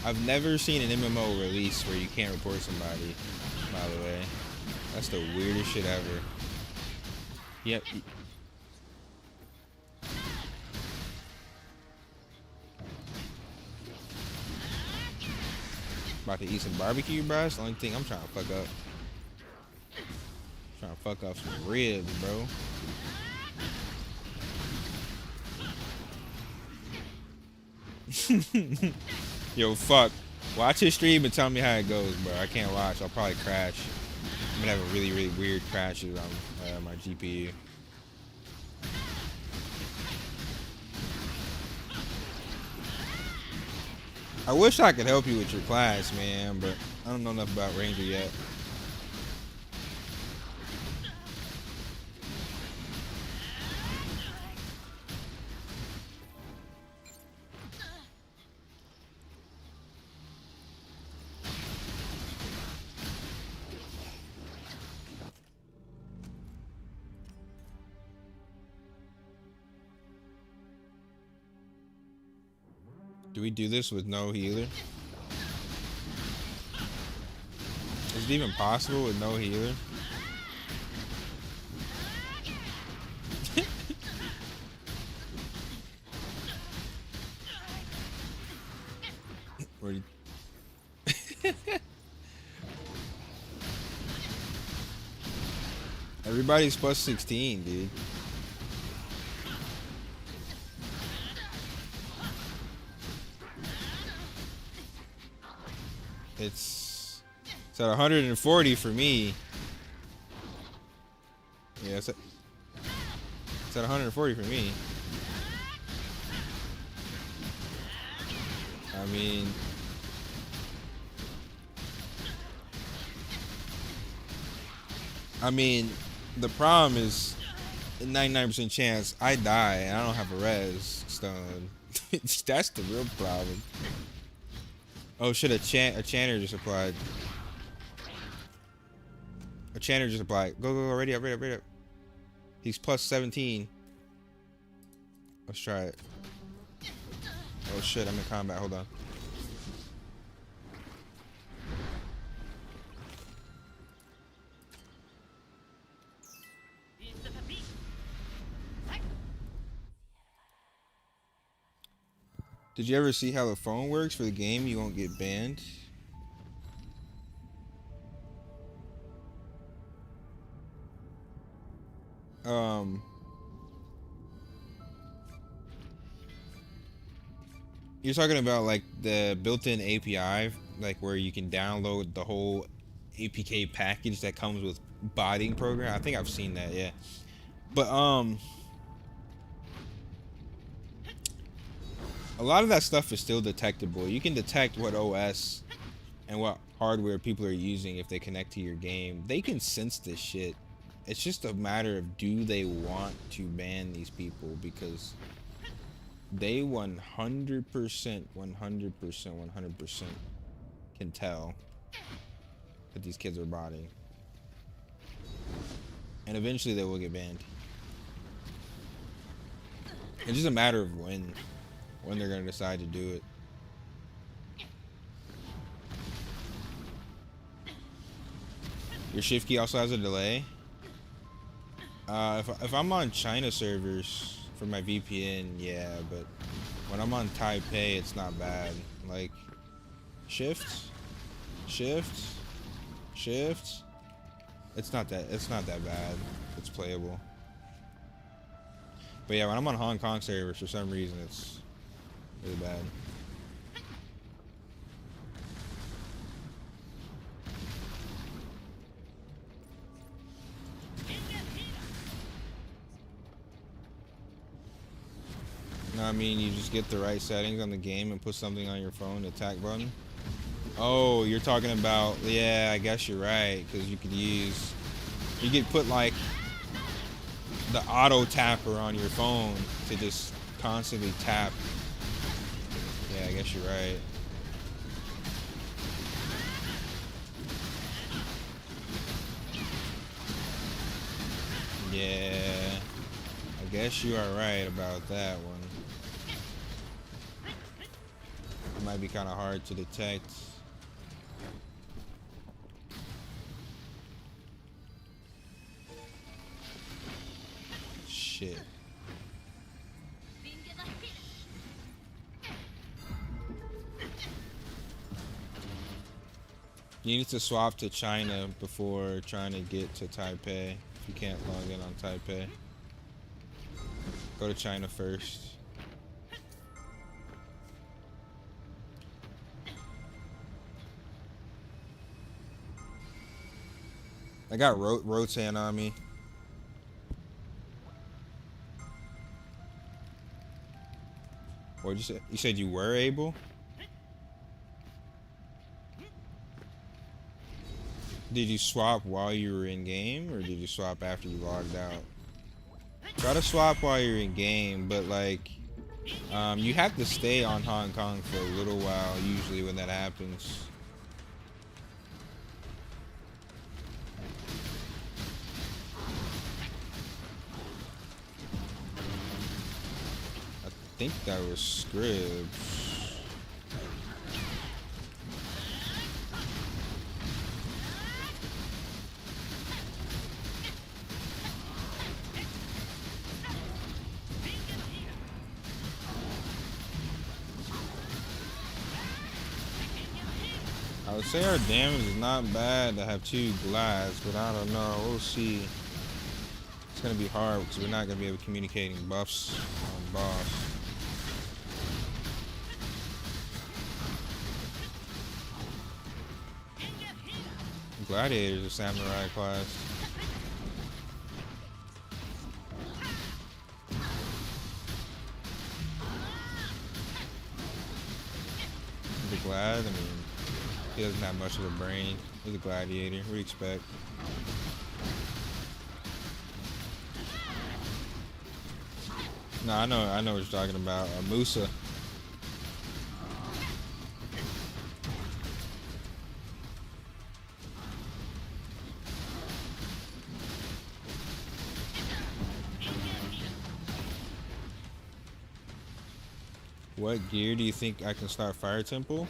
I've never seen an MMO release where you can't report somebody, by the way. That's the weirdest shit ever. Yep. About to eat some barbecue, bro. That's the only thing I'm trying to fuck up. Trying to fuck up some ribs, bro. Yo, fuck. Watch his stream and tell me how it goes, bro. I can't watch. I'll probably crash. I'm gonna have a really, really weird crashes on my GPU. I wish I could help you with your class, man, but I don't know enough about Ranger yet. Do we do this with no healer? Is it even possible with no healer? Everybody's plus 16, dude. It's at 140 for me. Yeah, it's at 140 for me. I mean, the problem is, 99% chance I die and I don't have a res stone. That's the real problem. Oh shit! A chanter just applied. A chanter just applied. Go, go, go! Ready up, ready up, ready up. He's plus 17. Let's try it. Oh shit! I'm in combat. Hold on. Did you ever see how the phone works for the game? You won't get banned. You're talking about like the built-in API, like where you can download the whole APK package that comes with botting program. I think I've seen that, yeah. But a lot of that stuff is still detectable. You can detect what OS and what hardware people are using if they connect to your game. They can sense this shit. It's just a matter of, do they want to ban these people, because they 100% can tell that these kids are botting. And eventually they will get banned. It's just a matter of when they're gonna decide to do it. Your shift key also has a delay. If I'm on China servers for my VPN, yeah, but when I'm on Taipei, it's not bad. Like, shift. It's not that bad. It's playable. But yeah, when I'm on Hong Kong servers, for some reason, it's really bad. No, I mean, you just get the right settings on the game and put something on your phone, the attack button. Oh, you're talking about, yeah, I guess you're right, because you could put like the auto tapper on your phone to just constantly tap. Yeah, I guess you're right. Yeah, I guess you are right about that one. It might be kind of hard to detect. Shit. You need to swap to China before trying to get to Taipei. If you can't log in on Taipei, go to China first. I got Rotan on me. What'd you say? You said you were able? Did you swap while you were in game, or did you swap after you logged out? Try to swap while you're in game, but like, you have to stay on Hong Kong for a little while usually when that happens. I think that was Scribs. I would say our damage is not bad to have 2 glads, but I don't know. We'll see. gonna be hard because we're not gonna be able to communicating buffs on boss. Gladiator's a samurai class. The Glad, I mean, he doesn't have much of a brain. He's a gladiator. What do you expect? No, I know what you're talking about. Musa. What gear do you think I can start Fire Temple?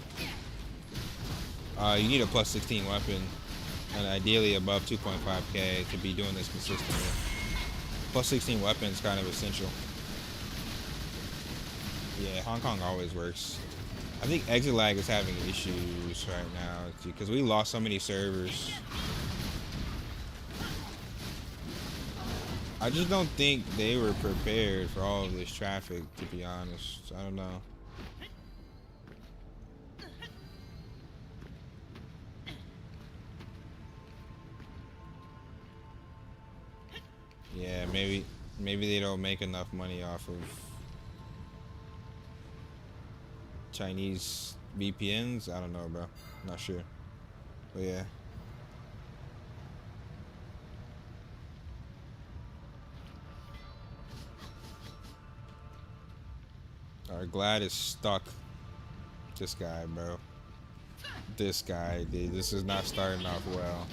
You need a plus 16 weapon, and ideally above 2.5k to be doing this consistently. Plus 16 weapon is kind of essential. Yeah, Hong Kong always works. I think Exit Lag is having issues right now because we lost so many servers. I just don't think they were prepared for all of this traffic, to be honest. I don't know. Yeah, maybe they don't make enough money off of Chinese VPNs. I don't know, bro. Not sure. But yeah. Our Glad is stuck. This guy, bro. This guy, dude. This is not starting off well.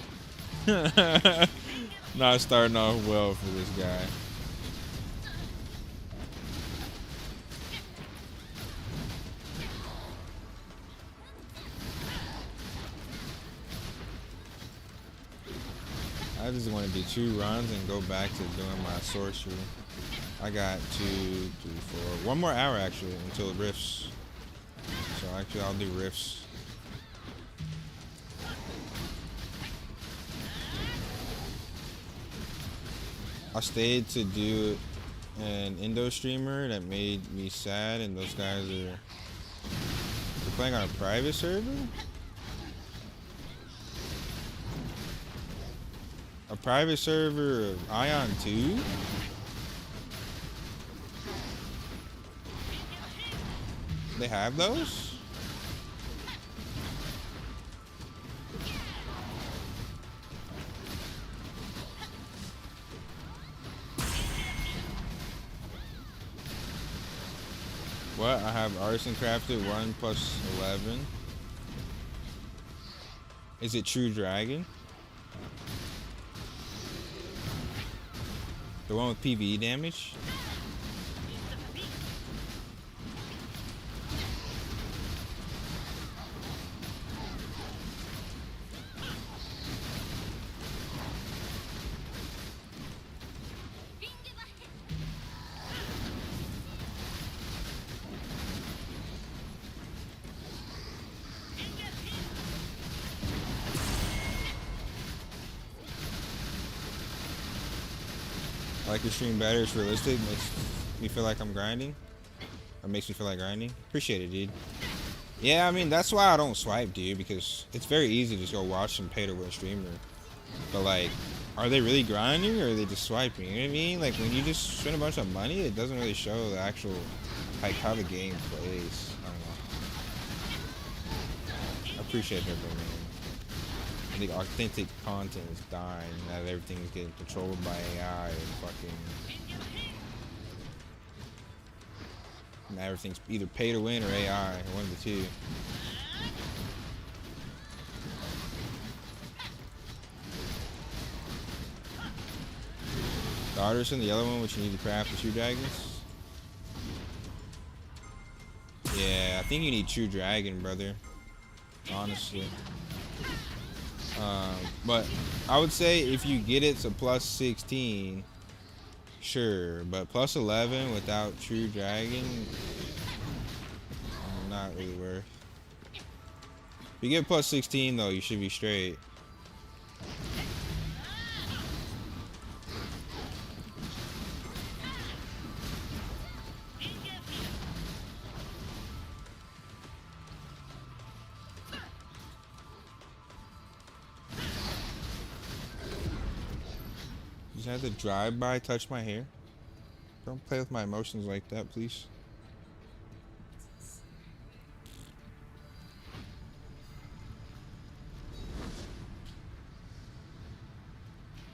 Not starting off well for this guy. I just want to do 2 runs and go back to doing my sorcerer. I got 2, 3, 4, 1 more hour actually until rifts. So actually I'll do rifts. I stayed to do an Indo streamer that made me sad, and those guys are they're playing on a private server. A private server of Aion 2? They have those? What? I have artisan crafted 1 plus 11. Is it True Dragon? The one with PvE damage? I like your stream better. It's realistic. Makes me feel like I'm grinding. Or makes me feel like grinding. Appreciate it, dude. Yeah, I mean, that's why I don't swipe, dude. Because it's very easy to just go watch some pay-to-win streamer. But, like, are they really grinding or are they just swiping? You know what I mean? Like, when you just spend a bunch of money, it doesn't really show the actual, like, how the game plays. I don't know. I appreciate it, man. The authentic content is dying. Now everything's getting controlled by AI and fucking. Now everything's either pay to win or AI, one of the two. The artisan, the yellow one, which you need to craft the true dragons. Yeah, I think you need true dragon, brother. Honestly. But I would say if you get it to plus 16, sure, but plus 11 without True Dragon, not really worth. If you get plus 16 though, you should be straight. Just had to drive by, touch my hair. Don't play with my emotions like that, please.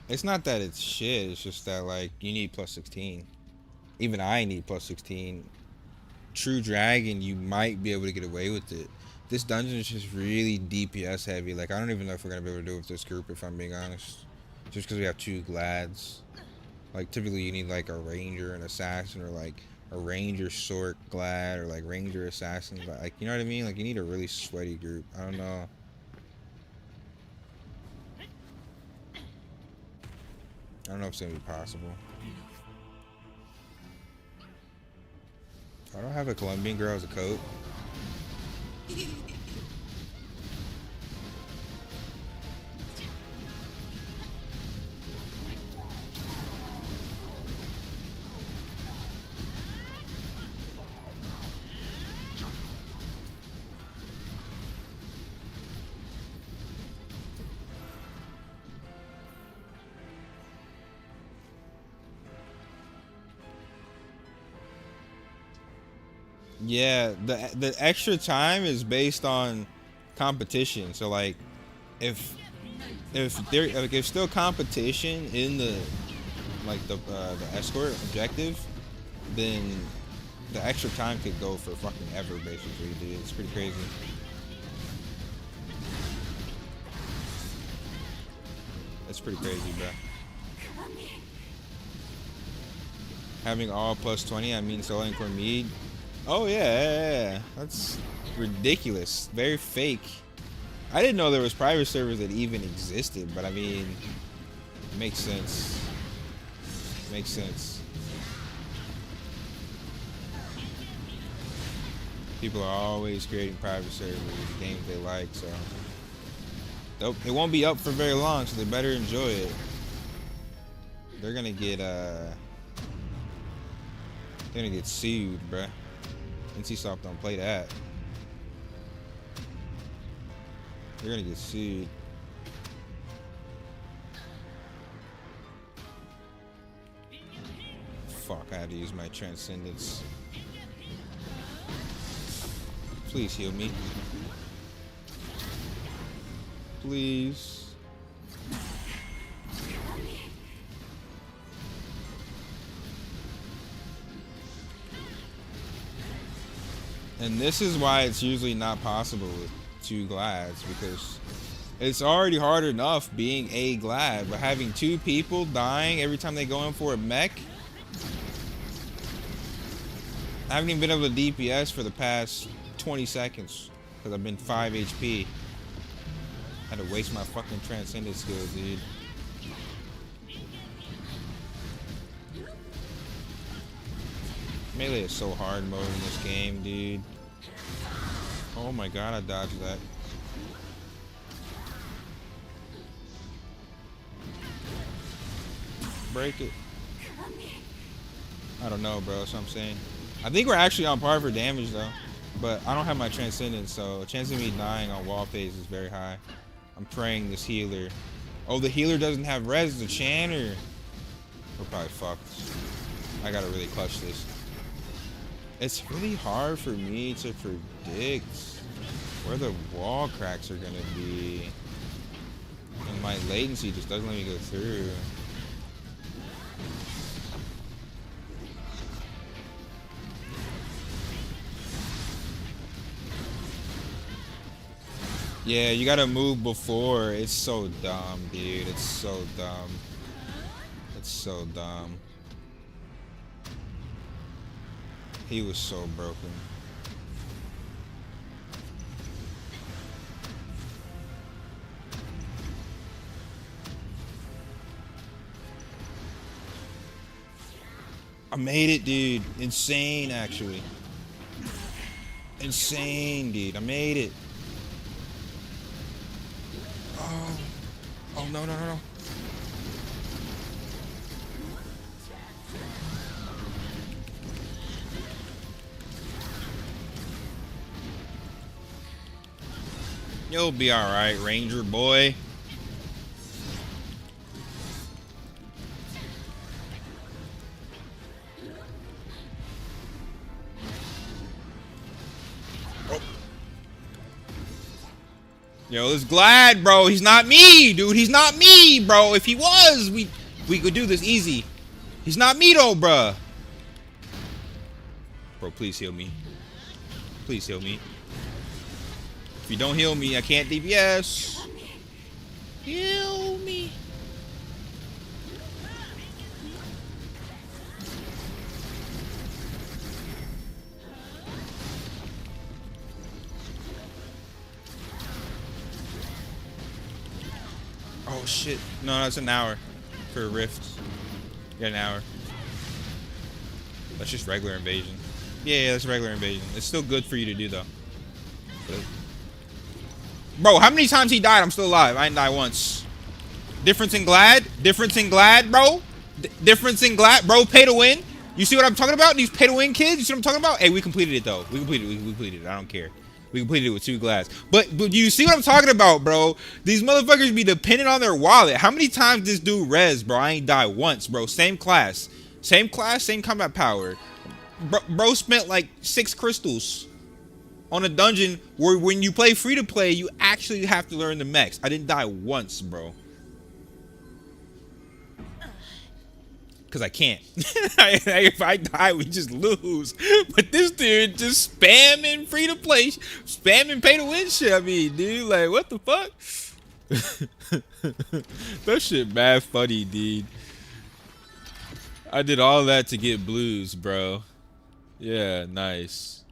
It's not that it's shit, it's just that, like, you need plus 16. Even I need plus 16. True Dragon, you might be able to get away with it. This dungeon is just really DPS heavy. Like, I don't even know if we're going to be able to do it with this group, if I'm being honest. Just because we have 2 Glads. Like, typically you need, like, a Ranger and Assassin, or, like, a Ranger Sorc Glad, or, like, Ranger Assassin. Like, you know what I mean? Like, you need a really sweaty group. I don't know. I don't know if it's going to be possible. I don't have a Colombian girl as a coat. Yeah, the extra time is based on competition. So like, if there like if still competition in the the escort objective, then the extra time could go for fucking ever, basically, dude. It's pretty crazy. That's pretty crazy, bro. Having all plus 20, I mean soloing for me. Oh yeah. That's ridiculous. Very fake. I didn't know there was private servers that even existed, but I mean, it makes sense. Makes sense. People are always creating private servers, games they like, so it won't be up for very long, so they better enjoy it. They're gonna get sued, bruh. NCSoft don't play that. They're gonna get sued. Fuck, I had to use my transcendence. Please heal me. Please. And this is why it's usually not possible with 2 Glads, because it's already hard enough being a Glad, but having 2 people dying every time they go in for a mech. I haven't even been able to DPS for the past 20 seconds because I've been 5 HP. Had to waste my fucking transcendence skills, dude. Melee is so hard mode in this game, dude. Oh my god, I dodged that. Break it. I don't know, bro. That's what I'm saying. I think we're actually on par for damage, though. But I don't have my transcendence, so the chance of me dying on wall phase is very high. I'm praying this healer. Oh, the healer doesn't have res, the chanter. We're probably fucked. I gotta really clutch this. It's really hard for me to predict where the wall cracks are gonna be. And my latency just doesn't let me go through. Yeah, you gotta move before. It's so dumb, dude. It's so dumb. It's so dumb. He was so broken. I made it, dude. Insane, actually. Insane, dude. I made it. Oh. Oh, no, no, no, no. You'll be alright, Ranger boy. Yo, it's Glad, bro. He's not me, dude. He's not me, bro. If he was, we could do this easy. He's not me though, bruh. Bro, please heal me. Please heal me. If you don't heal me, I can't DPS. Heal me. Oh shit. No, that's an hour for a rift. You got an hour. That's just regular invasion. Yeah, that's regular invasion. It's still good for you to do though. But... Bro, how many times he died? I'm still alive. I didn't die once. Difference in Glad? Difference in Glad, bro? Difference in Glad? Bro, pay to win? You see what I'm talking about? These pay to win kids? You see what I'm talking about? Hey, we completed it though. We completed it. I don't care. We completed it with 2 glads. But you see what I'm talking about, bro? These motherfuckers be dependent on their wallet. How many times this dude res, bro? I ain't died once, bro. Same class. Same class, same combat power. Bro spent like 6 crystals on a dungeon where when you play free to play, you actually have to learn the mechs. I didn't die once, bro. Because I can't. If I die, we just lose. But this dude just spamming free to play, spamming pay to win shit. I mean, dude, like, what the fuck? That shit mad funny, dude. I did all that to get blues, bro. Yeah, nice.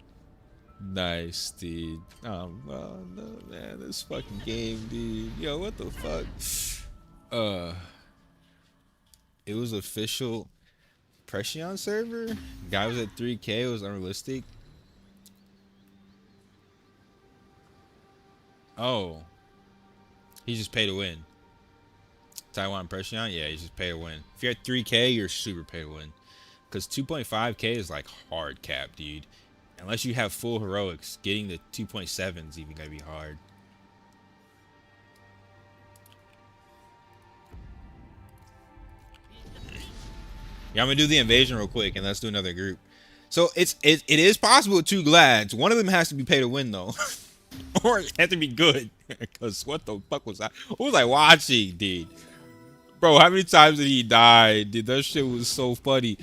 Nice, dude. Oh, no, man, this fucking game, dude. Yo, what the fuck? It was official Pression server. Guy was at 3K. It was unrealistic. Oh, he just pay to win. Taiwan Pression, yeah, he's just pay to win. If you're at 3K, you're super pay to win. Because 2.5K is like hard cap, dude. Unless you have full heroics, getting the 2.7 is even gonna be hard. Yeah, I'm gonna do the invasion real quick, and let's do another group. So it is possible with 2 glads. One of them has to be pay to win though, or it has to be good. Cause what the fuck was I? What was I watching, dude? Bro, how many times did he die? Dude, that shit was so funny.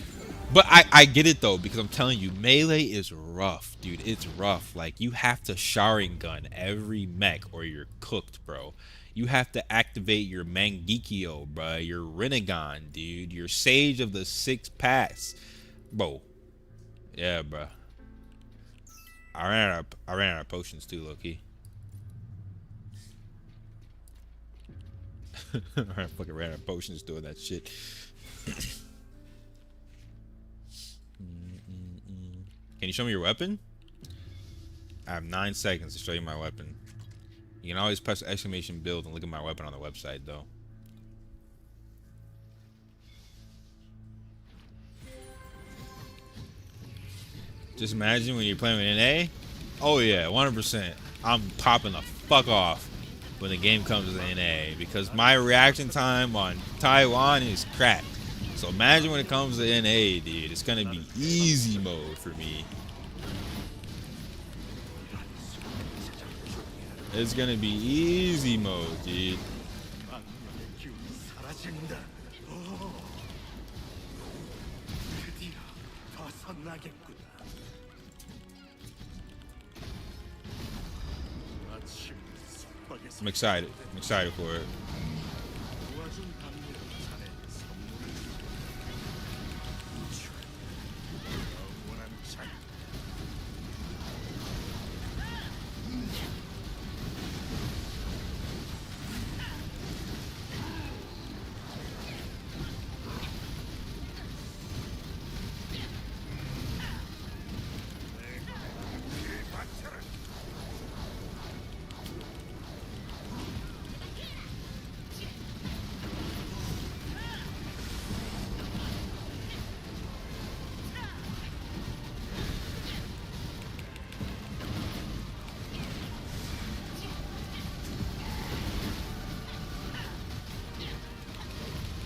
But I get it though, because I'm telling you, melee is rough, dude. It's rough. Like, you have to Sharingan every mech or you're cooked, bro. You have to activate your Mangekyo, bro. Your Rinnegan, dude. Your Sage of the 6 Paths. Bro. Yeah, bro. I ran out of potions too, Loki. I fucking ran out of potions doing that shit. Can you show me your weapon? I have 9 seconds to show you my weapon. You can always press exclamation build and look at my weapon on the website, though. Just imagine when you're playing with NA. Oh yeah, 100%. I'm popping the fuck off when the game comes to NA because my reaction time on Taiwan is cracked. So imagine when it comes to NA, dude. It's gonna be easy mode for me. It's gonna be easy mode, dude. I'm excited. I'm excited for it.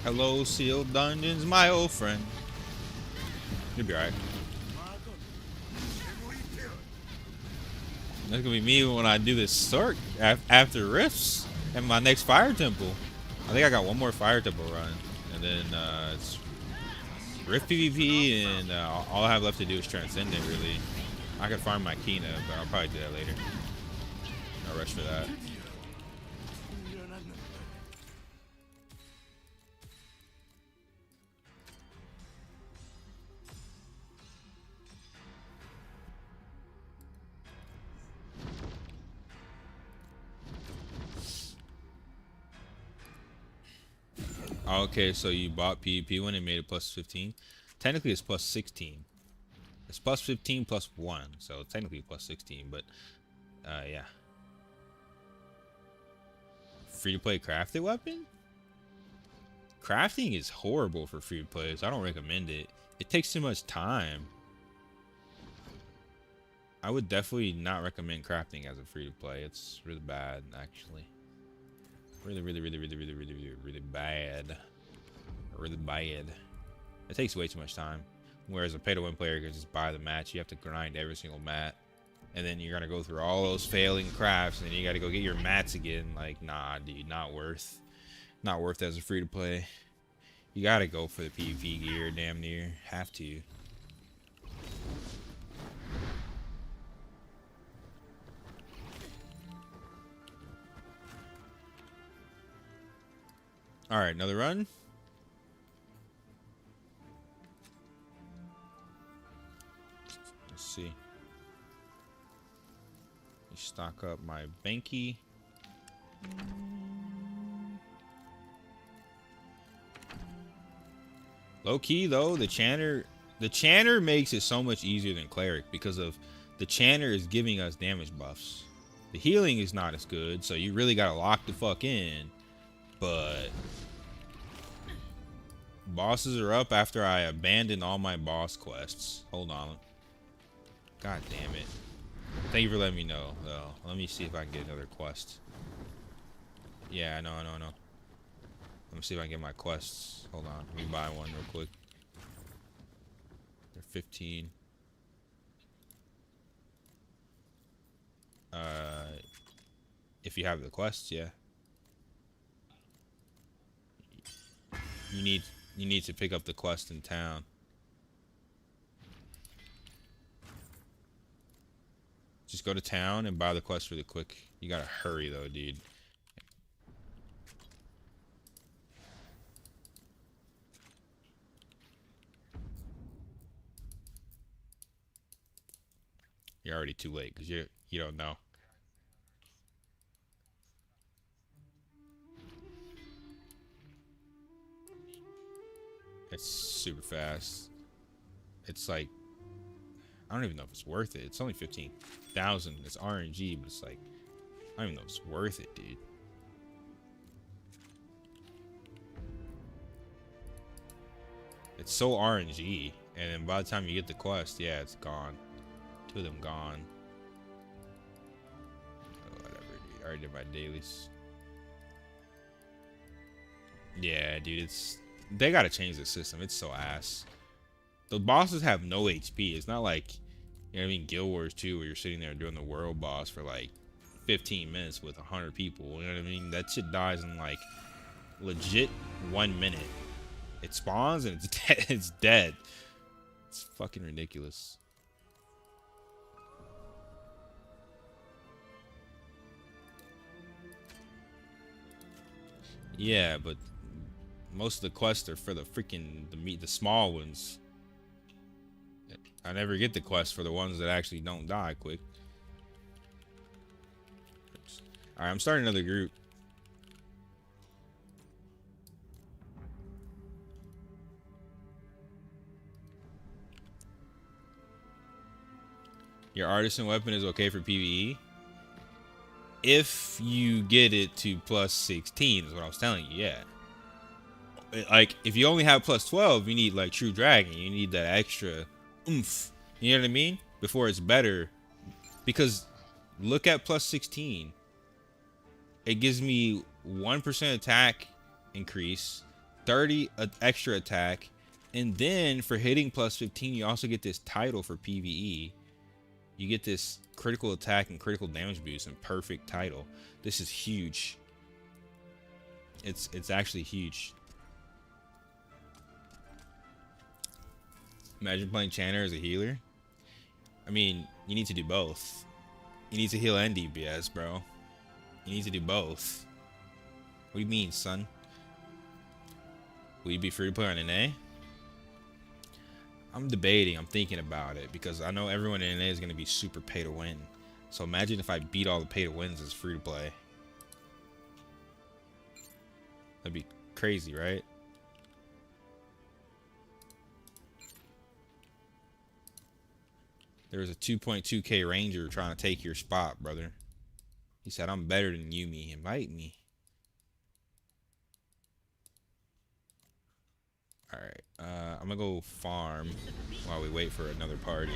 Hello, sealed dungeons, my old friend. You'll be alright. That's gonna be me when I do this Sorc after Rifts and my next Fire Temple. I think I got one more Fire Temple run, and then it's Rift PvP, and all I have left to do is Transcendent. Really, I could farm my Kina, but I'll probably do that later. I'll rush for that. Okay, so you bought PvP when it made it plus 15. Technically, it's plus 16. It's plus 15 plus 1, so technically plus 16, but yeah. Free-to-play crafted weapon? Crafting is horrible for free-to-play, so I don't recommend it. It takes too much time. I would definitely not recommend crafting as a free-to-play. It's really bad, actually. Really bad. Really bad. It takes way too much time. Whereas a pay-to-win player can just buy the match. You have to grind every single mat. And then you're gonna go through all those failing crafts, and then you gotta go get your mats again. Like, nah, dude, not worth. Not worth as a free-to-play. You gotta go for the PvP gear, damn near. Have to. Alright, another run. Let's see. Stock up my Banky. Low key though, the Chanter makes it so much easier than Cleric because of the Chanter is giving us damage buffs. The healing is not as good, so you really gotta lock the fuck in. But bosses are up after I abandoned all my boss quests. Hold on. God damn it. Thank you for letting me know, though. Let me see if I can get another quest. Yeah, no. Let me see if I can get my quests. Hold on. Let me buy one real quick. They're 15. If you have the quests, yeah. You need to pick up the quest in town. Just go to town and buy the quest really quick. You gotta hurry though, dude. You're already too late because you don't know. It's super fast. It's like, I don't even know if it's worth it. It's only 15,000. It's RNG, but it's like, I don't even know if it's worth it, dude. It's so RNG, and then by the time you get the quest, yeah, it's gone. 2 of them gone. Oh, whatever, dude. I already did my dailies. Yeah, dude, they gotta change the system. It's so ass. The bosses have no HP. It's not like, you know what I mean, Guild Wars 2 where you're sitting there doing the world boss for like 15 minutes with 100 people. You know what I mean? That shit dies in like legit 1 minute. It spawns and it's dead. It's dead. It's fucking ridiculous. Yeah, but most of the quests are for the freaking the small ones. I never get the quest for the ones that actually don't die quick. Alright, I'm starting another group. Your artisan weapon is okay for PvE. If you get it to plus 16 is what I was telling you, yeah. Like, if you only have plus 12, you need like True Dragon. You need that extra oomph. You know what I mean? Before it's better. Because look at plus 16. It gives me 1% attack increase, 30 extra attack, and then for hitting plus 15, you also get this title for PvE. You get this critical attack and critical damage boost and perfect title. This is huge. It's actually huge. Imagine playing Channer as a healer. I mean, you need to do both. You need to heal and DPS, bro. You need to do both. What do you mean, son? Will you be free to play on NA? I'm debating. I'm thinking about it because I know everyone in NA is going to be super pay to win. So imagine if I beat all the pay to wins as free to play. That'd be crazy, right? There was a 2.2k ranger trying to take your spot, brother. He said, I'm better than you, me. Invite me. Alright, I'm gonna go farm while we wait for another party.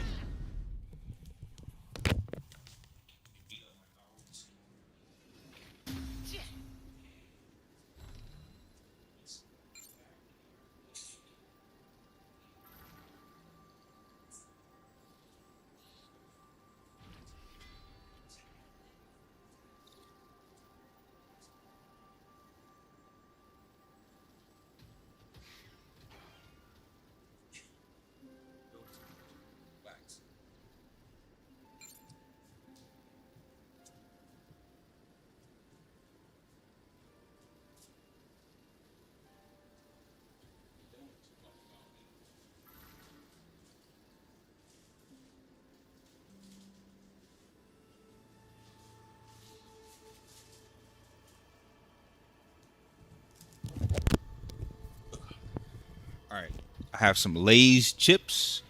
Alright, I have some Lay's chips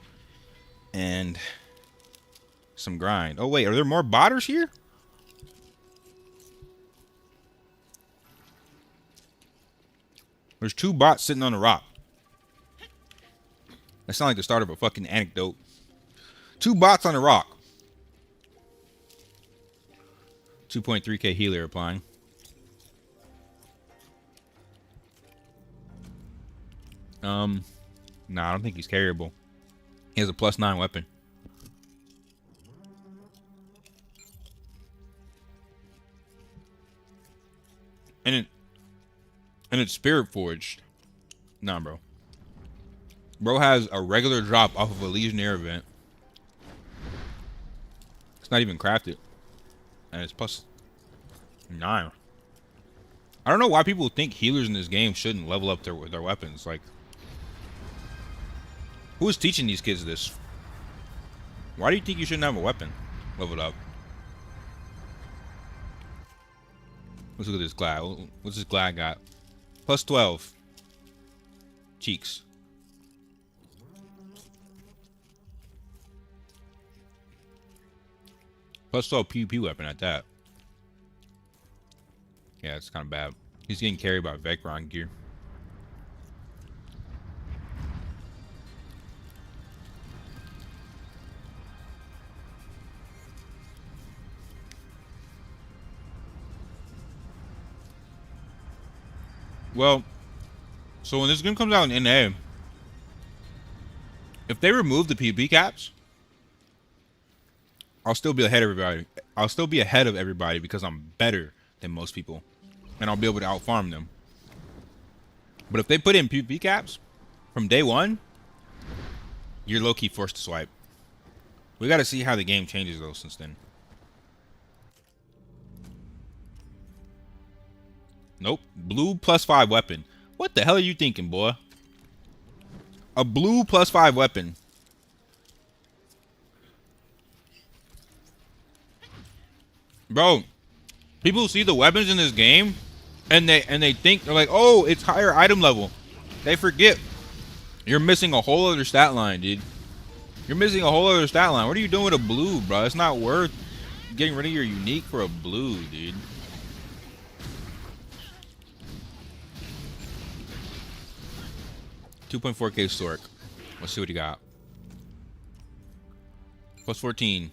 and some grind. Oh wait, are there more botters here? There's 2 bots sitting on a rock. That sounds like the start of a fucking anecdote. 2 bots on a rock. 2.3k healer applying. Nah, I don't think he's carryable. He has a +9 weapon. And it's spirit forged. Nah, bro. Bro has a regular drop off of a Legionnaire event. It's not even crafted. And it's +9. I don't know why people think healers in this game shouldn't level up their weapons. Like, who is teaching these kids this? Why do you think you shouldn't have a weapon leveled up? Let's look at this Glad. What's this Glad got? +12. Cheeks. +12 PvP weapon at that. Yeah, it's kind of bad. He's getting carried by Vecron gear. Well, so when this game comes out in NA, if they remove the PvP caps, I'll still be ahead of everybody. I'll still be ahead of everybody because I'm better than most people. And I'll be able to outfarm them. But if they put in PvP caps from day one, you're low-key forced to swipe. We gotta see how the game changes though since then. Nope. Blue +5 weapon. What the hell are you thinking, boy? A blue +5 weapon. Bro, people see the weapons in this game and they think, they're like, oh, it's higher item level. They forget you're missing a whole other stat line, dude. You're missing a whole other stat line. What are you doing with a blue, bro? It's not worth getting rid of your unique for a blue, dude. $2.4k Stork. Let's see what he got. +14.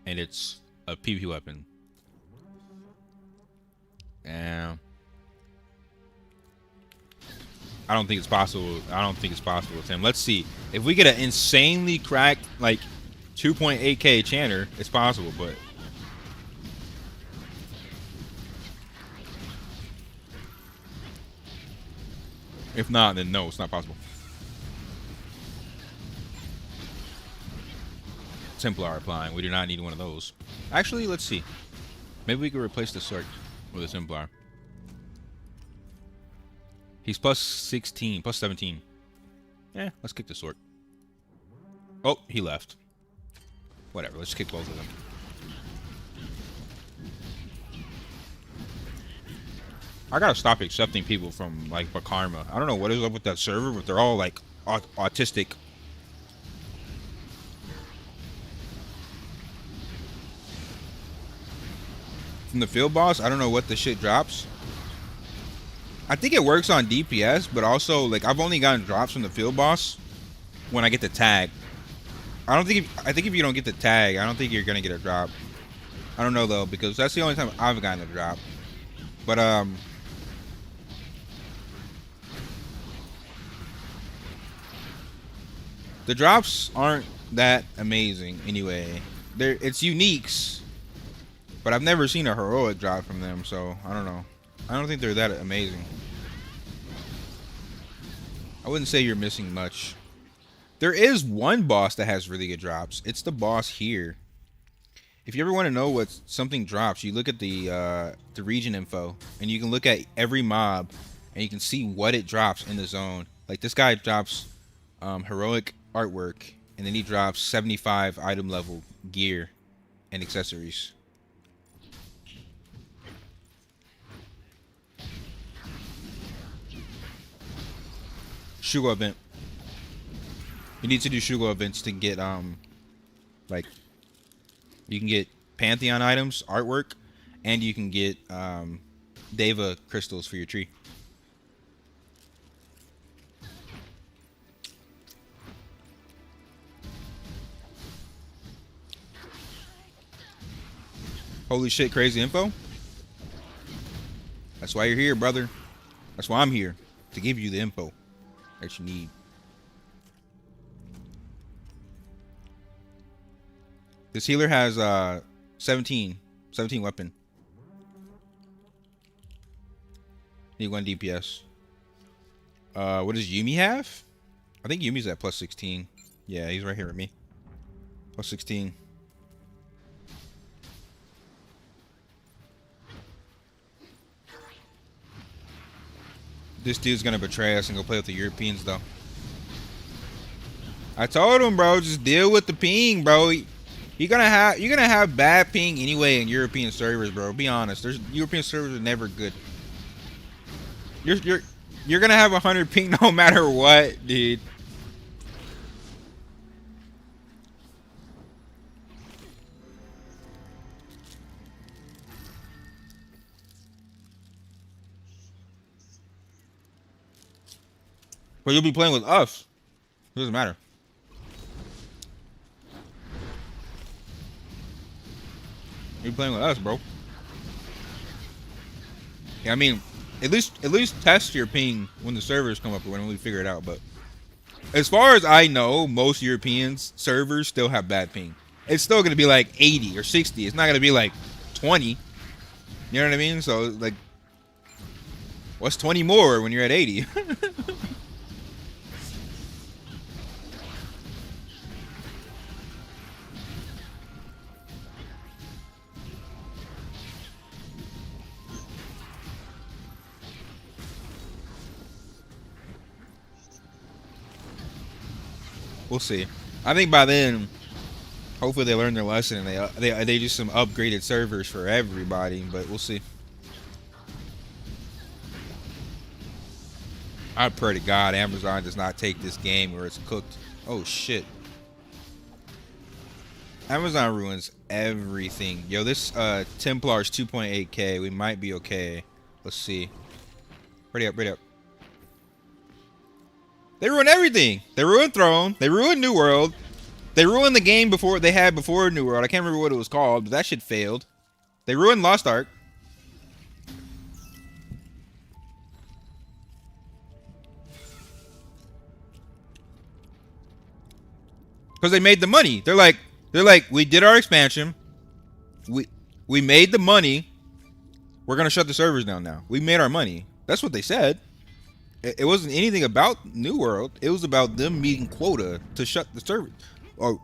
And it's a PvP weapon. Yeah. I don't think it's possible. I don't think it's possible with him. Let's see. If we get an insanely cracked, like, 2.8k chanter, it's possible, but if not, then no, it's not possible. Templar applying. We do not need one of those. Actually, let's see. Maybe we could replace the sword with a Templar. He's plus 16, plus 17. Yeah, let's kick the sword. Oh, he left. Whatever, let's kick both of them. I gotta stop accepting people from, like, Bakarma. I don't know what is up with that server, but they're all, like, autistic. From the field boss, I don't know what the shit drops. I think it works on DPS, but also, like, I've only gotten drops from the field boss when I get the tag. I think if you don't get the tag, I don't think you're gonna get a drop. I don't know though, because that's the only time I've gotten a drop. But the drops aren't that amazing anyway. It's uniques, but I've never seen a heroic drop from them, so I don't know. I don't think they're that amazing. I wouldn't say you're missing much. There is one boss that has really good drops. It's the boss here. If you ever want to know what something drops, you look at the region info, and you can look at every mob, and you can see what it drops in the zone. Like this guy drops heroic artwork, and then he drops 75 item level gear and accessories. Shugo event. You need to do Shugo events to get like you can get Pantheon items, artwork, and you can get Deva crystals for your tree. Holy shit, crazy info. That's why you're here, brother. That's why I'm here, to give you the info that you need. This healer has 17 weapon. Need 1 DPS. What does Yumi have? I think Yumi's at plus 16. Yeah, he's right here with me. Plus 16. This dude's gonna betray us and go play with the Europeans, though. I told him, bro, just deal with the ping, bro. You're gonna have bad ping anyway in European servers, bro. Be honest. European servers are never good. You're gonna have 100 ping no matter what, dude. But you'll be playing with us. It doesn't matter. You're playing with us, bro. Yeah, I mean, at least test your ping when the servers come up or when we figure it out. But as far as I know, most European servers still have bad ping. It's still gonna be like 80 or 60. It's not gonna be like 20. You know what I mean? So like, what's 20 more when you're at 80? We'll see. I think by then, hopefully they learn their lesson and they do some upgraded servers for everybody. But we'll see. I pray to God Amazon does not take this game where it's cooked. Oh shit. Amazon ruins everything. Yo, this Templar's 2.8k. We might be okay. Let's see. Ready up, ready up. They ruined everything. They ruined Throne. They ruined New World. They ruined the game before New World. I can't remember what it was called, but that shit failed. They ruined Lost Ark. Because they made the money. They're like, They're like, we did our expansion. We made the money. We're gonna shut the servers down now. We made our money. That's what they said. It wasn't anything about New World. It was about them meeting quota to shut the server. Oh,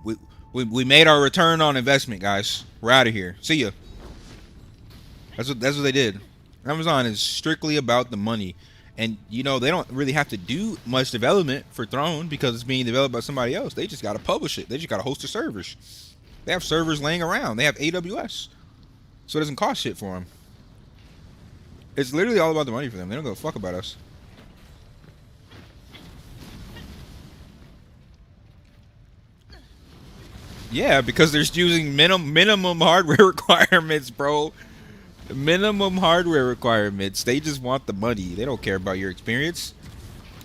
we made our return on investment, guys. We're out of here. See ya. That's what they did. Amazon is strictly about the money, and you know they don't really have to do much development for Throne because it's being developed by somebody else. They just gotta publish it. They just gotta host the servers. They have servers laying around. They have AWS, so it doesn't cost shit for them. It's literally all about the money for them. They don't give a fuck about us. Yeah, because they're using minimum hardware requirements, bro. Minimum hardware requirements. They just want the money. They don't care about your experience.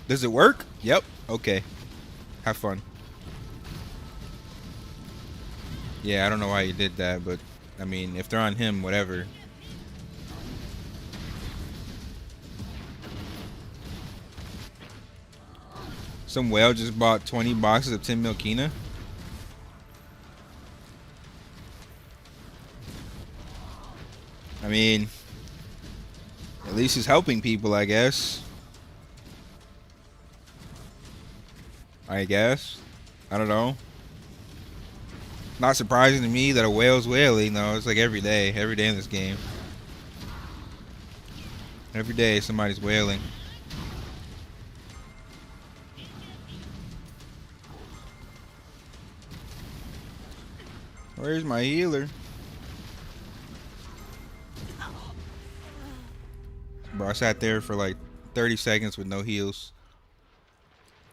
Does it work? Yep. Okay. Have fun. Yeah, I don't know why he did that, but I mean, if they're on him, whatever. Some whale just bought 20 boxes of 10 mil Kina. I mean, at least he's helping people, I guess. I don't know. Not surprising to me that a whale's whaling, though. It's like every day in this game. Every day somebody's whaling. Where's my healer? Bro, I sat there for like 30 seconds with no heals.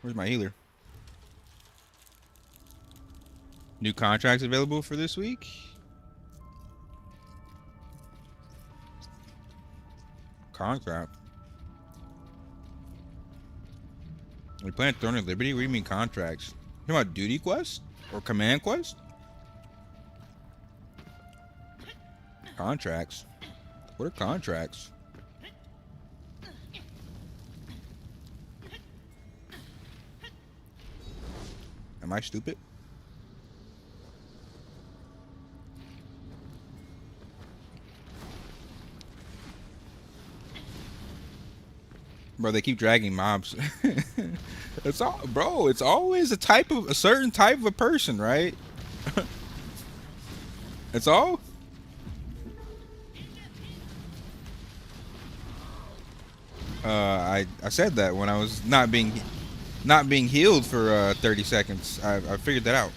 Where's my healer? New contracts available for this week? Contract? We playing Throne of Liberty? What do you mean contracts? You talking about duty quest? Or command quest? Contracts? What are contracts? Am I stupid? Bro, they keep dragging mobs. It's all, bro. It's always a certain type of a person, right? It's all. I said that when I was not being healed for 30 seconds. I figured that out.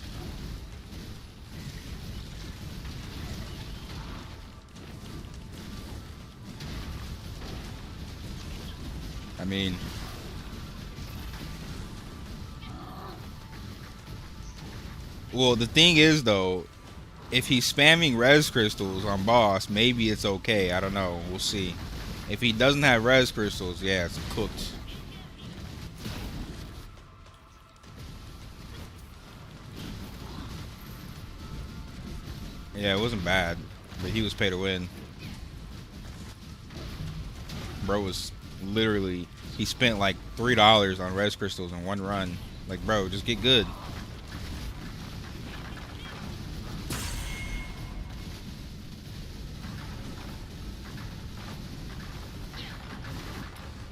I mean, well, the thing is though, if he's spamming res crystals on boss, maybe it's okay. I don't know. We'll see. If he doesn't have res crystals, yeah, it's cooked. Yeah, it wasn't bad, but he was pay to win. Bro was literally, he spent like $3 on res crystals in one run. Like, bro, just get good.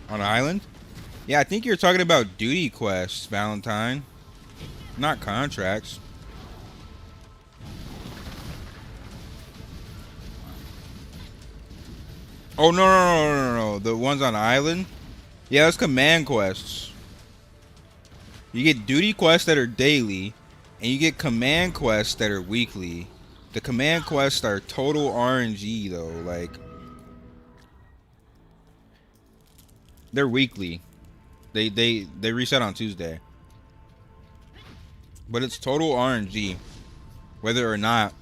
On an island? Yeah, I think you're talking about duty quests, Valentine. Not contracts. Oh, no. The ones on the island? Yeah, that's command quests. You get duty quests that are daily, and you get command quests that are weekly. The command quests are total RNG, though. Like, they're weekly. They reset on Tuesday. But it's total RNG. Whether or not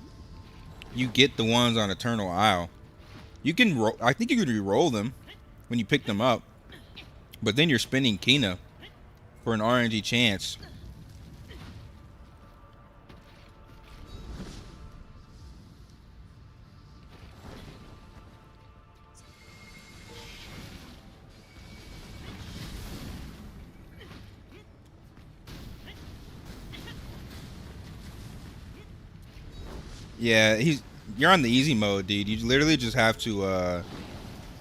you get the ones on Eternal Isle. You can I think you can re-roll them when you pick them up. But then you're spending Kina for an RNG chance. Yeah, you're on the easy mode, dude. You literally just have to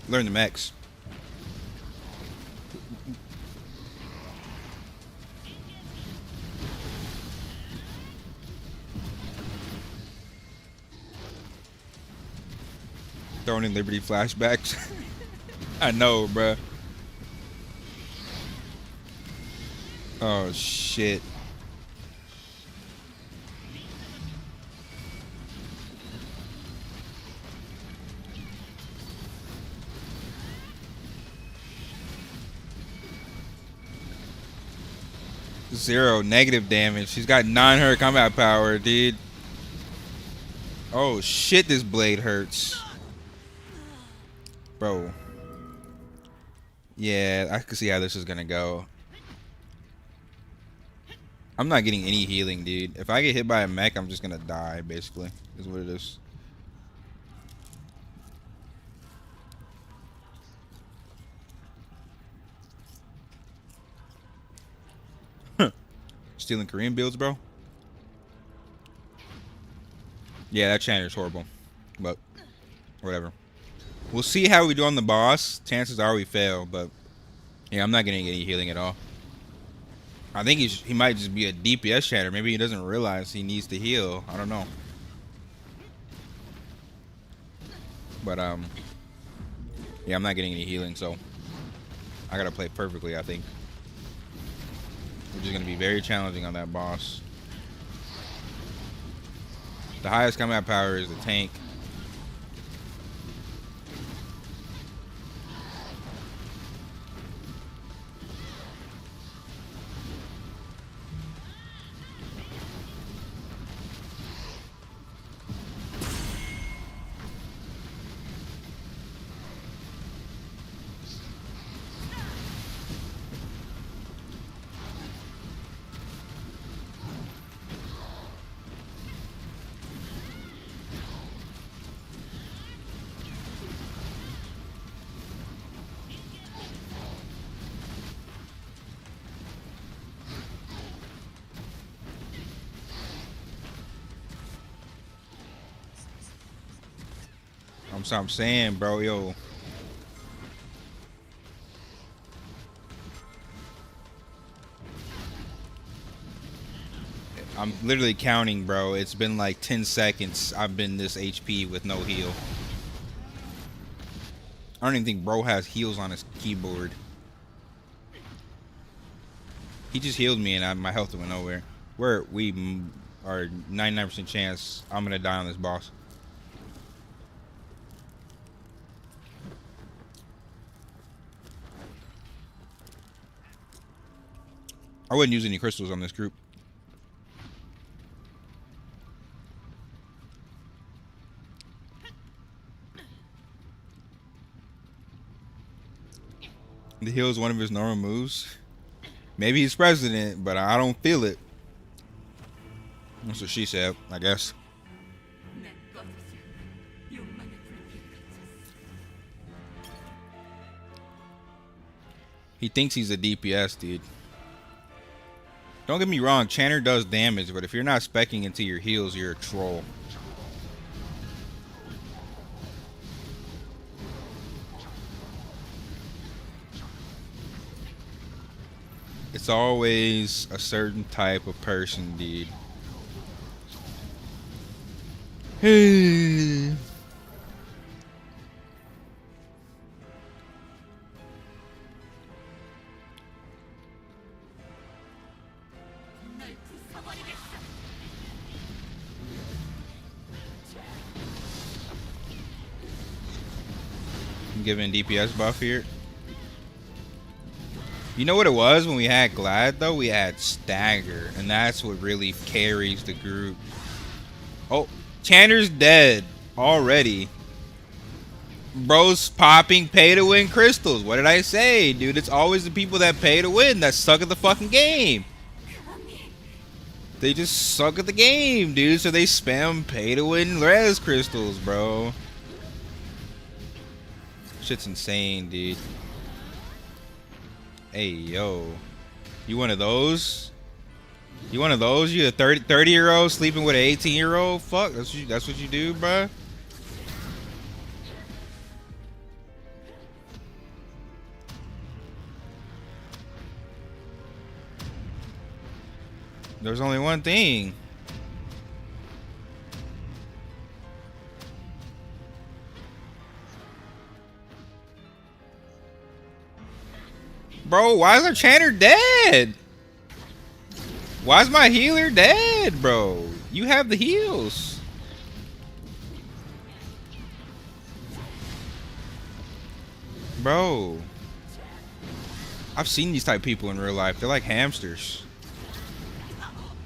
learn the mechs. Throwing in Liberty flashbacks. I know, bruh. Oh shit. Zero negative damage. She's got 900 combat power, dude. Oh shit, this blade hurts. Bro. Yeah, I can see how this is gonna go. I'm not getting any healing, dude. If I get hit by a mech, I'm just gonna die, basically. Is what it is. Stealing Korean builds, bro? Yeah, that chanter's horrible. But, whatever. We'll see how we do on the boss. Chances are we fail, but... Yeah, I'm not getting any healing at all. I think he might just be a DPS chanter. Maybe he doesn't realize he needs to heal. I don't know. But, yeah, I'm not getting any healing, so... I gotta play perfectly, I think. Which is gonna be very challenging on that boss. The highest combat power is the tank. I'm saying, bro, yo. I'm literally counting, bro. It's been like 10 seconds. I've been this HP with no heal. I don't even think bro has heals on his keyboard. He just healed me and my health went nowhere. We are 99% chance I'm gonna die on this boss. I wouldn't use any crystals on this group. The heal is one of his normal moves. Maybe he's president, but I don't feel it. That's what she said, I guess. 내 꺼지지. 욕망의 불길 그쳤어. He thinks he's a DPS, dude. Don't get me wrong, Chanter does damage, but if you're not speccing into your heals, you're a troll. It's always a certain type of person, dude. Hey. 널 부숴버리겠어. I'm giving DPS buff here. You know what it was when we had Glad though? We had Stagger, and that's what really carries the group. Oh, Chanter's dead already. Bro's popping pay to win crystals. What did I say, dude? It's always the people that pay to win that suck at the fucking game. They just suck at the game, dude. So they spam pay to win res crystals, bro. Shit's insane, dude. Hey, yo. You one of those? You one of those? You a 30-year-old sleeping with an 18-year-old? Fuck, that's what you do, bruh? There's only one thing. Bro, why is our chanter dead? Why is my healer dead, bro? You have the heals. Bro. I've seen these type of people in real life. They're like hamsters.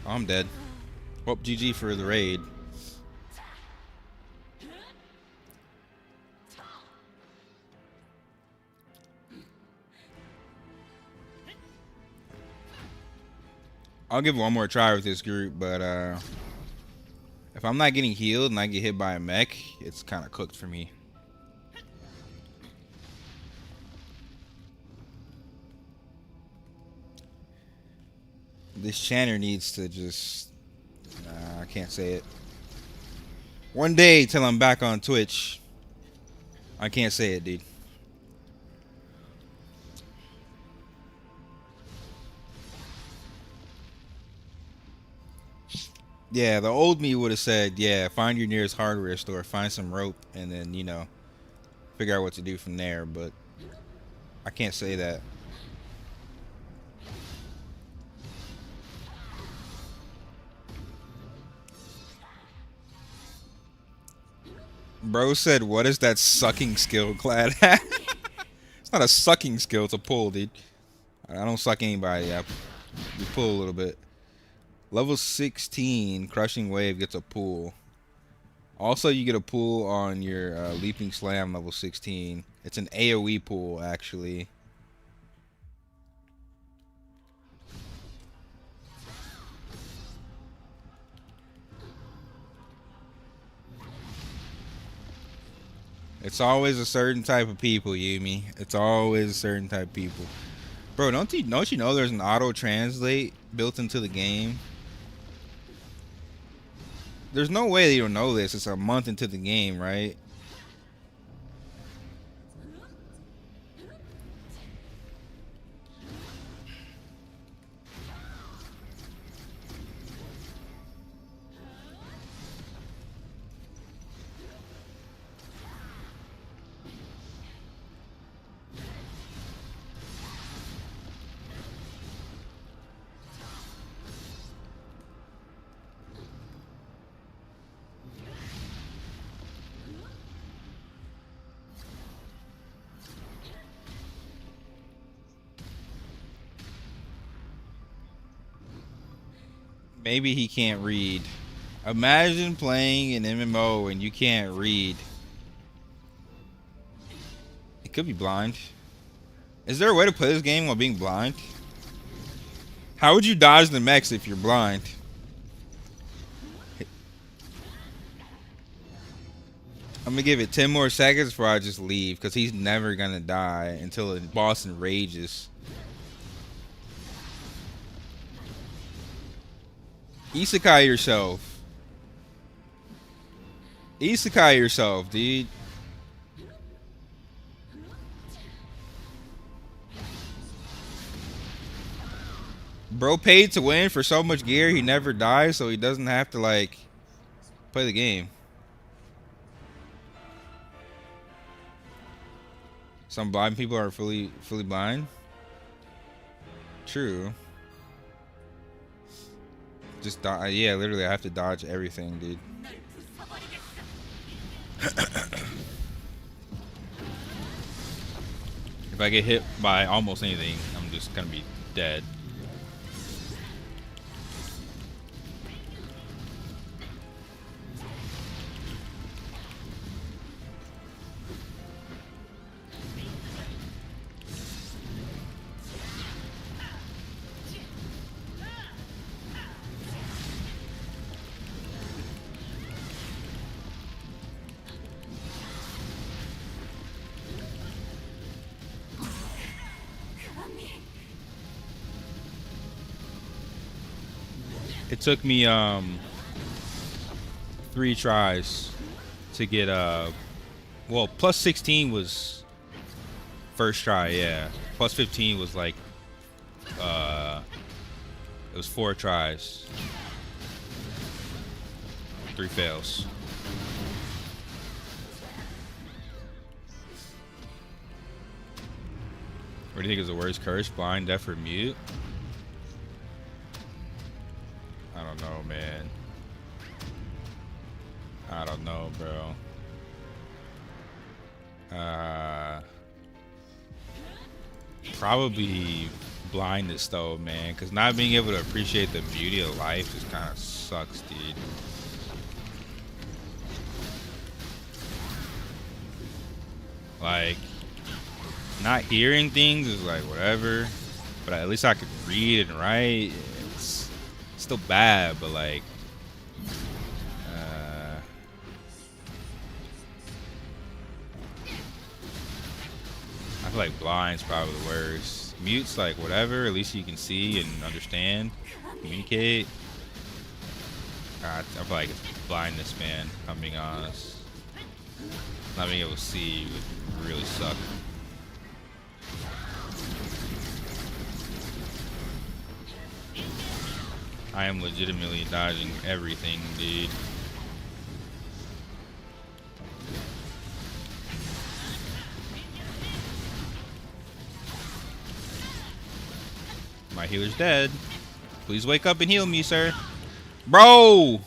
Oh, I'm dead. Well, GG for the raid. I'll give one more try with this group, but if I'm not getting healed and I get hit by a mech, it's kind of cooked for me. This chanter needs to just... I can't say it. One day till I'm back on Twitch. I can't say it, dude. Yeah, the old me would have said, yeah, find your nearest hardware store, find some rope, and then, you know, figure out what to do from there, but I can't say that. Bro said, what is that sucking skill, Glad? It's not a sucking skill, it's a pull, dude. I don't suck anybody. You pull a little bit. Level 16, Crushing Wave gets a pull. Also, you get a pull on your Leaping Slam level 16. It's an AoE pull, actually. It's always a certain type of people, Yumi. It's always a certain type of people. Bro, don't you know there's an auto translate built into the game? There's no way you don't know this. It's a month into the game, right? Maybe he can't read. Imagine playing an MMO and you can't read. It could be blind. Is there a way to play this game while being blind? How would you dodge the mechs if you're blind? I'm gonna give it 10 more seconds before I just leave, because he's never gonna die until the boss enrages. Isekai yourself. Isekai yourself, dude. Bro paid to win for so much gear he never dies, so he doesn't have to like play the game. Some blind people are fully blind. True. Just yeah, literally I have to dodge everything, dude. If I get hit by almost anything, I'm just gonna be dead. It took me 3 tries to get well, plus 16 was first try, yeah. Plus 15 was like it was 4 tries. 3 fails. What do you think is the worst curse? Blind, deaf, or mute? I don't know, man. I don't know, bro. Probably blindness though, man, because not being able to appreciate the beauty of life just kind of sucks, dude. Like, not hearing things is like whatever, but at least I could read and write. It's still bad, but like, I feel like blind's probably the worst. Mute's like whatever, at least you can see and understand, communicate. I feel like it's blindness, man, if I'm being honest. Not being able to see would really suck. I am legitimately dodging everything, dude. My healer's dead. Please wake up and heal me, sir. Bro!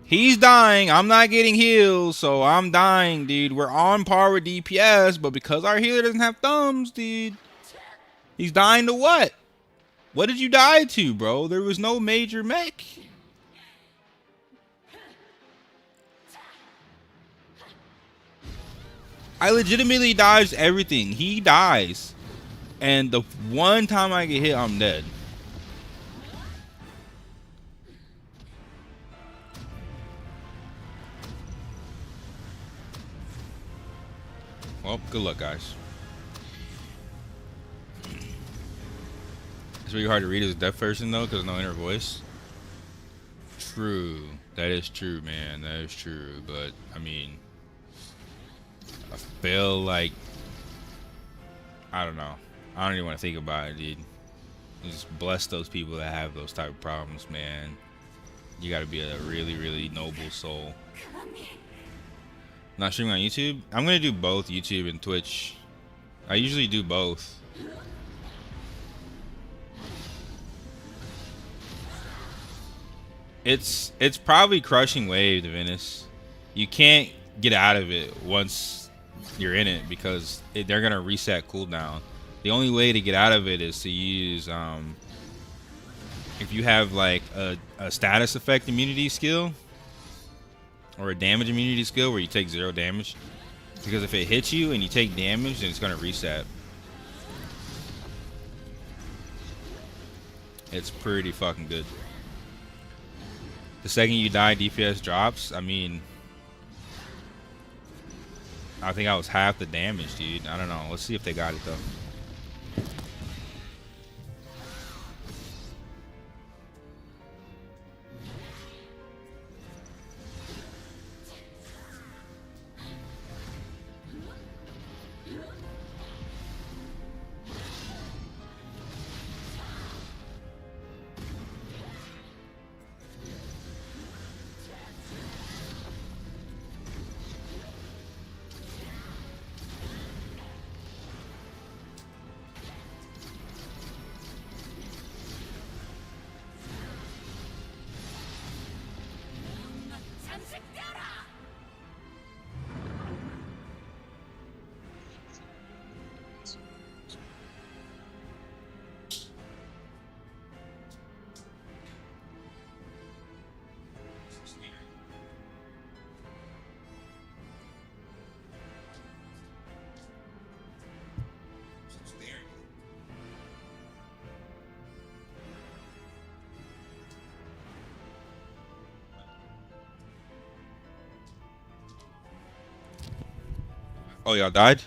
He's dying. I'm not getting healed, so I'm dying, dude. We're on par with DPS, but because our healer doesn't have thumbs, dude, he's dying to what? What did you die to, bro? There was no major mech. I legitimately dodged everything. He dies. And the one time I get hit, I'm dead. Well, good luck, guys. It's really hard to read as a deaf person, though, because no inner voice. True. That is true, man. That is true. But, I mean, I feel like, I don't know. I don't even want to think about it, dude. Just bless those people that have those type of problems, man. You got to be a really, really noble soul. Not streaming on YouTube? I'm going to do both YouTube and Twitch. I usually do both. It's probably crushing wave, Divinus. You can't get out of it once you're in it because they're going to reset cooldown. The only way to get out of it is to use if you have like a status effect immunity skill or a damage immunity skill where you take 0 damage, because if it hits you and you take damage, then it's going to reset. It's pretty fucking good. The second you die, DPS drops. I mean, I think I was half the damage, dude. I don't know. Let's see if they got it though. Oh, y'all died?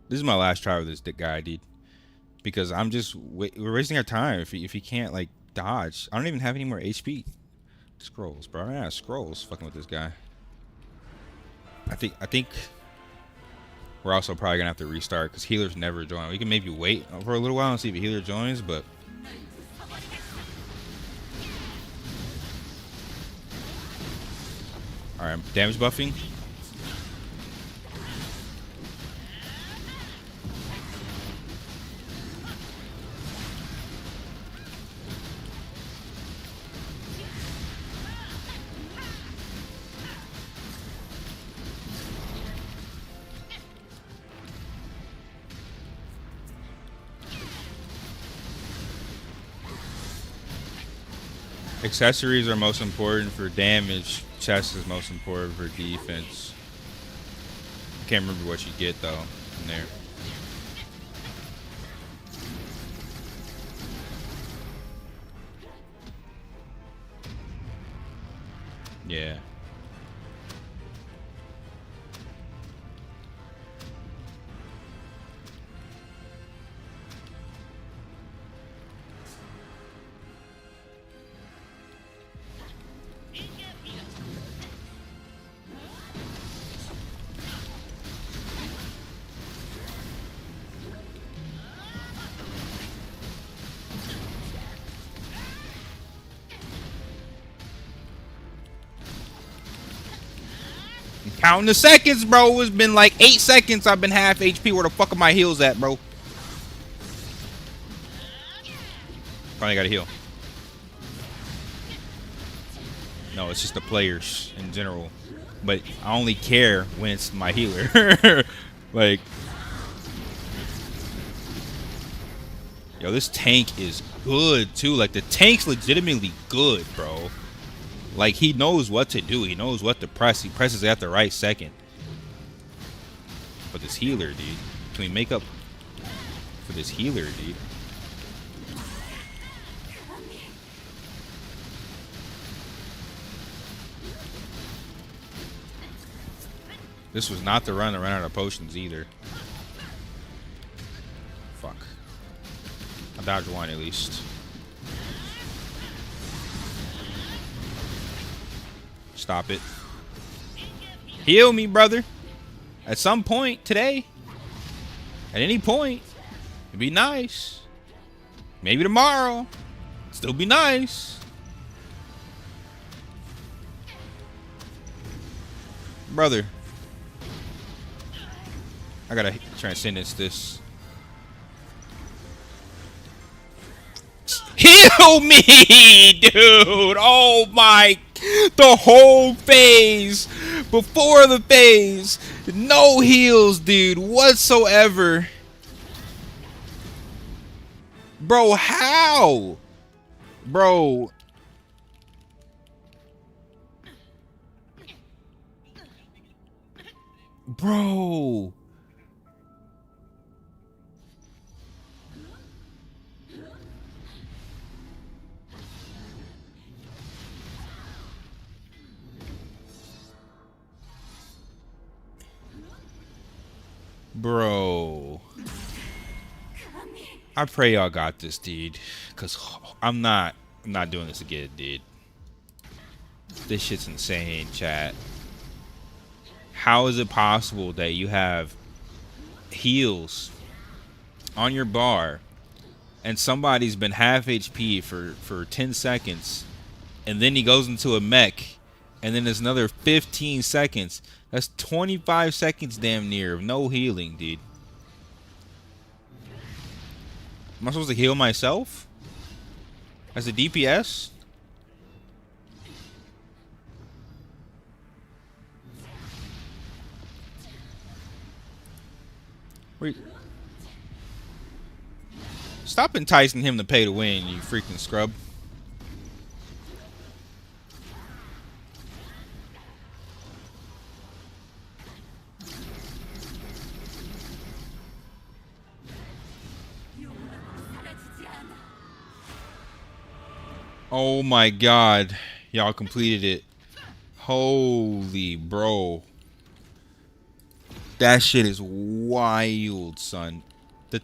This is my last try with this guy, dude. Because I'm just we're wasting our time if he can't like dodge. I don't even have any more HP. Scrolls, bro. Yeah, scrolls. Fucking with this guy. I think we're also probably gonna have to restart because healers never join. We can maybe wait for a little while and see if a healer joins, but all right, damage buffing. Accessories are most important for damage. Chest is most important for defense. Can't remember what you get though in there. Yeah. Counting the seconds, bro. It's been like 8 seconds. I've been half HP. Where the fuck are my heals at, bro? Finally got a heal. No, it's just the players in general. But I only care when it's my healer. Like, yo, this tank is good too. Like, the tank's legitimately good, bro. Like, he knows what to do. He knows what to press. He presses at the right second. But this healer, dude. Can we make up for this healer, dude? This was not the run to run out of potions either. Fuck. I dodged one at least. Stop it. Heal me, brother. At some point today. At any point. It'd be nice. Maybe tomorrow. Still be nice. Brother. I gotta transcendence this. Heal me, dude! Oh my... The whole phase! Before the phase! No heals, dude, whatsoever. Bro, how? Bro... Bro... Bro, I pray y'all got this, dude. Cause I'm not doing this again, dude. This shit's insane, chat. How is it possible that you have heals on your bar and somebody's been half HP for 10 seconds, and then he goes into a mech, and then there's another 15 seconds. That's 25 seconds damn near of no healing, dude. Am I supposed to heal myself? As a DPS? Wait. Stop enticing him to pay to win, you freaking scrub. Oh my god. Y'all completed it. Holy bro. That shit is wild, son. The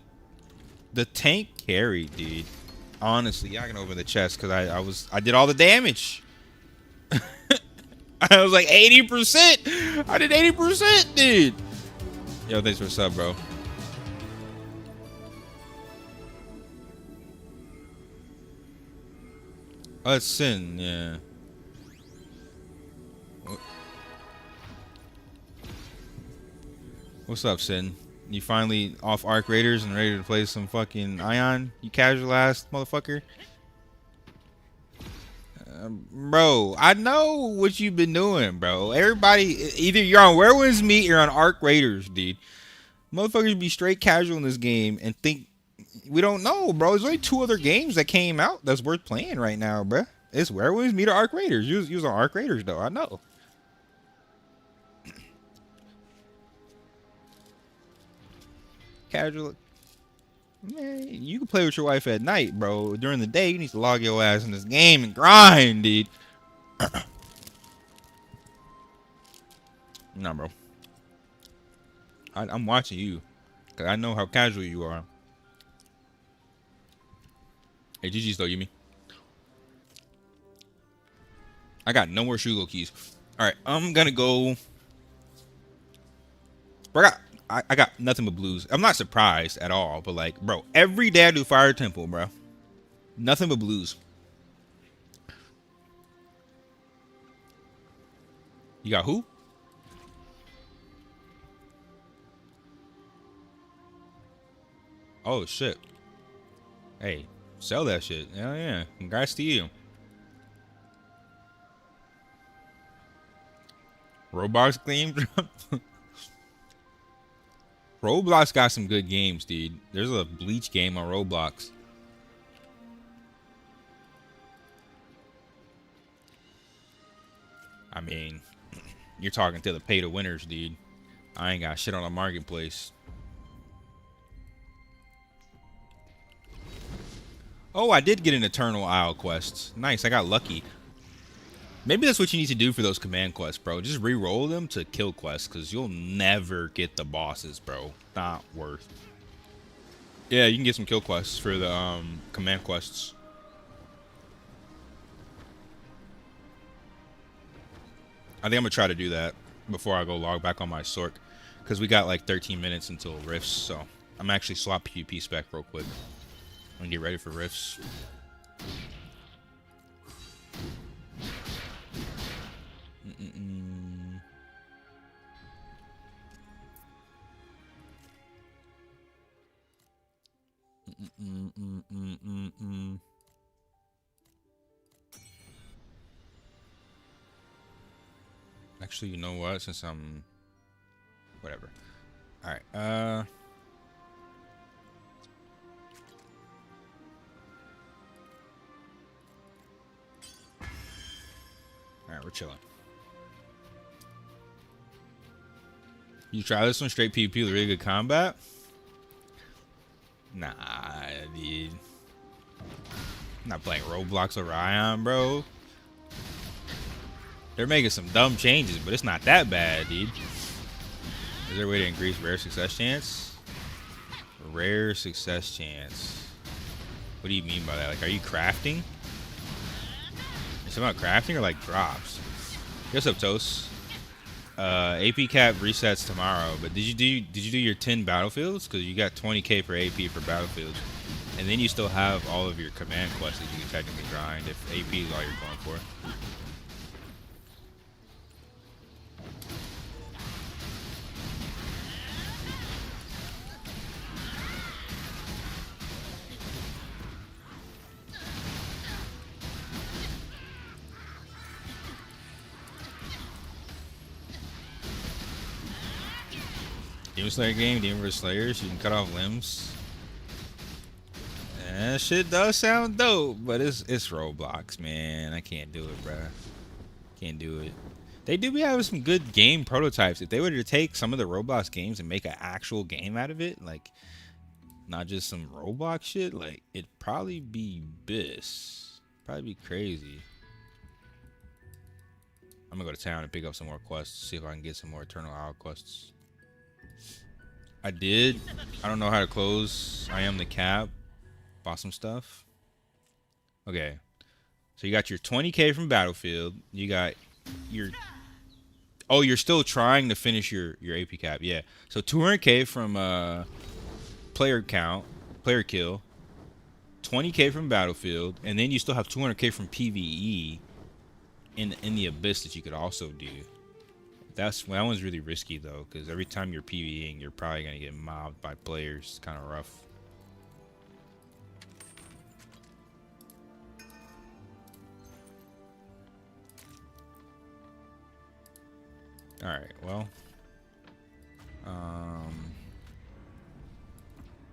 the tank carry, dude. Honestly, y'all can open the chest because I did all the damage. I was like 80%. I did 80%, dude. Yo, thanks for the sub, bro. Oh, it's Sin, yeah. What's up, Sin? You finally off Arc Raiders and ready to play some fucking Aion? You casual ass motherfucker? Bro, I know what you've been doing, bro. Everybody, either you're on Werewolves Meet or on Arc Raiders, dude. Motherfuckers be straight casual in this game and think we don't know, bro. There's only 2 other games that came out that's worth playing right now, bro. It's Werewolves Meet or Arc Raiders. You was on Arc Raiders, though. I know. Casual. Man, you can play with your wife at night, bro. During the day, you need to log your ass in this game and grind, dude. Nah, bro. I'm watching you. Cause I know how casual you are. Hey, GG's though, Yumi. I got no more Shugo keys. Alright, I'm gonna go. Bro, I got nothing but blues. I'm not surprised at all, but like, bro, every day I do Fire Temple, bro. Nothing but blues. You got who? Oh shit. Hey, sell that shit. Hell yeah. Congrats to you. Roblox game drop. Roblox got some good games, dude. There's a Bleach game on Roblox. I mean, you're talking to the pay to winners, dude. I ain't got shit on the marketplace. Oh, I did get an Eternal Isle quest. Nice, I got lucky. Maybe that's what you need to do for those command quests, bro. Just re-roll them to kill quests, because you'll never get the bosses, bro. Not worth. Yeah, you can get some kill quests for the command quests. I think I'm going to try to do that before I go log back on my Sorc, because we got like 13 minutes until Rifts, so I'm actually swap PvP spec real quick. I'm going to get ready for Rifts. Actually, you know what? Since I'm... Whatever. Alright, Alright, we're chilling. You try this one straight PvP with really good combat? Nah, dude. I'm not playing Roblox or Aion, bro. They're making some dumb changes, but it's not that bad, dude. Is there a way to increase rare success chance? Rare success chance. What do you mean by that? Like, are you crafting? Is it about crafting or like drops? What's up, Toast? AP cap resets tomorrow, but did you do your 10 battlefields? Because you got 20k per AP for battlefields, and then you still have all of your command quests that you can technically grind if AP is all you're going for. Demon Slayer game, Demon vs. Slayers, you can cut off limbs. That shit does sound dope, but it's Roblox, man. I can't do it, bruh. Can't do it. They do be having some good game prototypes. If they were to take some of the Roblox games and make an actual game out of it, like, not just some Roblox shit, like, it'd probably be this. Probably be crazy. I'm gonna go to town and pick up some more quests, see if I can get some more Eternal Isle quests. I did. I don't know how to close. I am the cap. Bought some stuff. Okay. So you got your 20K from Battlefield. You got your... Oh, you're still trying to finish your AP cap. Yeah. So 200K from player count, player kill. 20K from Battlefield. And then you still have 200K from PvE in the Abyss that you could also do. That one's really risky though, because every time you're PvEing, you're probably gonna get mobbed by players. It's kind of rough. All right, well,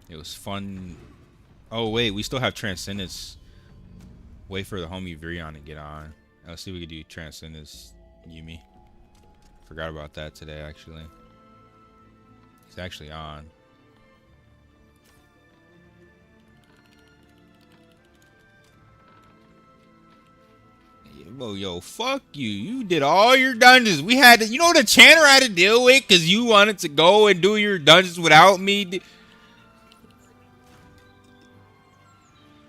it was fun. Oh wait, we still have Transcendence. Wait for the homie Virion to get on. Let's see if we can do Transcendence Yumi. Forgot about that today, actually. He's actually on. Yo, fuck you. You did all your dungeons. We had to, you know what the Channer had to deal with? Because you wanted to go and do your dungeons without me.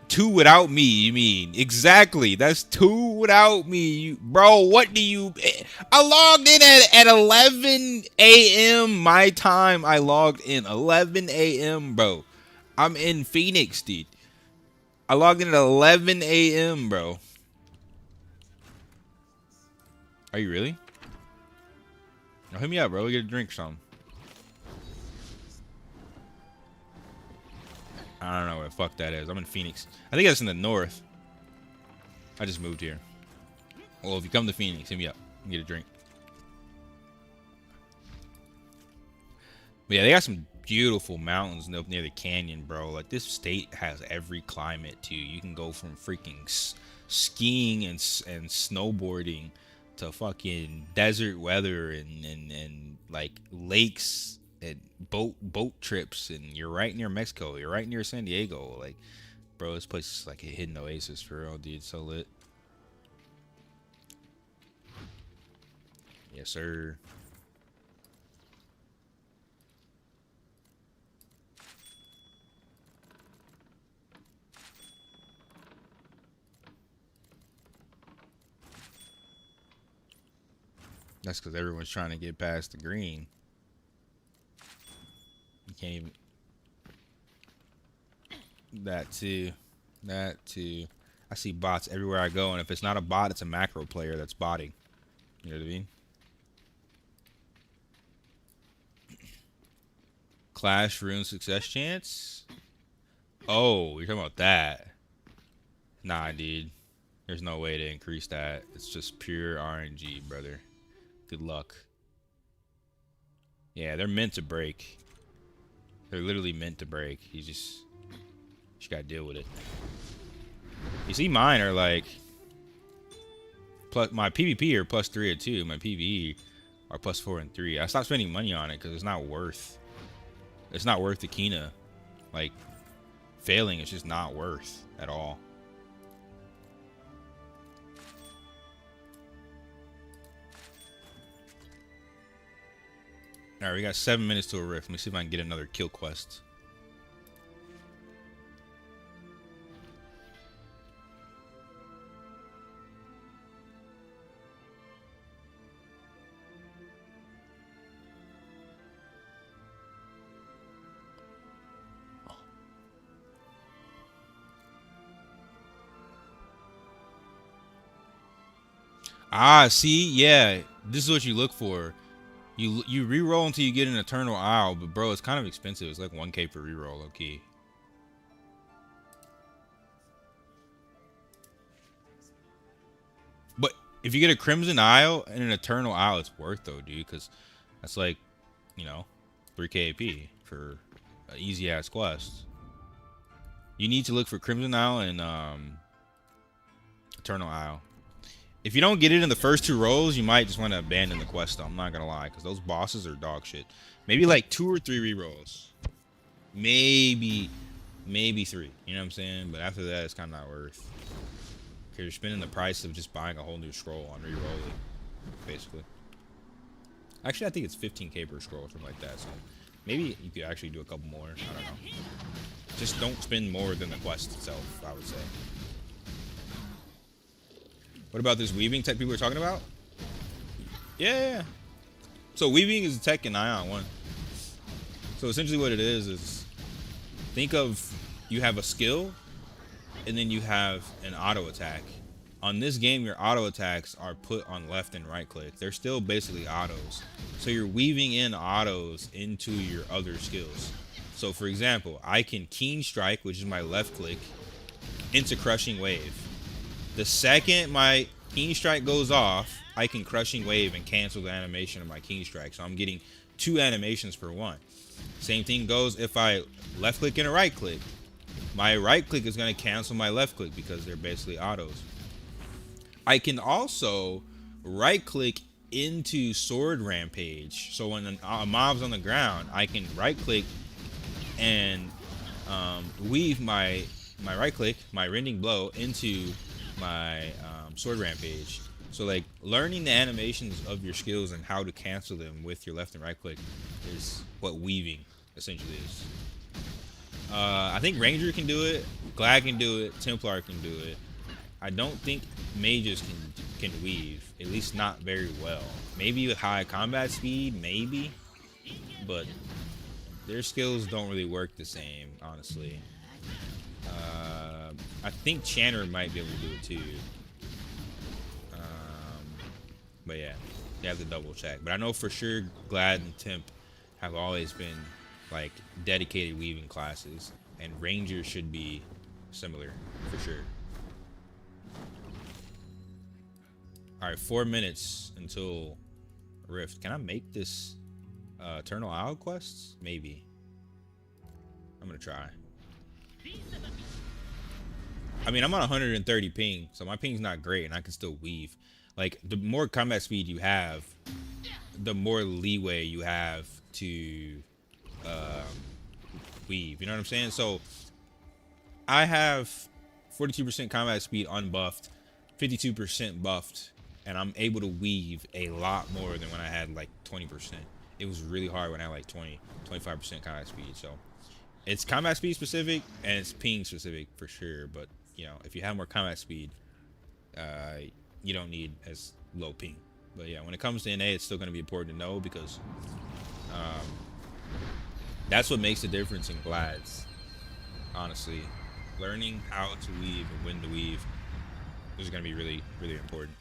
2 without me, you mean? Exactly. That's 2 without me. Bro, what do you... I logged in at 11 a.m. my time. I logged in 11 a.m., bro. I'm in Phoenix, dude. I logged in at 11 a.m., bro. Are you really? No, hit me up, bro. We get a drink or something. I don't know where the fuck that is. I'm in Phoenix. I think that's in the north. I just moved here. Well, if you come to Phoenix, hit me up. Get a drink. But yeah, they got some beautiful mountains up near the canyon, bro. Like, this state has every climate, too. You can go from freaking skiing and snowboarding to fucking desert weather and like lakes and boat trips, and you're right near Mexico. You're right near San Diego. Like, bro, this place is like a hidden oasis for real, dude. So lit. Yes, sir. That's because everyone's trying to get past the green. You can't even... That too. That too. I see bots everywhere I go, and if it's not a bot, it's a macro player that's botting. You know what I mean? Clash Rune success chance? Oh, you're talking about that. Nah, dude. There's no way to increase that. It's just pure RNG, brother. Good luck. Yeah, they're meant to break. They're literally meant to break. You just gotta deal with it. You see, mine are like plus my PvP are +3 or 2. My PvE are +4 and 3. I stopped spending money on it because it's not worth. It's not worth the Kina. Like, failing is just not worth at all. Alright, we got 7 minutes to a rift. Let me see if I can get another kill quest. Ah, see? Yeah. This is what you look for. You reroll until you get an Eternal Isle, but bro, it's kind of expensive. It's like 1K per reroll, low key. But if you get a Crimson Isle and an Eternal Isle, it's worth though, dude, because that's like, you know, 3K AP for an easy ass quest. You need to look for Crimson Isle and Eternal Isle. If you don't get it in the first 2 rolls, you might just want to abandon the quest, though. I'm not going to lie, because those bosses are dog shit. Maybe like 2 or 3 rerolls. Maybe 3. You know what I'm saying? But after that, it's kind of not worth. Because you're spending the price of just buying a whole new scroll on rerolling, basically. Actually, I think it's 15K per scroll or something like that. So Maybe you could actually do a couple more. I don't know. Just don't spend more than the quest itself, I would say. What about this weaving tech people are talking about? Yeah. So weaving is a tech in Aion 1. So essentially what it is think of you have a skill and then you have an auto attack. On this game, your auto attacks are put on left and right click. They're still basically autos. So you're weaving in autos into your other skills. So for example, I can keen strike, which is my left click, into crushing wave. The second my keen strike goes off, I can crushing wave and cancel the animation of my keen strike. So I'm getting 2 animations per one. Same thing goes if I left click and a right click. My right click is going to cancel my left click because they're basically autos. I can also right click into sword rampage. So when a mob's on the ground, I can right click and weave my right click, my rending blow, into my sword rampage. So like learning the animations of your skills and how to cancel them with your left and right click is what weaving essentially is. I think Ranger can do it, Glad can do it, Templar can do it. I don't think mages can weave, at least not very well. Maybe with high combat speed, maybe, but their skills don't really work the same, honestly. I think Channer might be able to do it too. But yeah, you have to double check. But I know for sure Glad and Temp have always been like dedicated weaving classes, and Ranger should be similar for sure. All right, 4 minutes until Rift. Can I make this Eternal Isle quests? Maybe. I'm gonna try. I mean, I'm on 130 ping, so my ping's not great, and I can still weave. Like, the more combat speed you have, the more leeway you have to weave. You know what I'm saying? So, I have 42% combat speed unbuffed, 52% buffed, and I'm able to weave a lot more than when I had like 20%. It was really hard when I had like 25% combat speed. So, it's combat speed specific and it's ping specific for sure. But, you know, if you have more combat speed, you don't need as low ping. But yeah, when it comes to NA, it's still going to be important to know because that's what makes the difference in Glads. Honestly, learning how to weave and when to weave is going to be really, really important.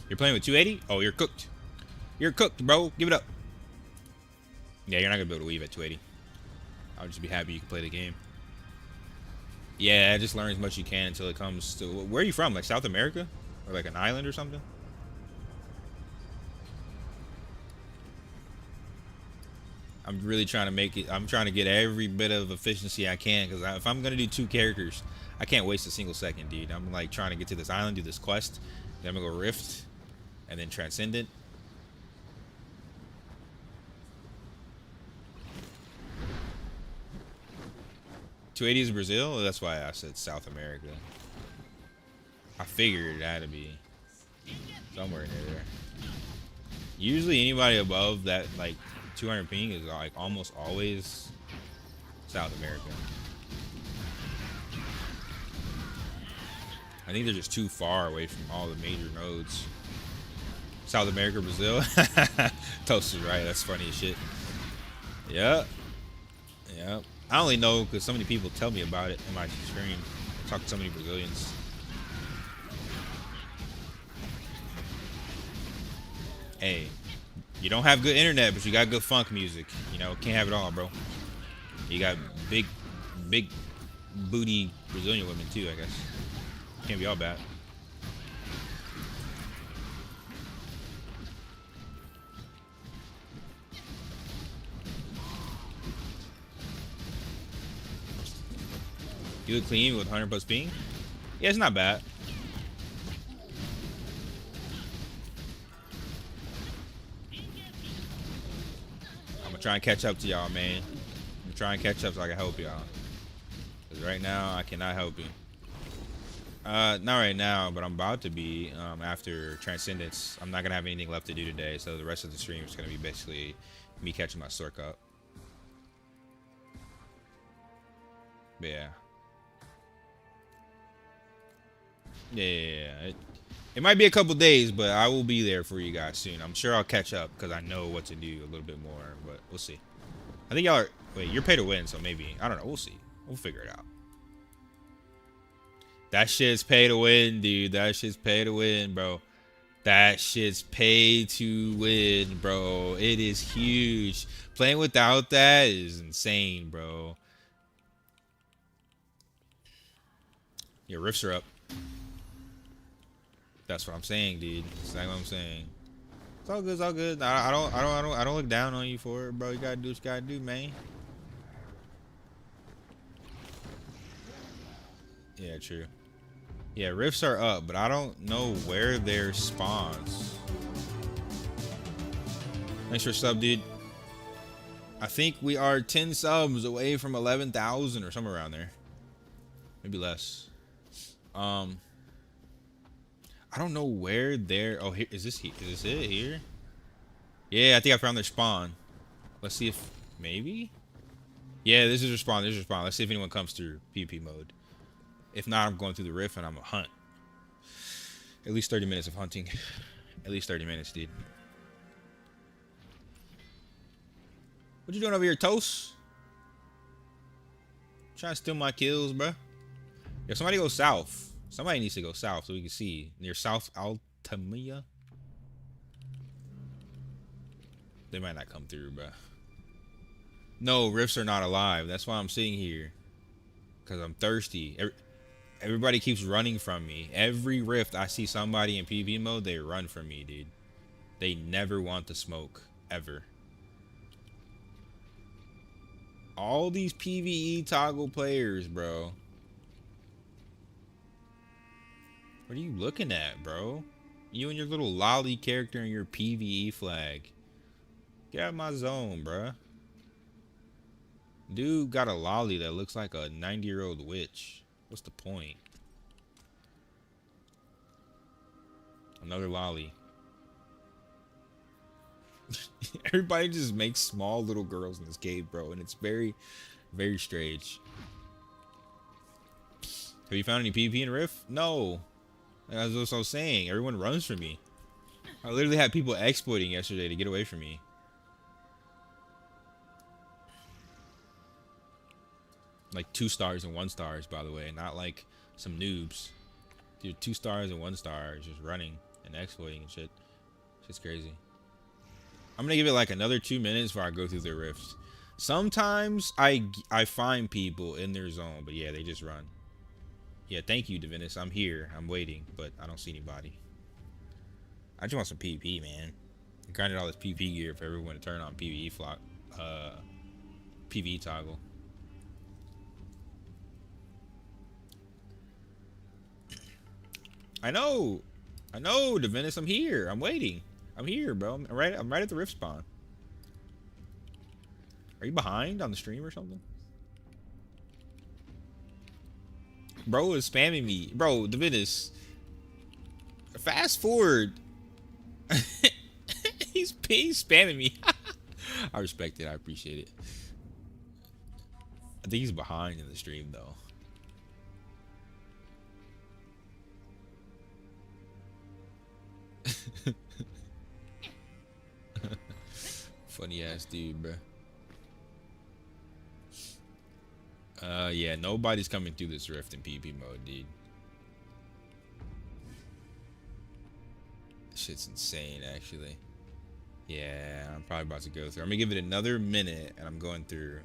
You're playing with 280? Oh, you're cooked. You're cooked, bro. Give it up. Yeah, you're not going to be able to weave at 280. I'll just be happy you can play the game. Yeah, just learn as much as you can until it comes to... Where are you from? Like South America? Or like an island or something? I'm really trying to make it... I'm trying to get every bit of efficiency I can. Because if I'm going to do 2 characters, I can't waste a single second, dude. I'm like trying to get to this island, do this quest. Then I'm going to go Rift. And then Transcendent. .280 is Brazil? That's why I said South America. I figured it had to be somewhere near there. Usually anybody above that like 200 ping is like almost always South America. I think they're just too far away from all the major nodes. South America, Brazil. Toast is right. That's funny as shit. Yep. Yep. I only know because so many people tell me about it in my stream. I talk to so many Brazilians. Hey, you don't have good internet, but you got good funk music. You know, can't have it all, bro. You got big booty Brazilian women too, I guess. Can't be all bad. You look clean with 100 plus ping? Yeah, it's not bad. I'm gonna try and catch up to y'all, man. I'm trying to catch up so I can help y'all. Because right now, I cannot help you. Not right now, but I'm about to be. After Transcendence, I'm not gonna have anything left to do today, so the rest of the stream is gonna be basically me catching my Sork up. But yeah. Yeah. It might be a couple days, but I will be there for you guys soon. I'm sure I'll catch up because I know what to do a little bit more, but we'll see. I think y'all are. Wait, you're pay to win, so maybe. I don't know. We'll see. We'll figure it out. That shit's pay to win, dude. That shit's pay to win, bro. That shit's pay to win, bro. It is huge. Playing without that is insane, bro. Your rifts are up. That's what I'm saying, dude. That's exactly what I'm saying. It's all good. It's all good. I don't look down on you for it, bro. You gotta do what you gotta do, man. Yeah, true. Yeah, rifts are up, but I don't know where their spawns. Thanks for sub, dude. I think we are 10 subs away from 11,000 or somewhere around there. Maybe less. I don't know where they're. Oh, here is this. Is this it here? Yeah, I think I found their spawn. Let's see if maybe. Yeah, this is their spawn. This is their spawn. Let's see if anyone comes through PvP mode. If not, I'm going through the rift and I'm gonna hunt. At least 30 minutes of hunting. At least 30 minutes, dude. What you doing over here, Toast? Trying to steal my kills, bro. If somebody goes south. Somebody needs to go south so we can see. Near South Altamia. They might not come through, bro. No, rifts are not alive. That's why I'm sitting here. Because I'm thirsty. Everybody keeps running from me. Every rift I see somebody in PvP mode, they run from me, dude. They never want to smoke. Ever. All these PvE toggle players, bro. What are you looking at, bro? You and your little lolly character and your PvE flag. Get out of my zone, bro. Dude got a lolly that looks like a 90-year-old witch. What's the point? Another lolly. Everybody just makes small little girls in this cave, bro, and it's very, very strange. Have you found any PvP in Rift? No. That's what I was saying. Everyone runs from me. I literally had people exploiting yesterday to get away from me. Like 2 stars and 1 stars, by the way, not like some noobs. Dude, 2 stars and 1 star just running and exploiting and shit. Shit's crazy. I'm gonna give it like another 2 minutes before I go through the rifts. Sometimes I find people in their zone, but yeah, they just run. Yeah, thank you, Divinus. I'm here. I'm waiting, but I don't see anybody. I just want some PvP, man. I grinded all this PvP gear for everyone to turn on PvE flock, PvE toggle. I know, Divinus. I'm here. I'm waiting. I'm here, bro. I'm right at the rift spawn. Are you behind on the stream or something? Bro is spamming me. Bro, Divinus. Fast forward. he's spamming me. I respect it. I appreciate it. I think he's behind in the stream, though. Funny ass dude, bro. Yeah, nobody's coming through this rift in PvP mode, dude. This shit's insane, actually. Yeah, I'm probably about to go through. I'm gonna give it another minute, and I'm going through.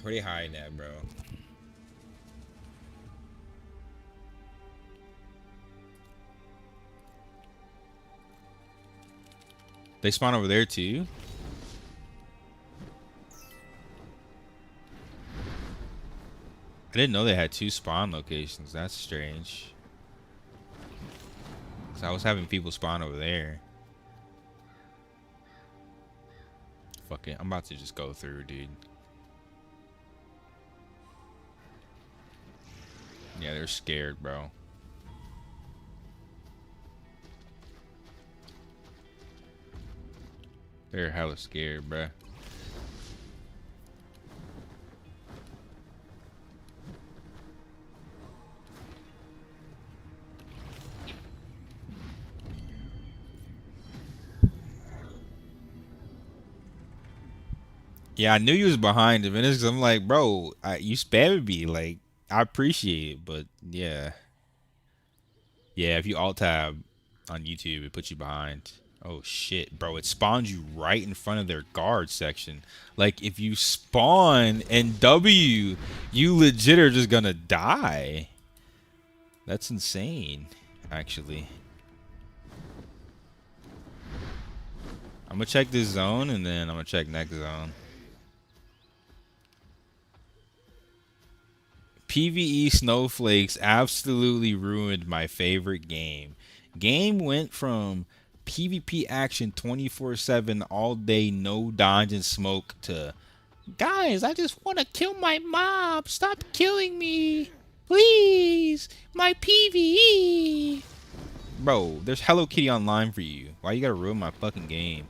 Where are you hiding at, bro? They spawn over there too? I didn't know they had 2 spawn locations. That's strange. So I was having people spawn over there. Fuck it. I'm about to just go through, dude. Yeah, they're scared, bro. They're hella scared, bruh. Yeah, I knew you was behind him, and it's 'cause I'm like, bro, you spammed me. Like, I appreciate it, but yeah, yeah. If you alt tab on YouTube, it puts you behind. Oh shit, bro! It spawns you right in front of their guard section. Like, if you spawn and W, you legit are just gonna die. That's insane, actually. I'm gonna check this zone, and then I'm gonna check next zone. PvE snowflakes absolutely ruined my favorite game. Game went from PvP action 24/7 all day, no dodge and smoke, to guys, I just want to kill my mob. Stop killing me. Please. My PvE. Bro, there's Hello Kitty online for you. Why you gotta ruin my fucking game?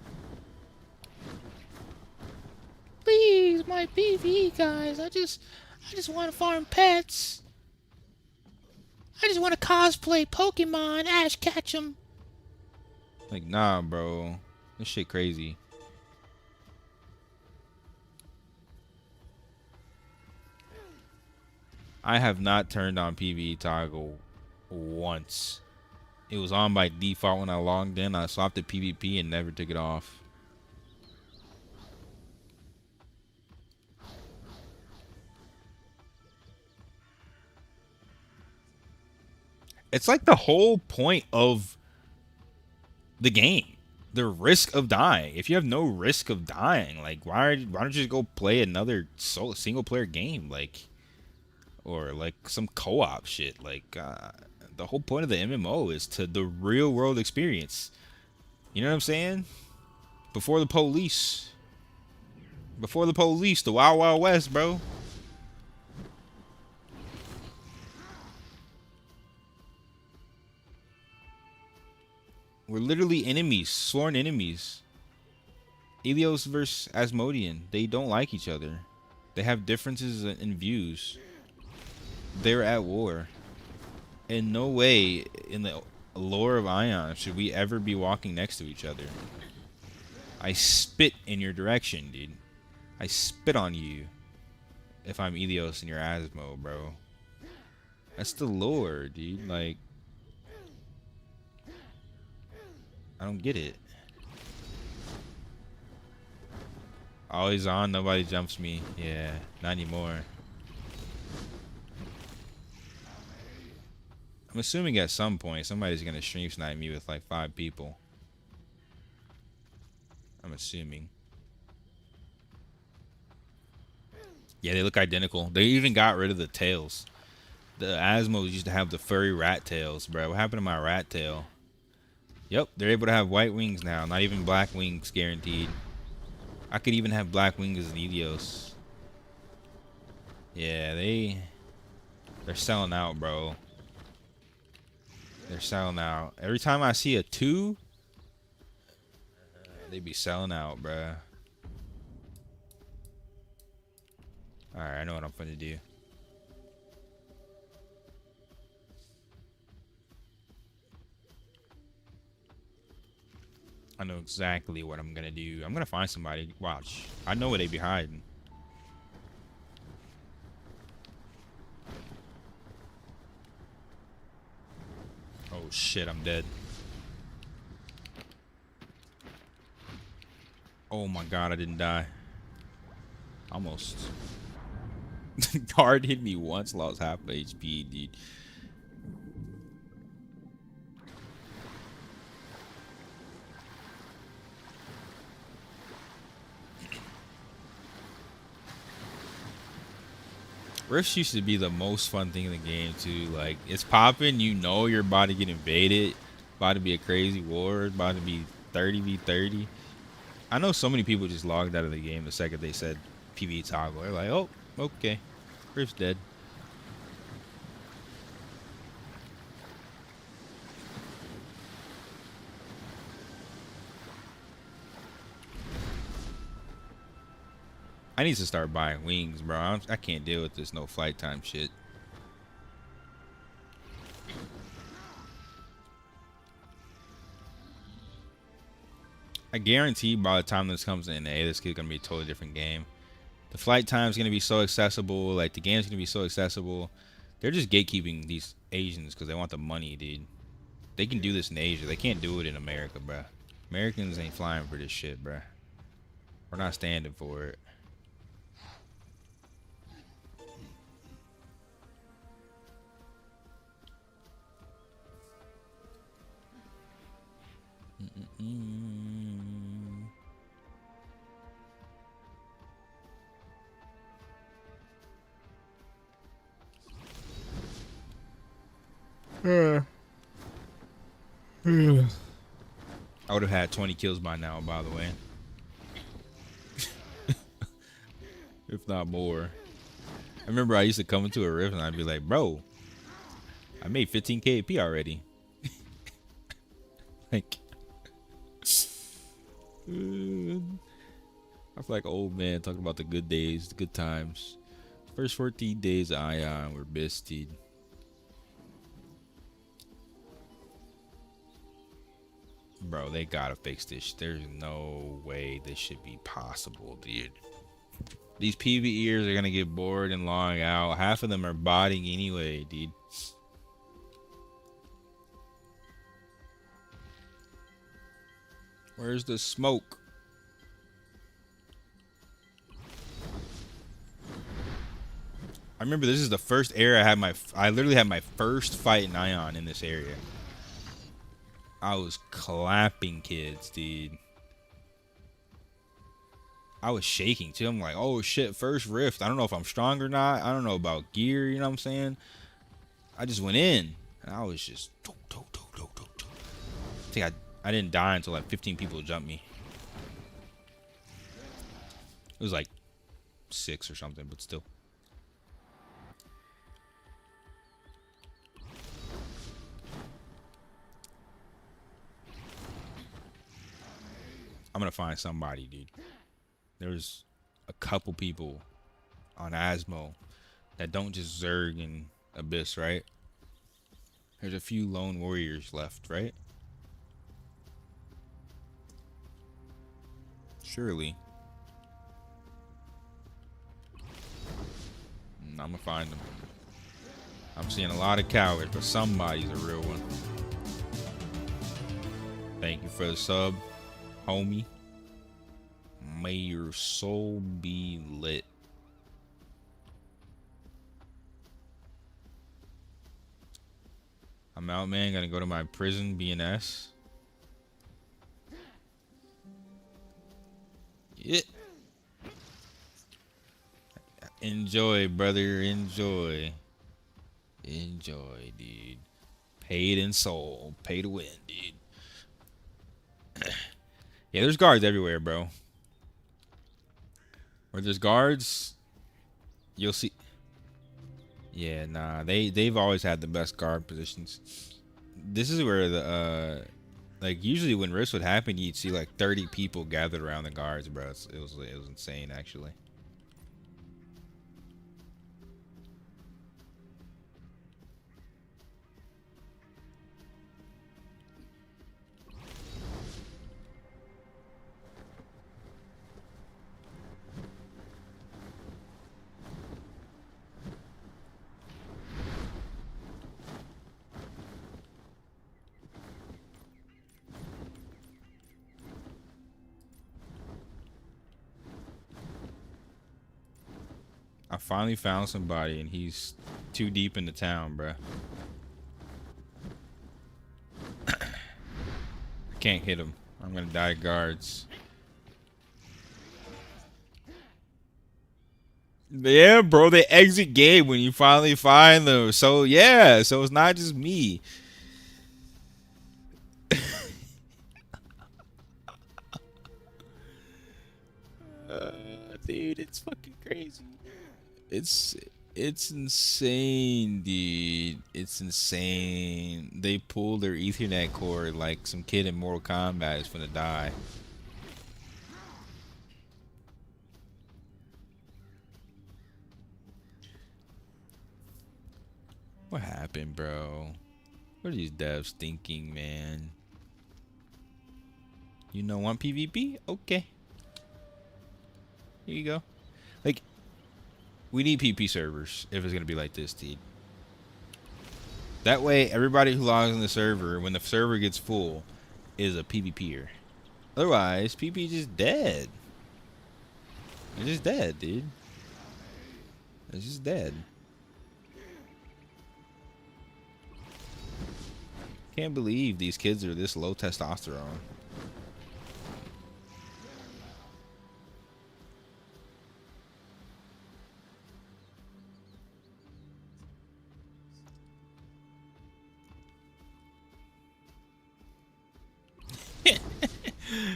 Please, my PvE guys. I just want to farm pets. I just want to cosplay Pokemon, Ash Ketchum. Like, nah, bro. This shit crazy. I have not turned on PvE toggle once. It was on by default when I logged in. I swapped to PvP and never took it off. It's like the whole point of the game, the risk of dying. If you have no risk of dying, like why don't you just go play another single player game, like, or like some co-op shit? Like, the whole point of the MMO is to the real world experience. You know what I'm saying? Before the police, the Wild Wild West, bro. We're literally enemies, sworn enemies. Ilios versus Asmodean. They don't like each other. They have differences in views. They're at war. In no way in the lore of Aion should we ever be walking next to each other. I spit in your direction, dude. I spit on you if I'm Ilios and you're Asmo, bro. That's the lore, dude. Like, I don't get it. Always on, nobody jumps me. Yeah, not anymore. I'm assuming at some point somebody's gonna stream snipe me with like 5 people. I'm assuming. Yeah, they look identical. They even got rid of the tails. The Asmos used to have the furry rat tails, bro. What happened to my rat tail? Yep, they're able to have white wings now. Not even black wings guaranteed. I could even have black wings as an Ilios. Yeah, they're selling out, bro. They're selling out. Every time I see a 2, they be selling out, bruh. Alright, I know what I'm gonna do. I know exactly what I'm gonna do. I'm gonna find somebody. Watch. I know where they be hiding. Oh shit, I'm dead. Oh my god, I didn't die. Almost. Guard hit me once, lost half of HP, dude. Rifts used to be the most fun thing in the game too. Like, it's popping, you know you're about to get invaded, about to be a crazy war, about to be 30v30. I know so many people just logged out of the game the second they said PvE toggle. They're like, oh, okay, Rift's dead. I need to start buying wings, bro. I can't deal with this no flight time shit. I guarantee by the time this comes in NA, this kid's gonna be a totally different game. The flight time's gonna be so accessible. Like the game's gonna be so accessible. They're just gatekeeping these Asians because they want the money, dude. They can do this in Asia. They can't do it in America, bro. Americans ain't flying for this shit, bro. We're not standing for it. I would have had 20 kills by now, by the way. If not more. I remember I used to come into a rift and I'd be like, bro, I made 15k AP already. Like, I feel like an old man talking about the good days, the good times. First 14 days of Aion were bested. Bro, they gotta fix this. There's no way this should be possible, dude. These PvEers are gonna get bored and log out. Half of them are botting anyway, dude. Where's the smoke? I remember this is the first area I literally had my first fight in Aion in this area. I was clapping kids, dude. I was shaking too. I'm like, oh shit, first rift. I don't know if I'm strong or not. I don't know about gear, you know what I'm saying? I just went in and I was just I think I didn't die until like 15 people jumped me. It was like 6 or something, but still. I'm gonna find somebody, dude. There's a couple people on Asmo that don't just Zerg and Abyss, right? There's a few lone warriors left, right? Surely. I'm gonna find them. I'm seeing a lot of cowards, but somebody's a real one. Thank you for the sub, homie. May your soul be lit. I'm out, man. Gotta go to my prison, BNS. Yeah. Enjoy, brother. Enjoy. Enjoy, dude. Paid in soul. Pay to win, dude. Yeah, there's guards everywhere, bro. Where there's guards, you'll see. Yeah, nah, they've always had the best guard positions. This is where the like usually when rifts would happen, you'd see like 30 people gathered around the guards, bro. It was insane actually. I finally found somebody, and he's too deep in the town, bruh. I can't hit him. I'm gonna die guards. Yeah, bro, they exit game when you finally find them. So, yeah, so it's not just me. Dude, it's fucking crazy. It's insane, dude. It's insane. They pulled their Ethernet cord like some kid in Mortal Kombat is gonna die. What happened, bro? What are these devs thinking, man? You know, want PvP? Okay. Here you go. Like, we need PP servers if it's gonna be like this, dude. That way, everybody who logs in the server, when the server gets full, is a PvPer. Otherwise, PP just dead. It's just dead, dude. It's just dead. Can't believe these kids are this low testosterone.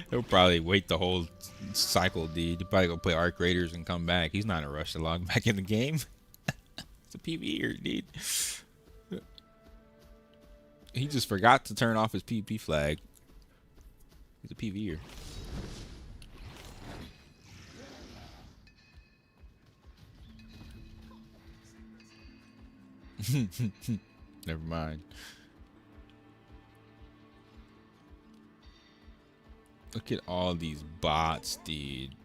He'll probably wait the whole cycle, dude. He'll probably go play Arc Raiders and come back. He's not in a rush to log back in the game. It's a PvE, dude. He just forgot to turn off his PvP flag. He's a PvEer. Never mind. Look at all these bots, dude.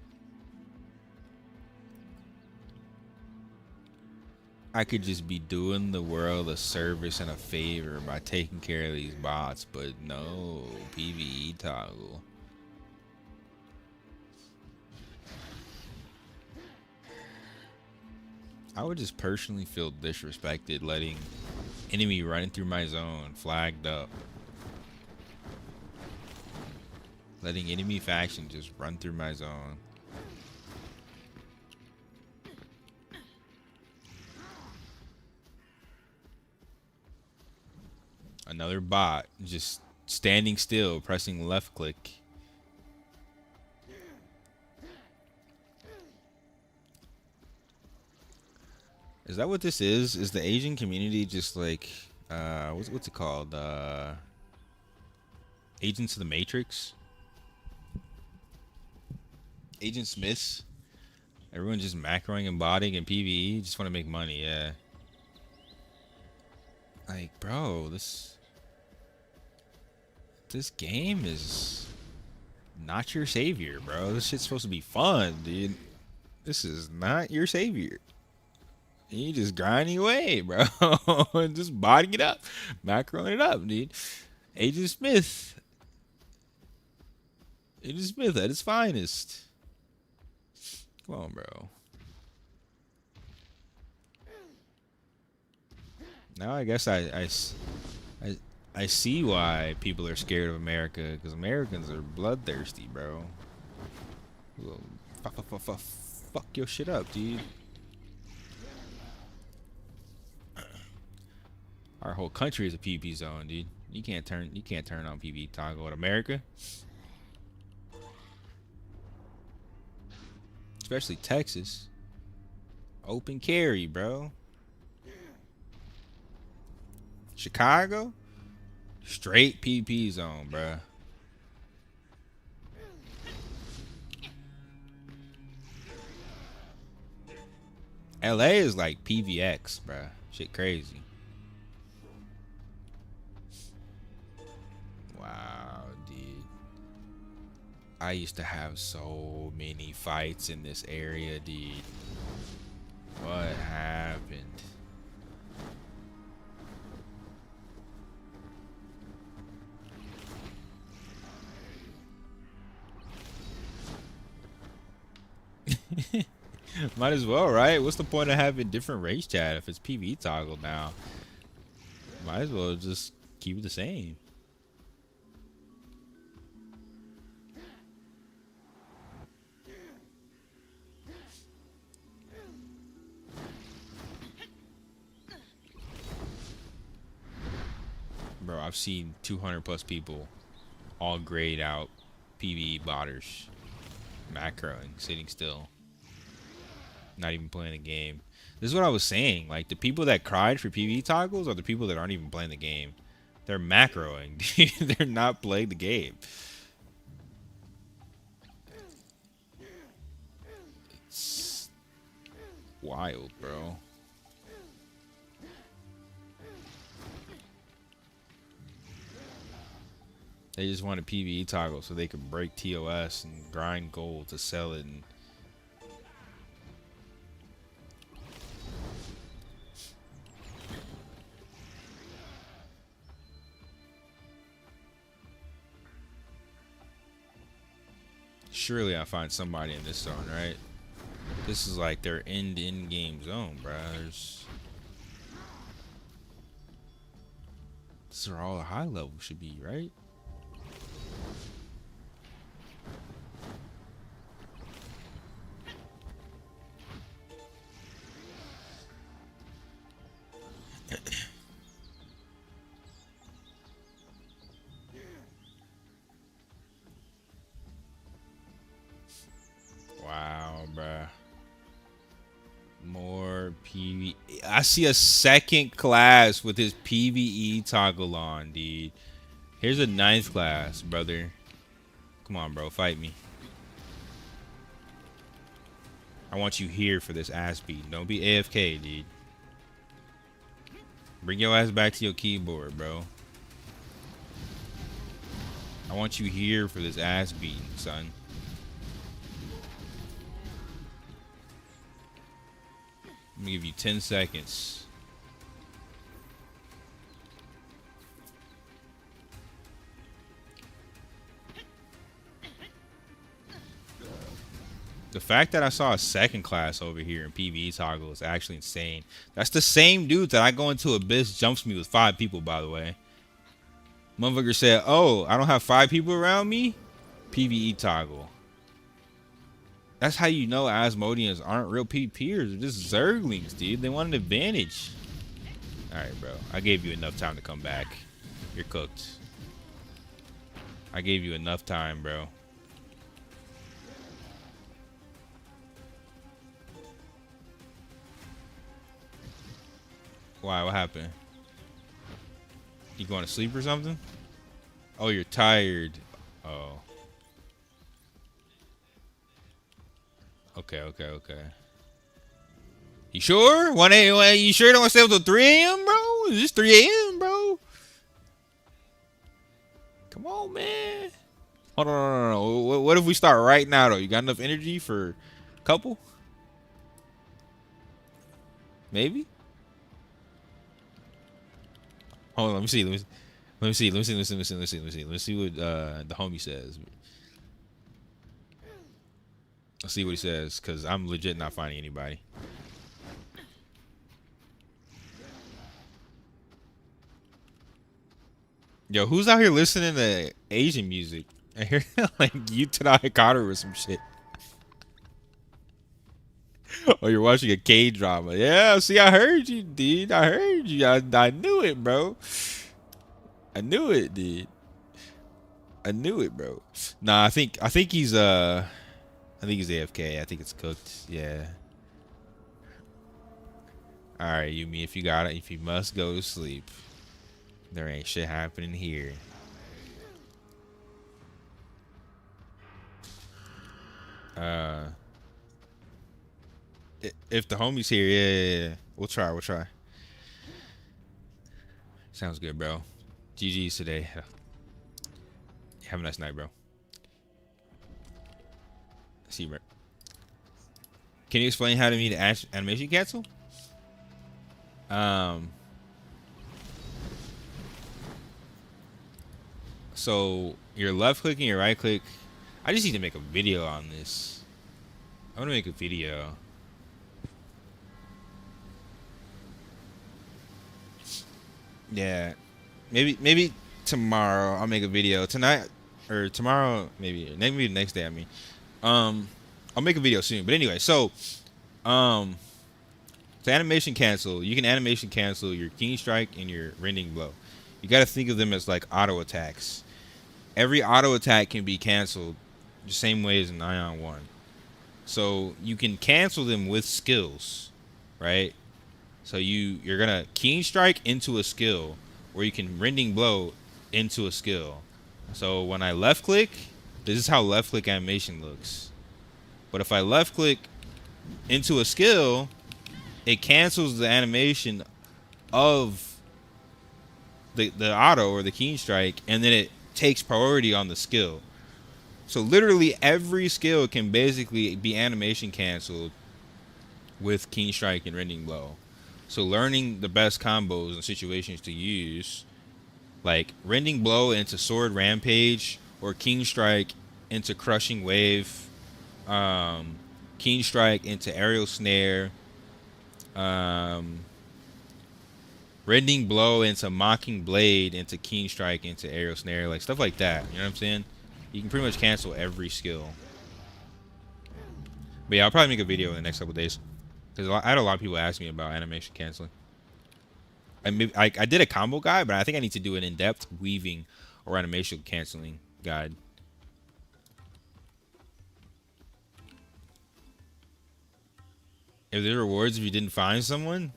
I could just be doing the world a service and a favor by taking care of these bots, but no, PvE toggle. I would just personally feel disrespected letting enemy running through my zone flagged up. Letting enemy faction just run through my zone. Another bot just standing still, pressing left click. Is that what this is? Is the Asian community just like what's it called? Agents of the Matrix? Agent Smiths? Everyone just macroing and botting and PvE, just want to make money, yeah. Like, bro, this game is not your savior, bro. This shit's supposed to be fun, dude. This is not your savior. You just grinding away, bro. Just botting it up, macroing it up, dude. Agent Smith. Agent Smith at his finest. Come on, bro. Now I guess I see why people are scared of America, because Americans are bloodthirsty, bro. Fuck your shit up, dude. Our whole country is a PvP zone, dude. You can't turn on PvP toggle in America. Especially Texas. Open carry, bro. Chicago? Straight PvP zone, bro. LA is like PVX, bro. Shit crazy. Wow, dude. I used to have so many fights in this area, dude. What happened? Might as well, right? What's the point of having different race chat if it's PvE toggle now? Might as well just keep it the same. Bro, I've seen 200 plus people all grayed out PvE botters, macroing, sitting still, not even playing the game. This is what I was saying. Like, the people that cried for PvE toggles are the people that aren't even playing the game. They're macroing. They're not playing the game. It's wild, bro. They just want a PvE toggle so they can break TOS and grind gold to sell it. And surely I find somebody in this zone, right? This is like their end-in-game zone, bruh. These are all the high level should be, right? Wow, bruh. More PvE. I see a second class with his PvE toggle on, dude. Here's a ninth class, brother. Come on, bro. Fight me. I want you here for this ass beat. Don't be AFK, dude. Bring your ass back to your keyboard, bro. I want you here for this ass beating, son. I'm gonna give you 10 seconds. The fact that I saw a second class over here in PvE toggle is actually insane. That's the same dude that I go into Abyss jumps me with 5 people, by the way. Motherfucker said, oh, I don't have 5 people around me? PvE toggle. That's how you know Asmodeans aren't real PvPers. They're just Zerglings, dude. They want an advantage. Alright, bro. I gave you enough time to come back. You're cooked. I gave you enough time, bro. Why? What happened? You going to sleep or something? Oh, you're tired. Oh. Okay. You sure? 1 a.m. You sure you don't want to stay up till 3 a.m., bro? Is this 3 a.m., bro? Come on, man. Hold on, no. What if we start right now, though? You got enough energy for a couple? Maybe? Hold on, let me see what the homie says. Let's see what he says, because I'm legit not finding anybody. Yo, who's out here listening to Asian music? I hear like Utah Hikaru or some shit. Oh, you're watching a K-drama. Yeah, see, I heard you, dude. I heard you. I knew it, bro. I knew it, dude. I knew it, bro. Nah, I think he's AFK. I think it's cooked. Yeah. All right, Yumi, if you got it, if you must go to sleep, there ain't shit happening here. If the homie's here, yeah. We'll try. Sounds good, bro. GG's today. Have a nice night, bro. See you, bro. Can you explain how to meet animation cancel? So you're left clicking, your right click. I just need to make a video on this. I want to make a video. Yeah, maybe tomorrow I'll make a video. Tonight or tomorrow, maybe the next day. I mean, I'll make a video soon. But anyway, so to animation cancel, you can animation cancel your keen strike and your rending blow. You got to think of them as like auto attacks. Every auto attack can be canceled the same way as an Aion 1. So you can cancel them with skills, right? So you're gonna keen strike into a skill, or you can rending blow into a skill. So when I left click, this is how left click animation looks. But if I left click into a skill, it cancels the animation of the auto or the keen strike, and then it takes priority on the skill. So literally every skill can basically be animation canceled with Keen Strike and Rending Blow. So learning the best combos and situations to use, like Rending Blow into Sword Rampage or Keen Strike into Crushing Wave, Keen Strike into Aerial Snare, um, Rending Blow into Mocking Blade into Keen Strike into Aerial Snare, like stuff like that. You know what I'm saying? You can pretty much cancel every skill. But yeah, I'll probably make a video in the next couple days because I had a lot of people ask me about animation canceling. I did a combo guide, but I think I need to do an in-depth weaving or animation canceling guide. If there are rewards if you didn't find someone,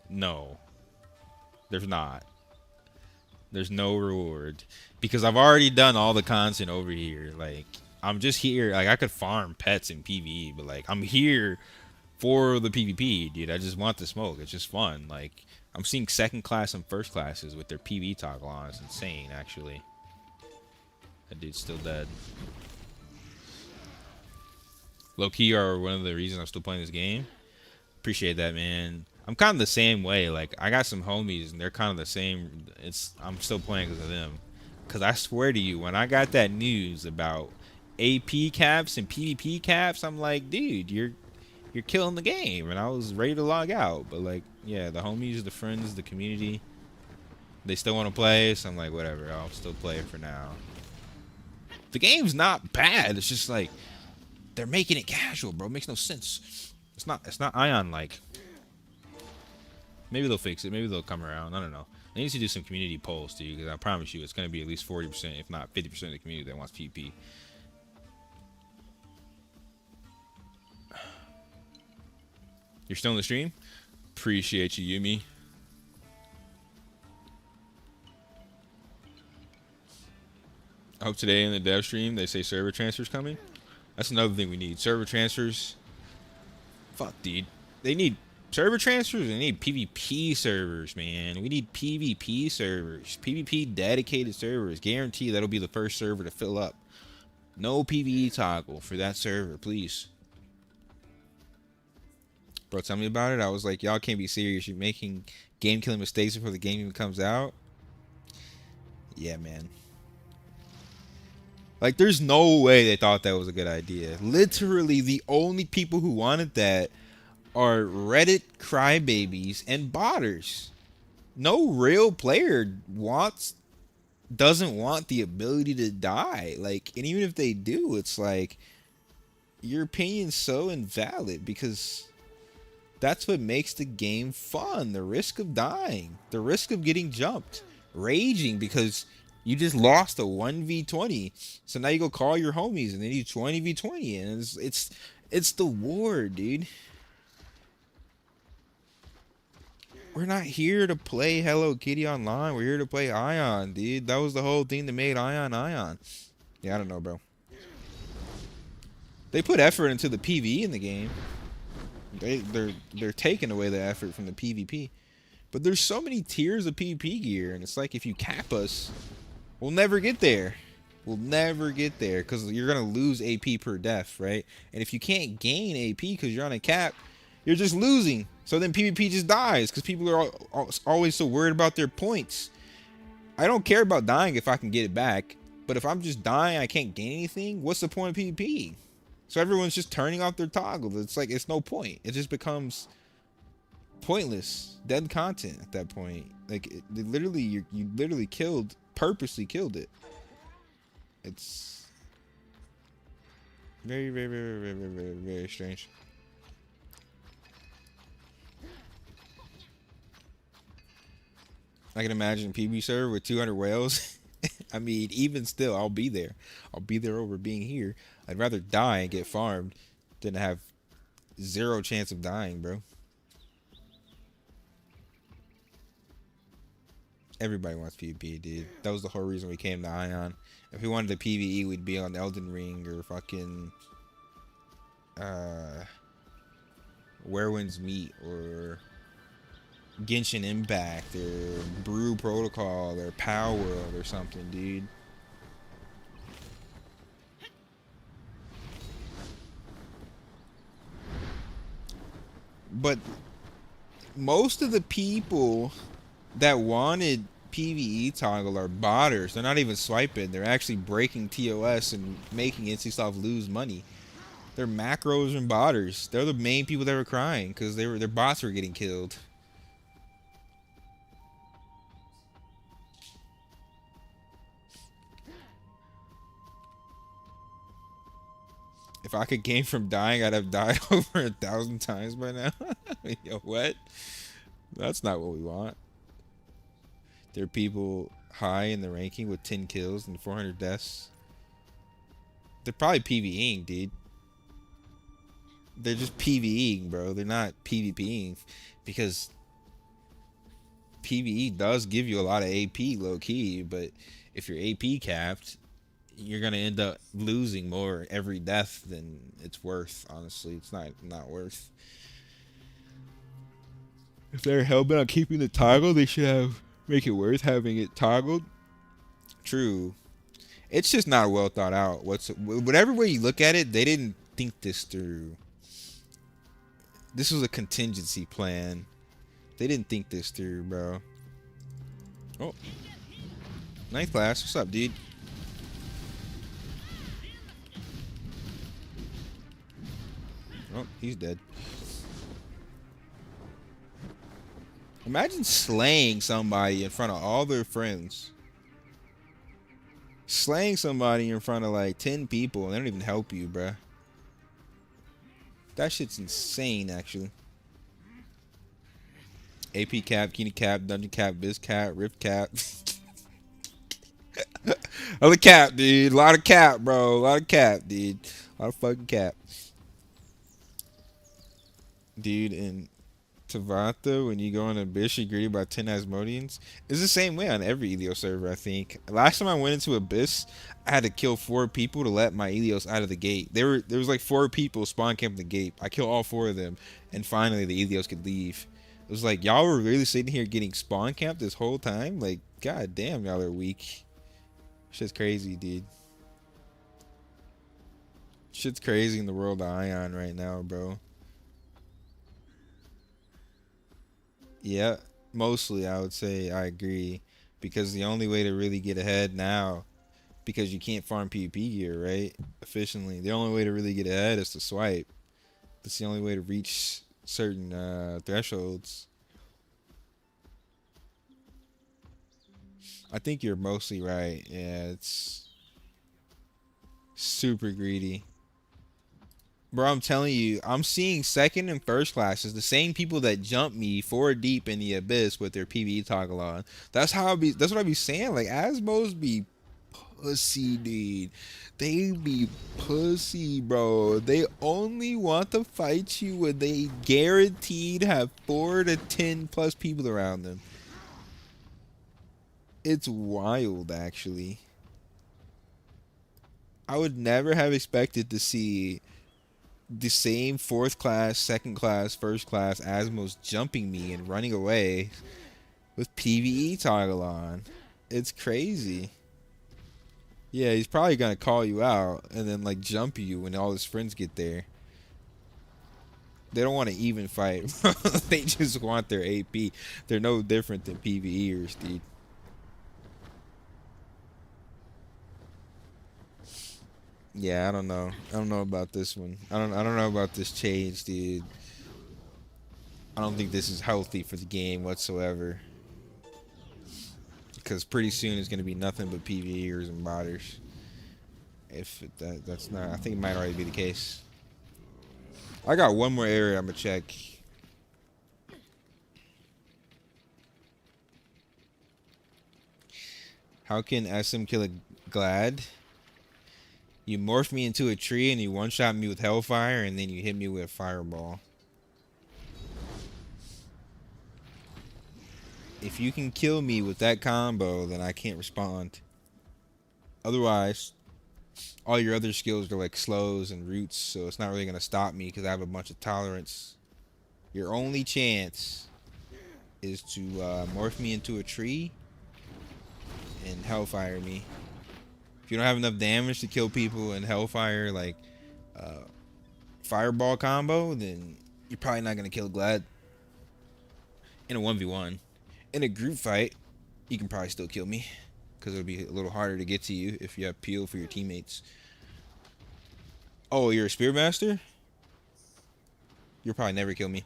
no, there's not. There's no reward because I've already done all the content over here. Like I'm just here. Like I could farm pets in PvE, but like I'm here for the PvP, dude. I just want the smoke. It's just fun. Like I'm seeing second class and first classes with their PvE toggle on. It's insane, actually. That dude's still dead. Low key are one of the reasons I'm still playing this game. Appreciate that, man. I'm kind of the same way. Like I got some homies and they're kind of the same. I'm still playing because of them. Cause I swear to you, when I got that news about AP caps and PvP caps, I'm like, dude, you're killing the game. And I was ready to log out, but like, yeah, the homies, the friends, the community, they still want to play. So I'm like, whatever, I'll still play it for now. The game's not bad. It's just like they're making it casual, bro. It makes no sense. It's not Aion like. Maybe they'll fix it. Maybe they'll come around. I don't know. They need to do some community polls, dude, because I promise you it's going to be at least 40%, if not 50% of the community that wants PvP. You're still in the stream? Appreciate you, Yumi. I hope today in the dev stream they say server transfers coming. That's another thing we need. Server transfers. Fuck, dude. They need server transfers. They need PvP servers, man. We need PvP servers. PvP dedicated servers. Guarantee that'll be the first server to fill up. No PvE toggle for that server, please. Bro, tell me about it. I was like, y'all can't be serious. You're making game-killing mistakes before the game even comes out. Yeah, man. Like, there's no way they thought that was a good idea. Literally, the only people who wanted that are Reddit crybabies and botters. No real player doesn't want the ability to die. Like, and even if they do, it's like, your opinion's so invalid because that's what makes the game fun. The risk of dying, the risk of getting jumped, raging because you just lost a 1v20. So now you go call your homies and then you 20v20 and it's the war, dude. We're not here to play Hello Kitty Online. We're here to play Aion, dude. That was the whole thing that made Aion. Yeah, I don't know, bro. They put effort into the PvE in the game. They're taking away the effort from the PvP. But there's so many tiers of PvP gear, and it's like if you cap us, we'll never get there. We'll never get there because you're gonna lose AP per def, right? And if you can't gain AP because you're on a cap, you're just losing. So then PvP just dies because people are always so worried about their points. I don't care about dying if I can get it back, but if I'm just dying, I can't gain anything. What's the point of PvP? So everyone's just turning off their toggle. It's like it's no point. It just becomes pointless, dead content at that point. Like literally, you literally purposely killed it. It's very, very, very, very, very, very, very strange. I can imagine PB server with 200 whales. I mean, even still, I'll be there. I'll be there over being here. I'd rather die and get farmed than to have zero chance of dying, bro. Everybody wants PvP, dude. That was the whole reason we came to Aion. If we wanted a PvE, we'd be on Elden Ring or fucking Where Winds Meet or Genshin Impact or Brew Protocol or Power World or something, dude. But most of the people that wanted PvE toggle are botters. They're not even swiping. They're actually breaking TOS and making NCSoft lose money. They're macros and botters. They're the main people that were crying because their bots were getting killed. If I could gain from dying, I'd have died over 1,000 times by now. Yo, what? That's not what we want. There are people high in the ranking with 10 kills and 400 deaths. They're probably PvEing, dude. They're just PvEing, bro. They're not PvPing because PvE does give you a lot of AP low key, but if you're AP capped, you're gonna end up losing more every death than it's worth. Honestly, it's not worth. If they're hellbent on keeping the toggle, they should make it worth having it toggled. True. It's just not well thought out. Whatever way you look at it, they didn't think this through. This was a contingency plan. They didn't think this through, bro. Oh. Ninth class. What's up, dude? Oh, he's dead. Imagine slaying somebody in front of all their friends. Slaying somebody in front of like 10 people and they don't even help you, bruh. That shit's insane, actually. AP cap, Keeney cap, Dungeon cap, Biz cap, Rift cap. Other cap, dude. A lot of cap, bro. A lot of cap, dude. A lot of fucking cap. Dude, in Tavata, when you go on Abyss, you're greeted by 10 Asmodeans. It's the same way on every Elios server, I think. Last time I went into Abyss, I had to kill 4 people to let my Elios out of the gate. There was like 4 people spawn camping the gate. I killed all 4 of them, and finally the Elios could leave. It was like, y'all were really sitting here getting spawn camped this whole time? Like, god damn, y'all are weak. Shit's crazy, dude. Shit's crazy in the world of Aion right now, bro. Yeah, mostly I would say I agree. Because the only way to really get ahead now, because you can't farm PvP gear, right? Efficiently. The only way to really get ahead is to swipe. That's the only way to reach certain thresholds. I think you're mostly right. Yeah, it's super greedy. Bro, I'm telling you, I'm seeing second and first classes, the same people that jump me 4 deep in the abyss with their PvE toggle on. That's what I be saying. Like, Asmos be pussy, dude. They be pussy, bro. They only want to fight you when they guaranteed have 4 to 10 plus people around them. It's wild, actually. I would never have expected to see the same 4th class, 2nd class, 1st class Asmos jumping me and running away with PvE toggle on. It's crazy. Yeah, he's probably gonna call you out and then like jump you when all his friends get there. They don't want to even fight. They just want their AP. They're no different than PvEers, dude. Yeah, I don't know. I don't know about this one. I don't know about this change, dude. I don't think this is healthy for the game whatsoever. Because pretty soon it's going to be nothing but PvEers and botters. If that's not, I think it might already be the case. I got one more area I'm going to check. How can SM kill a Glad? You morph me into a tree and you one-shot me with Hellfire and then you hit me with a Fireball. If you can kill me with that combo, then I can't respond. Otherwise, all your other skills are like slows and roots, so it's not really going to stop me because I have a bunch of tolerance. Your only chance is to morph me into a tree and Hellfire me. If you don't have enough damage to kill people in Hellfire, like Fireball combo, then you're probably not gonna kill Glad in a 1v1. In a group fight, you can probably still kill me because it'll be a little harder to get to you if you have peel for your teammates. Oh, you're a Spearmaster? You'll probably never kill me.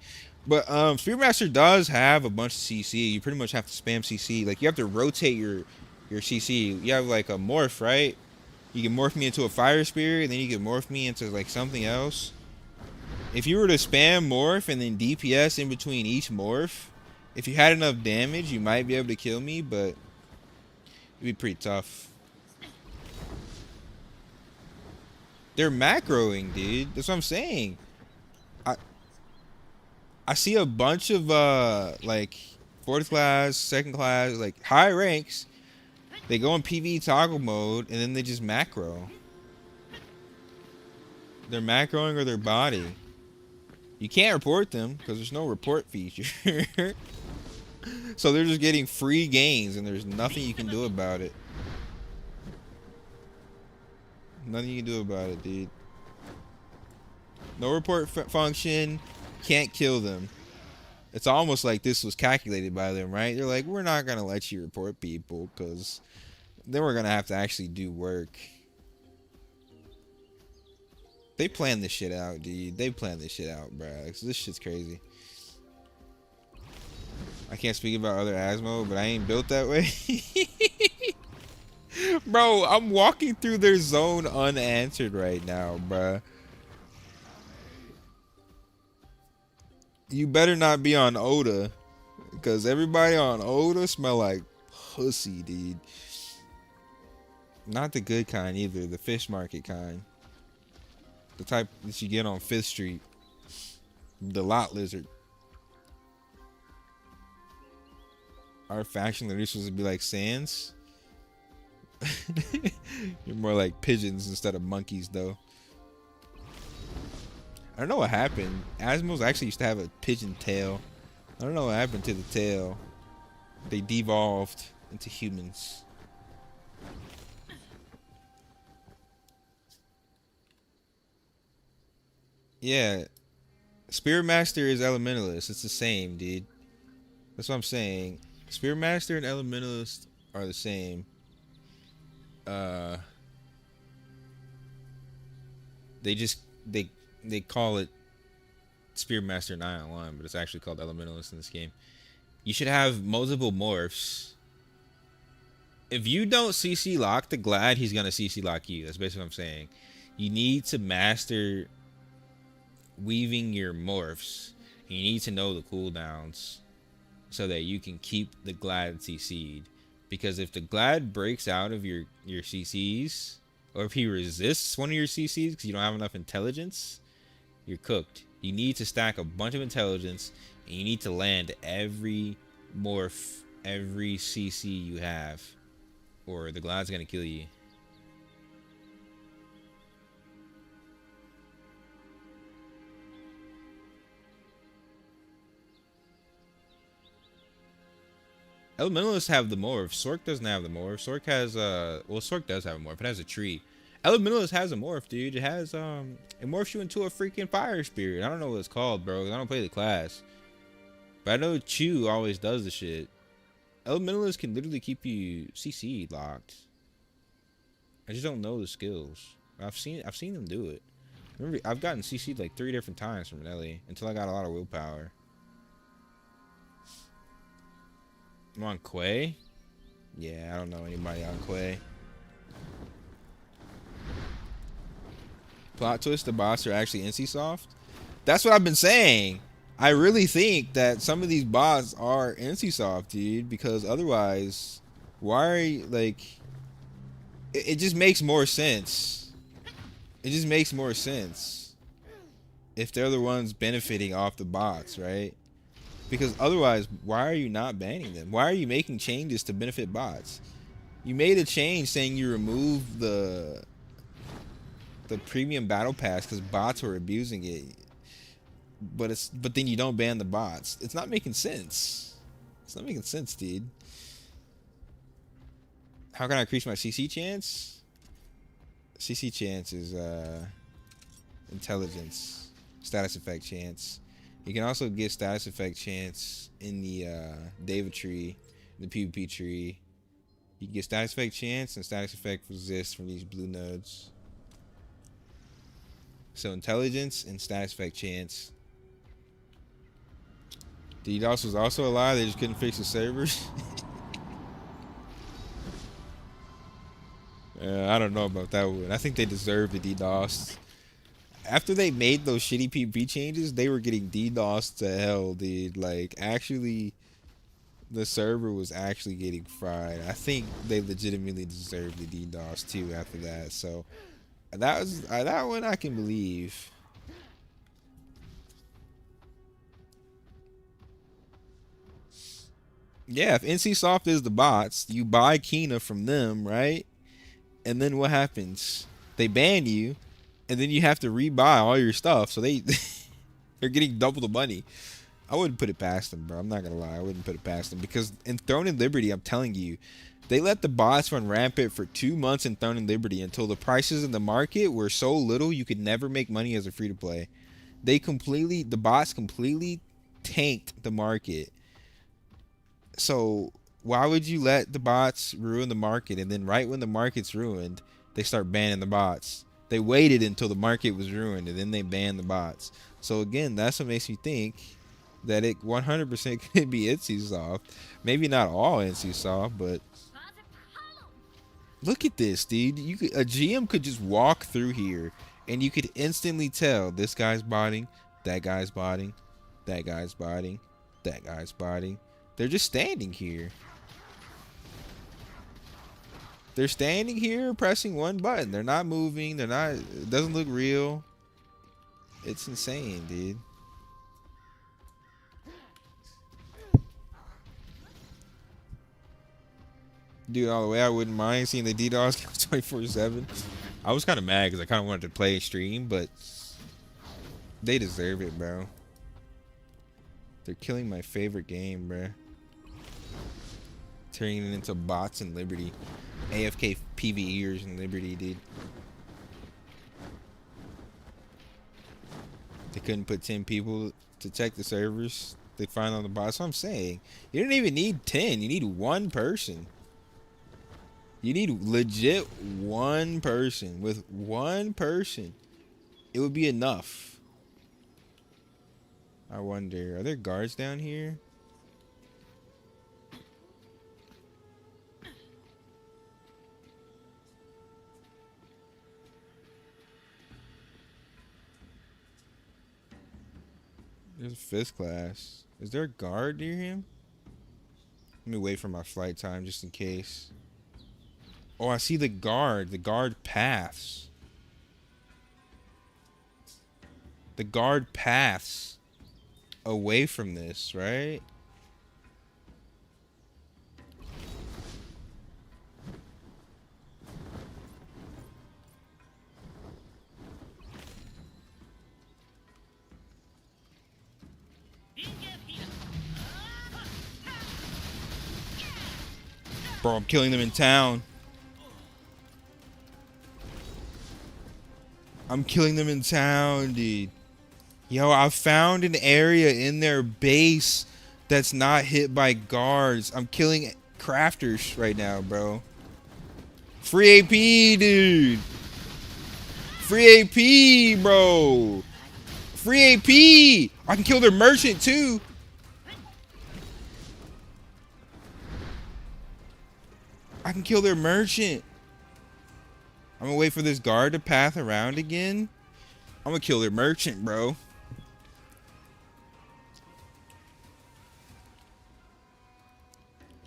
But Spearmaster does have a bunch of CC. You pretty much have to spam CC. Like, you have to rotate your CC. You have like a morph, right? You can morph me into a fire spear, and then you can morph me into like something else. If you were to spam morph and then DPS in between each morph, if you had enough damage, you might be able to kill me, but it'd be pretty tough. They're macroing, dude. That's what I'm saying. I see a bunch of like 4th class, 2nd class, like high ranks. They go in PvE toggle mode and then they just macro. They're macroing or their body. You can't report them because there's no report feature. So they're just getting free gains and there's nothing you can do about it. Nothing you can do about it, dude. No report function. Can't kill them. It's almost like this was calculated by them, right? They're like, we're not gonna let you report people because then we're gonna have to actually do work. They planned this shit out, dude. They planned this shit out, bruh. This shit's crazy. I can't speak about other Asmo, but I ain't built that way. Bro, I'm walking through their zone unanswered right now, bruh. You better not be on Oda, because everybody on Oda smell like pussy, dude. Not the good kind either, the fish market kind. The type that you get on 5th Street. The lot lizard. Our faction literally supposed to be like Sans. You're more like pigeons instead of monkeys, though. I don't know what happened. Asmos actually used to have a pigeon tail. I don't know what happened to the tail. They devolved into humans. Yeah. Spearmaster is Elementalist. It's the same, dude. That's what I'm saying. Spearmaster and Elementalist are the same. They call it Spearmaster in Aion 1, but it's actually called Elementalist in this game. You should have multiple morphs. If you don't CC lock the Glad, he's gonna CC lock you. That's basically what I'm saying. You need to master weaving your morphs. You need to know the cooldowns so that you can keep the Glad CC'd. Because if the Glad breaks out of your CCs, or if he resists one of your CCs because you don't have enough intelligence, you're cooked. You need to stack a bunch of intelligence, and you need to land every morph, every CC you have, or the Glad's gonna kill you. Elementalists have the morph. Sorc doesn't have the morph. Sorc has well, Sorc does have a morph. It has a tree. Elementalist has a morph, dude. It has it morphs you into a freaking fire spirit. I don't know what it's called, bro. I don't play the class, but I know Chu always does the shit. Elementalist can literally keep you CC locked. I just don't know the skills. I've seen them do it. Remember, I've gotten CC'd like 3 different times from Ellie until I got a lot of willpower. I'm on Quay? Yeah, I don't know anybody on Quay. Plot twist, the bots are actually NC-soft? That's what I've been saying. I really think that some of these bots are NC-soft, dude, because otherwise, why are you, like, it just makes more sense. It just makes more sense if they're the ones benefiting off the bots, right? Because otherwise, why are you not banning them? Why are you making changes to benefit bots? You made a change saying you remove the premium battle pass because bots were abusing it. But then you don't ban the bots. It's not making sense. It's not making sense, dude. How can I increase my CC chance? CC chance is intelligence, status effect chance. You can also get status effect chance in the Day2 tree, the PvP tree. You can get status effect chance and status effect resist from these blue nodes. So intelligence and status effect chance. DDoS was also a lie. They just couldn't fix the servers. I don't know about that one. I think they deserve the DDoS. After they made those shitty PvP changes, they were getting DDoS to hell, dude. Like, actually, the server was actually getting fried. I think they legitimately deserved the DDoS too after that. So that one I can believe. Yeah, if NCSoft is the bots, you buy Kina from them, right? And then what happens? They ban you, and then you have to rebuy all your stuff. So they're getting double the money. I wouldn't put it past them, bro. I'm not gonna lie. I wouldn't put it past them because in Throne and Liberty, I'm telling you, they let the bots run rampant for 2 months in Throne and Liberty until the prices in the market were so little you could never make money as a free to play. The bots completely tanked the market. So why would you let the bots ruin the market, and then right when the market's ruined, they start banning the bots? They waited until the market was ruined and then they banned the bots. So again, that's what makes me think that it 100% could be NCSoft. Maybe not all NCSoft, but look at this, dude. A GM could just walk through here and you could instantly tell this guy's botting, that guy's botting, that guy's botting, that guy's botting. They're just standing here. They're standing here pressing one button. They're not moving. They're not. It doesn't look real. It's insane, dude. Dude, all the way, I wouldn't mind seeing the DDoS 24/7. I was kind of mad because I kind of wanted to play stream, but they deserve it, bro. They're killing my favorite game, bro. Turning it into bots in Liberty. AFK PvEers in Liberty, dude. They couldn't put 10 people to check the servers. They find on the bots. That's what I'm saying. You don't even need 10. You need one person. You need legit one person. With one person, it would be enough. I wonder, are there guards down here? There's a 5th class. Is there a guard near him? Let me wait for my flight time just in case. Oh, I see the guard. The guard paths. The guard paths away from this, right? Bro, I'm killing them in town. I'm killing them in town, dude. Yo, I found an area in their base that's not hit by guards. I'm killing crafters right now, bro. Free AP, dude. Free AP, bro. Free AP. I can kill their merchant, too. I can kill their merchant. I'm gonna wait for this guard to path around again. I'm gonna kill their merchant, bro.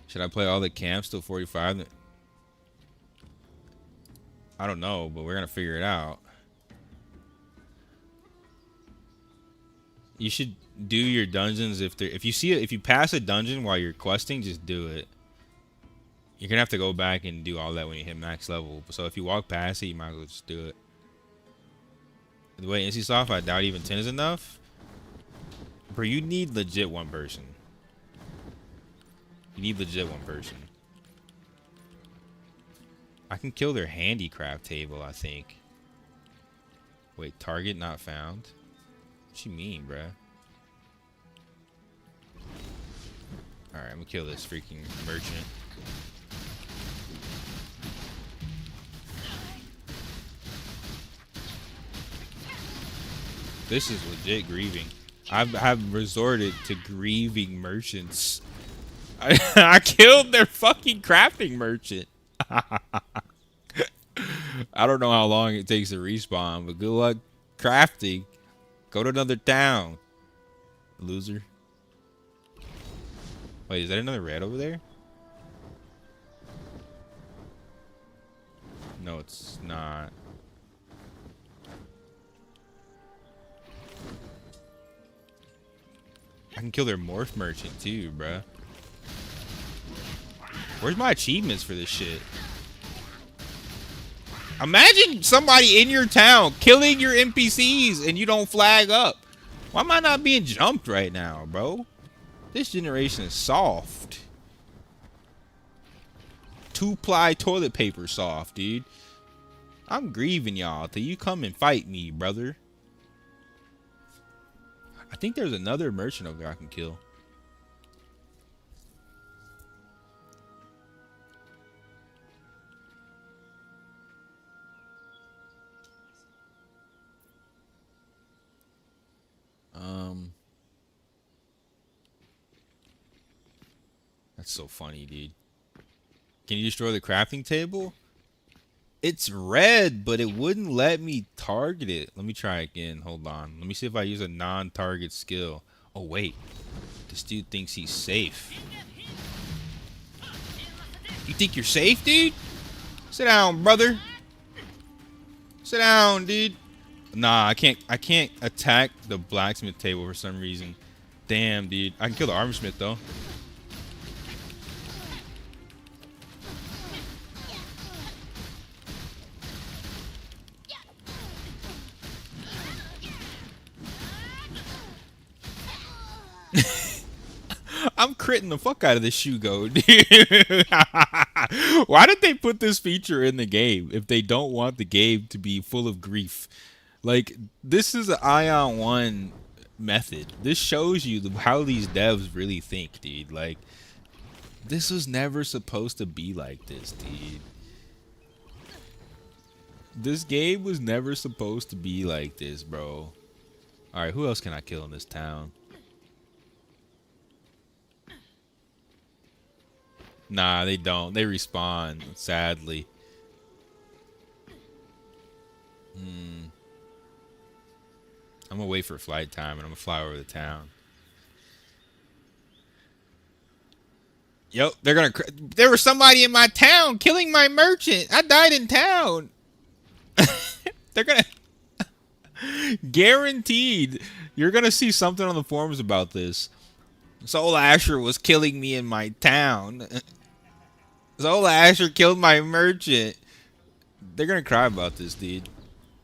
Should I play all the camps till 45? I don't know, but we're gonna figure it out. You should do your dungeons if you pass a dungeon while you're questing, just do it. You're gonna have to go back and do all that when you hit max level. So if you walk past it, you might as well just do it. The way NCSoft, I doubt even 10 is enough. Bro, you need legit one person. You need legit one person. I can kill their handicraft table, I think. Wait, target not found? What you mean, bruh? Alright, I'm gonna kill this freaking merchant. This is legit grieving. I've resorted to grieving merchants. I killed their fucking crafting merchant. I don't know how long it takes to respawn, but good luck crafting. Go to another town, loser. Wait, is that another red over there? No, it's not. I can kill their morph merchant too, bruh. Where's my achievements for this shit? Imagine somebody in your town killing your NPCs and you don't flag up. Why am I not being jumped right now, bro? This generation is soft. 2-ply toilet paper soft, dude. I'm grieving y'all till you come and fight me, brother. I think there's another merchant over there I can kill. That's so funny, dude. Can you destroy the crafting table? It's red, but it wouldn't let me target it. Let me try again. Hold on. Let me see if I use a non-target skill. Oh, wait. This dude thinks he's safe. You think you're safe, dude? Sit down, brother. Sit down, dude. Nah, I can't attack the blacksmith table for some reason. Damn, dude. I can kill the armorsmith, though. I'm critting the fuck out of this shoe go, dude. Why did they put this feature in the game if they don't want the game to be full of grief? Like, this is an Aion 1 method. This shows you how these devs really think, dude. Like, this was never supposed to be like this, dude. This game was never supposed to be like this, bro. Alright, who else can I kill in this town? Nah, they don't. They respawn, sadly. I'm gonna wait for flight time and I'm gonna fly over the town. Yo, there was somebody in my town killing my merchant. I died in town. They're gonna guaranteed you're gonna see something on the forums about this. Soul Asher was killing me in my town. Soul Asher killed my merchant. They're gonna cry about this, dude.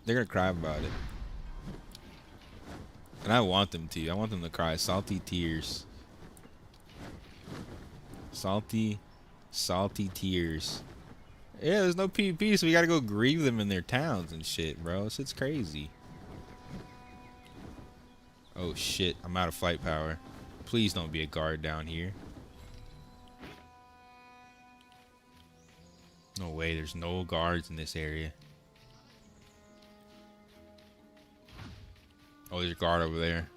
They're gonna cry about it. And I want them to. I want them to cry salty tears. Salty, salty tears. Yeah, there's no PvP, so we gotta go grieve them in their towns and shit, bro. It's crazy. Oh shit, I'm out of flight power. Please don't be a guard down here. No way, there's no guards in this area. Oh, there's a guard over there.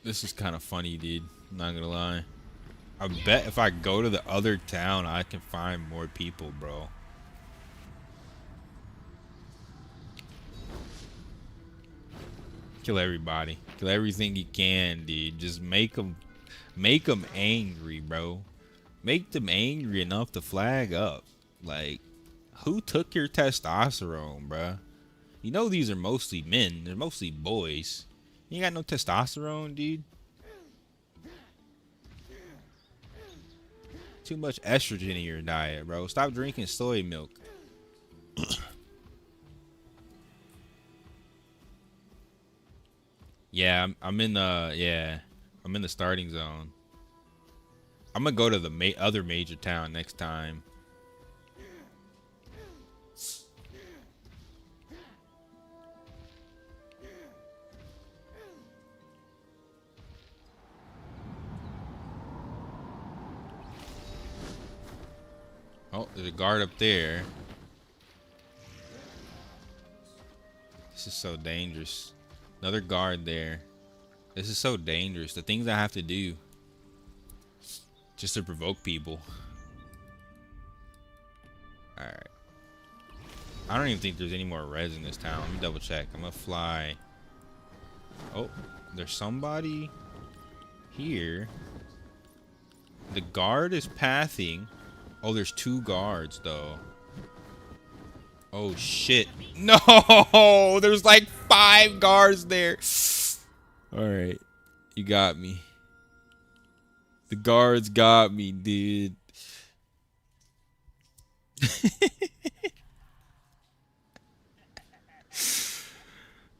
This is kind of funny, dude. I'm not gonna lie. I bet if I go to the other town, I can find more people, bro. Kill everybody. Kill everything you can, dude. Just make them angry, bro. Make them angry enough to flag up. Like, who took your testosterone, bro? You know these are mostly men. They're mostly boys. You ain't got no testosterone, dude. Too much estrogen in your diet, bro. Stop drinking soy milk. Yeah, I'm in the I'm in the starting zone. I'm gonna go to the other major town next time. Oh, there's a guard up there. This is so dangerous. Another guard there. This is so dangerous. The things I have to do just to provoke people. Alright. I don't even think there's any more res in this town. Let me double check. I'm gonna fly. Oh, there's somebody here. The guard is pathing. Oh, there's 2 guards though. Oh shit. No! There's like 5 guards there. Alright. You got me. The guards got me, dude.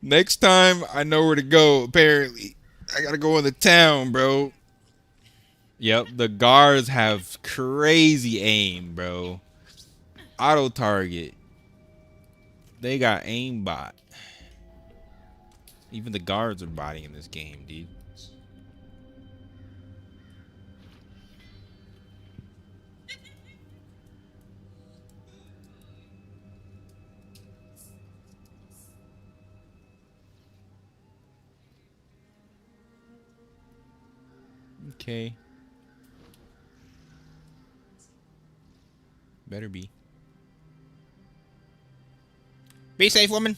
Next time I know where to go, apparently. I gotta go in the town, bro. Yep, the guards have crazy aim, bro. Auto target. They got aimbot. Even the guards are botting in this game, dude. Okay. Better be. Be safe, woman.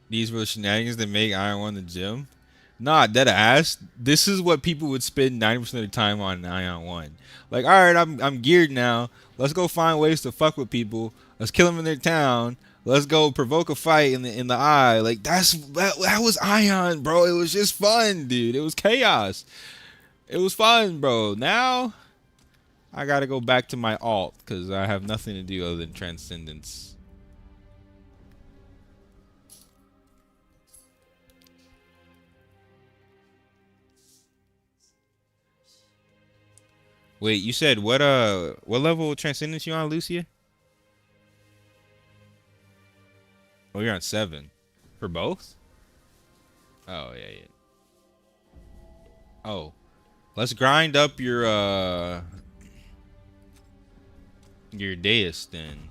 These were the shenanigans that make Ion 1 the gym. Nah, dead ass. This is what people would spend 90% of their time on in Ion 1. Like, alright, I'm geared now. Let's go find ways to fuck with people. Let's kill them in their town. Let's go provoke a fight in the eye. Like, that was Ion, bro. It was just fun, dude. It was chaos. It was fun, bro. Now I gotta go back to my alt because I have nothing to do other than transcendence. Wait, you said what level of transcendence you on, Lucia? Oh, you're on 7. For both? Oh, yeah. Oh. Let's grind up your dais then.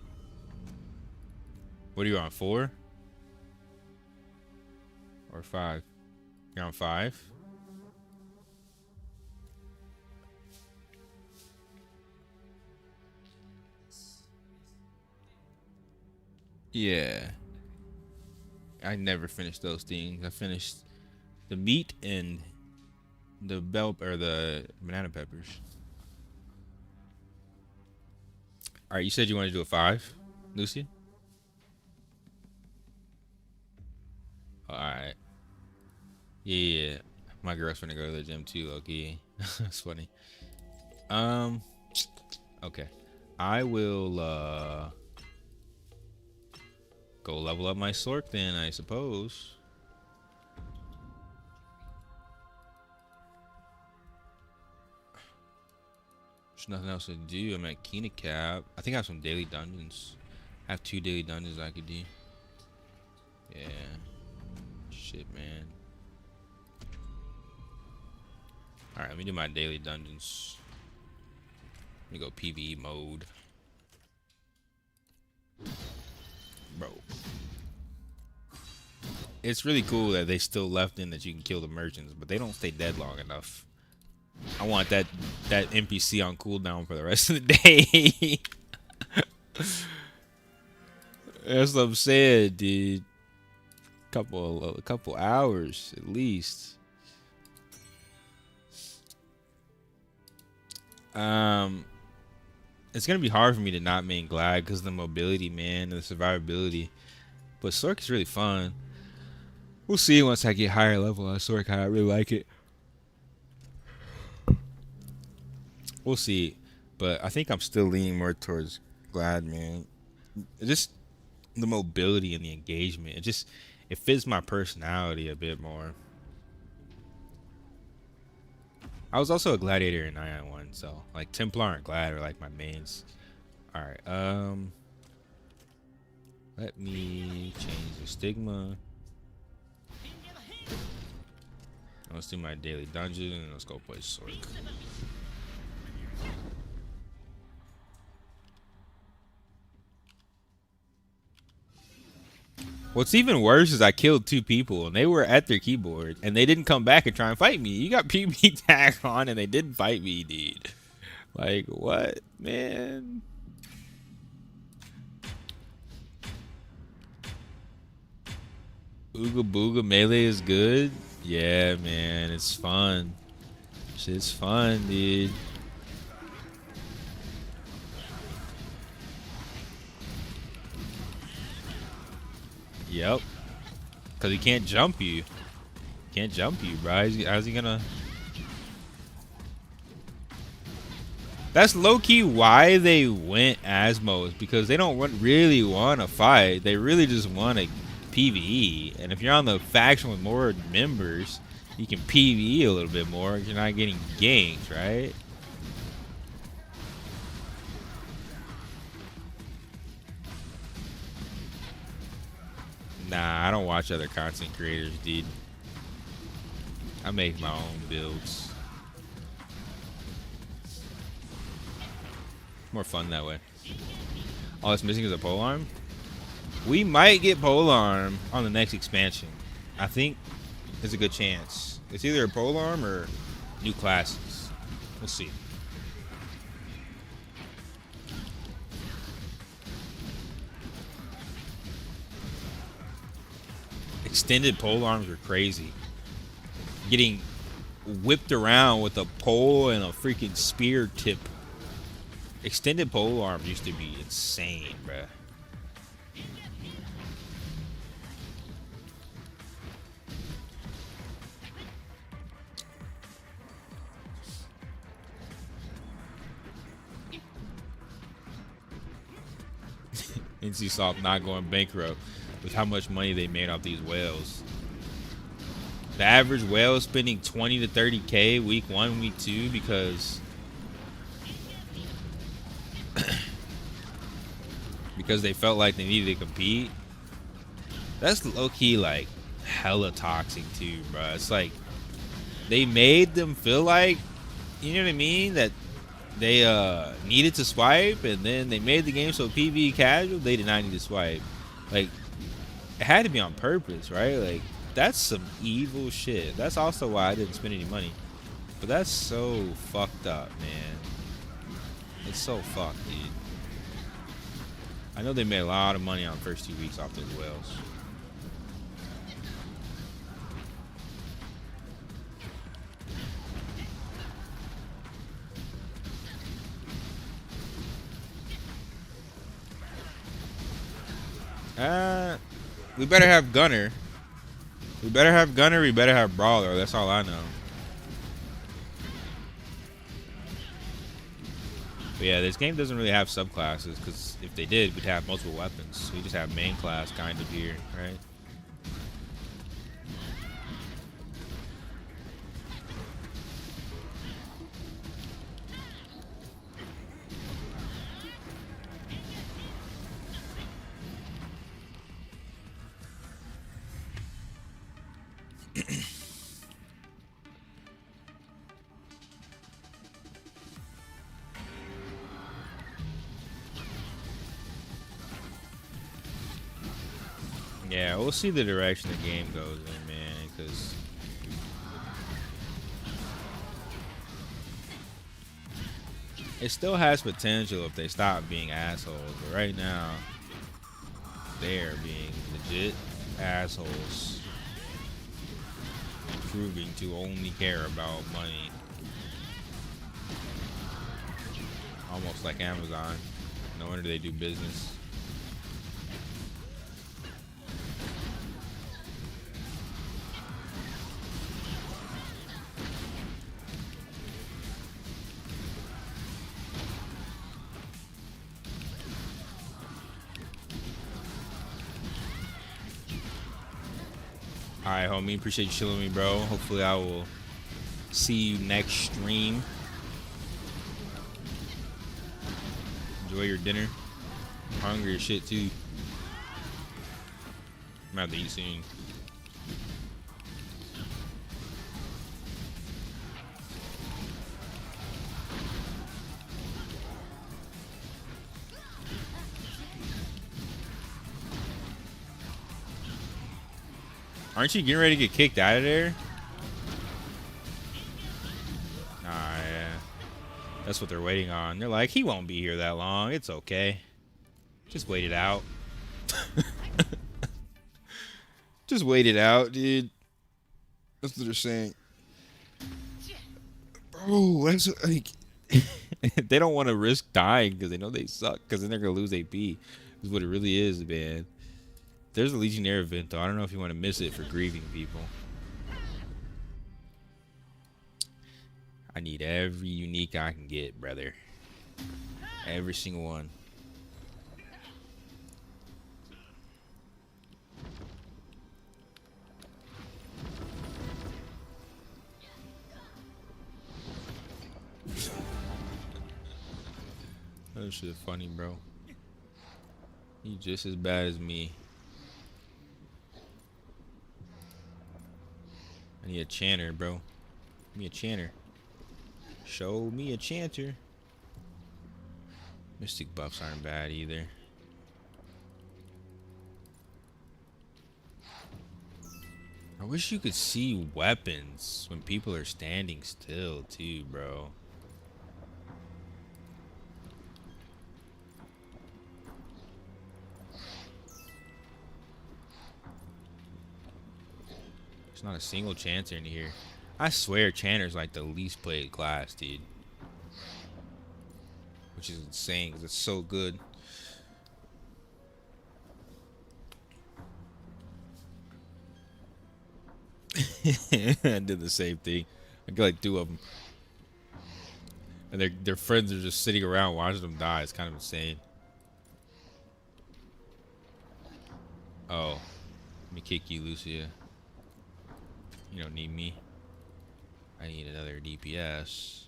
What are you on, 4? Or 5? You're on 5? Yeah. I never finished those things. I finished the meat and the bell or the banana peppers. All right, you said you wanted to do a 5, Lucy? All right. Yeah. My girl's gonna go to the gym too, Loki. That's funny. Okay. I will go level up my Sork then, I suppose. There's nothing else to do. I'm at Kina Cap. I think I have some daily dungeons. I have 2 daily dungeons I could do. Yeah. Shit, man. Alright, let me do my daily dungeons. Let me go PvE mode. Bro. It's really cool that they still left in that you can kill the merchants, but they don't stay dead long enough. I want that NPC on cooldown for the rest of the day. That's what I'm saying, dude. A couple hours at least. It's gonna be hard for me to not main Glad because of the mobility, man, and the survivability. But Sork is really fun. We'll see once I get higher level on Sork. I really like it. We'll see, but I think I'm still leaning more towards Glad, man. Just the mobility and the engagement. It fits my personality a bit more. I was also a gladiator in Ion 1, so like Templar and Glad are like my mains. All right, let me change the stigma. Let's do my daily dungeon and let's go play Sork. What's even worse is I killed 2 people and they were at their keyboard and they didn't come back and try and fight me. You got PvP tag on and they didn't fight me, dude. Like, what, man? Ooga Booga Melee is good? Yeah, man, it's fun. Shit's fun, dude. Yep. Cause he can't jump you. Can't jump you, bro. How's he gonna? That's low-key why they went Asmos, because they don't really want to fight. They really just want to PvE. And if you're on the faction with more members, you can PvE a little bit more. You're not getting ganked, right? Nah, I don't watch other content creators, dude. I make my own builds. More fun that way. All that's missing is a polearm. We might get polearm on the next expansion. I think there's a good chance. It's either a polearm or new classes. We'll see. Extended polearms are crazy. Getting whipped around with a pole and a freaking spear tip. Extended polearm used to be insane, bruh. NCSoft not going bankrupt with how much money they made off these whales. The average whale is spending 20 to 30K week 1, week 2 because they felt like they needed to compete. That's low-key like hella toxic too, bro. It's like they made them feel like, you know what I mean, that they needed to swipe, and then they made the game so PvE casual they did not need to swipe. Like, it had to be on purpose, right? Like, that's some evil shit. That's also why I didn't spend any money. But that's so fucked up, man. It's so fucked, dude. I know they made a lot of money on the first 2 weeks off those whales. We better have Gunner. We better have Gunner, we better have Brawler. That's all I know. But yeah, this game doesn't really have subclasses, because if they did, we'd have multiple weapons. We just have main class kind of here, right? Yeah, we'll see the direction the game goes in, man, because it still has potential if they stop being assholes, but right now they're being legit assholes, proving to only care about money. Almost like Amazon. No wonder they do business. Alright, homie. Appreciate you chilling with me, bro. Hopefully I will see you next stream. Enjoy your dinner. I'm hungry as shit, too. I'm gonna have to eat soon. Aren't you getting ready to get kicked out of there? Nah, yeah. That's what they're waiting on. They're like, he won't be here that long. It's okay. Just wait it out. Just wait it out, dude. That's what they're saying. Bro, that's like They don't want to risk dying because they know they suck because then they're going to lose AP. Is what it really is, man. There's a Legionnaire event, though. I don't know if you want to miss it for grieving people. I need every unique I can get, brother. Every single one. That shit funny, bro. He just as bad as me. I need a chanter, bro. Give me a chanter. Show me a chanter. Mystic buffs aren't bad either. I wish you could see weapons when people are standing still too, bro. There's not a single chanter in here. I swear Chanter's like the least played class, dude. Which is insane because it's so good. I did the same thing. I got like 2 of them. And their friends are just sitting around watching them die. It's kind of insane. Oh. Let me kick you, Lucia. You don't need me. I need another DPS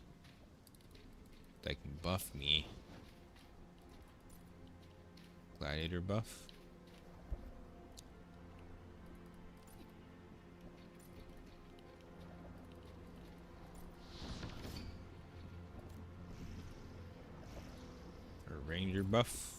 that can buff me. Gladiator buff. Or ranger buff.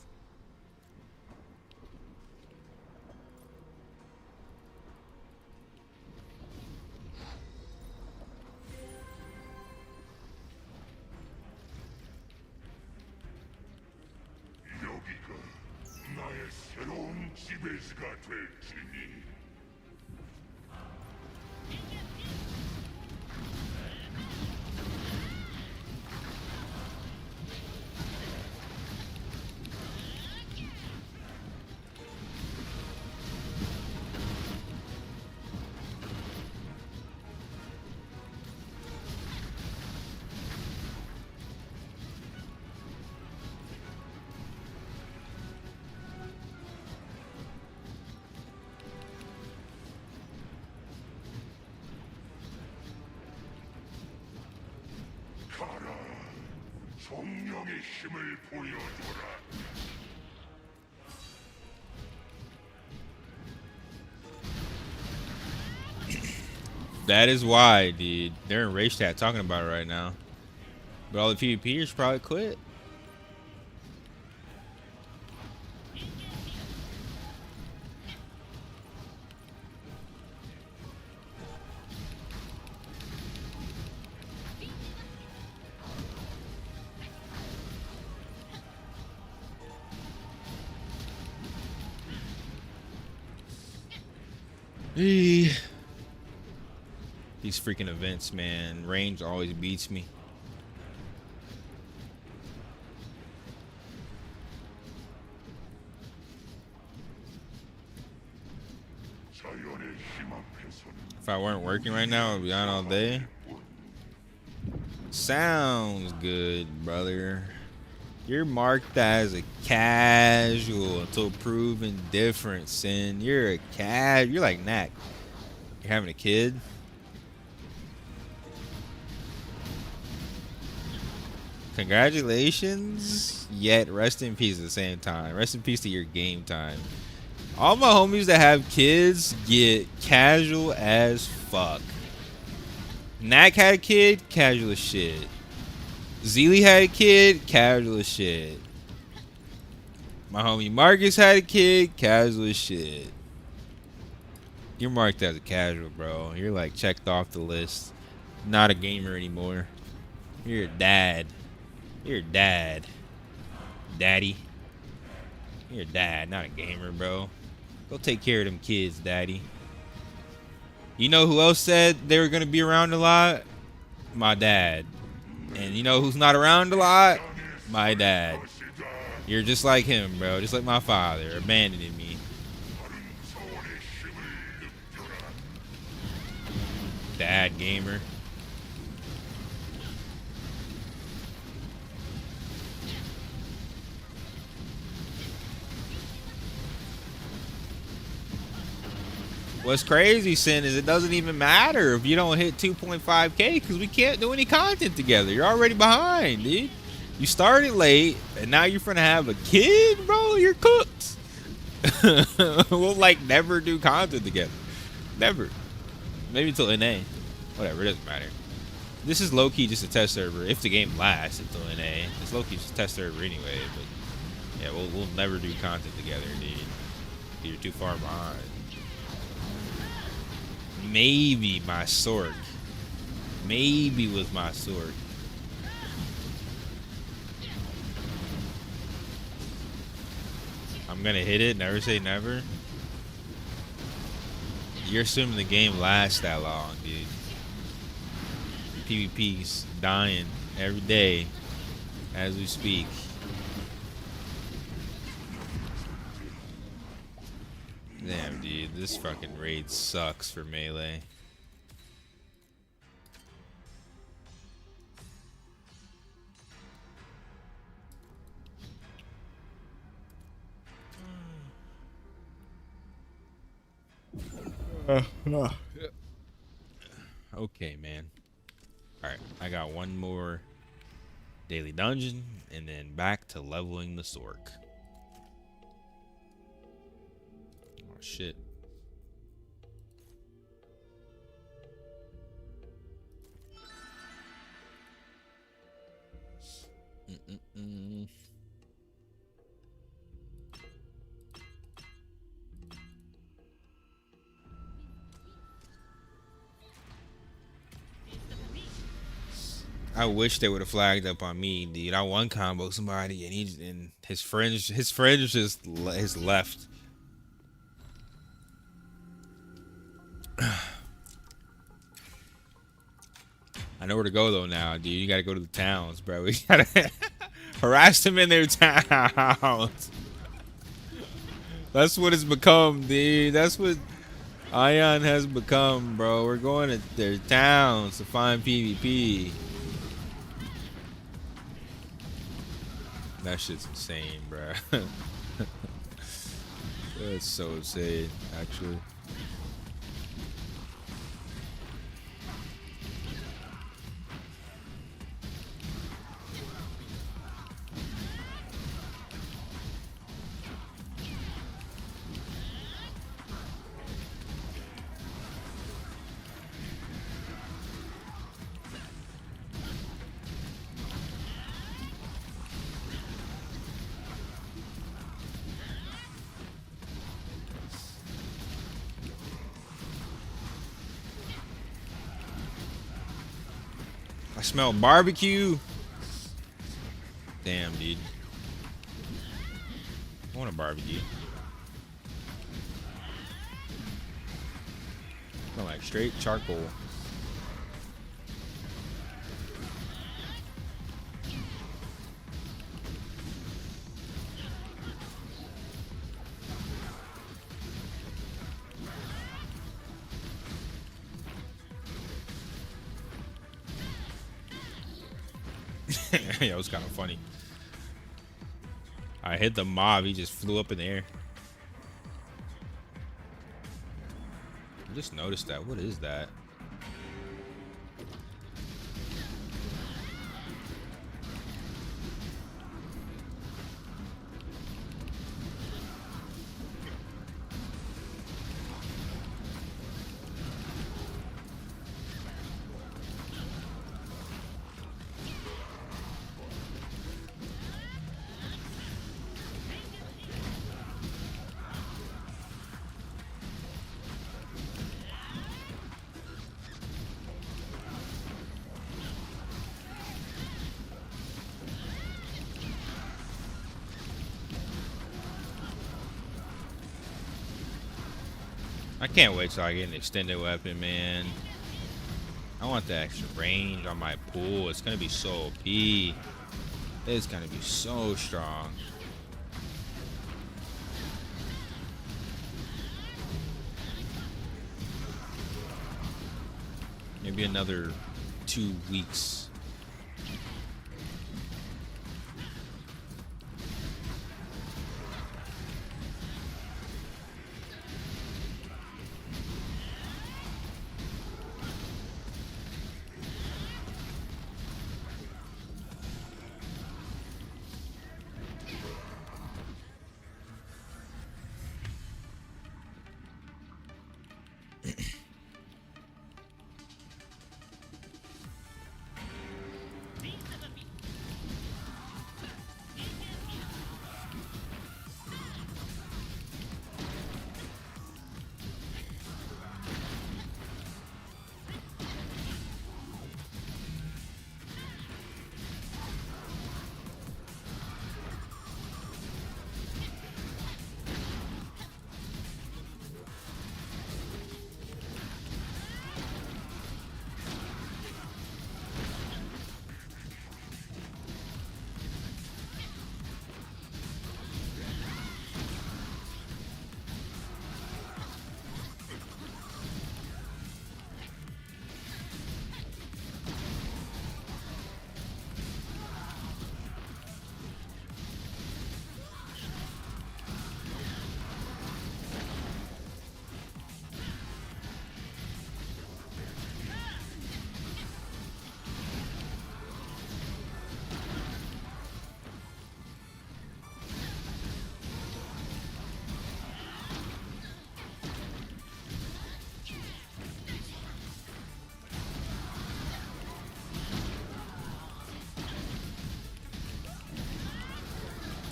정령의 힘을 보여줘라. That is why, dude. They're in race chat talking about it right now. But all the PvPers probably quit. These freaking events, man. Range always beats me. If I weren't working right now, I'd be on all day. Sounds good, brother. You're marked as a casual until proven different, Sin. You're a You're like Knack. You're having a kid. Congratulations, yet rest in peace at the same time. Rest in peace to your game time. All my homies that have kids get casual as fuck. Knack had a kid, casual as shit. Zeely had a kid, casual as shit. My homie Marcus had a kid, casual as shit. You're marked as a casual, bro. You're like checked off the list. Not a gamer anymore. You're a dad. You're a dad. Daddy. You're a dad, not a gamer, bro. Go take care of them kids, daddy. You know who else said they were gonna be around a lot? My dad. And you know who's not around a lot? My dad. You're just like him, bro. Just like my father, abandoning me. Dad gamer. What's crazy, Sin, is it doesn't even matter if you don't hit 2.5K because we can't do any content together. You're already behind, dude. You started late, and now you're gonna have a kid, bro. You're cooked. We'll like never do content together. Never. Maybe until NA. Whatever, it doesn't matter. This is low-key just a test server. If the game lasts until NA, it's low-key just a test server anyway. But yeah, we'll never do content together, dude. You're too far behind. Maybe my Sork. Maybe with my Sork. I'm gonna hit it. Never say never. You're assuming the game lasts that long, dude. PvP's dying every day as we speak. Damn, dude, this fucking raid sucks for melee. Okay, man. Alright, I got one more daily dungeon, and then back to leveling the Sork. Oh, shit. I wish they would have flagged up on me, dude. I one combo somebody, and his friends just his left. I know where to go though now, dude. You gotta go to the towns, bro. We gotta harass them in their towns. That's what it's become, dude. That's what Aion has become, bro. We're going to their towns to find PvP. That shit's insane, bro. That's so insane, actually. I smell barbecue. Damn, dude. I want a barbecue. Smell like straight charcoal. Yeah, it was kind of funny. I hit the mob, he just flew up in the air. I just noticed that. What is that? I can't wait till I get an extended weapon, man. I want the extra range on my pool. It's gonna be so OP. It's gonna be so strong. Maybe another 2 weeks.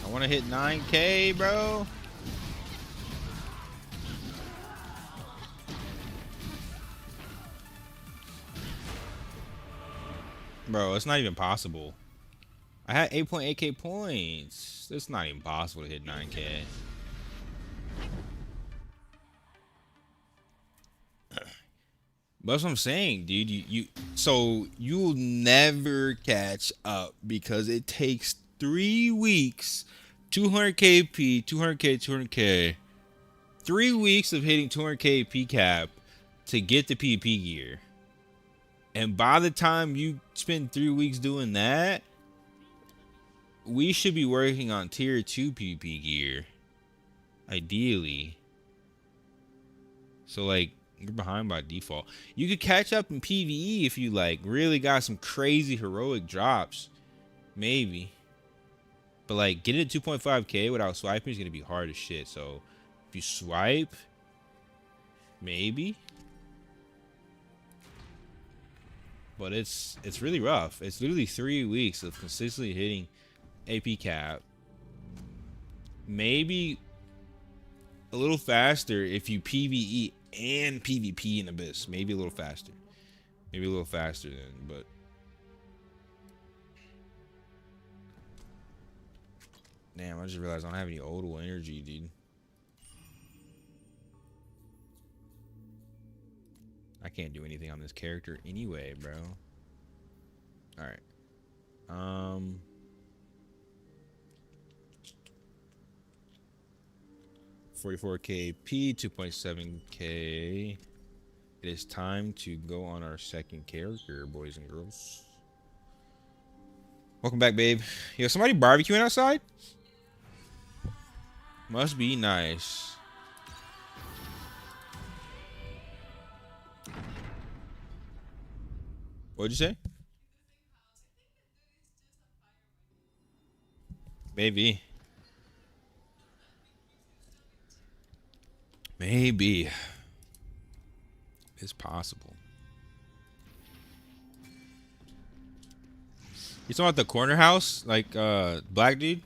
I want to hit 9K, bro. Bro, it's not even possible. I had 8.8K points. It's not even possible to hit 9K. But that's what I'm saying, dude. So you'll never catch up because it takes 3 weeks, 200K P, 200K, 200K. 3 weeks of hitting 200K P cap to get the PvP gear. And by the time you spend 3 weeks doing that, we should be working on tier 2 PvP gear. Ideally. So like, you're behind by default. You could catch up in PvE if you like really got some crazy heroic drops. Maybe. But like getting to 2.5K without swiping is gonna be hard as shit. So if you swipe, maybe. But it's really rough. It's literally 3 weeks of consistently hitting AP cap. Maybe a little faster if you PvE and PvP in Abyss. Maybe a little faster. Maybe a little faster then, but damn, I just realized I don't have any Odal energy, dude. I can't do anything on this character anyway, bro. Alright. 44K P, 2.7K. It is time to go on our second character, boys and girls. Welcome back, babe. Yo, somebody barbecuing outside? Must be nice. What'd you say? Maybe. Maybe. It's possible. You talking about the corner house? Like, black dude?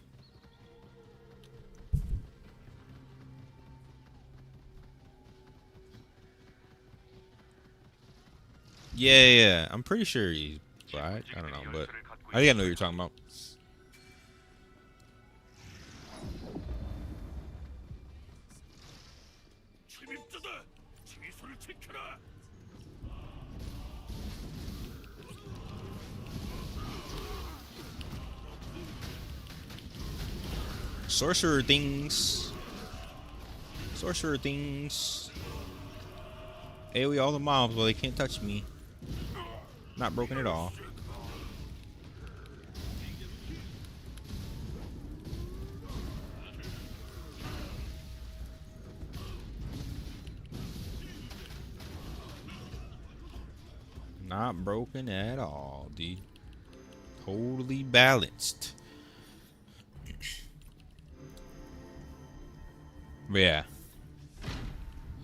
Yeah. I'm pretty sure he's black. I don't know, but I think I know what you're talking about. Sorcerer things. Sorcerer things. AoE all the mobs, well, they can't touch me. Not broken at all. Not broken at all, dude. Totally balanced. But yeah.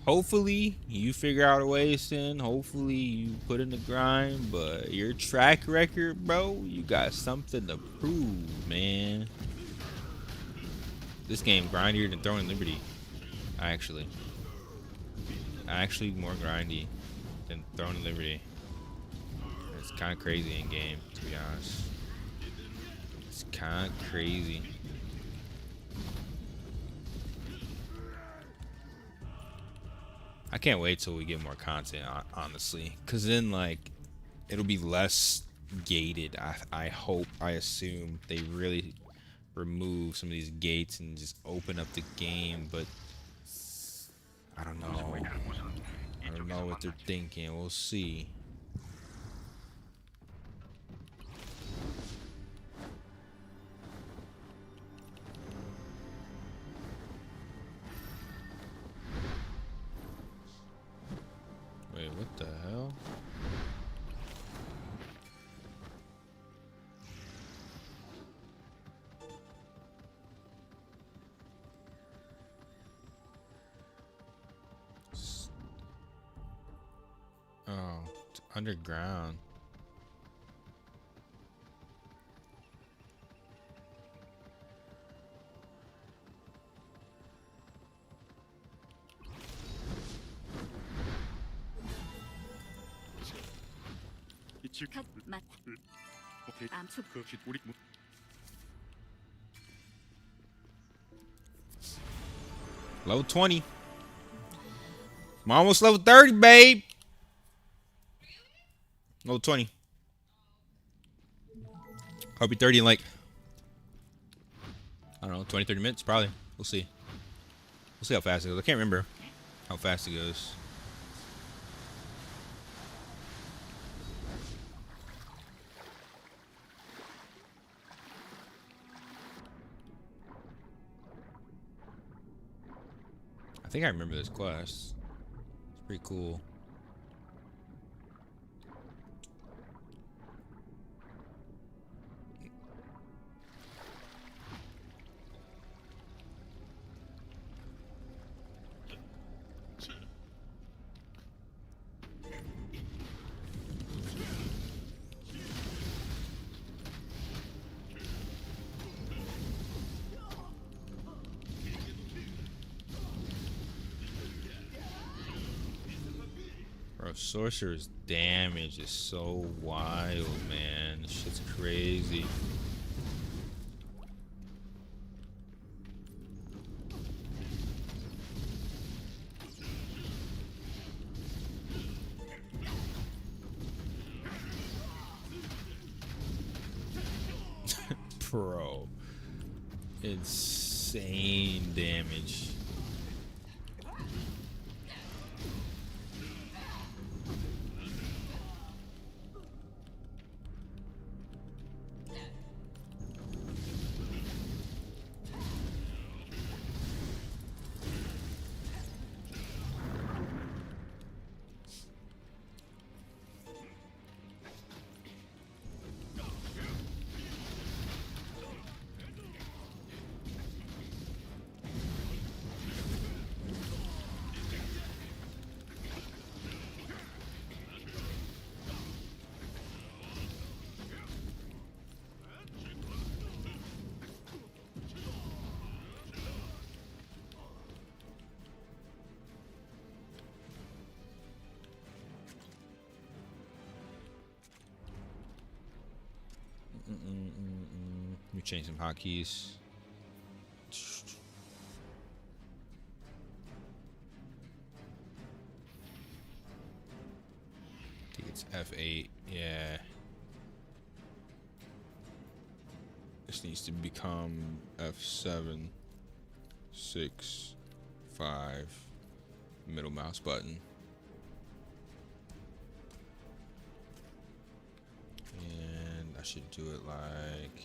Hopefully you figure out a way, Sin. Hopefully you put in the grind, but your track record, bro, you got something to prove, man. This game grindier than Throwing Liberty. Actually more grindy than Throwing Liberty. It's kind of crazy in game, to be honest. It's kind of crazy. I can't wait till we get more content, honestly, because then like it'll be less gated. I hope, I assume they really remove some of these gates and just open up the game, but I don't know. I don't know what they're thinking. We'll see. Wait, what the hell? Oh, it's underground. 컷 맞. 암초 Level 20. I'm almost level 30, babe. Level 20. I'll be 30 in like, I don't know, 20, 30 minutes, probably. We'll see. We'll see how fast it goes. I can't remember how fast it goes. I think I remember this quest. It's pretty cool. Bro, Sorcerer's damage is so wild, man. This shit's crazy. Bro. Insane damage. Let me change some hotkeys. It's F8. Yeah. This needs to become F7, 6, 5, middle mouse button. And I should do it like...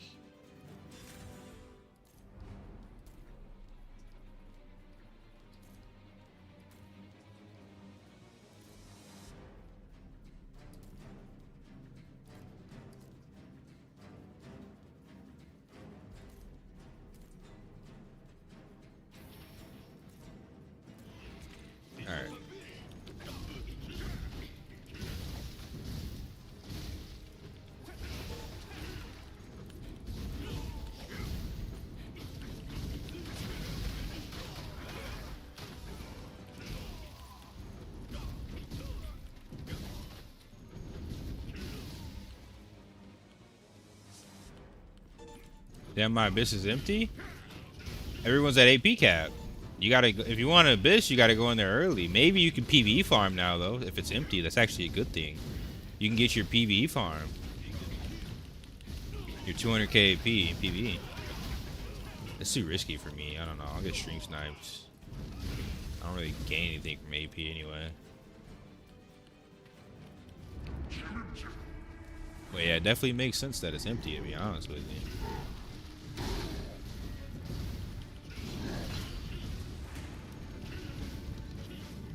Alright. Damn, my abyss is empty? Everyone's at AP cap. You gotta, if you want an abyss, you gotta go in there early. Maybe you can PvE farm now though. If it's empty, that's actually a good thing. You can get your PvE farm. Your 200k AP in PvE. It's too risky for me. I don't know. I'll get stream sniped. I don't really gain anything from AP anyway. But yeah, it definitely makes sense that it's empty, to be honest with you.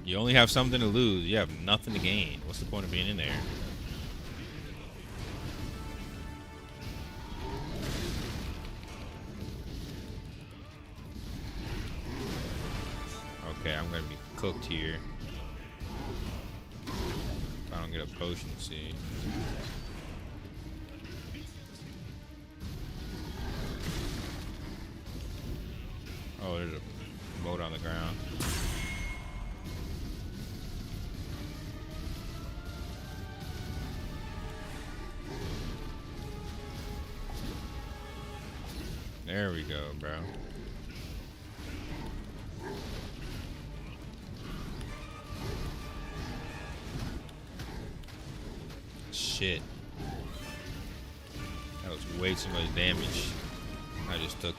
You only have something to lose. You have nothing to gain. What's the point of being in there? Okay, I'm gonna be cooked here. If I don't get a potion, see. Oh, there's a boat on the ground. There we go, bro. Shit. That was way too much damage I just took.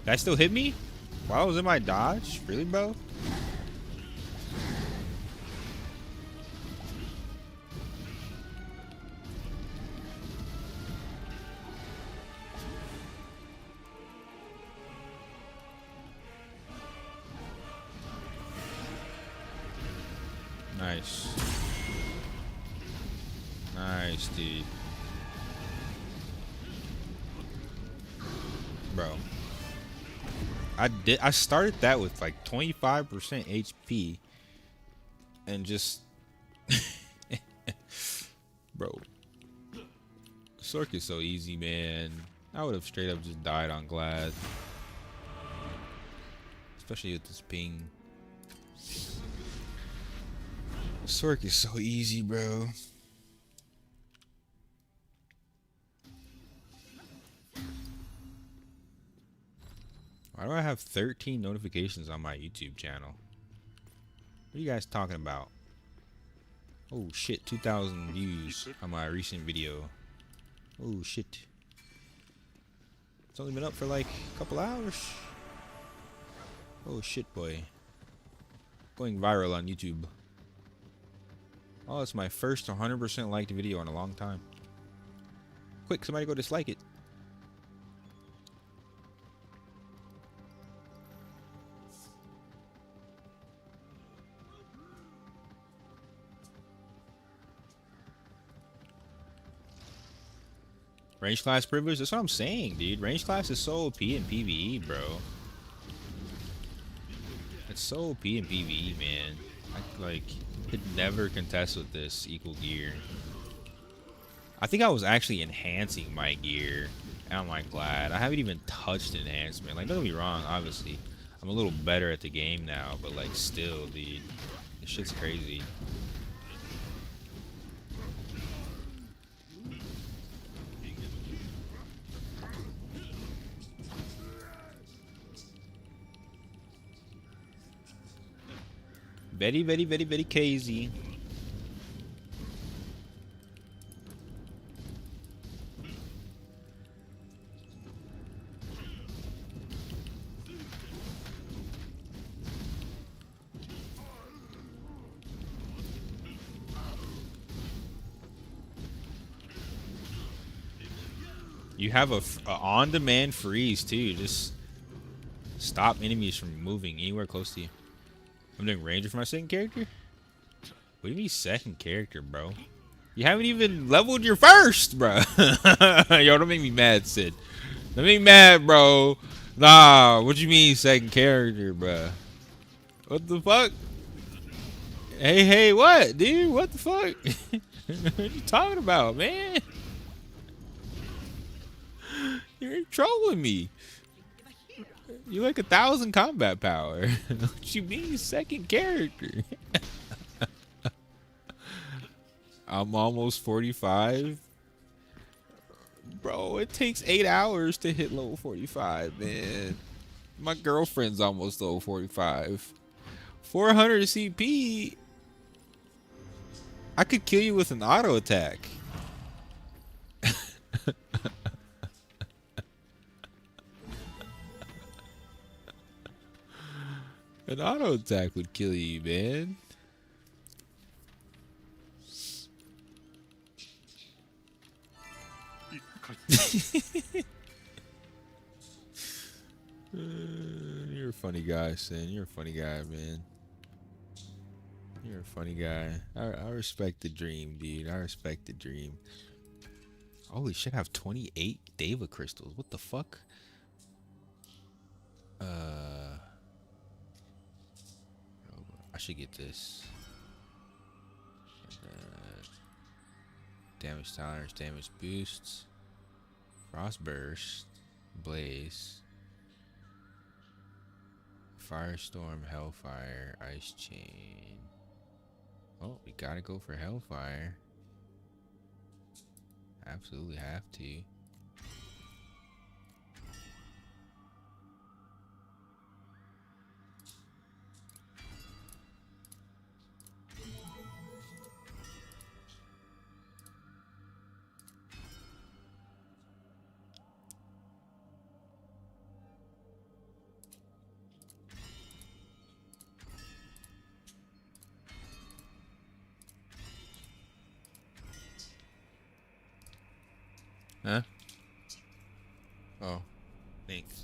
That still hit me? While I was in my dodge? Really, bro? Nice. Nice, dude. Bro. I started that with like 25% HP and just bro, Sork is so easy, man. I would have straight up just died on Glad, especially with this ping. Sork is so easy, bro. Why do I have 13 notifications on my YouTube channel? What are you guys talking about? Oh shit, 2,000 views on my recent video. Oh shit. It's only been up for like a couple hours. Oh shit, boy. Going viral on YouTube. Oh, it's my first 100% liked video in a long time. Quick, somebody go dislike it. Range class privilege? That's what I'm saying, dude. Range class is so OP in PvE, bro. It's so OP in PvE, man. I like could never contest with this equal gear. I think I was actually enhancing my gear. And I'm like glad I haven't even touched enhancement. Like, don't get me wrong, obviously I'm a little better at the game now, but like still, dude, this shit's crazy. Very, very, very, very crazy. You have a on-demand freeze too. Just stop enemies from moving anywhere close to you. I'm doing ranger for my second character. What do you mean second character, bro? You haven't even leveled your first, bro. Yo, don't make me mad, Sid. Don't make me mad, bro. Nah, what you mean second character, bro? What the fuck? Hey, hey, what, dude? What the fuck? What you talking about, man? You're trolling me. You like 1,000 combat power. What you mean second character? I'm almost 45. Bro, it takes 8 hours to hit level 45, man. My girlfriend's almost level 45. 400 CP. I could kill you with an auto attack. An auto attack would kill you, man. You're a funny guy, Sin. You're a funny guy, man. You're a funny guy. I respect the dream, dude. I respect the dream. Holy shit, I have 28 Deva crystals. What the fuck? I should get this. Damage tolerance, damage boosts, frost burst, blaze, firestorm, hellfire, ice chain. Oh, we gotta go for hellfire. Absolutely have to. Huh? Oh, thanks.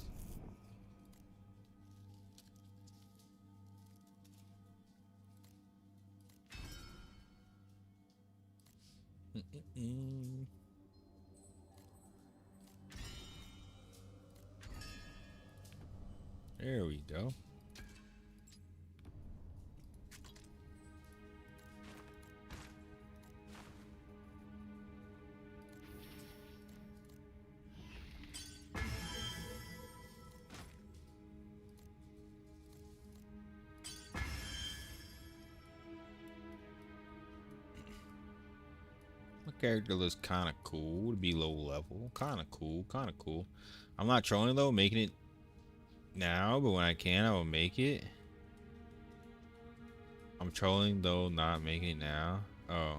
There we go. My character looks kind of cool to be low level. Kind of cool, kind of cool. I'm not trolling though, making it now, but when I can, I will make it. I'm trolling though, not making it now. Oh.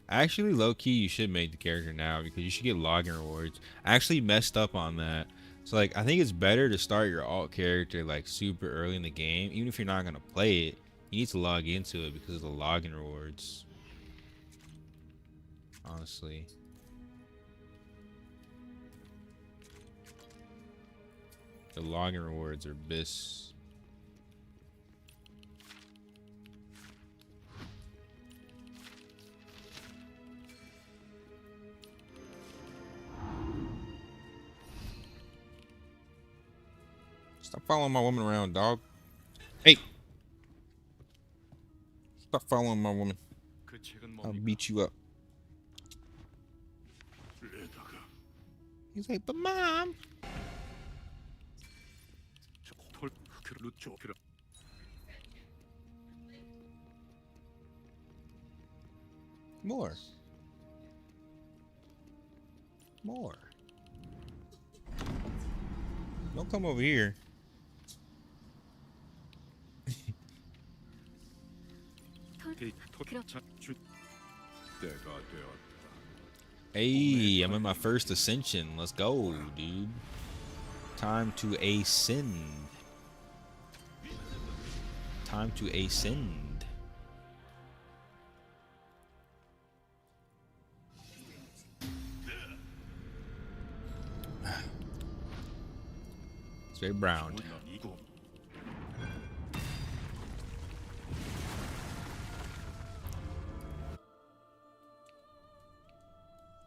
Actually, low-key, you should make the character now because you should get login rewards. I actually messed up on that. So, like, I think it's better to start your alt character, like, super early in the game. Even if you're not going to play it, you need to log into it because of the login rewards. Honestly. The login rewards are bis. Stop following my woman around, dog. Hey! Stop following my woman. I'll beat you up. He's like, but mom. More. More. Don't come over here. Hey, I'm in my first ascension. Let's go, dude. Time to ascend. Time to ascend. It's very brown.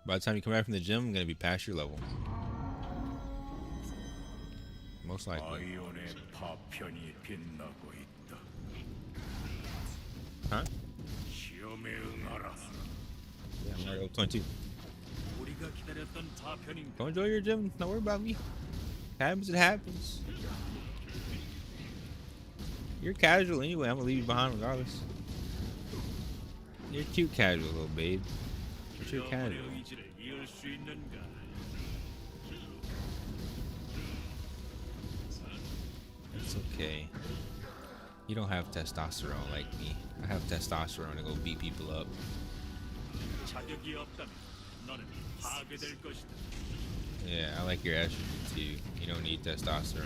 By the time you come back from the gym, I'm gonna be past your level. Most likely. 아이온의 파편이 빛나고 있다. Huh? 시험에 응하라. Yeah, I'm already level 22. 우리가 기다렸던 파편인 Go enjoy your gym. Don't worry about me. Happens, it happens. You're casual anyway. I'm gonna leave you behind regardless. You're cute casual, little babe. But you're casual. 의지를 이을 수 있는가? It's okay. You don't have testosterone like me. I have testosterone to go beat people up. 자격이 없다면 너는 파괴될 것이다. Yeah, I like your estrogen too. You don't need testosterone.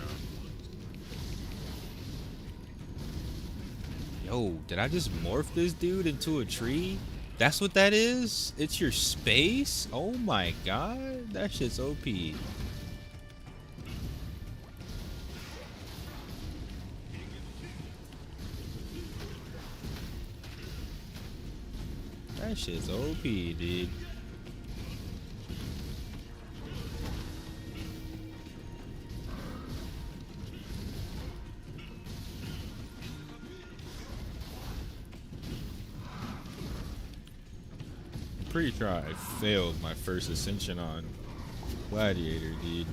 Yo, did I just morph this dude into a tree? That's what that is? It's your space? Oh my god, that shit's OP. That shit's OP, dude. Pretty sure I failed my first ascension on Gladiator, dude.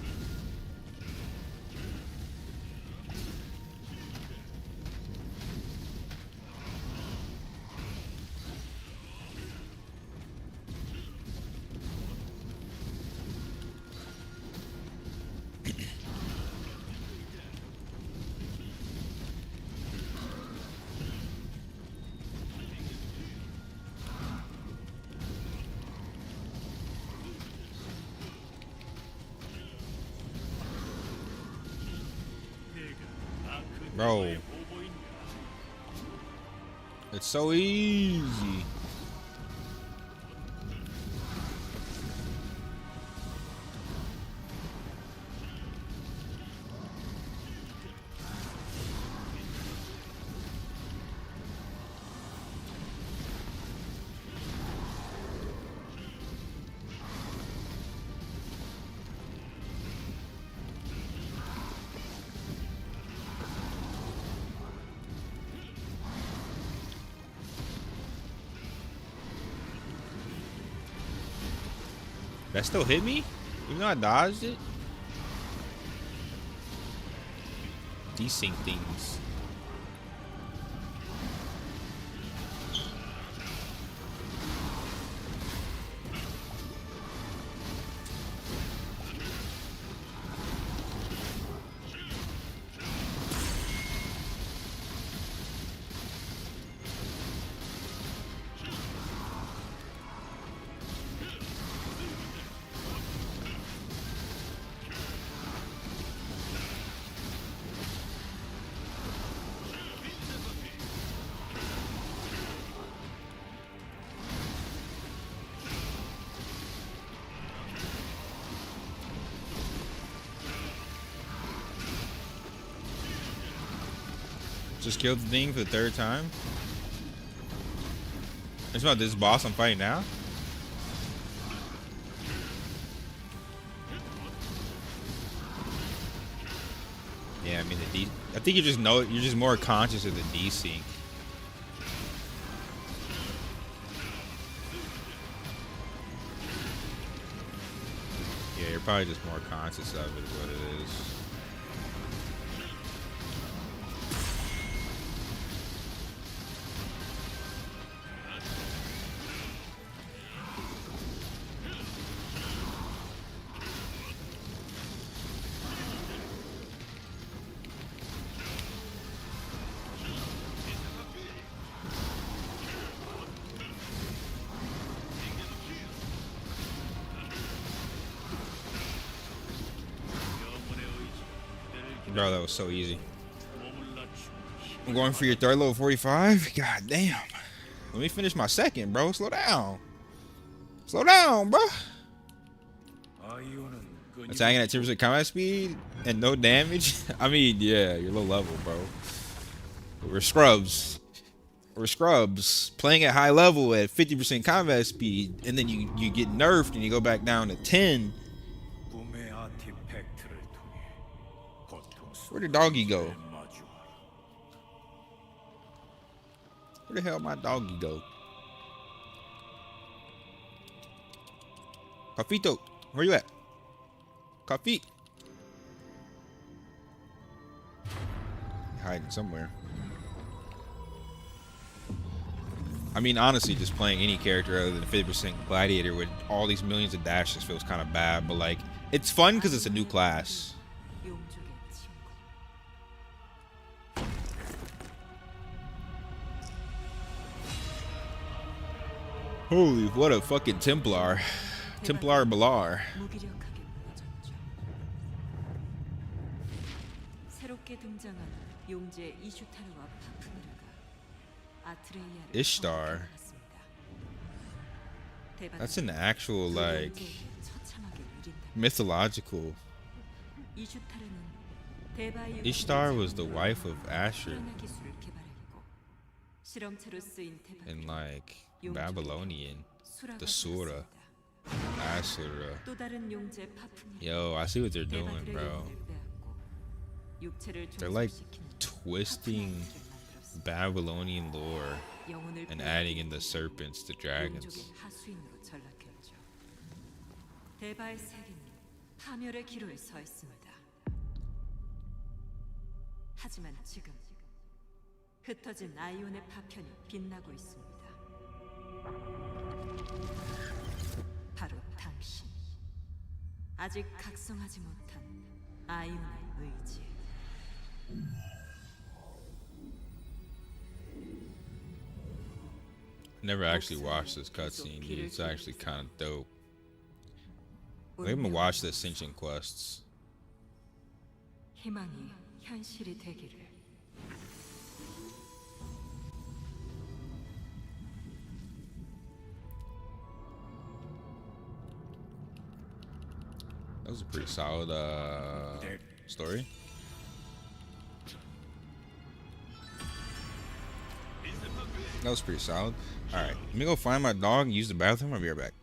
Bro, it's so easy. That still hit me? Even though I dodged it? Desync things. Just killed the thing for the third time. It's about this boss I'm fighting now. Yeah, I mean I think you just know you're just more conscious of the desync. you're probably just more conscious of it, is what it is. Bro, that was so easy. I'm going for your third level 45? God damn. Let me finish my second, bro. Slow down. Slow down, bro. 아이온은 Attacking at 10% combat speed and no damage? I mean, yeah, you're low level, bro. But we're scrubs. We're scrubs. Playing at high level at 50% combat speed, and then you get nerfed and you go back down to 10. 꿈의 아티팩트를 통해 고통 Where did doggy go? 속에 마주하라. Where the hell my doggy go? Cafito, where you at? Coffee. Hiding somewhere. I mean, honestly, just playing any character other than 50% Gladiator with all these millions of dashes feels kind of bad, but like, it's fun because it's a new class. Holy, what a fucking Templar. Templar Balar. 무기력하게 무너졌죠. 새롭게 등장한 용제 이슈타르와 파프니르가 아트레이아를 Ishtar. 공격해왔습니다. 대바는 That's an actual, 그 like, 용제에게 처참하게 누린다. mythological. 이슈타르는 대바의 Ishtar was the wife of Asher 실험의 기술을 개발했고 실험체로 쓰인 대바는 in, like, 용족에게 Babylonian. 수라가 the Sura. 되었습니다. Asura. 또 다른 용제 파프니르 Yo, I see what they're doing, 대바들의 bro. 영혼을 빼앗고 육체를 They're like 종속시키는 twisting 파프니르를 만들었습니다. Babylonian lore 영혼을 and 빼앗긴 adding in the 뒤 serpents to dragons. 용족의 하수인으로 전락했죠. 대바의 세계는 파멸의 기로에 서 있습니다. 하지만 지금 흩어진 아이온의 파편이 빛나고 있습니다. 바로 당신. 아직 각성하지 못한 아이온의 의지. Never actually watched this cutscene, dude. It's actually kind of dope. I'm gonna watch the Ascension quests. 희망이 현실이 되기를. That was a pretty solid story. That was pretty solid. Alright, let me go find my dog and use the bathroom. I'll be right back.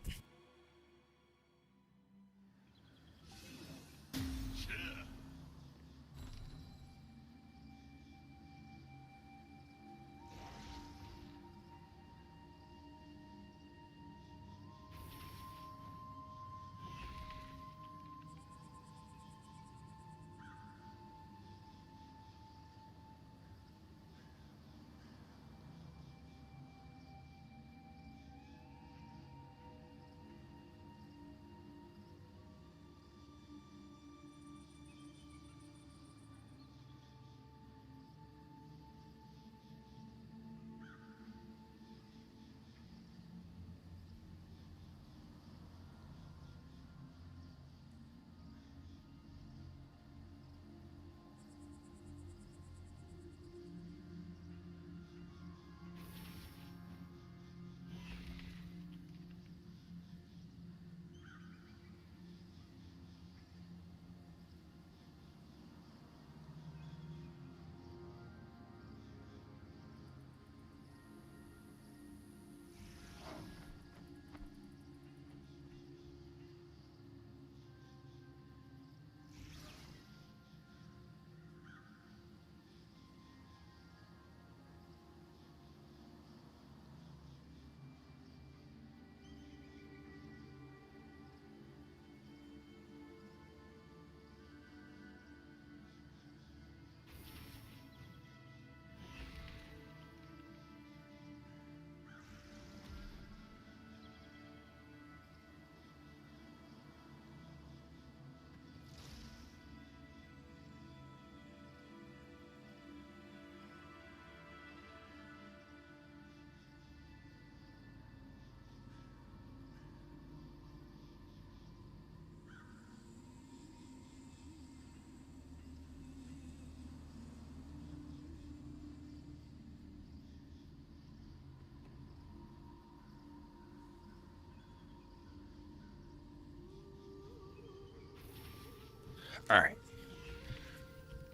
All right.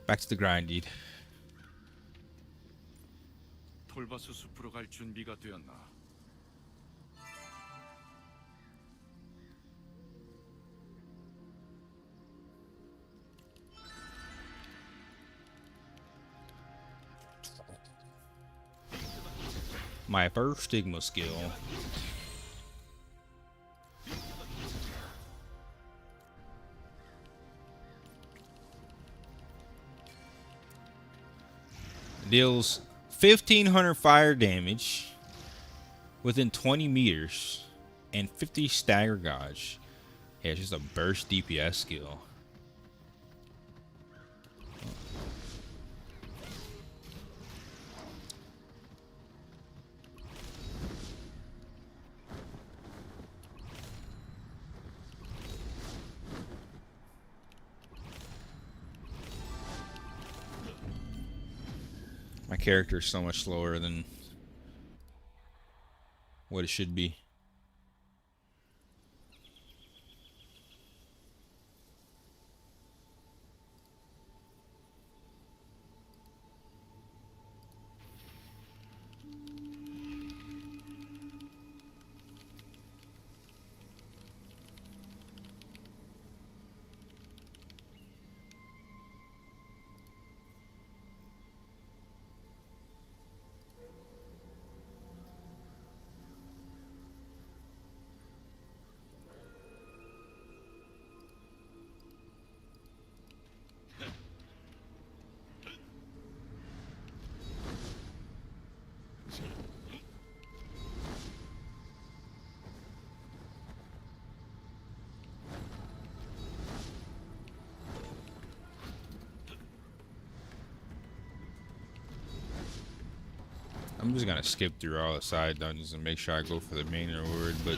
Back to the grind, dude. 톨바스 숲으로 갈 준비가 되었나? My first stigma skill. Deals 1,500 fire damage within 20 meters and 50 stagger gauge. Yeah, it's just a burst DPS skill. My character is so much slower than what it should be. I'm just gonna skip through all the side dungeons and make sure I go for the main reward, but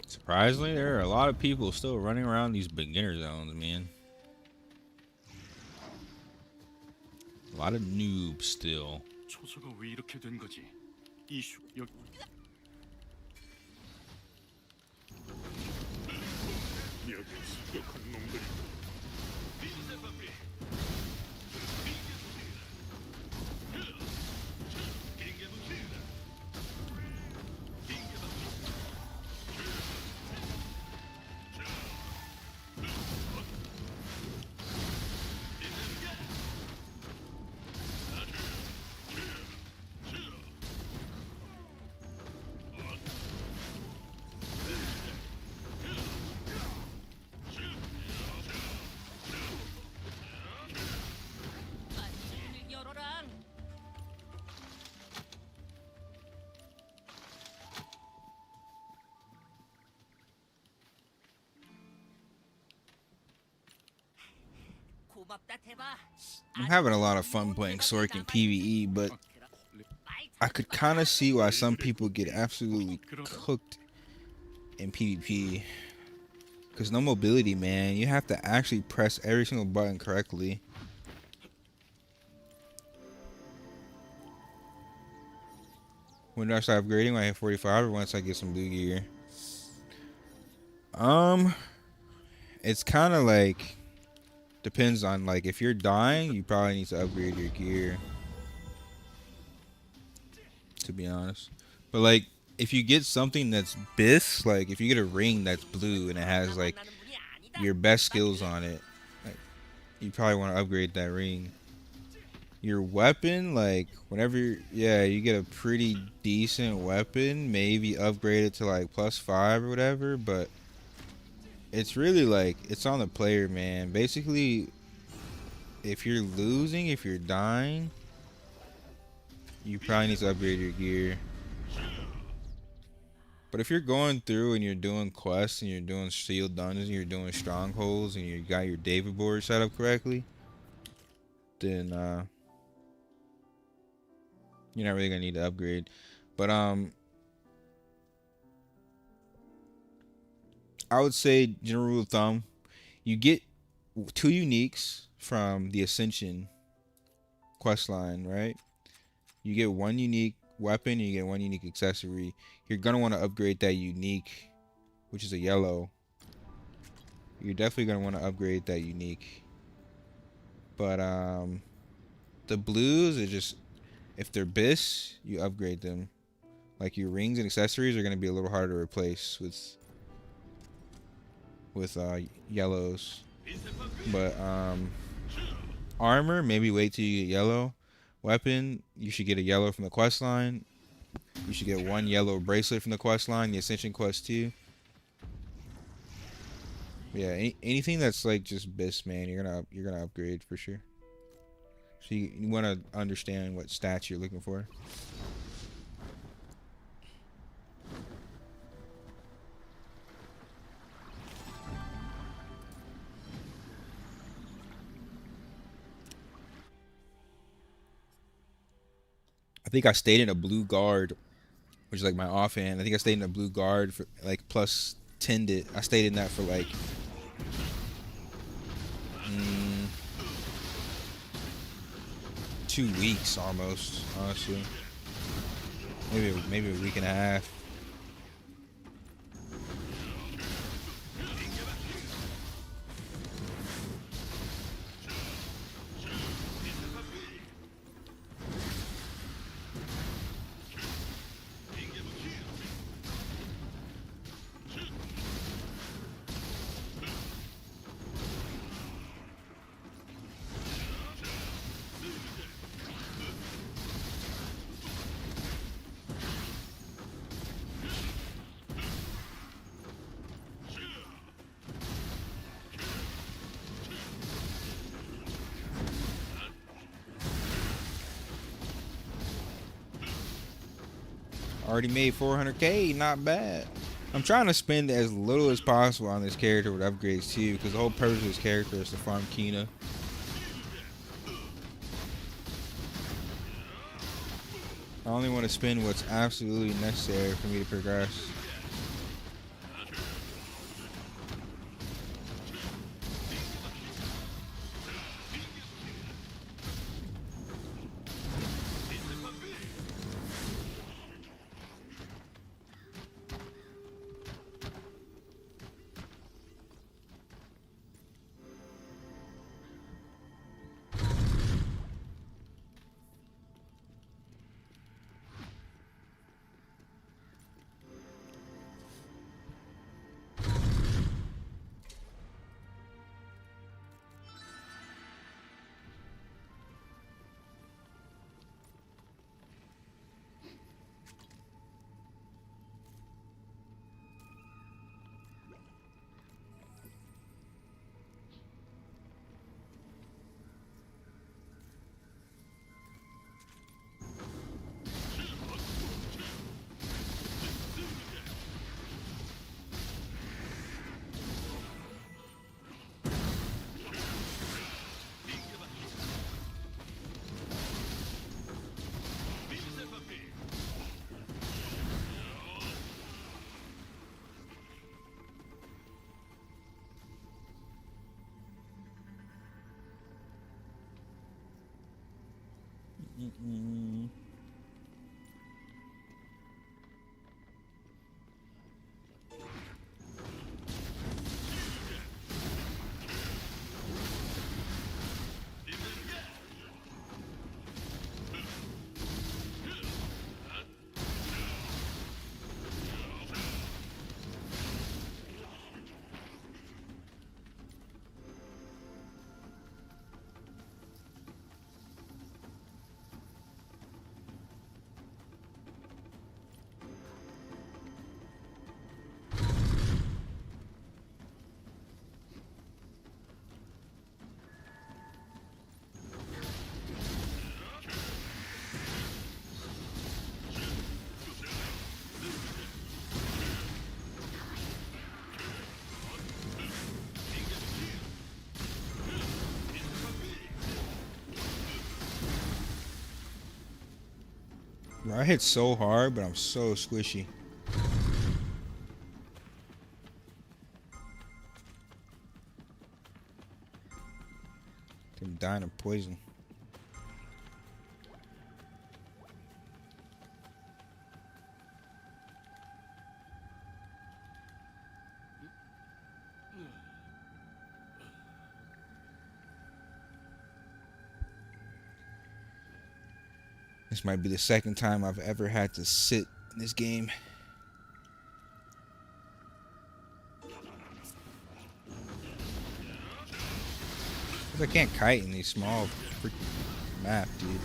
surprisingly, there are a lot of people still running around these beginner zones, man. A lot of noobs still. 초소가 왜 이렇게 된 거지? 이슈 여기 여기 습격한 놈들이 문을 열어라. 고맙다 대바. I'm having a lot of fun playing Sork in PvE, but I could kind of see why some people get absolutely cooked in PvP. Because no mobility, man. You have to actually press every single button correctly. When do I start upgrading? When I hit 45 or once I get some blue gear? Um, it's kind of like depends on like if you're dying, you probably need to upgrade your gear. To be honest, but like if you get something that's bis, like if you get a ring that's blue and it has like 만나는 분이 아니다. your best skills on it, like you probably want to upgrade that ring. Your weapon, like whenever, yeah, you get a pretty decent weapon, maybe upgrade it to like +5 or whatever, but it's really like it's on the player, man. Basically, if you're losing, if you're dying, you probably need to upgrade your gear. But if you're going through and you're doing quests and you're doing sealed dungeons and you're doing strongholds and you got your David board set up correctly, then you're not really gonna need to upgrade. But I would say general rule of thumb, you get 2 uniques from the Ascension quest line, right? You get 1 unique weapon and you get 1 unique accessory. You're gonna want to upgrade that unique, which is a yellow. You're definitely gonna want to upgrade that unique. But the blues are just, if they're bis, you upgrade them. Like your rings and accessories are gonna be a little harder to replace with yellows. But armor, maybe wait till you get yellow. Weapon, you should get a yellow from the quest line. You should get 1 yellow bracelet from the quest line, the Ascension quest too. Yeah, anything that's like just bis, man, you're gonna upgrade for sure. So you want to understand what stats you're looking for. I think I stayed in a blue guard, which is like my offhand. I think I stayed in a blue guard for like plus 10'd it. I stayed in that for like mm, 2 weeks almost, honestly. Maybe a week and a half. Already made 400k, not bad. I'm trying to spend as little as possible on this character with upgrades too, because the whole purpose of this character is to farm Kina. I only want to spend what's absolutely necessary for me to progress. Bro, I hit so hard, but I'm so squishy. I'm dying of poison. This might be the second time I've ever had to sit in this game. 'Cause I can't kite in these small freaking map, dude.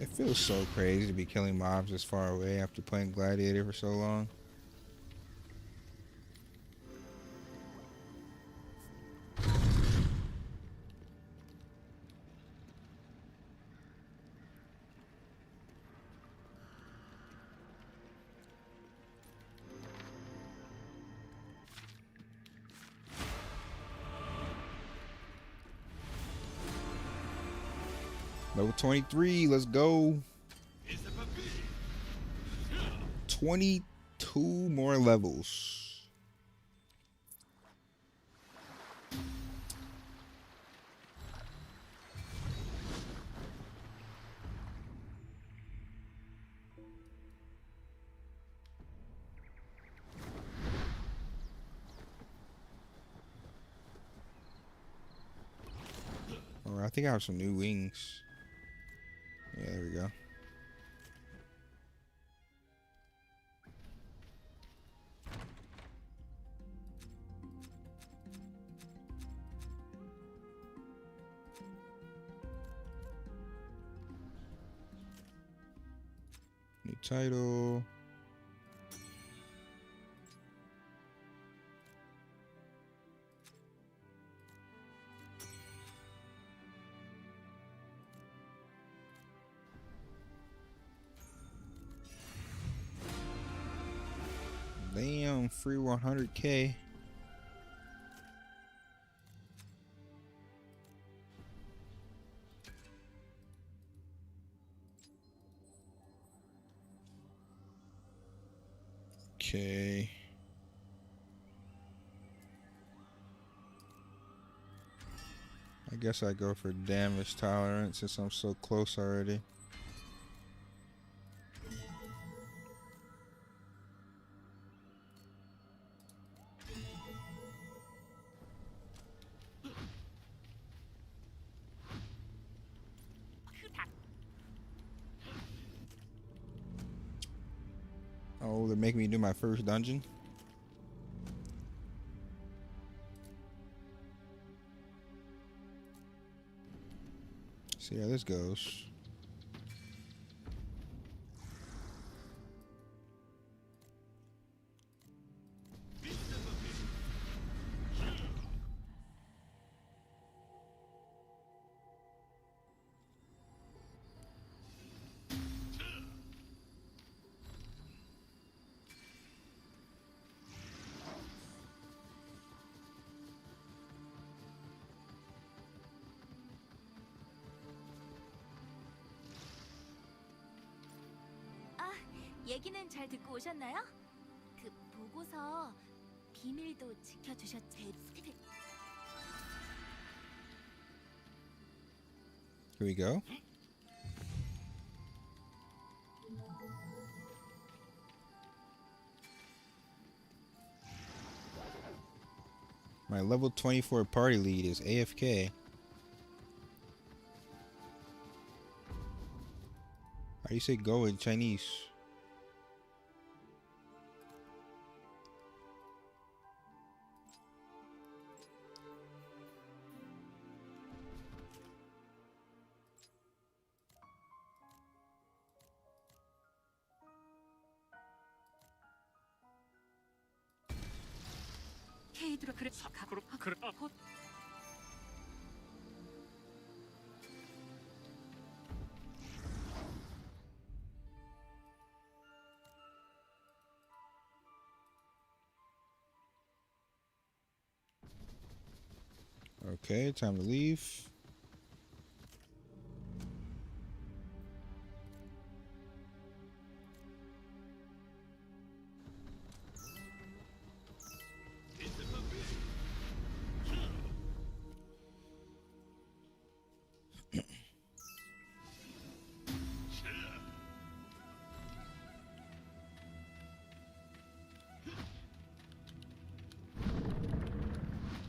It feels so crazy to be killing mobs this far away after playing Gladiator for so long. Level 23, let's go. 22 more levels. Alright, I think I have some new wings. Yeah, there we go. New title. Damn, free 100K. Okay. I guess I go for damage tolerance since I'm so close already. Oh, they're making me do my first dungeon. See how this goes. 아, 얘기는 잘 듣고 오셨나요? 그 보고서 비밀도 지켜주셨지. Here we go. My level 24 party lead is AFK. How do you say go in Chinese? 케이드라 그래. 그래. Okay, time to leave.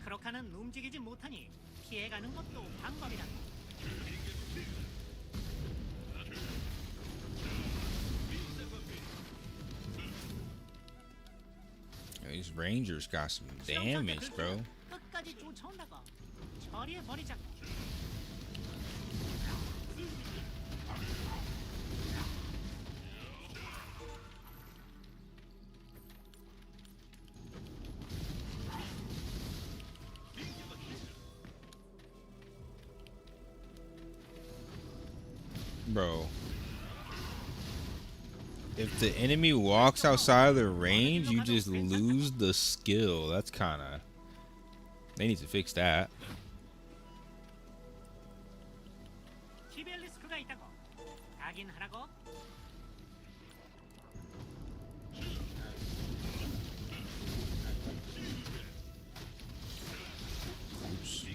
크로카는 움직이지 못하니 피해가는 것도 방법이다. These Rangers got some damage, bro. 끝까지 쫓아온다고. 처리해 버리자고. Bro. If the enemy walks outside of the range, you just lose the skill. That's kind of... They need to fix that. 키벨리스크가 있다고. 가긴 하라고. Oops.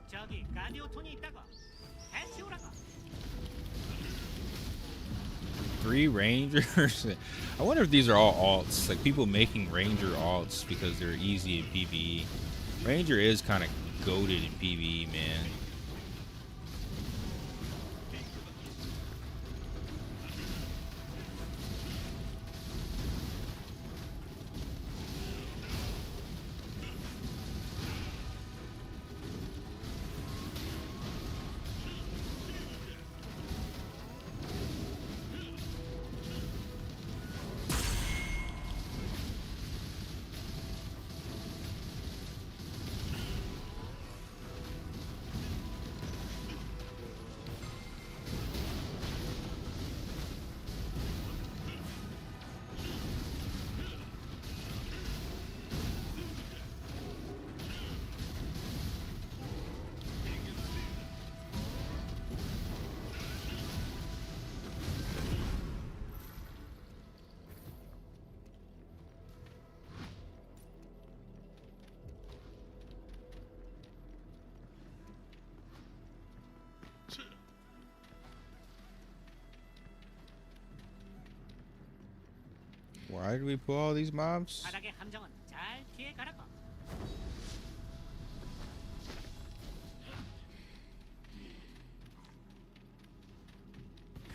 저기 가디오톤이 있다고. 해치우라고. 3 Rangers. I wonder if these are all alts. Like people making Ranger alts because they're easy in PvE. Ranger is kind of goated in PvE, man. Why did we pull all these mobs? 바닥의 함정은 잘 피해 가라고.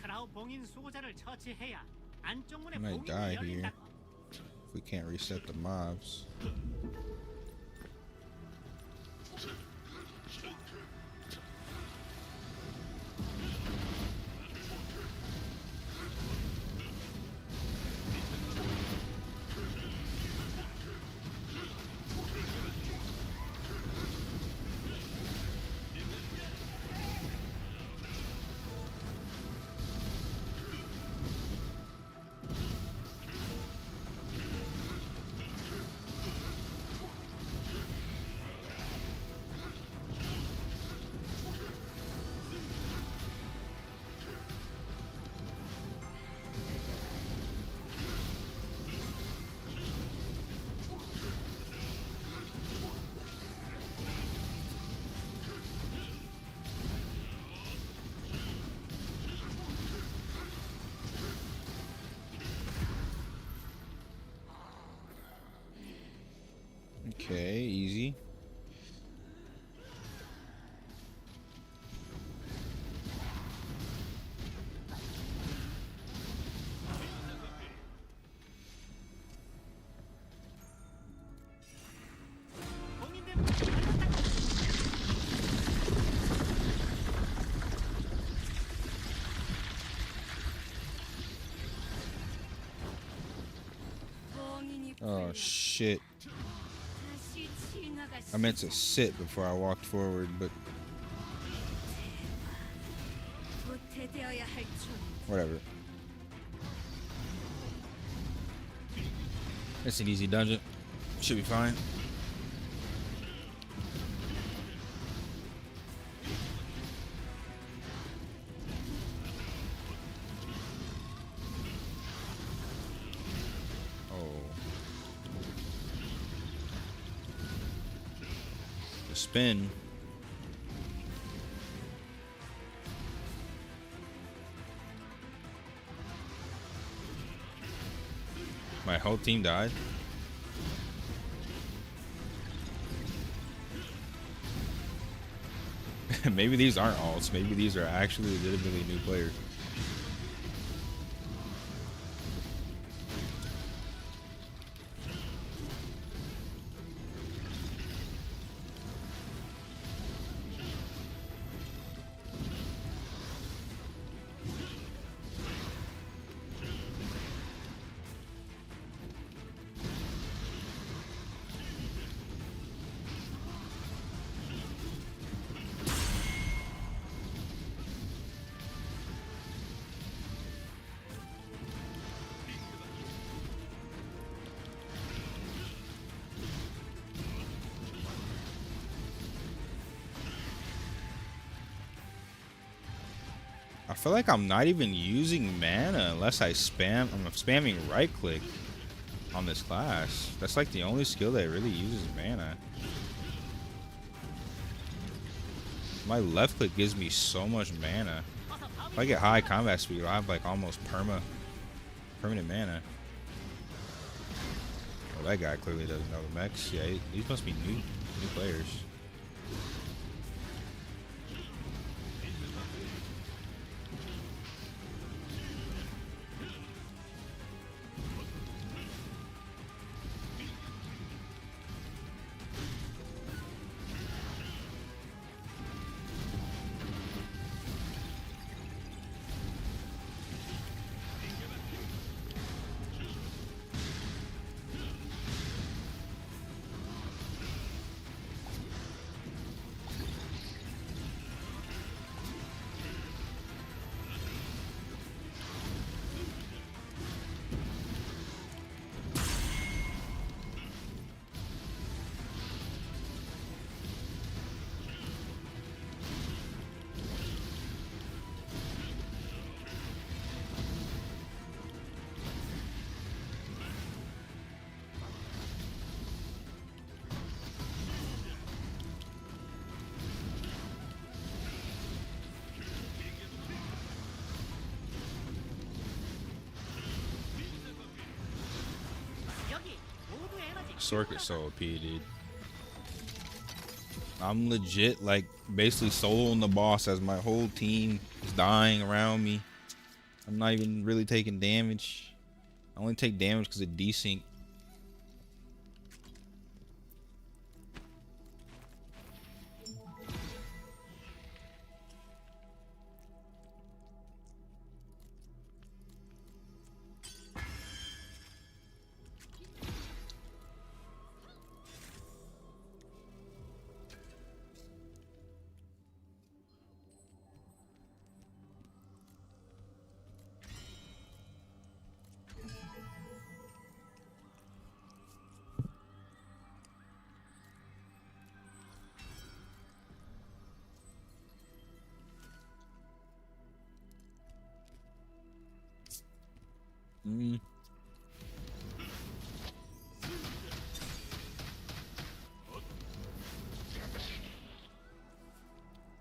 크라우 봉인 수호자를 처치해야 안쪽 문의 I might 봉인이 die here. 열린다고. If we can't reset the mobs. Oh shit. 다시 진화가 I meant to sit before I walked forward, but 도태되어야 할 줄. whatever. It's an easy dungeon. Should be fine. Oh. The spin. My whole team died. Maybe these aren't alts. Maybe these are actually legitimately new players. I feel like I'm not even using mana unless I'm spamming right click on this class. That's like the only skill that really uses mana. My left click gives me so much mana. If I get high combat speed, I have like almost permanent mana. Well, that guy clearly doesn't know the mechs. Yeah, these must be new players. 여기 모두 에너지. Sorcerer's so OP, dude. I'm legit like basically soloing the boss as my whole team is dying around me. I'm not even really taking damage. I only take damage because of desync.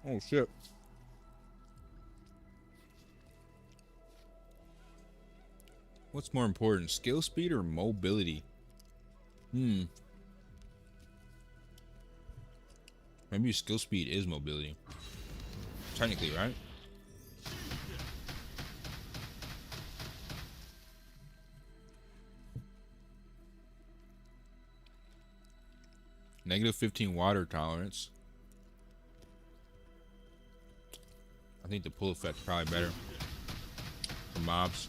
Oh shit. What's more important, skill speed or mobility? Maybe skill speed is mobility. Technically, right? -15 water tolerance. I think the pull effect's probably better for mobs.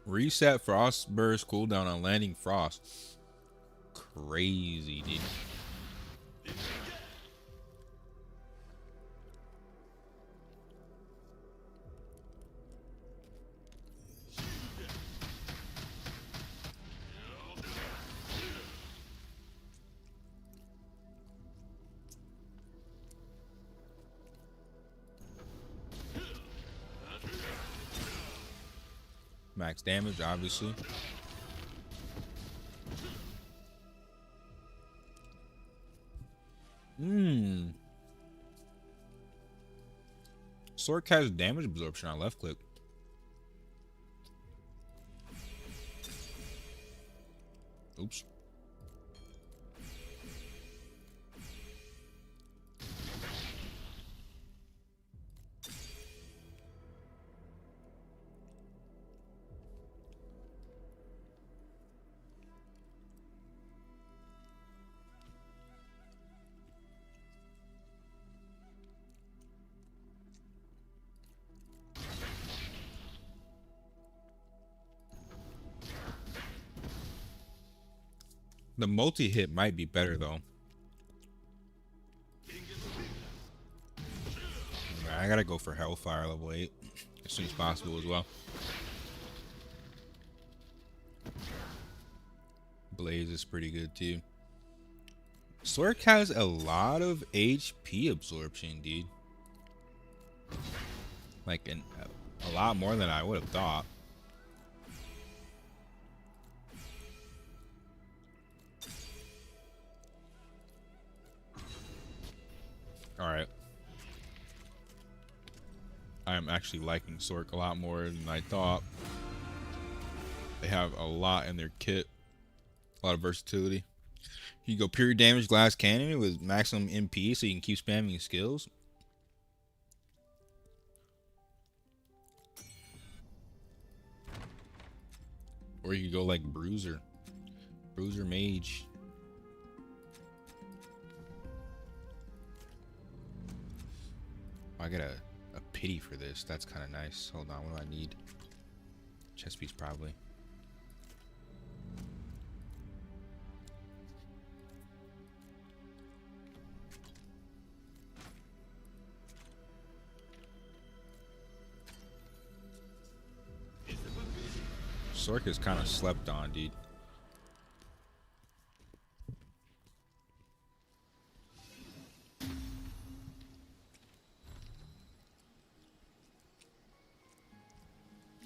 Reset frost burst cooldown on landing frost. Crazy, dude. Max damage, obviously. Sword has damage absorption on left click. Oops. The multi-hit might be better though. I gotta go for Hellfire level 8 as soon as possible as well. Blaze is pretty good too. Sork has a lot of HP absorption, dude. Like a lot more than I would have thought. Alright. I'm actually liking Sork a lot more than I thought. They have a lot in their kit. A lot of versatility. You go pure damage glass cannon with maximum MP so you can keep spamming your skills. Or you could go like Bruiser. Bruiser Mage. I got a pity for this. That's kind of nice. Hold on, what do I need? Chest piece probably. Sork is kind of slept on, dude.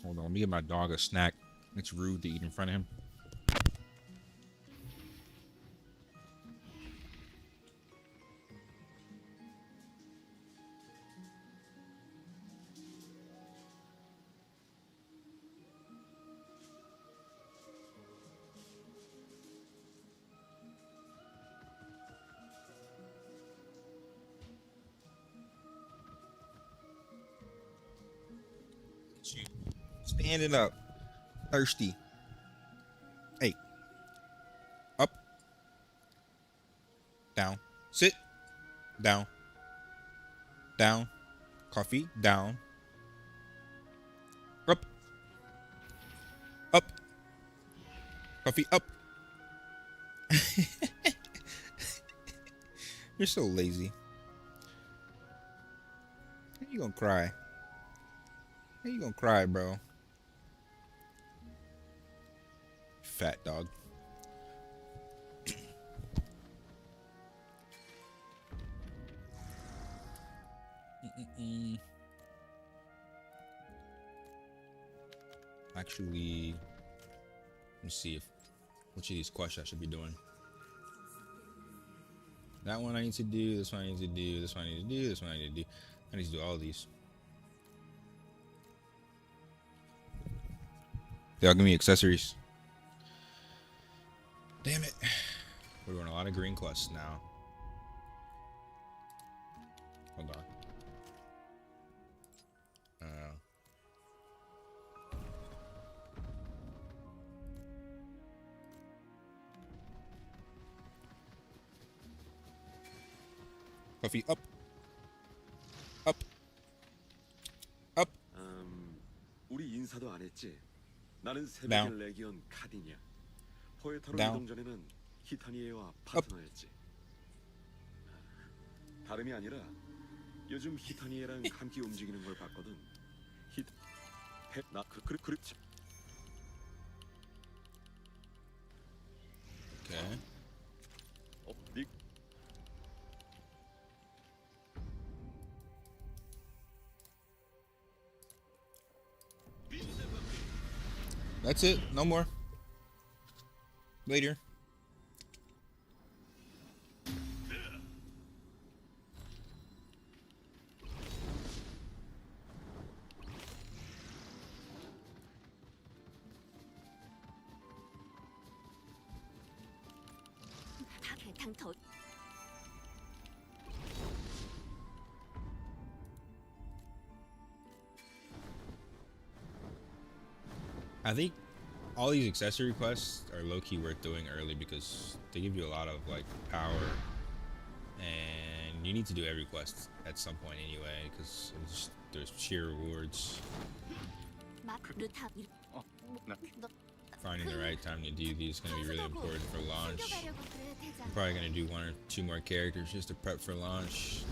Hold on, let me give my dog a snack. It's rude to eat in front of him. Standing up. Thirsty. Hey. Up. Down. Sit. Down. Down. Coffee. Down. Up. Up. Coffee. Up. You're so lazy. How you gonna cry? How you gonna cry, bro? Fat dog. Actually, let me see if which of these quests I should be doing. That one I need to do. This one I need to do. This one I need to do. This one I need to do. I need to do all of these. They all give me accessories. Damn it. We're doing a lot of green quests now. Hold on. Coffee up. Up. Up. 우리 인사도 안 했지? 나는 Down. 새벽의 레기언 카디냐. 포에타로 Down. 이동 전에는 히타니에와 파트너였지. 다름이 아니라 요즘 히타니에랑 함께 움직이는 걸 봤거든. 그렇지. Okay. 네 That's it. No more. Later. 개탕 더 I think all these accessory quests are low-key worth doing early because they give you a lot of like power, and you need to do every quest at some point anyway because there's sheer rewards. 막 루타 일- 나 너 Finding the right time to do these is going to be really important for launch. 챙겨가려고 그래 대장. I'm probably going to do 1 or 2 more characters just to prep for launch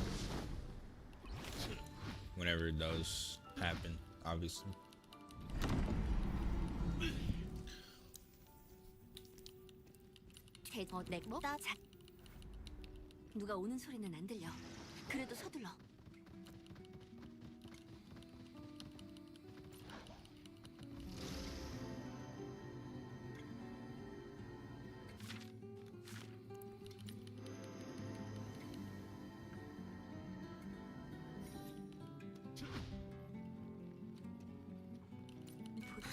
whenever it does happen, obviously. 넥뭐다 자. 누가 오는 소리는 안 들려. 그래도 서둘러.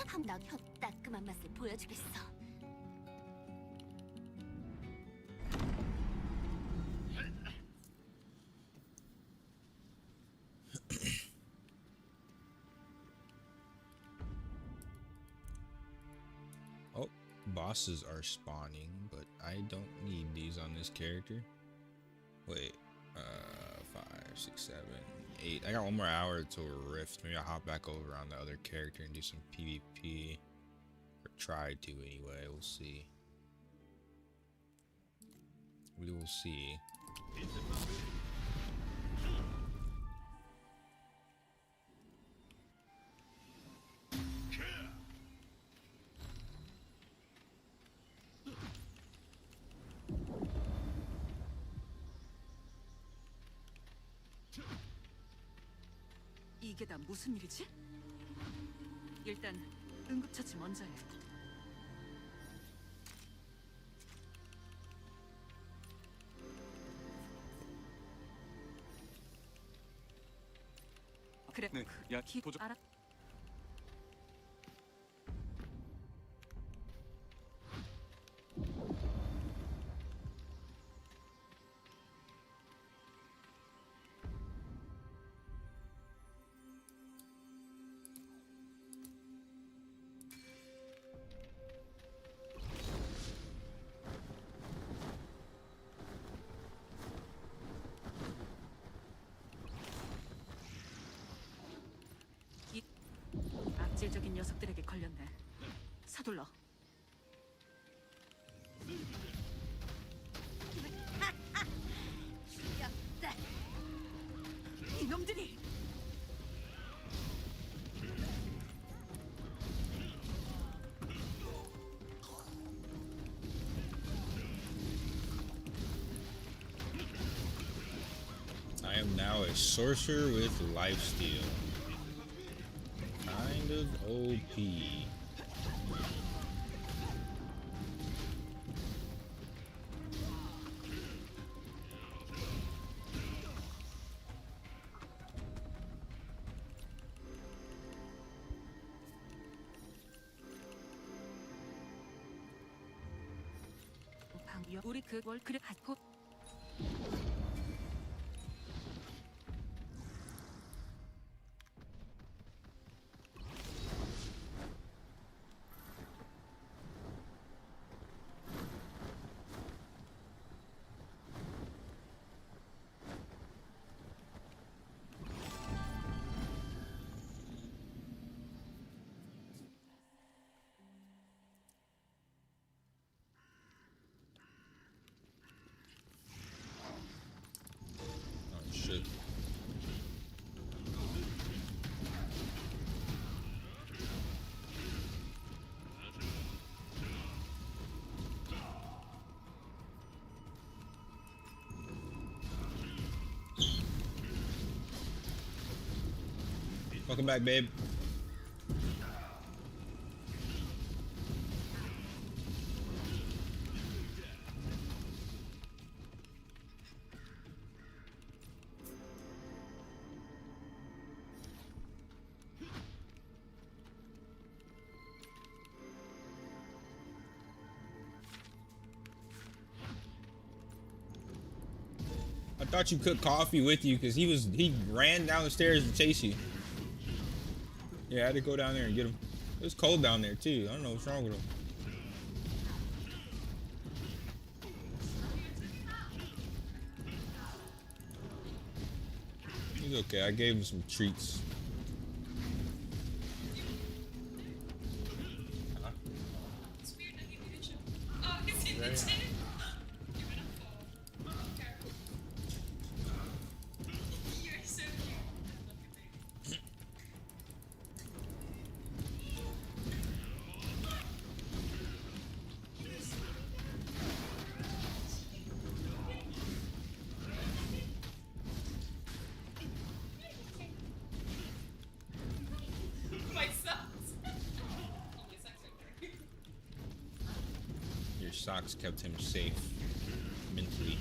한나 따끔한 맛을 보여주겠어. Oh, bosses are spawning, but I don't need these on this character. Wait, 5, 6, 7, 8. I got 1 more hour till Rift. Maybe I'll hop back over on the other character and do some PvP. Or try to anyway, we'll see. We will see. 이게 다 무슨 일이지? 일단 응급처치 먼저 해. 그래. 네, 야, 도저 알아. 악질적인 녀석들에게 걸렸네. 서둘러. 귀엽다. 이놈들이! I am now a sorcerer with lifesteal. Kind of OP. 우리 그걸 그래 갖고 Welcome back, babe. I thought you cooked coffee with you because he ran down the stairs to chase you. Yeah, I had to go down there and get him. It was cold down there too. I don't know what's wrong with him. He's okay. I gave him some treats. It's weird that you didn't show. Oh, because he didn't. You're gonna fall. Careful. You're so cute. I love your baby. My socks. Oh, my socks are dirty. Your socks kept him safe mentally.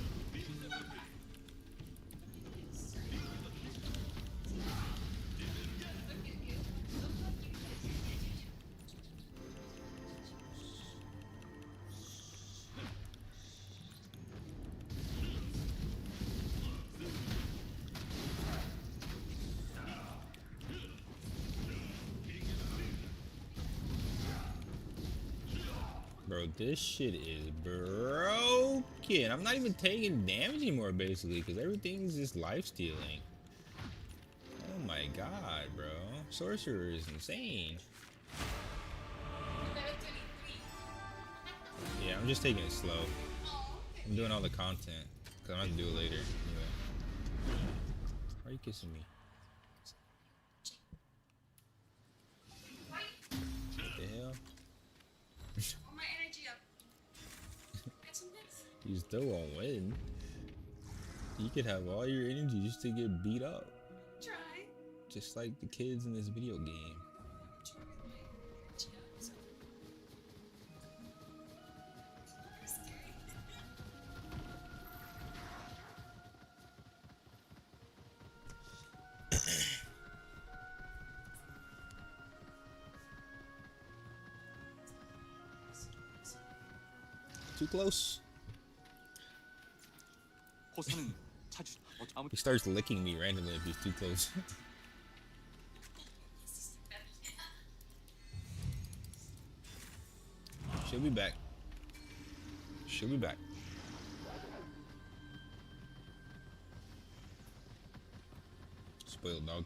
Bro, this shit is broken. I'm not even taking damage anymore, basically, because everything's just life stealing. Oh my god, bro. Sorcerer is insane. Level 23. Yeah, I'm just taking it slow. I'm doing all the content, because I'm going to do it later. Anyway. Why are you kissing me? What the hell? All my energy up. Get some this. You still won't win. You could have all your energy just to get beat up. Try. Just like the kids in this video game. Try with my chips. You're scary. Too close. 호사는 찾으 아무 He starts licking me randomly if he's too close. She'll be back. She'll be back. Spoiled dog.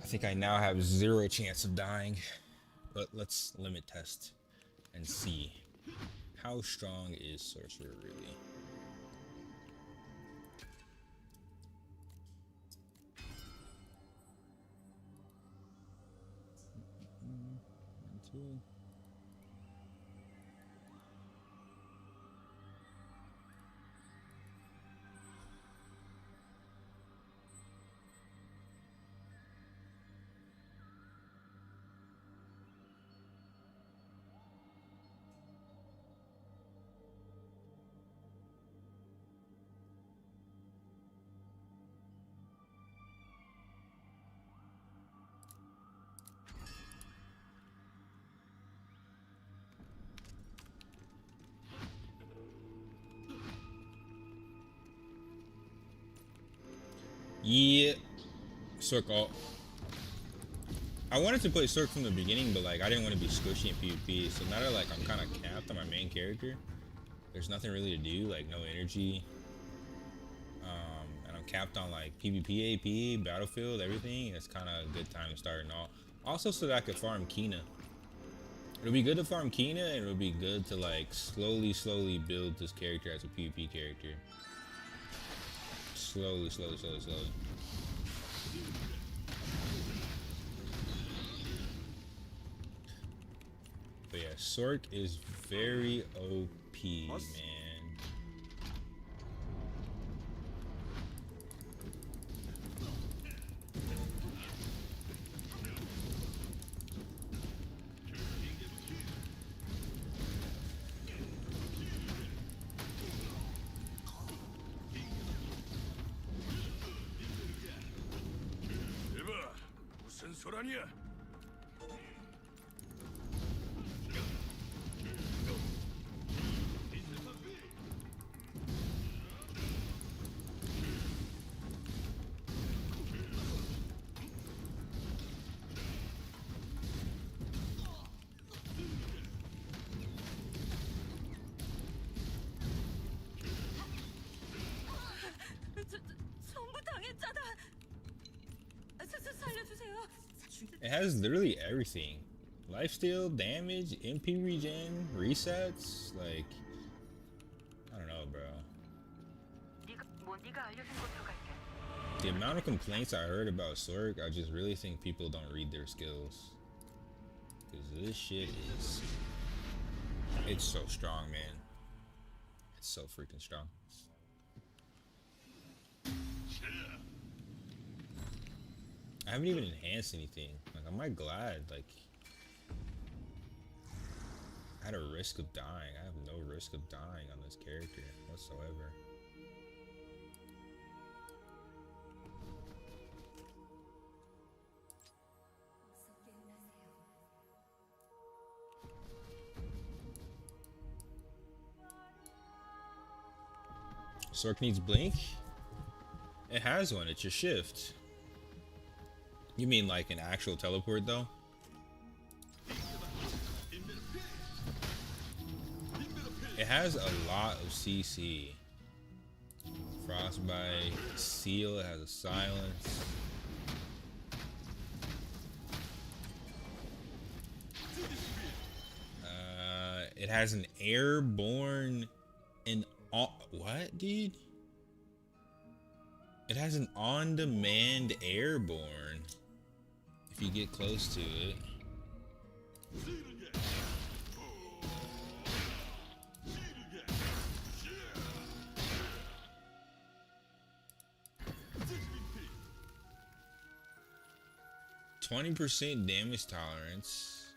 I think I now have 0 chance of dying, but let's limit test and see how strong is Sorcerer really. One, two. Yeah. Circle. I wanted to play Sorc from the beginning, but like I didn't want to be squishy in PvP. So now that like I'm kind of capped on my main character, there's nothing really to do, like no energy. And I'm capped on like PvP, AP, Battlefield, everything. And it's kind of a good time to start and all. Also, so that I could farm Kina. It'll be good to farm Kina, and it'll be good to like slowly build this character as a PvP character. Slowly. But yeah, Sorc is very OP, man. 이봐, 무슨 소란이야? 전부 당했잖아. 살려주세요. It has literally everything. Lifesteal, damage, MP regen, resets, like I don't know, bro. 네가 알려준 곳으로 갈게. The amount of complaints I heard about Sorc, I just really think people don't read their skills. Cause this shit is, it's so strong, man. It's so freaking strong. I haven't even enhanced anything. Like, am I glad? Like, I had a risk of dying. I have no risk of dying on this character whatsoever. Sorc needs blink? It has one, it's your shift. You mean like an actual teleport though? It has a lot of CC. Frostbite, Seal, it has a silence. It has an airborne and what, dude? It has an on-demand airborne. If you get close to it. %20 damage tolerance.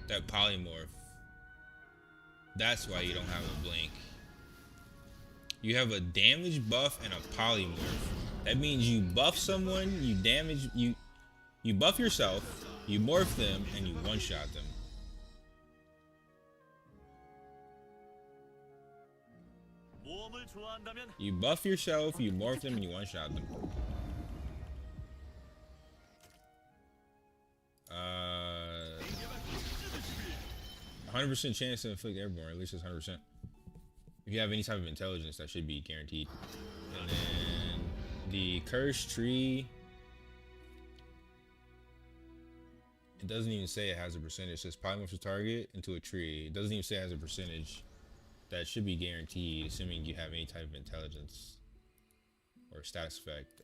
That polymorph. That's why you don't have a blink. You have a damage buff and a polymorph. That means you buff someone, you damage, you buff yourself, you morph them, and you one-shot them. You buff yourself, you morph them, and you one-shot them. 100% chance to inflict airborne, at least it's 100%. If you have any type of intelligence, that should be guaranteed. And then the cursed tree, it doesn't even say it has a percentage. It says polymorph the target into a tree. It doesn't even say it has a percentage. That should be guaranteed, assuming you have any type of intelligence or status effect.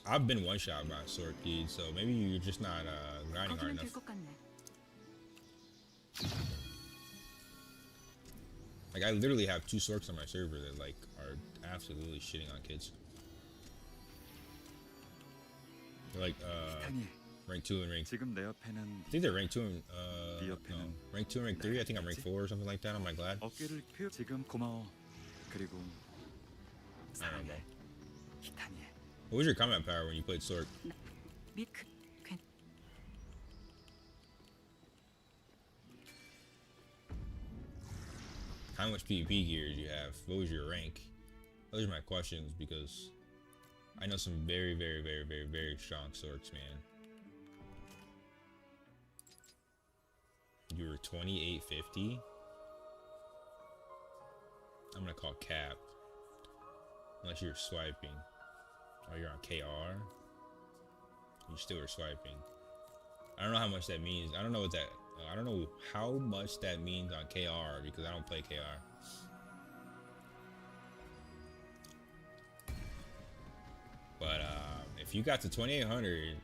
I've been one shot by a Sorc, dude, so maybe you're just not grinding hard enough. Like, I literally have 2 Sorcs on my server that like are absolutely shitting on kids. They're like rank 2 and rank. 지금 내 옆에는 I think they're rank 2 and 네 no, 옆에는 rank 2 and rank 3. I think I'm rank 4 or something like that on my glad. 어깨를 펴 지금 고마워. 그리고 I don't know. 사랑해. 기타니. What was your combat power when you played Sorc? How much PvP gear did you have? What was your rank? Those are my questions because I know some very, very, very, very, very strong sorts, man. You were 2850. I'm gonna call cap. Unless you're swiping. Oh, you're on KR. You still are swiping. I don't know how much that means. I don't know what that. I don't know how much that means on KR because I don't play KR. But if you got to 2800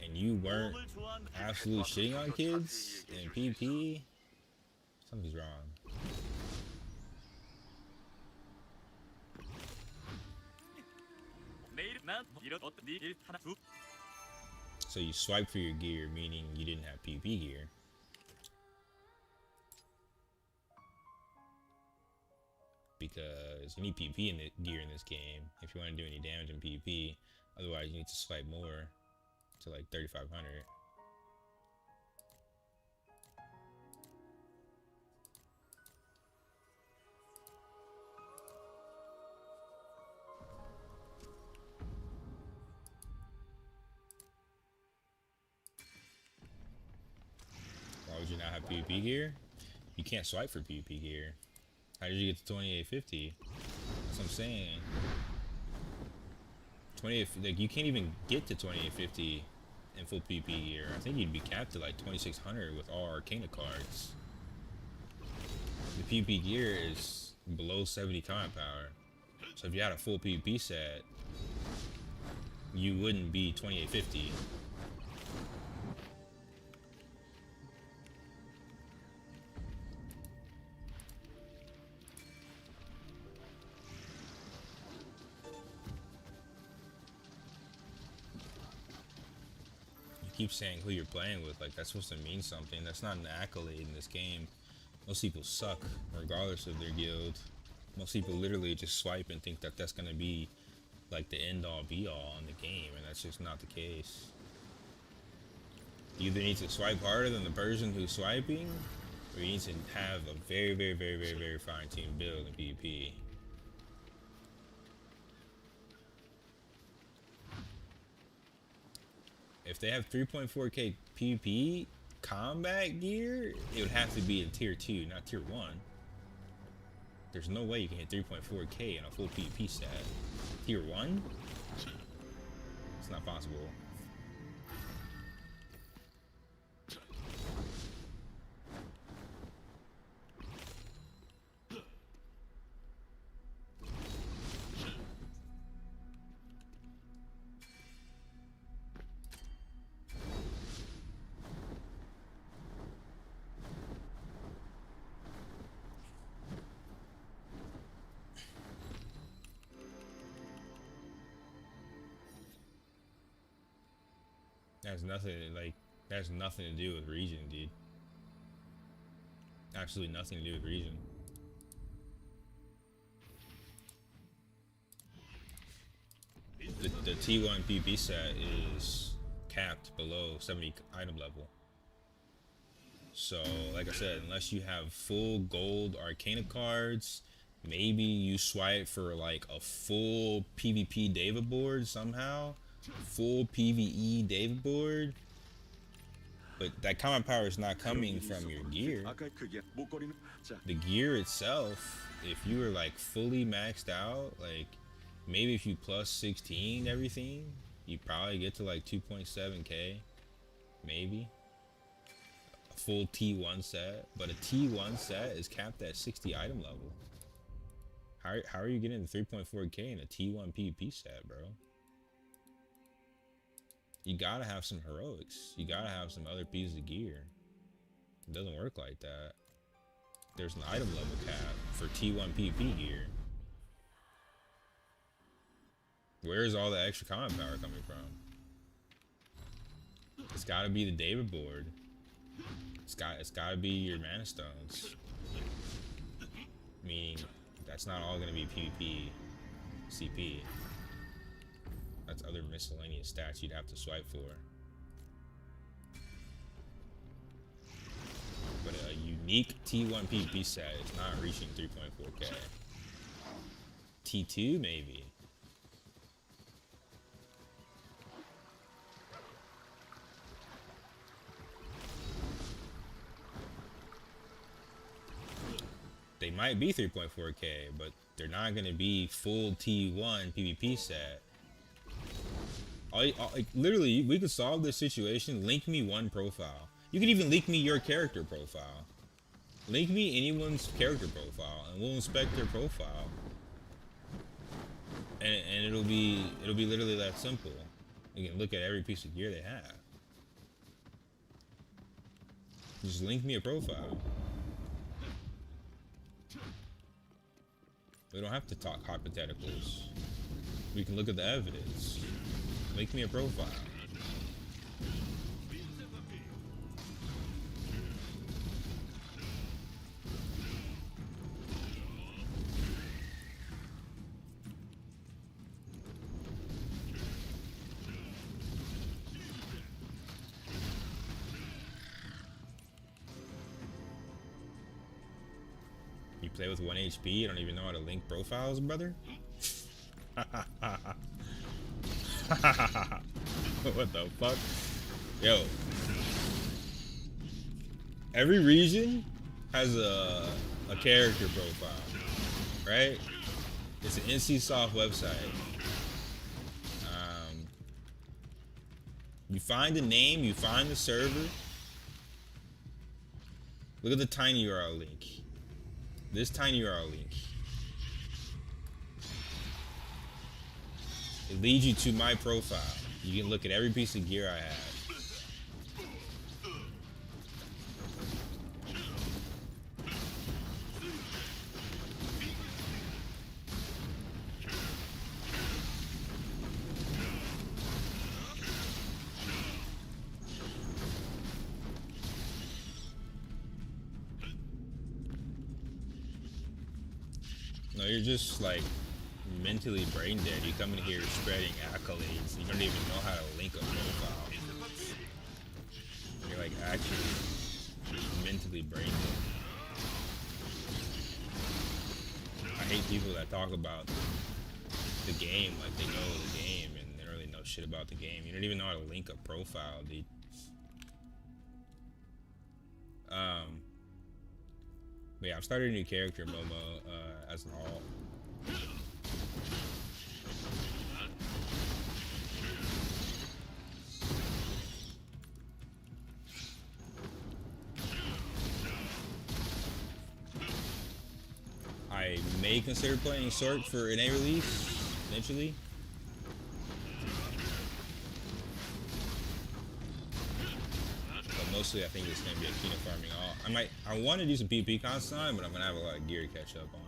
and you weren't absolute shitting on kids in PvP, something's wrong. So you swipe for your gear, meaning you didn't have PvP gear. Because you need PvP in the gear in this game if you want to do any damage in PvP. Otherwise, you need to swipe more to like 3500. Why would you not have PvP gear? You can't swipe for PvP gear. How did you get to 2850? That's what I'm saying. 28, like you can't even get to 2850 in full PvP gear. I think you'd be capped to like 2600 with all Arcana cards. The PvP gear is below 70 combat power. So if you had a full PvP set, you wouldn't be 2850. Keep saying who you're playing with, like that's supposed to mean something. That's not an accolade in this game. Most people suck regardless of their guild. Most people literally just swipe and think that that's gonna be like the end all be all in the game, and that's just not the case. You either need to swipe harder than the person who's swiping, or you need to have a very, very, very, very, very fine-tuned build in PvP. If they have 3.4k PvP combat gear, it would have to be in tier 2, not tier 1. There's no way you can hit 3.4k in a full PvP set. Tier 1? It's not possible. That's nothing, like, that's nothing to do with region, dude. Absolutely nothing to do with region. The T1 PvP set is capped below 70 item level. So, like I said, unless you have full gold Arcana cards, maybe you swipe for like a full PvP David board somehow. Full PvE David board. But that combat power is not coming from your gear. The gear itself, if you were like fully maxed out, like maybe if you plus 16 everything, you probably get to like 2.7k. Maybe. A full T1 set. But a T1 set is capped at 60 item level. How are you getting to 3.4k in a T1 PvP set, bro? You gotta have some heroics. You gotta have some other pieces of gear. It doesn't work like that. There's an item level cap for T1 PvP gear. Where's all the extra combat power coming from? It's gotta be the David board. It's gotta be your mana stones. Meaning, that's not all gonna be PvP CP. That's other miscellaneous stats you'd have to swipe for. But a unique T1 PvP set is not reaching 3.4k. T2 maybe. They might be 3.4k, but they're not gonna be full T1 PvP set. Like, literally, we could solve this situation. Link me one profile. You can even link me your character profile. Link me anyone's character profile, and we'll inspect their profile. And it'll be literally that simple. You can look at every piece of gear they have. Just link me a profile. We don't have to talk hypotheticals. We can look at the evidence. Make me a profile. You play with 1 HP, you don't even know how to link profiles, brother? What the fuck? Yo. Every region has a character profile, right? It's an NCSoft website. You find the name, you find the server. Look at the tiny URL link. This tiny URL link. It leads you to my profile. You can look at every piece of gear I have. No, you're just like mentally brain dead. You come in here spreading accolades. You don't even know how to link a profile. You're like actually mentally brain dead. I hate people that talk about the game like they know the game and they don't really know shit about the game. You don't even know how to link a profile, dude. But yeah, I've started a new character, Momo, as an alt. I may consider playing Sorc for NA release eventually. But mostly I think it's gonna be a Kino farming alt. I want to do some PvP constant time, but I'm gonna have a lot of gear to catch up on.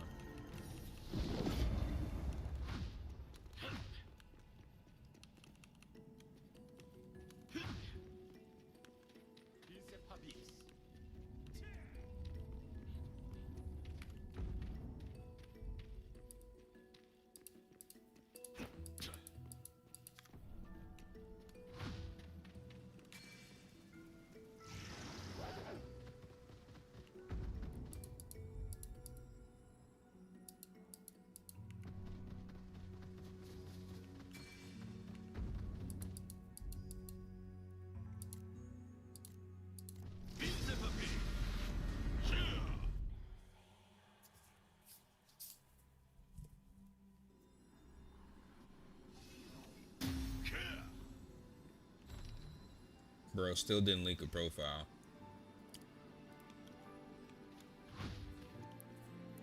Bro, still didn't link a profile.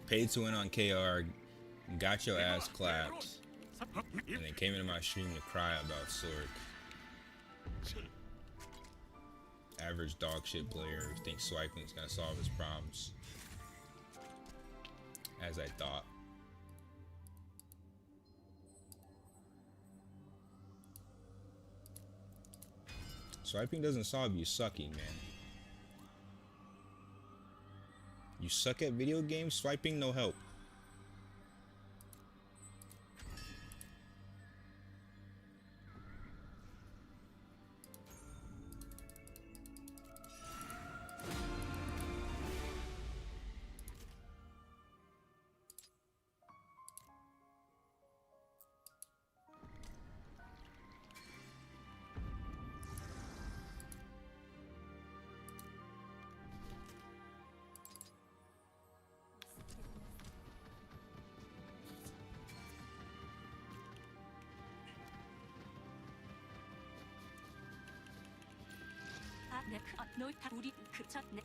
Paid to win on KR, got your ass clapped, and then came into my stream to cry about Sorc. Average dog shit player who thinks swiping is gonna solve his problems. As I thought. Swiping doesn't solve you sucking, man. You suck at video games, swiping no help. 너다 우리 그첫 내.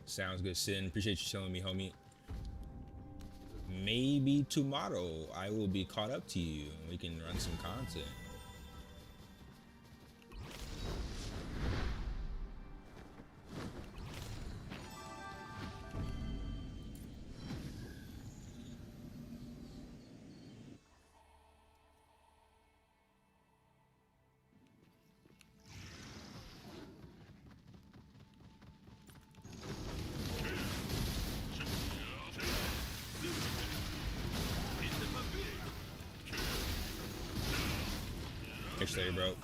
Sounds good, Sin. Appreciate you showing me, homie. Maybe tomorrow I will be caught up to you and we can run some content. Catch later, bro.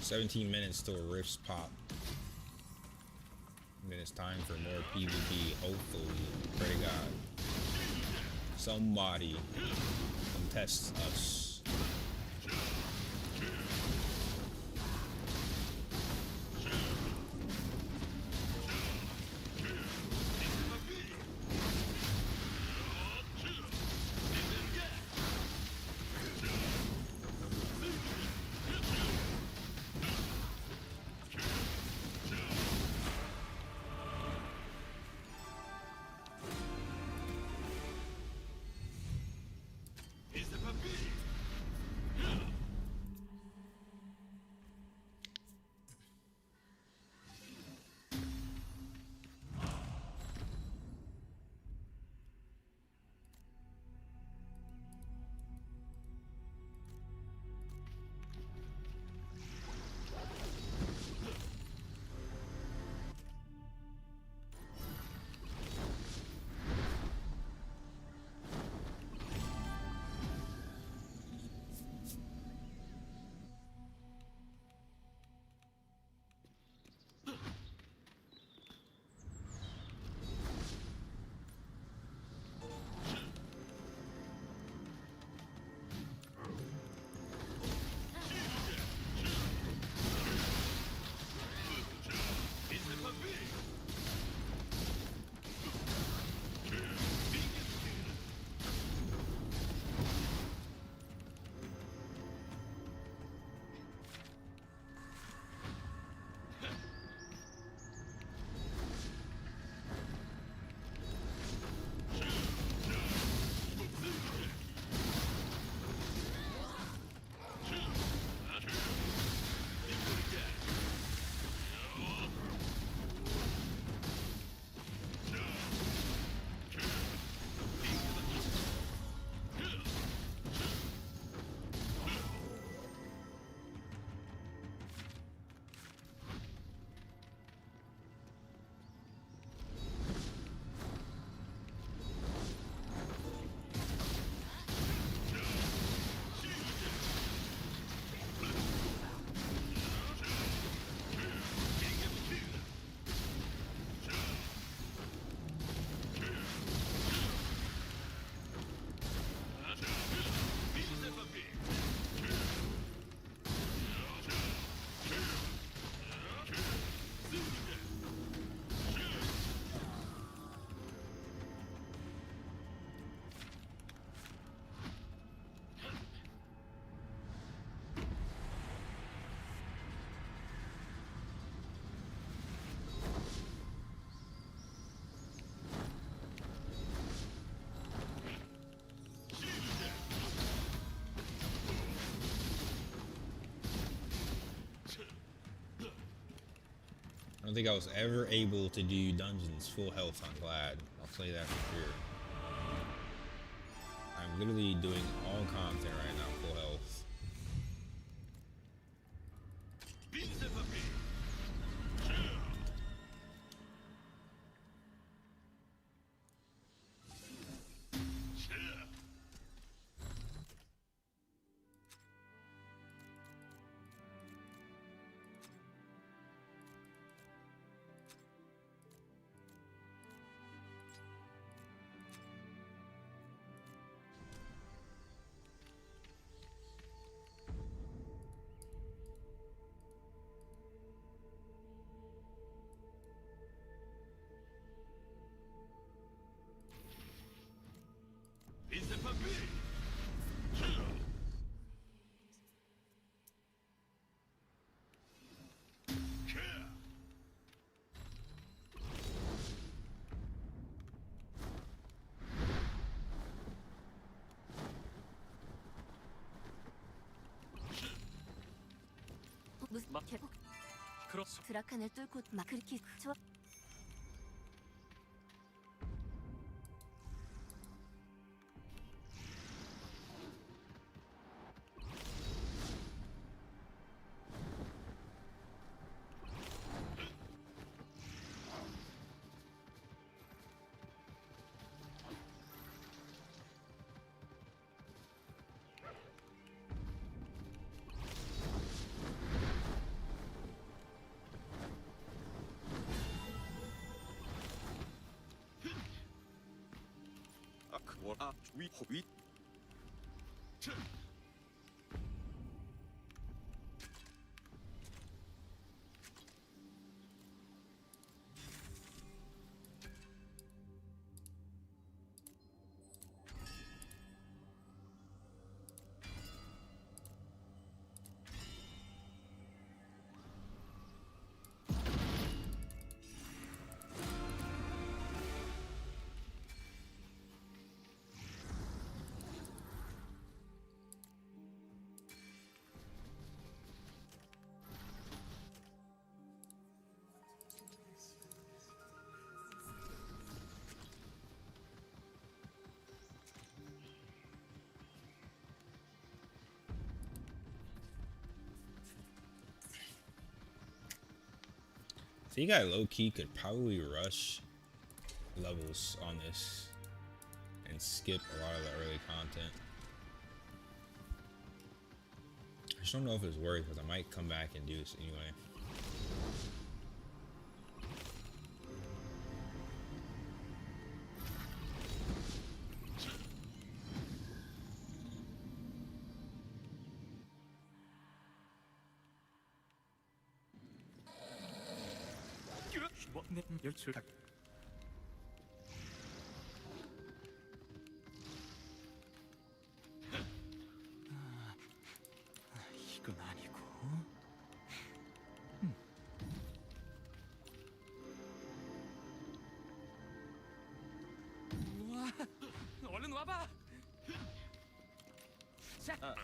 17 minutes till rifts pop. And then it's time for more PvP. Hopefully, pray to God, somebody contests us. I don't think I was ever able to do dungeons full health on Glad. I'll say that for sure. I'm literally doing all content right now full health. 무슨 개복 그렇소. 드라칸을 뚫고 마크리키 저 위 So you guy low key could probably rush levels on this and skip a lot of the early content. I just don't know if it's worth because I might come back and do this anyway. 열출. 이건 아니고. 와, 얼른 와봐. 자,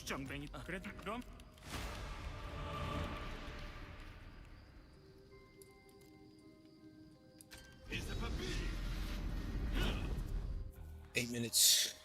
주정뱅이. 그래도 그럼 8 minutes.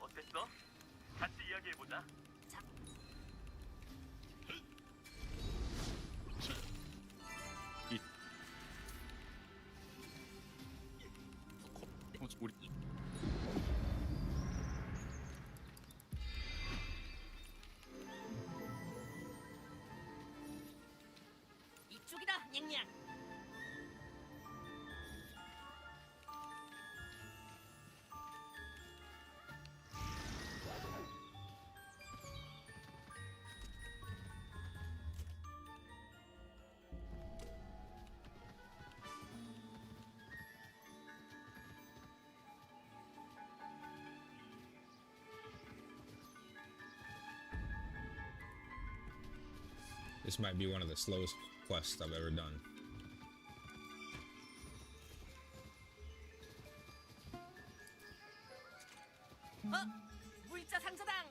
어땠어? 같이 이야기해보자. 우리 This might be one of the slowest quests I've ever done. 물자 상자당.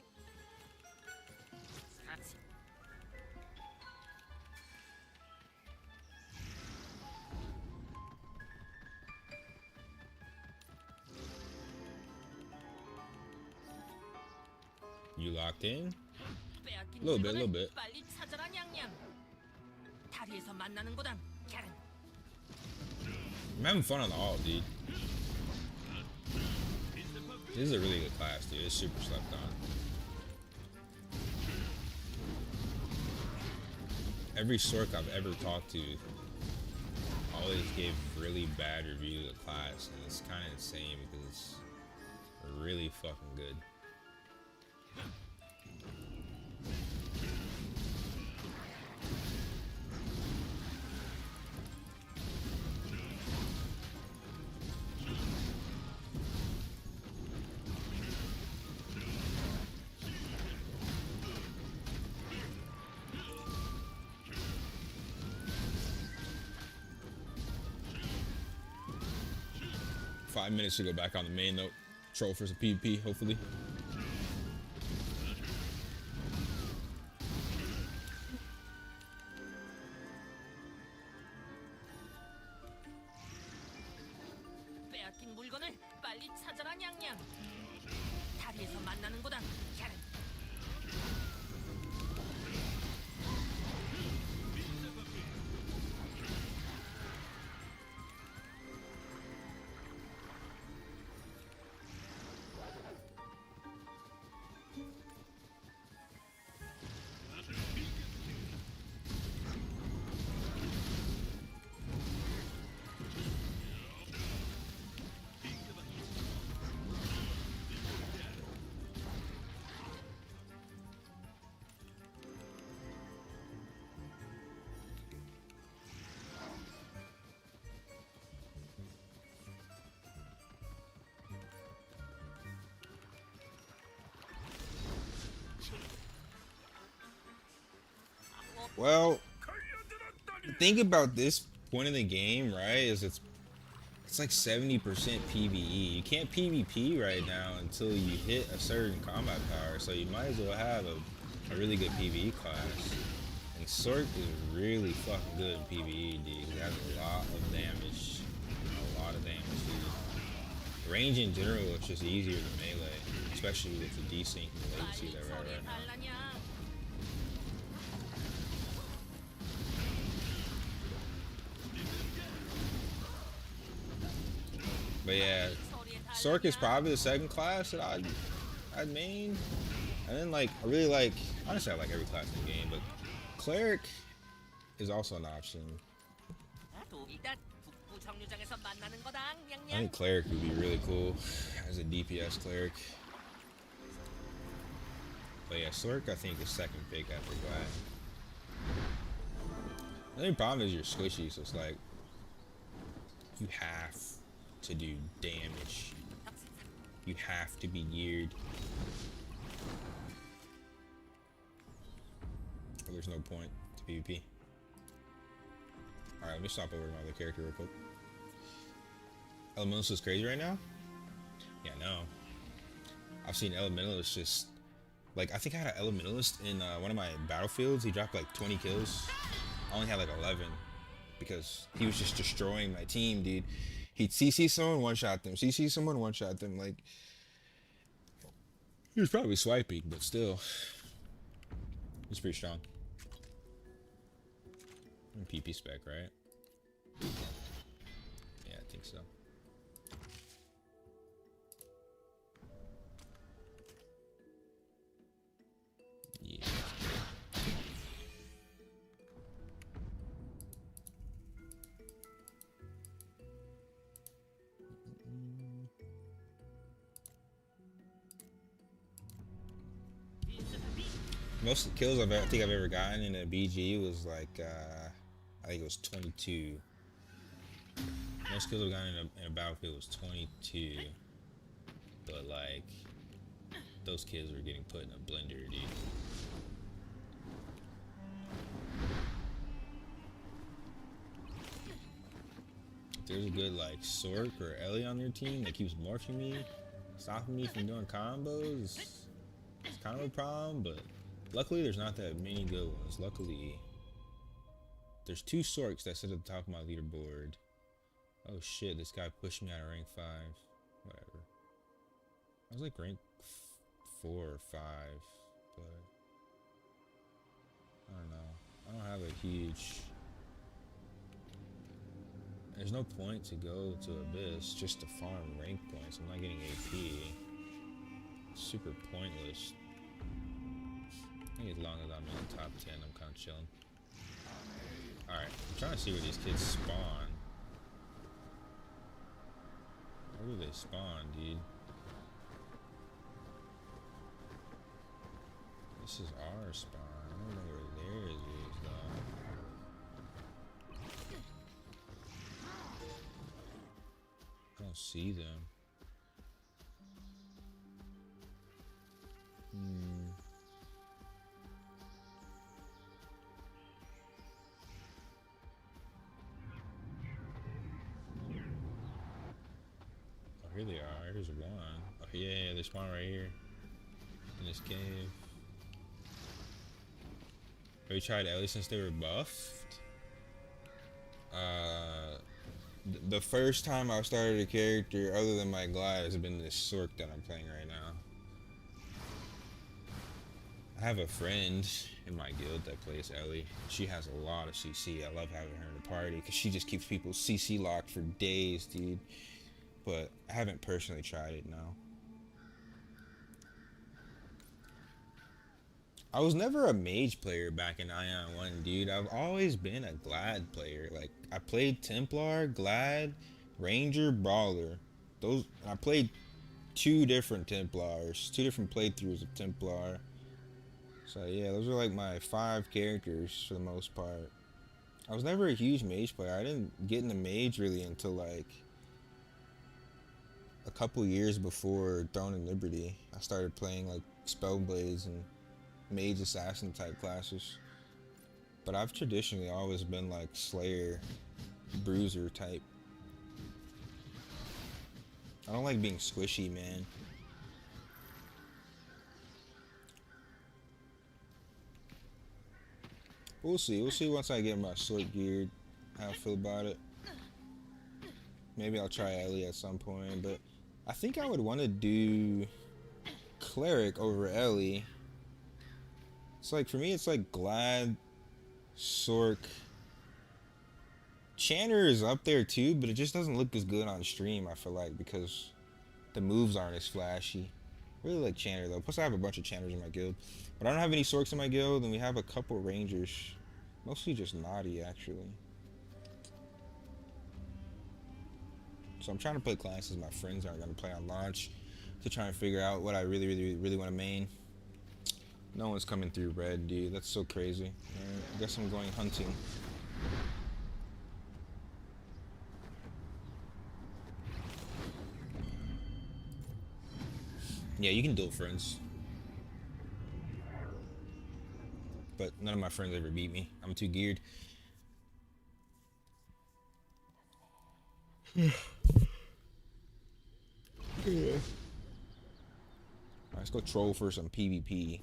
사치. You locked in? 빼앗긴 Little bit, 물건을 little bit. 빨리 찾아라 냥냥. 다리에서 만나는 거다. 캐런. I'm having fun on the alt, dude. This is a really good class, dude. It's super slept on. Every Sorc I've ever talked to always gave really bad reviews of the class, and it's kind of insane because it's really fucking good. Five minutes to go back on the main note. Troll for some PvP, hopefully. 빼앗긴 물건을 빨리 찾아라 냥냥. 다리에서 만나는 거다. 캐런. 'Well, the thing about this point in the game, right, is it's like 70% PvE. You can't PvP right now until you hit a certain combat power, so you might as well have a really good PvE class. And Sorc is really fucking good in PvE, dude. It has a lot of damage. A lot of damage, dude. Range in general is just easier than melee, especially with the desync and latency that we're at right now. But yeah, Sorc is probably the second class that I'd main. And then like I really like, honestly I like every class in the game, but Cleric is also an option. I think Cleric would be really cool as a DPS Cleric. But yeah, Sorc I think is second pick after Glad. The only problem is you're squishy, so it's like you have to do damage. You have to be geared. Or there's no point to PvP. Alright, let me stop over to my other character real quick. Elementalist is crazy right now? Yeah, no. I've seen Elementalist just... Like, I think I had an Elementalist in one of my battlefields. He dropped like 20 kills. I only had like 11. Because he was just destroying my team, dude. He'd CC someone, one-shot them. CC someone, one-shot them. Like, he was probably swiping, but still. He's pretty strong. PP spec, right? Yeah, I think so. Yeah. Most kills I think I've ever gotten in a BG was like I think it was 22. Most kills I've gotten in a battlefield was 22. But like those kills were getting put in a blender, dude. If there's a good like Sork or Ellie on your team that keeps morphing me, stopping me from doing combos, it's kind of a problem, but luckily there's not that many good ones. Luckily, there's 2 Sorks that sit at the top of my leaderboard. Oh shit, this guy pushed me out of rank 5. Whatever. I was like rank 4 or 5, but I don't know. I don't have a huge... There's no point to go to Abyss just to farm rank points. I'm not getting AP. It's super pointless. I think as long as I'm in the top 10, I'm kind of chilling. Alright, I'm trying to see where these kids spawn. Where do they spawn, dude? This is our spawn. I don't know where theirs is, though. I don't see them. Oh, here they are. Here's one. Oh, yeah, they spawn right here. In this cave. Have you tried Ellie since they were buffed? The first time I started a character other than my Glad has been this Sork that I'm playing right now. I have a friend in my guild that plays Ellie. She has a lot of CC. I love having her in the party because she just keeps people CC locked for days, dude. But I haven't personally tried it, no. I was never a mage player back in Aion 1, dude. I've always been a Glad player. Like, I played Templar, Glad, Ranger, Brawler. I played 2 different Templars, 2 different playthroughs of Templar. So yeah, those are like my 5 characters for the most part. I was never a huge mage player. I didn't get into mage really until like a couple years before Throne and Liberty. I started playing like Spellblades and mage assassin type classes, but I've traditionally always been like Slayer, Bruiser type. I don't like being squishy, man. We'll see once I get my sword geared how I feel about it. Maybe I'll try Ellie at some point, but I think I would want to do Cleric over Ellie. It's like, for me, it's like Glad, Sork. Chanter is up there too, but it just doesn't look as good on stream, I feel like, because the moves aren't as flashy. I really like Chanter though. Plus I have a bunch of Chanters in my guild. But I don't have any Sorks in my guild, and we have a couple Rangers. Mostly just Naughty, actually. So I'm trying to play classes my friends aren't going to play on launch to try and figure out what I really want to main. No one's coming through red, dude. That's so crazy. Right, I guess I'm going hunting. Yeah, you can duel friends. But none of my friends ever beat me. I'm too geared. Alright, let's go troll for some PvP.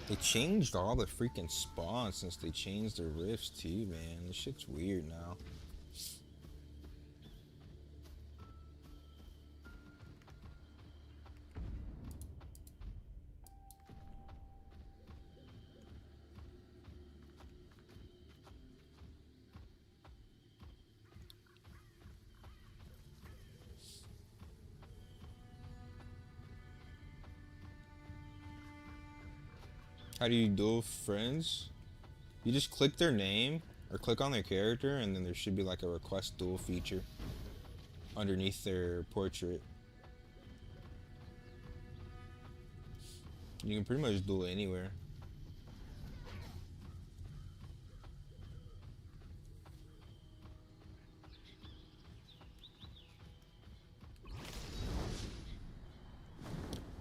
They changed all the freaking spawns since they changed their rifts too, man. This shit's weird now. How do you duel friends? You just click their name or click on their character, and then there should be like a request duel feature underneath their portrait. You can pretty much do it anywhere.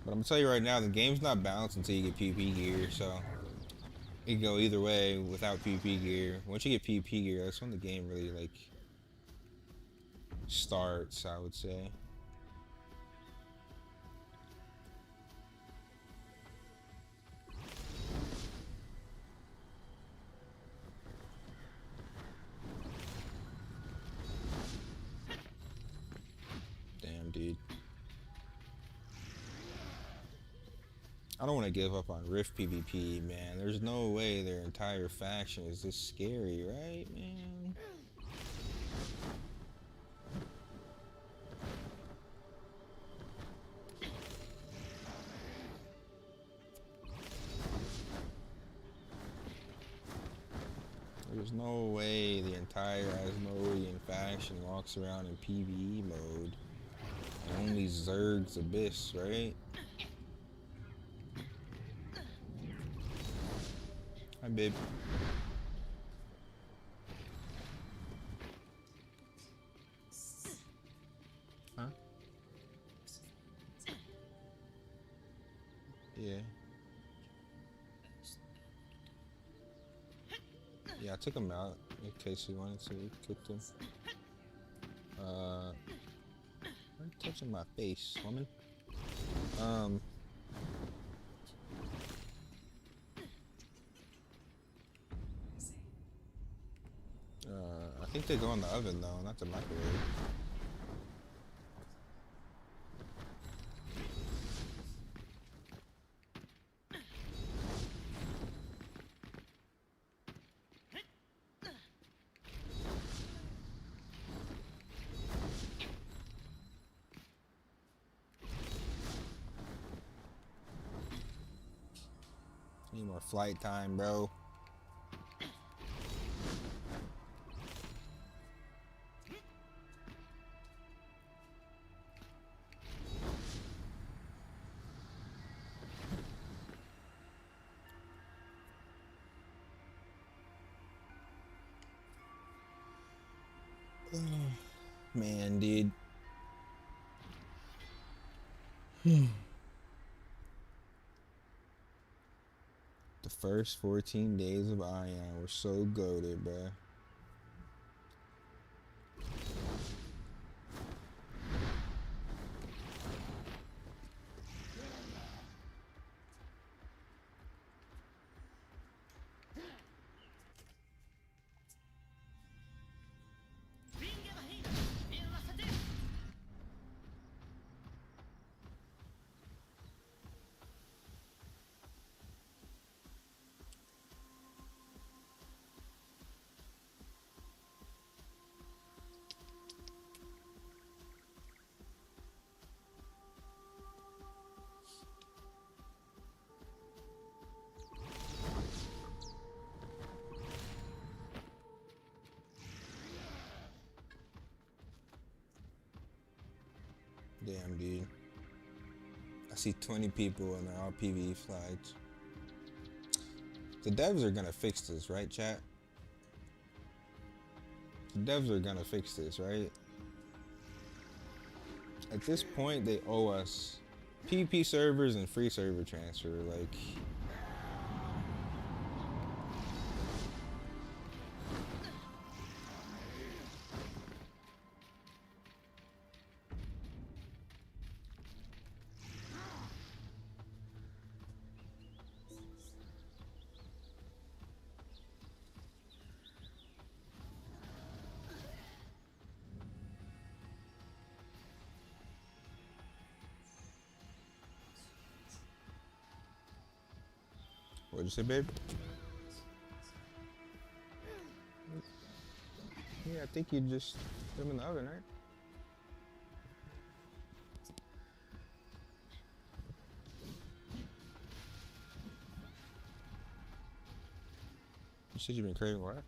But I'm gonna tell you right now, the game's not balanced until you get PvP gear, so it can go either way without PvP gear. Once you get PvP gear, that's when the game really like starts, I would say. Damn, dude. I don't want to give up on Rift PvP, man. There's no way their entire faction is this scary, right, man? There's no way the entire Asmodean faction walks around in PvE mode. And only Zerg's Abyss, right? Hi, babe. Huh? Yeah. Yeah, I took him out in case he wanted to. He kicked him. Why are you touching my face, woman? I think they go in the oven though, not the microwave. Need more flight time, bro. Man, dude. The first 14 days of Aion were so goated, bruh. Damn, dude. I see 20 people and they're all PvE flags. The devs are gonna fix this, right, chat? The devs are gonna fix this, right? At this point, they owe us PvP servers and free server transfer, like... What'd you say, babe? Yeah, I think you just put them in the oven, right? You said you've been craving what?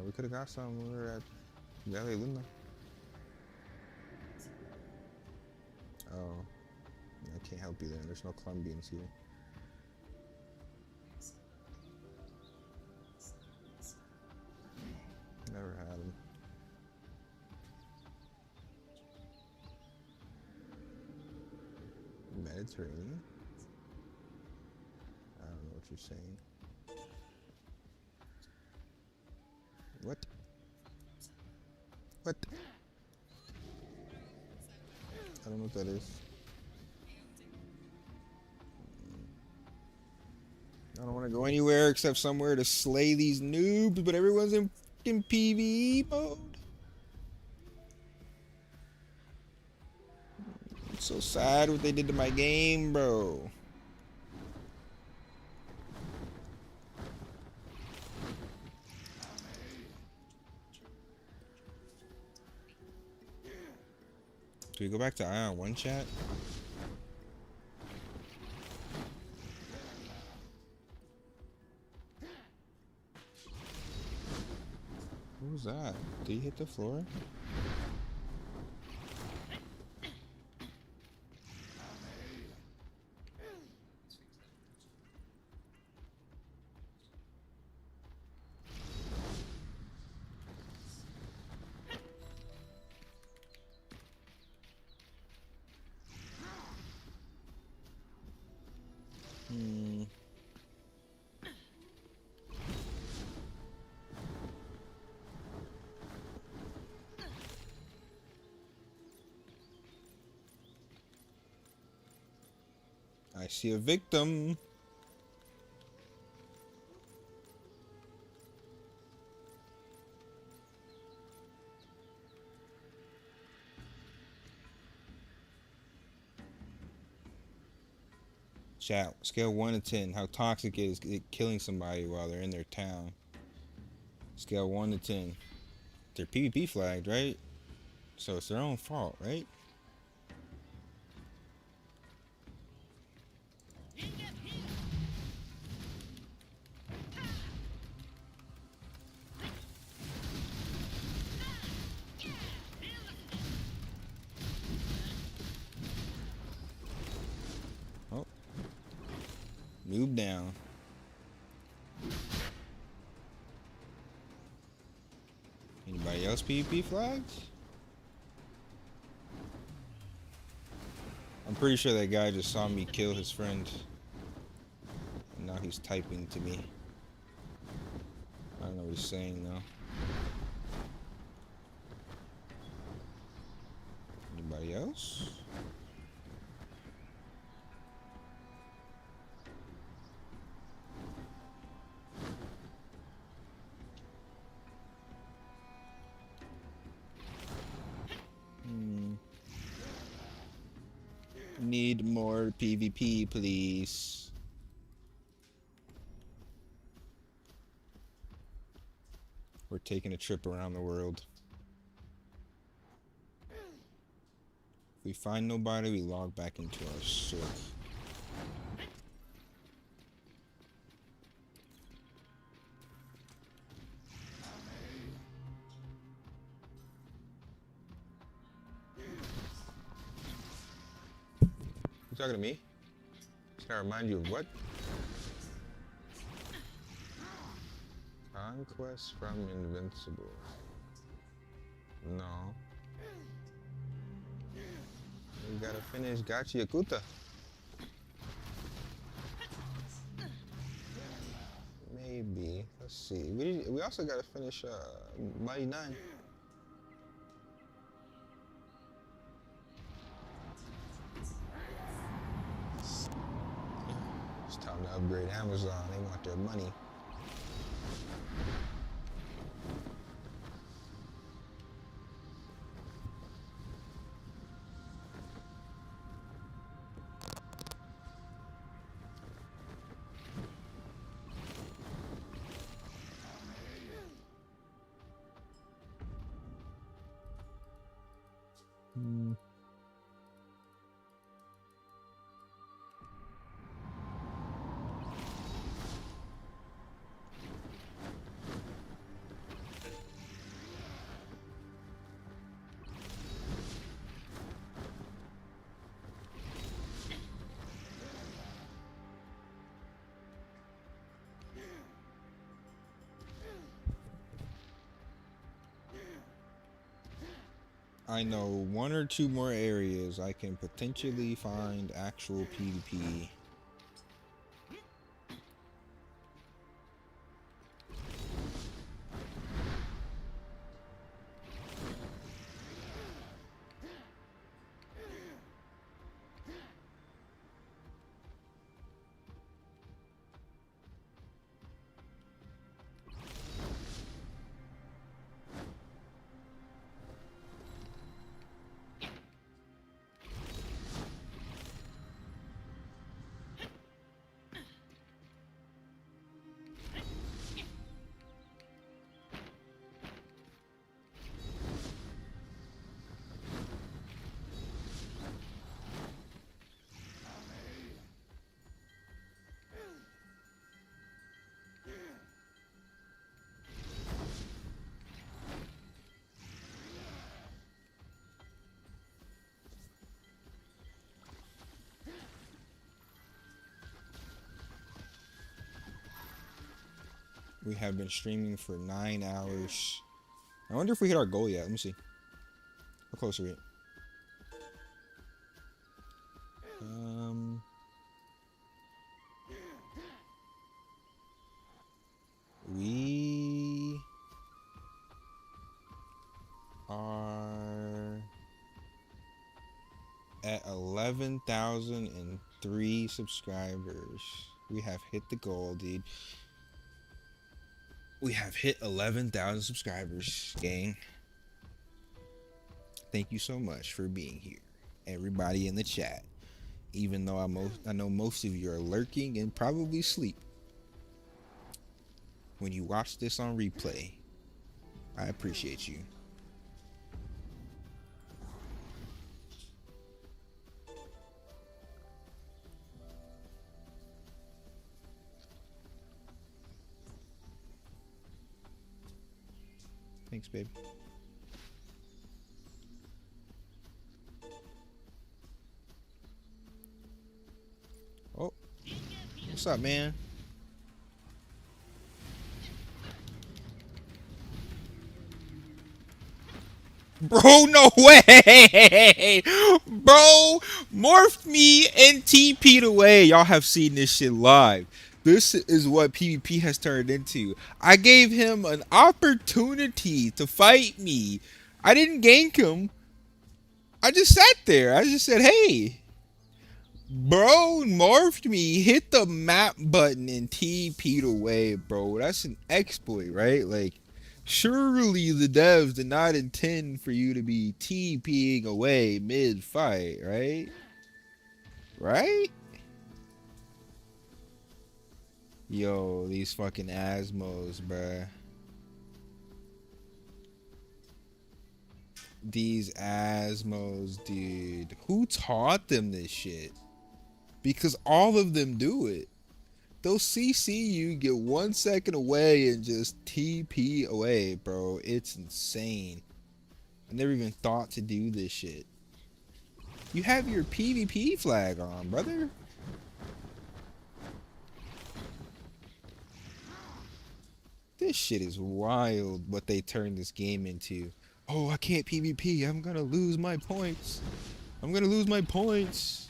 We could have got some when we were at Valley Luna. Oh, I Can't help you there. There's no Colombians here. Never had them. Mediterranean? I don't know what you're saying. What? What? I don't know what that is. I don't want to go anywhere except somewhere to slay these noobs, but everyone's in fucking PvE mode. It's so sad what they did to my game, bro. Do we go back to Aion 1 chat? What was that? Did he hit the floor? I see a victim. Chat, scale 1 to 10. How toxic is it killing somebody while they're in their town? Scale 1 to 10. They're PvP flagged, right? So it's their own fault, right? Oh. Noob down. Anybody else PvP flagged? I'm pretty sure that guy just saw me kill his friend. And now he's typing to me. I don't know what he's saying though. Anybody else? Need more PvP, please. We're taking a trip around the world. If we find nobody, we log back into our source. You talking to me? Should I remind you of what? Conquest from Invincible. No. We gotta finish Gachi Yakuta. Maybe. Let's see. We also gotta finish Mighty 9. It's time to upgrade Amazon. They want their money. I know one or two more areas I can potentially find actual PvP. We have been streaming for 9 hours. I wonder if we hit our goal yet. Let me see. How close are we? We are at 11,003 subscribers. We have hit the goal, dude. We have hit 11,000 subscribers, gang. Thank you so much for being here, everybody in the chat. Even though I know most of you are lurking and probably sleep. When you watch this on replay, I appreciate you. Thanks, babe. Oh, what's up, man? Bro, no way! Bro, morphed me and TP'd away. Y'all have seen this shit live. This is what PvP has turned into. I gave him an opportunity to fight me. I didn't gank him. I just sat there. I just said, hey. Bro morphed me, hit the map button, and TP'd away, bro. That's an exploit, right? Like, surely the devs did not intend for you to be TPing away mid-fight, right? Right? Yo, these fucking Asmos, bruh. These Asmos, dude. Who taught them this shit? Because all of them do it. They'll CC you, get 1 second away, and just TP away, bro. It's insane. I never even thought to do this shit. You have your PvP flag on, brother. This shit is wild what they turned this game into. Oh, I can't PvP. I'm gonna lose my points. I'm gonna lose my points.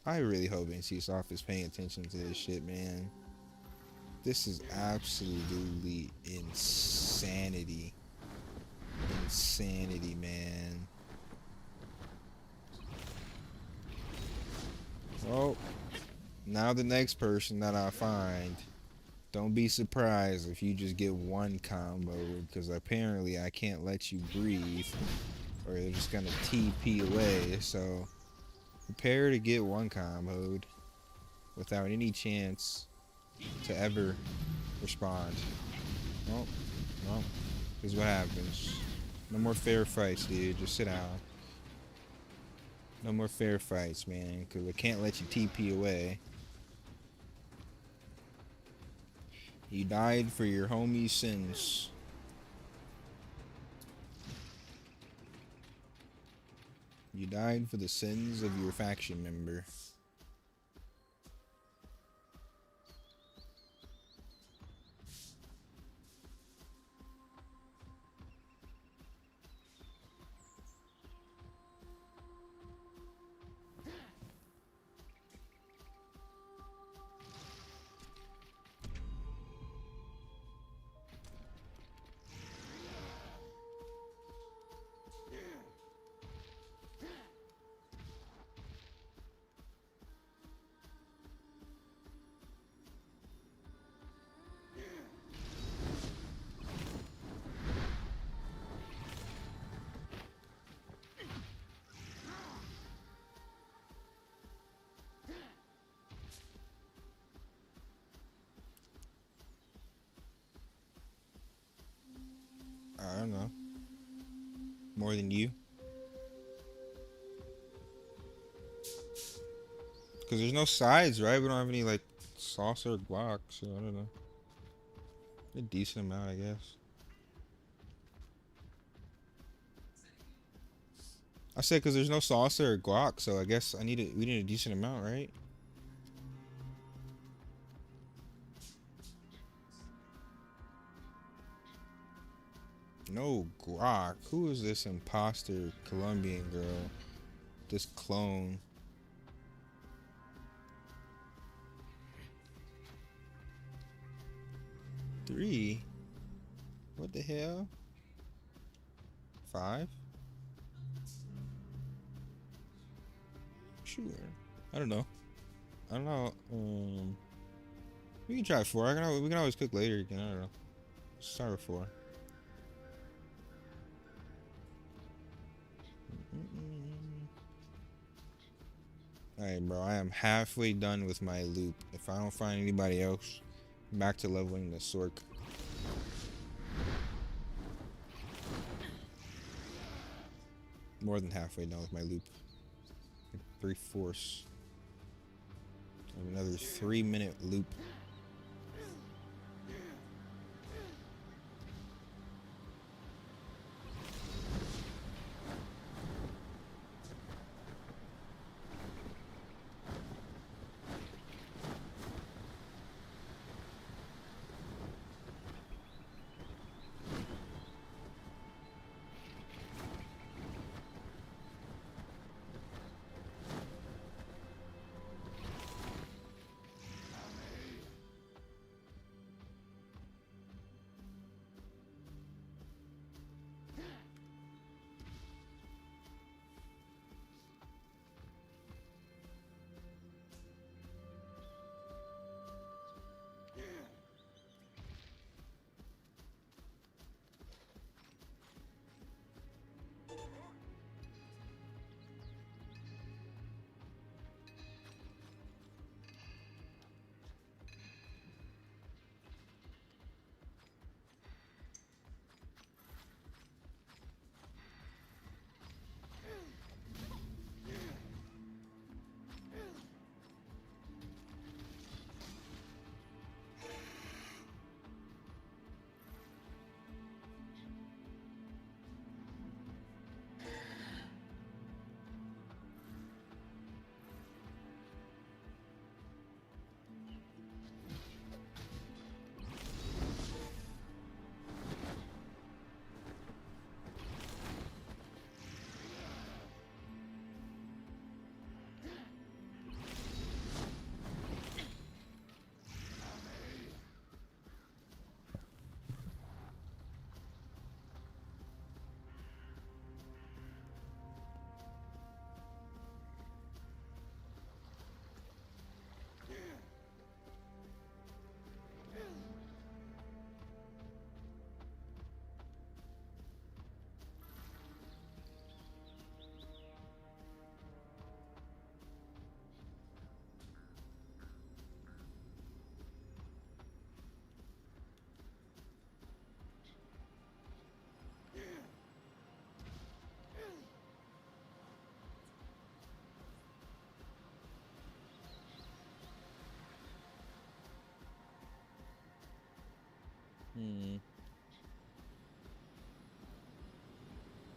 I really hope NCSoft is paying attention to this shit, man. This is absolutely insanity. Insanity, man. Well, now the next person that I find, don't be surprised if you just get one combo, because apparently I can't let you breathe, or they're just gonna TP away, so prepare to get one comboed without any chance to ever respond. Well, this is what happens. No more fair fights, dude. Just sit down. No more fair fights, man, because I can't let you TP away. You died for your homie's sins. You died for the sins of your faction member. more than you. Because there's no sides, right? We don't have any, like, saucer blocks, so I don't know. A decent amount, I guess. I said because there's no saucer or guac, so I guess we need a decent amount, right? No guac. Who is this imposter Colombian girl? This clone. Three? What the hell? 5? Sure. I don't know. I don't know. We can try 4. We can always cook later again. I don't know. Start with 4. Alright, bro. I am halfway done with my loop. If I don't find anybody else, back to leveling the Sork. More than halfway done with my loop. 3/4. Another 3-minute loop.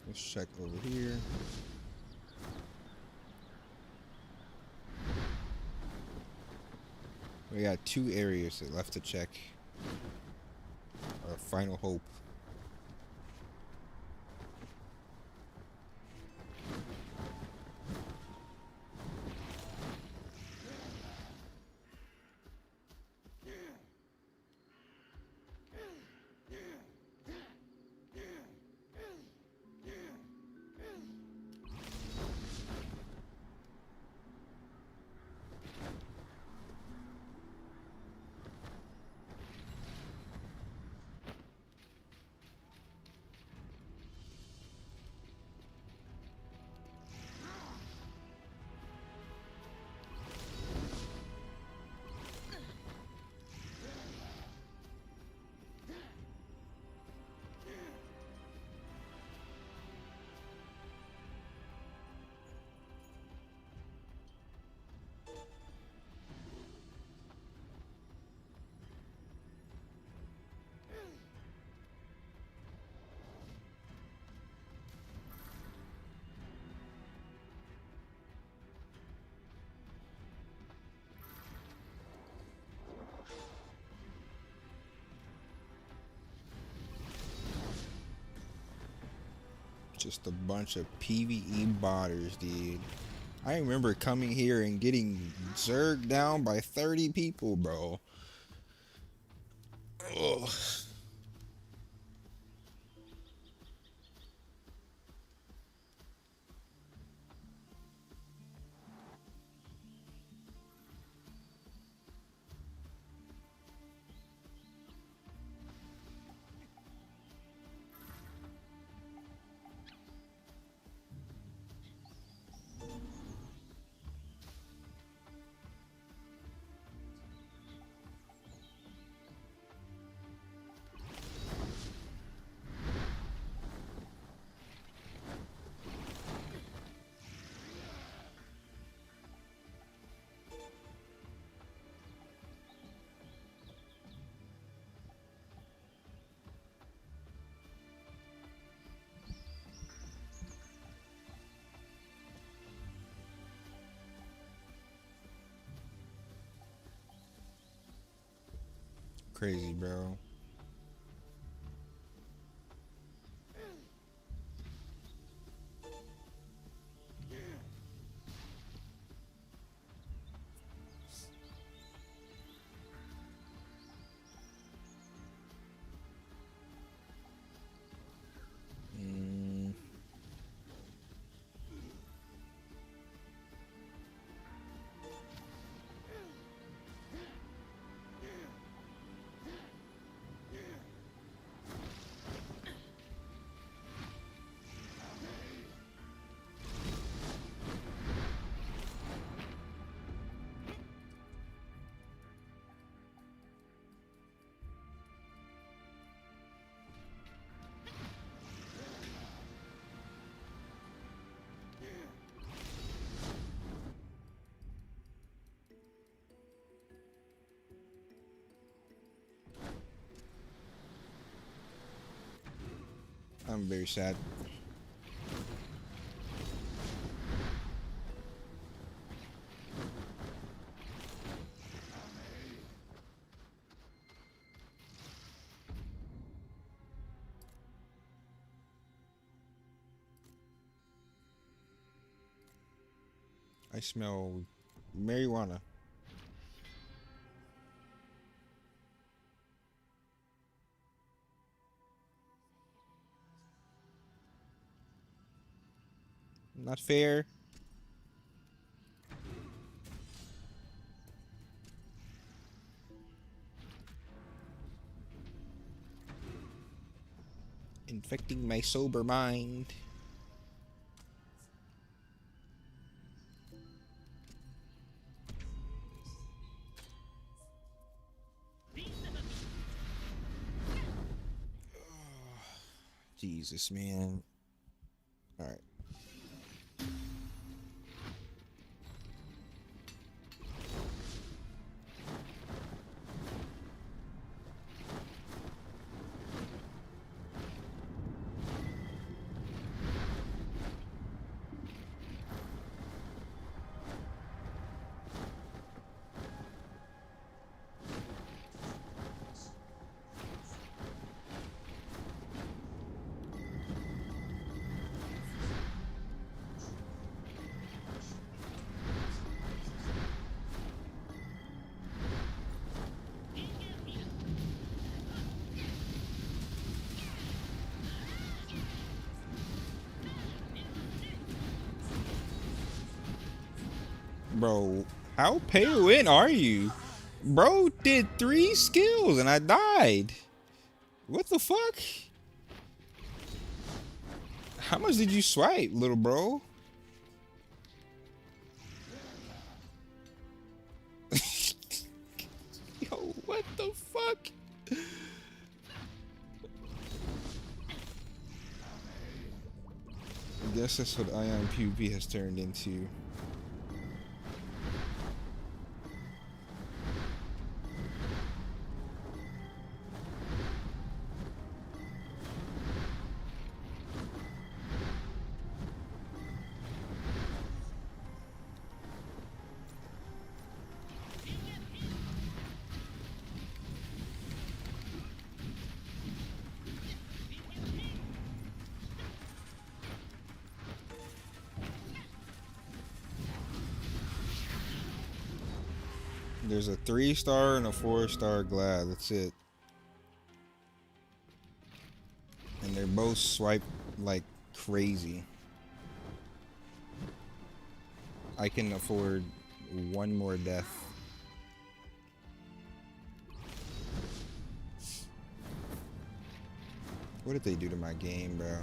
Let's check over here. We got 2 areas left to check. Our final hope. Just a bunch of PvE botters, dude. I remember coming here and getting zerged down by 30 people, bro. Ugh. Crazy, bro. Mm. I'm very sad. I smell marijuana. Not fair. Infecting my sober mind. Jesus, man. All right. Bro, how pay to win are you? Bro did 3 skills and I died. What the fuck? How much did you swipe, little bro? Yo, what the fuck? I guess that's what Aion PvP has turned into. There's a 3-star and a 4-star glad. That's it. And they're both swiped like crazy. I can afford one more death. What did they do to my game, bro?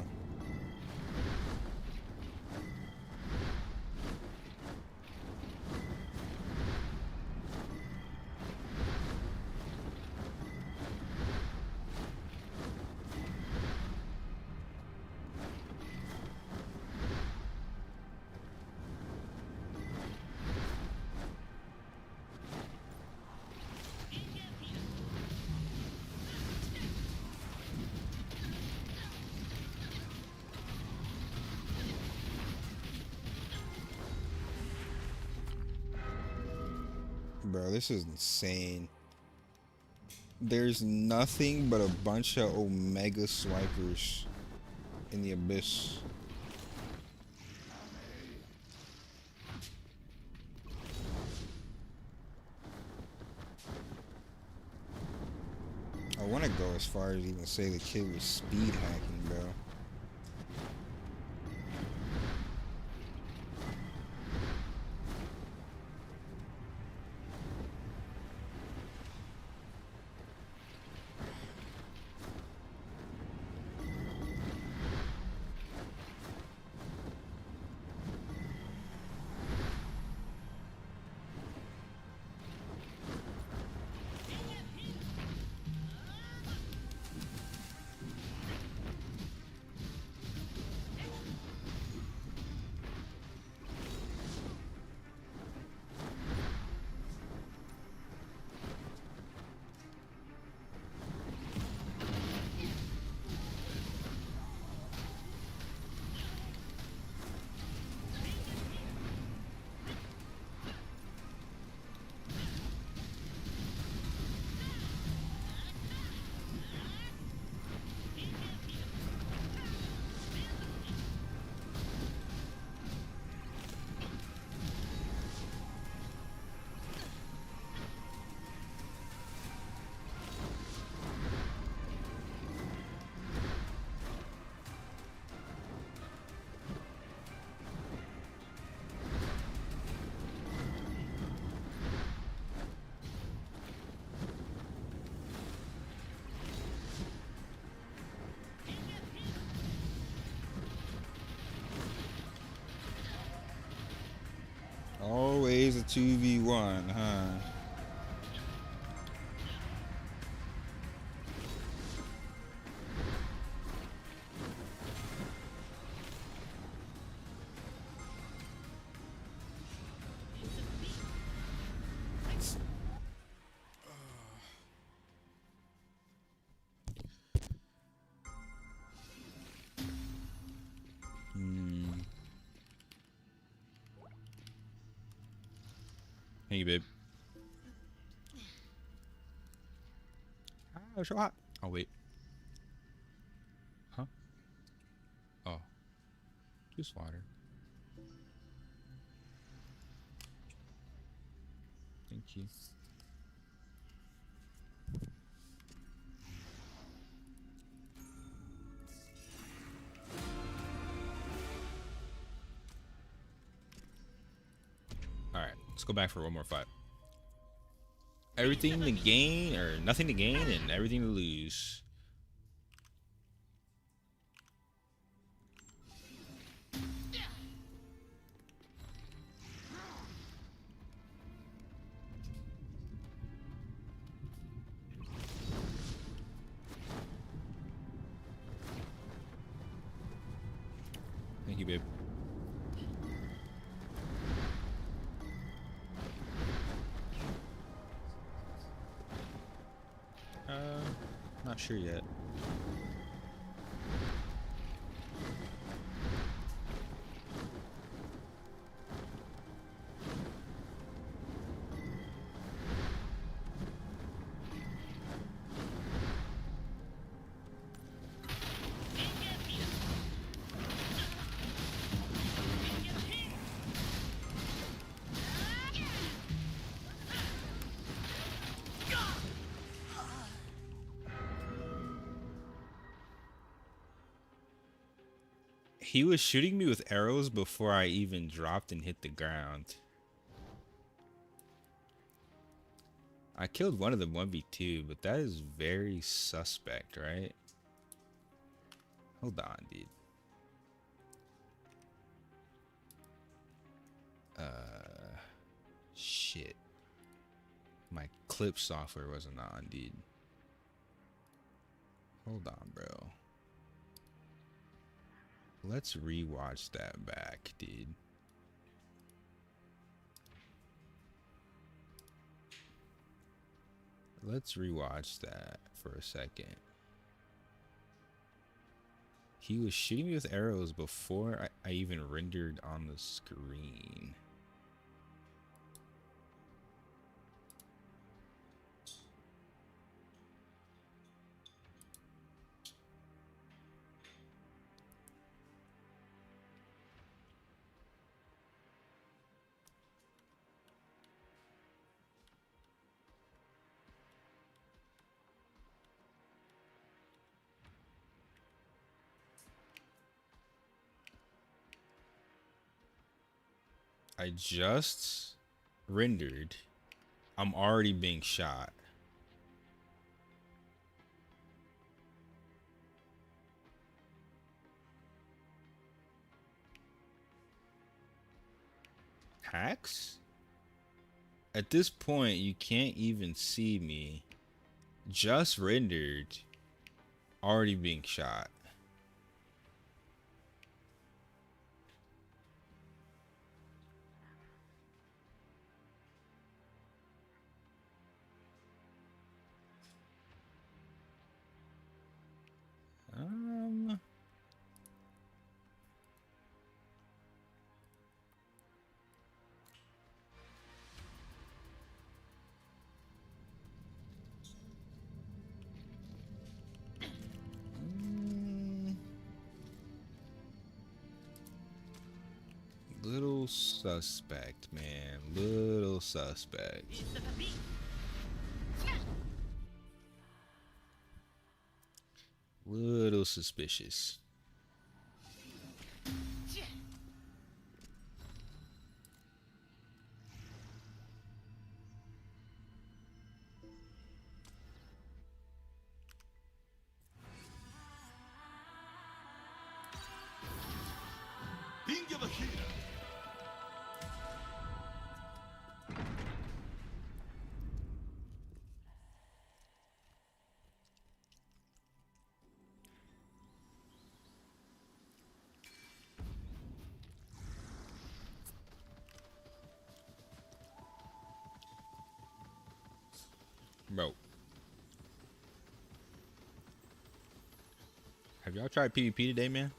Bro, this is insane. There's nothing but a bunch of Omega swipers in the abyss. I want to go as far as even say the kid was speed hacking, bro. Always a 2v1, huh? Thank you, babe. Ah, it's so hot. Oh, wait. Huh? Oh. Just water. Thank you. Alright, let's go back for one more fight. Everything to gain, or nothing to gain, and everything to lose. Thank you, babe. Not sure yet. He was shooting me with arrows before I even dropped and hit the ground. I killed one of them 1v2, but that is very suspect, right? Hold on, dude. Shit. My clip software wasn't on, dude. Hold on, bro. Let's rewatch that back, dude. Let's rewatch that for a second. He was shooting me with arrows before I even rendered on the screen. I just rendered. I'm already being shot. Hacks? At this point, you can't even see me. Just rendered. Already being shot. Little suspect, man. Little suspect. Little suspicious. Bro. Have y'all tried PvP today, man?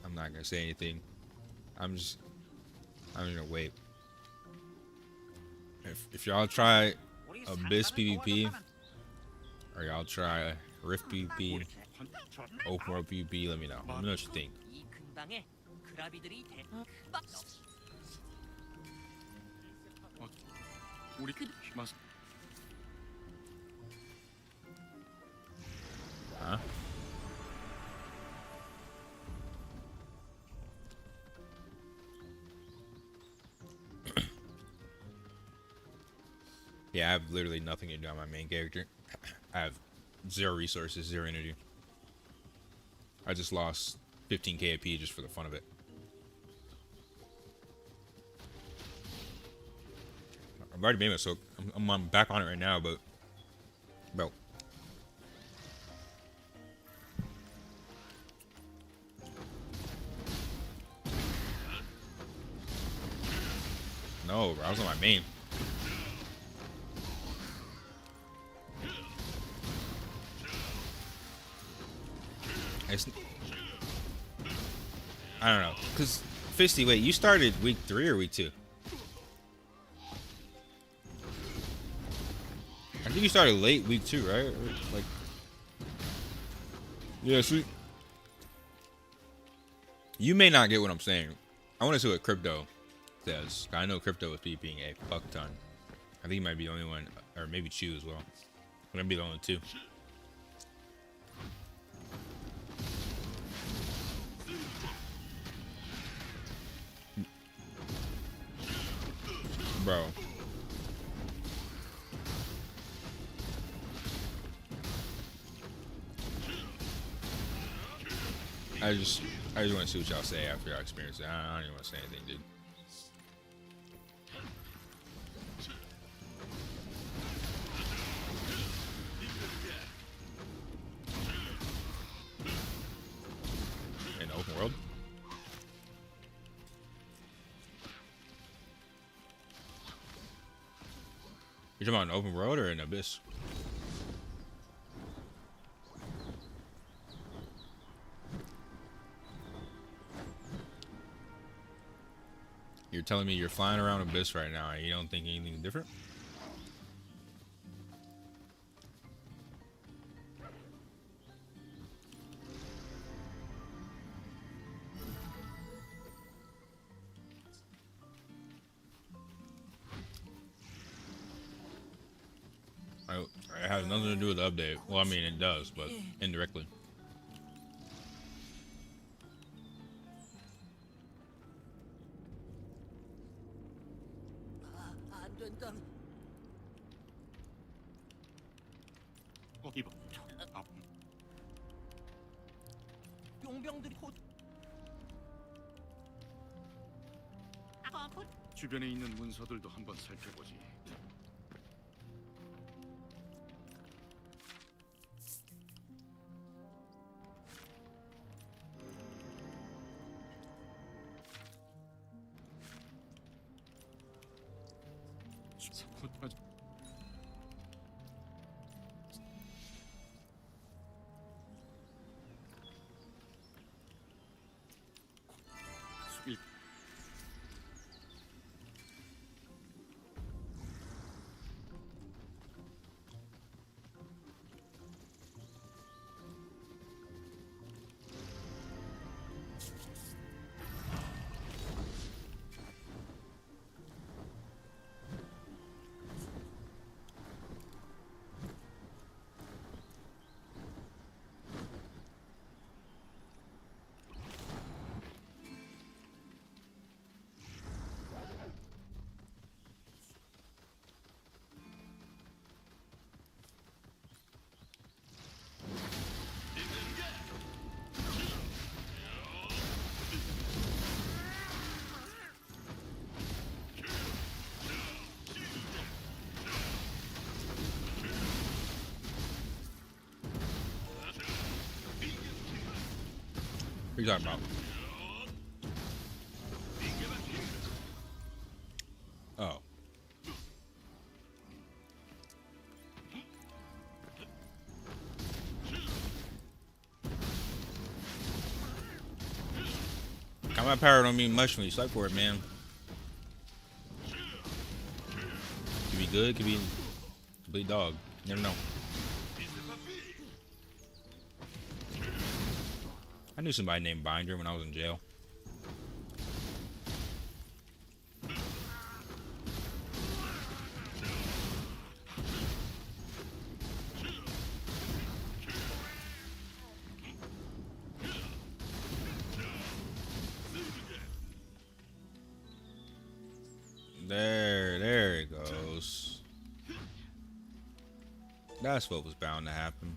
I'm not gonna say anything. I'm gonna wait. If y'all try Abyss PvP, or y'all try Rift PvP, Open World PvP, let me know. Let me know what you think. 이 근방에 그라비들이 우리 맞. Huh? Yeah, I have literally nothing to do on my main character. I have 0 resources, 0 energy. I just lost 15k AP just for the fun of it. I've already made it, so I'm back on it right now, but bro. No, bro, I was on my main. I don't know, cause Fisty, wait, you started week 3 or week 2? I think you started late week 2, right? Or, like, yeah, sweet. You may not get what I'm saying. I want to see what Crypto says. I know Crypto is PvPing a fuck ton. I think he might be the only one, or maybe Chu as well. Might be the only two. Bro. I just want to see what y'all say after y'all experience it. I don't even want to say anything, dude. In the open world? You're talking about an open world or an abyss? You're telling me you're flying around abyss right now and you don't think anything different? It has nothing to do with the update. Well, I mean, it does, but indirectly. 안 된다. 이봐. 용병들이 곧 주변에 있는 문서들도 한번 살펴보지. What are you talking about? Oh. Combat power don't mean much when you swipe for it, man. Could be good, could be complete dog. You never know. I knew somebody named Binder when I was in jail. There it goes. That's what was bound to happen.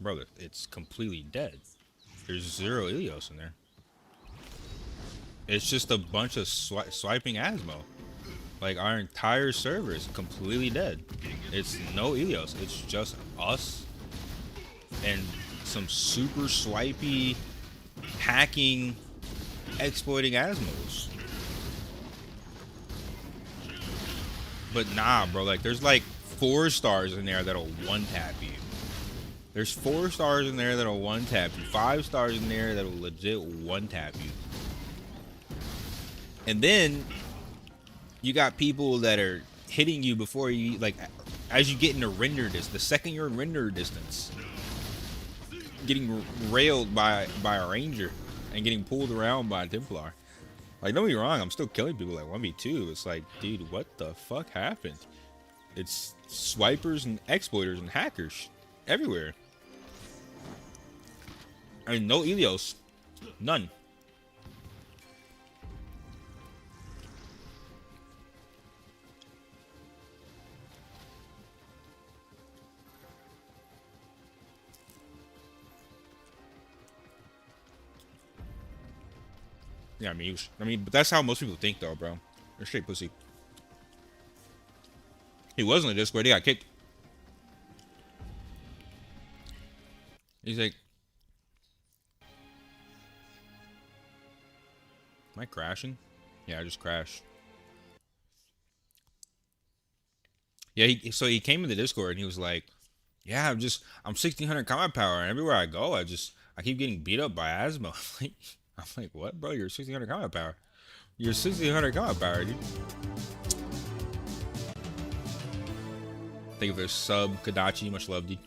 Brother, it's completely dead. There's 0 Ilios in there. It's just a bunch of swiping Asmo. Like, our entire server is completely dead. It's no Ilios. It's just us and some super swipey, hacking, exploiting Asmos. But nah, bro. Like, there's like 4 stars in there that'll one-tap you. There's 4 stars in there that'll one-tap you. 5 stars in there that'll legit one-tap you. And then you got people that are hitting you before you, like, as you get into render distance. The second you're in render distance, getting railed by a ranger and getting pulled around by a Templar. Like, don't be wrong, I'm still killing people like 1v2. It's like, dude, what the fuck happened? It's swipers and exploiters and hackers everywhere. I mean, no Elios. None. Yeah, I mean, but that's how most people think, though, bro. They're straight pussy. He wasn't a Discord. He got kicked. He's like, am I crashing? Yeah, I just crashed. Yeah, so he came in the Discord and he was like, yeah, I'm 1600 combat power, and everywhere I go, I keep getting beat up by Asmo. I'm like, what, bro? You're 1600 combat power. You're 1600 combat power, dude. Thank you for the sub, Kadachi. Much love, dude.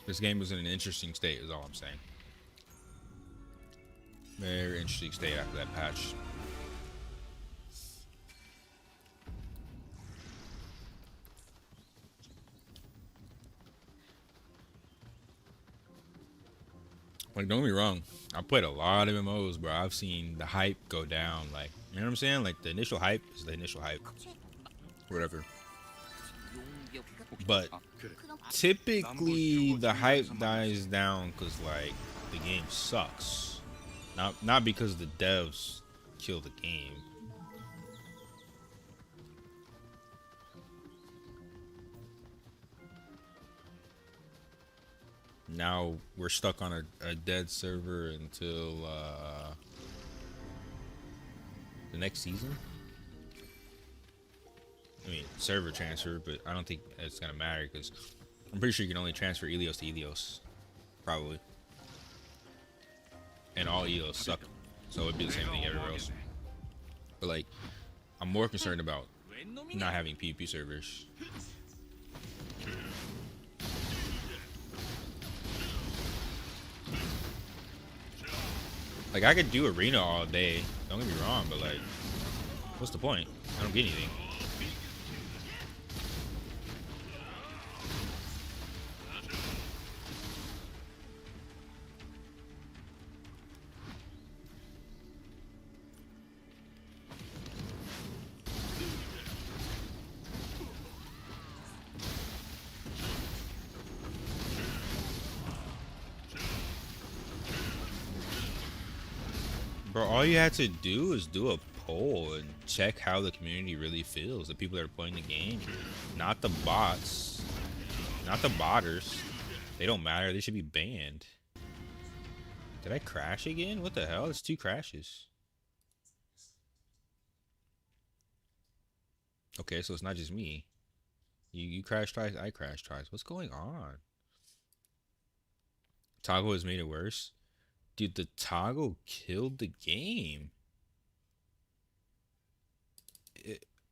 This game was in an interesting state, is all I'm saying. Very interesting state after that patch. Like, don't get me wrong, I played a lot of MMOs, bro. I've seen the hype go down. Like, you know what I'm saying? Like, the initial hype is the initial hype. Whatever. But typically, the hype dies down because, like, the game sucks. Not because the devs kill the game. Now we're stuck on a dead server until the next season. I mean, server transfer, but I don't think it's gonna matter because I'm pretty sure you can only transfer Elios to Elios, probably. And all Elios suck, so it'd be the same thing everywhere else. But like, I'm more concerned about not having PvP servers. Like, I could do arena all day, don't get me wrong, but like, what's the point? I don't get anything. Bro, all you had to do is do a poll and check how the community really feels. The people that are playing the game, not the bots, not the botters. They don't matter. They should be banned. Did I crash again? What the hell? It's 2 crashes. Okay, so it's not just me. You crash twice, I crash twice. What's going on? Toggle has made it worse. Dude, the toggle killed the game.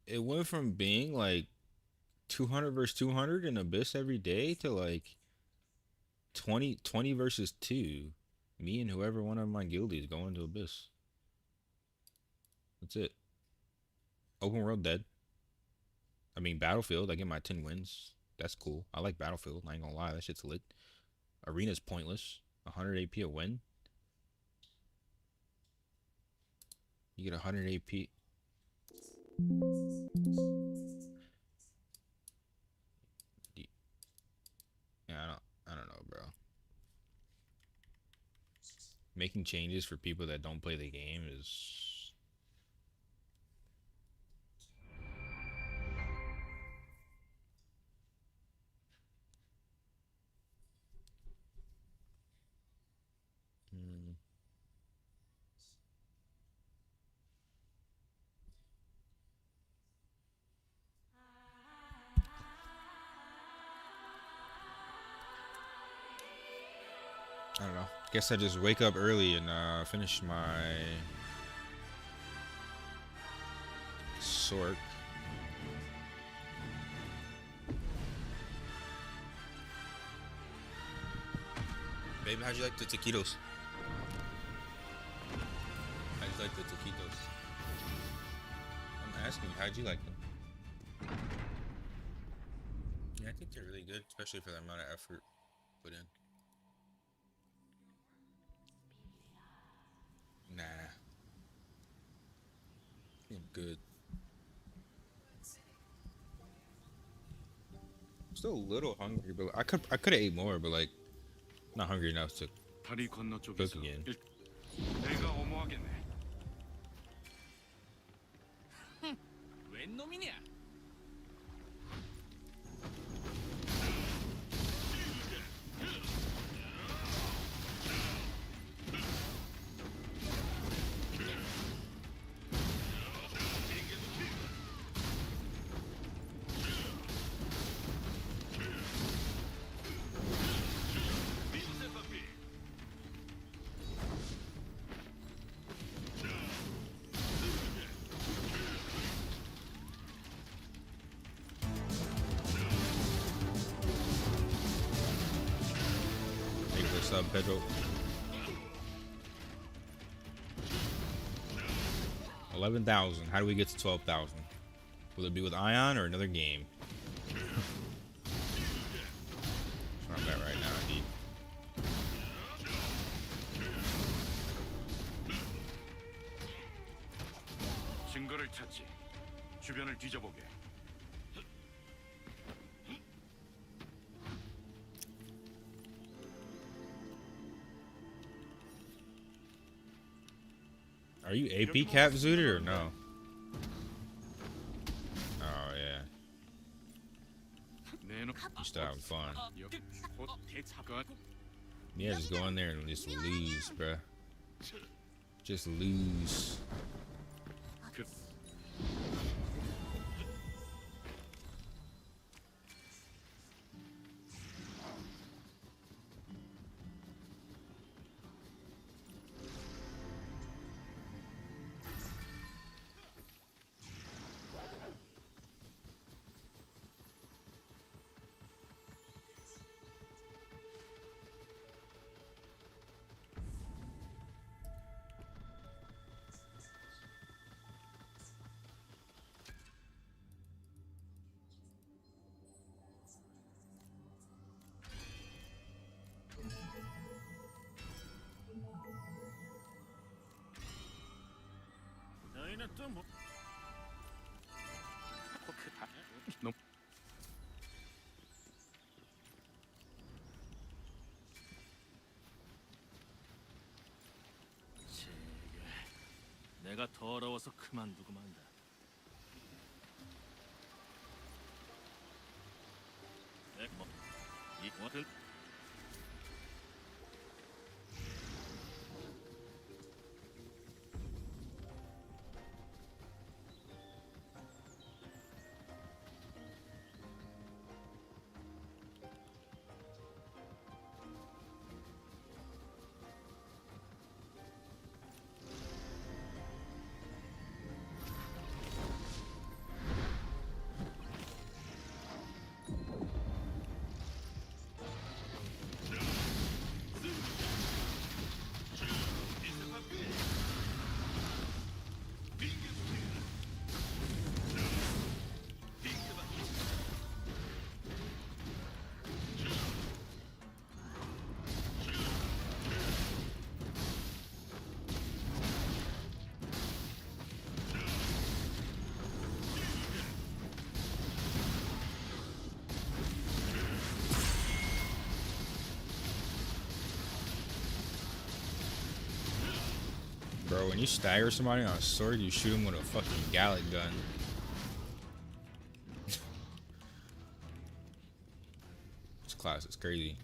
It went from being like 200 versus 200 in Abyss every day to like 20 versus 2. Me and whoever one of my guildies going to Abyss. That's it. Open world dead. I mean, Battlefield, I get my 10 wins. That's cool. I like Battlefield. I ain't gonna lie, that shit's lit. Arena's pointless. 100 AP a win. You get 100 AP. Yeah, I don't know, bro. Making changes for people that don't play the game is I don't know. Guess I just wake up early and finish my sork. Baby, how'd you like the taquitos? How'd you like the taquitos? I'm asking you, how'd you like them? Yeah, I think they're really good, especially for the amount of effort put in. Nah. I'm good. Still a little hungry, but I could have ate more, but like not hungry enough to 다리 건너쪽에서 cook again. 내가 어머하겠네. 웬 놈이냐? Hey, what's up, Pedro? 11,000. How do we get to 12,000? Will it be with Aion or another game? That's where I'm at right now, indeed. 증거를 찾지. 주변을 뒤져보게. Are you AP cap zooted or no? Oh yeah, 내놈 you still having fun. 곧 대차가 Yeah, just go in there and just lose, bruh. Just lose. 그 너희는 또 뭐? 놈 내가 더러워서 그만두고 만다. 이 뭐들 Bro, when you stagger somebody on a sword, you shoot him with a fucking Gallic gun. This class is crazy.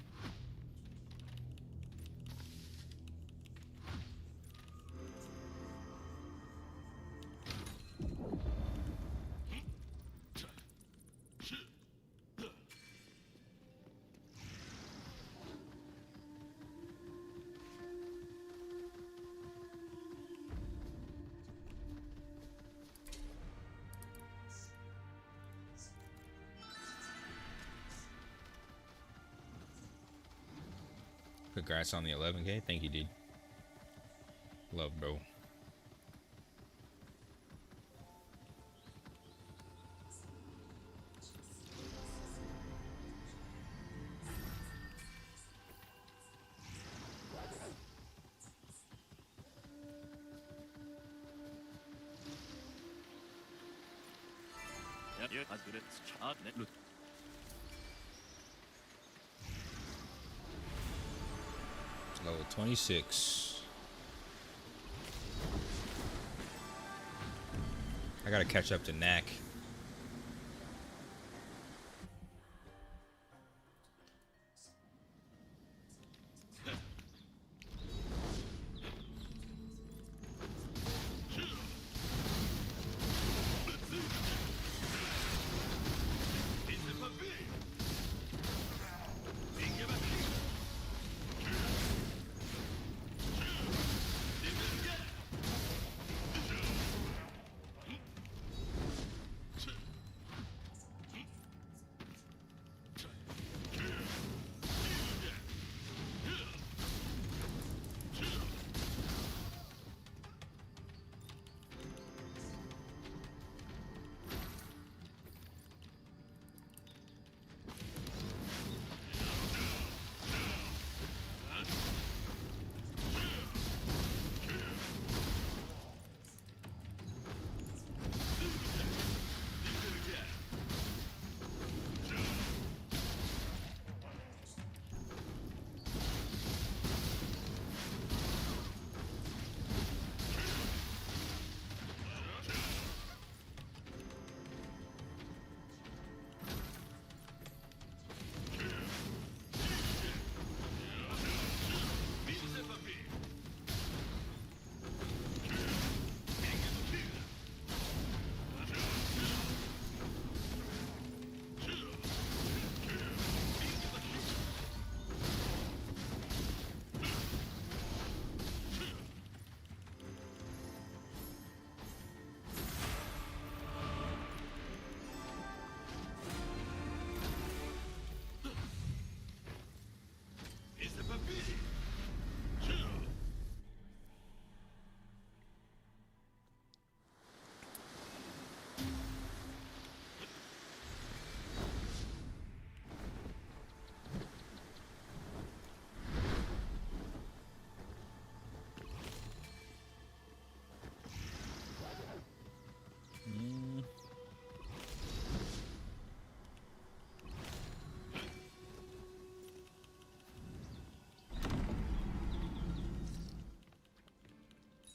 Congrats on the 11K. Thank you, dude. Love, bro. Level 26. I gotta catch up to Knack.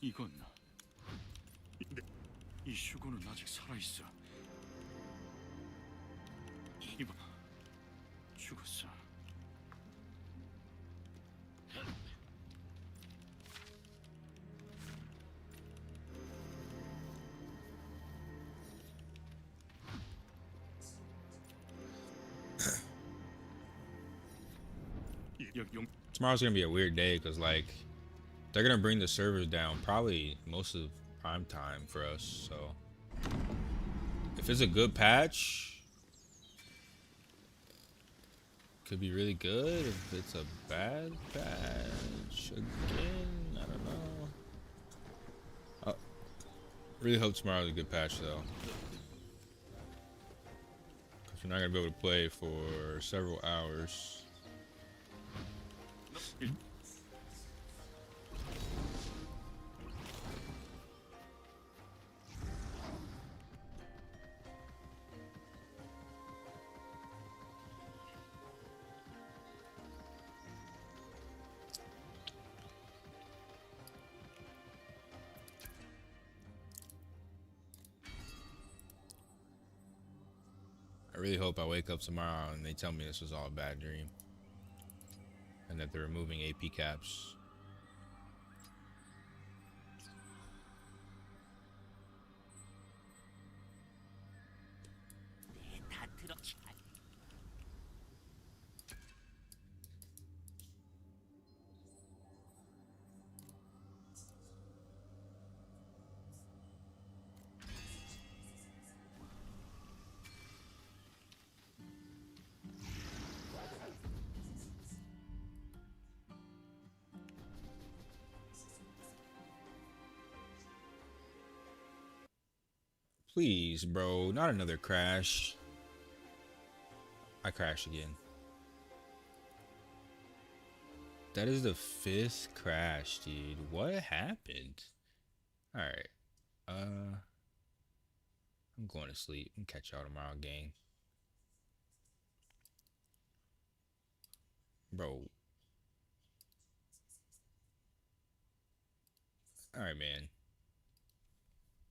이건 이 슈고는 아직 살아있어. 이봐, 죽었어. Tomorrow's gonna be a weird day because like they're gonna bring the servers down probably most of prime time for us. So if it's a good patch, could be really good. If it's a bad patch, again, I don't know. Really hope tomorrow's a good patch though, because we're not gonna be able to play for several hours. really hope I wake up tomorrow and they tell me this was all a bad dream and that they're removing AP caps. 다 들어. Please, bro, not another crash. I crashed again. That is the 5th crash, dude. What happened? Alright. I'm going to sleep. And catch y'all tomorrow, gang. Bro. Alright, man.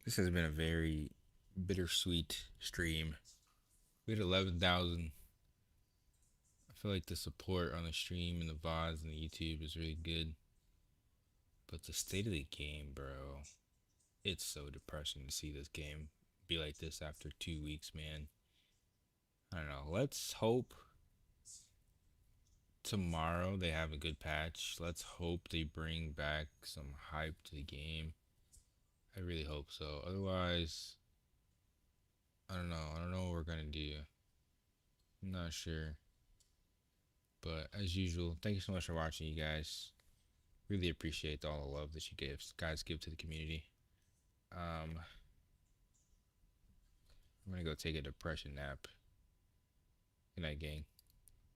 This has been a very bittersweet stream. We had 11,000. I feel like the support on the stream and the VODs and the YouTube is really good. But the state of the game, bro. It's so depressing to see this game be like this after 2 weeks, man. I don't know. Let's hope tomorrow they have a good patch. Let's hope they bring back some hype to the game. I really hope so. Otherwise, I don't know. I don't know what we're gonna do. I'm not sure. But as usual, thank you so much for watching, you guys. Really appreciate all the love that you guys give to the community. I'm gonna go take a depression nap. Good night, gang.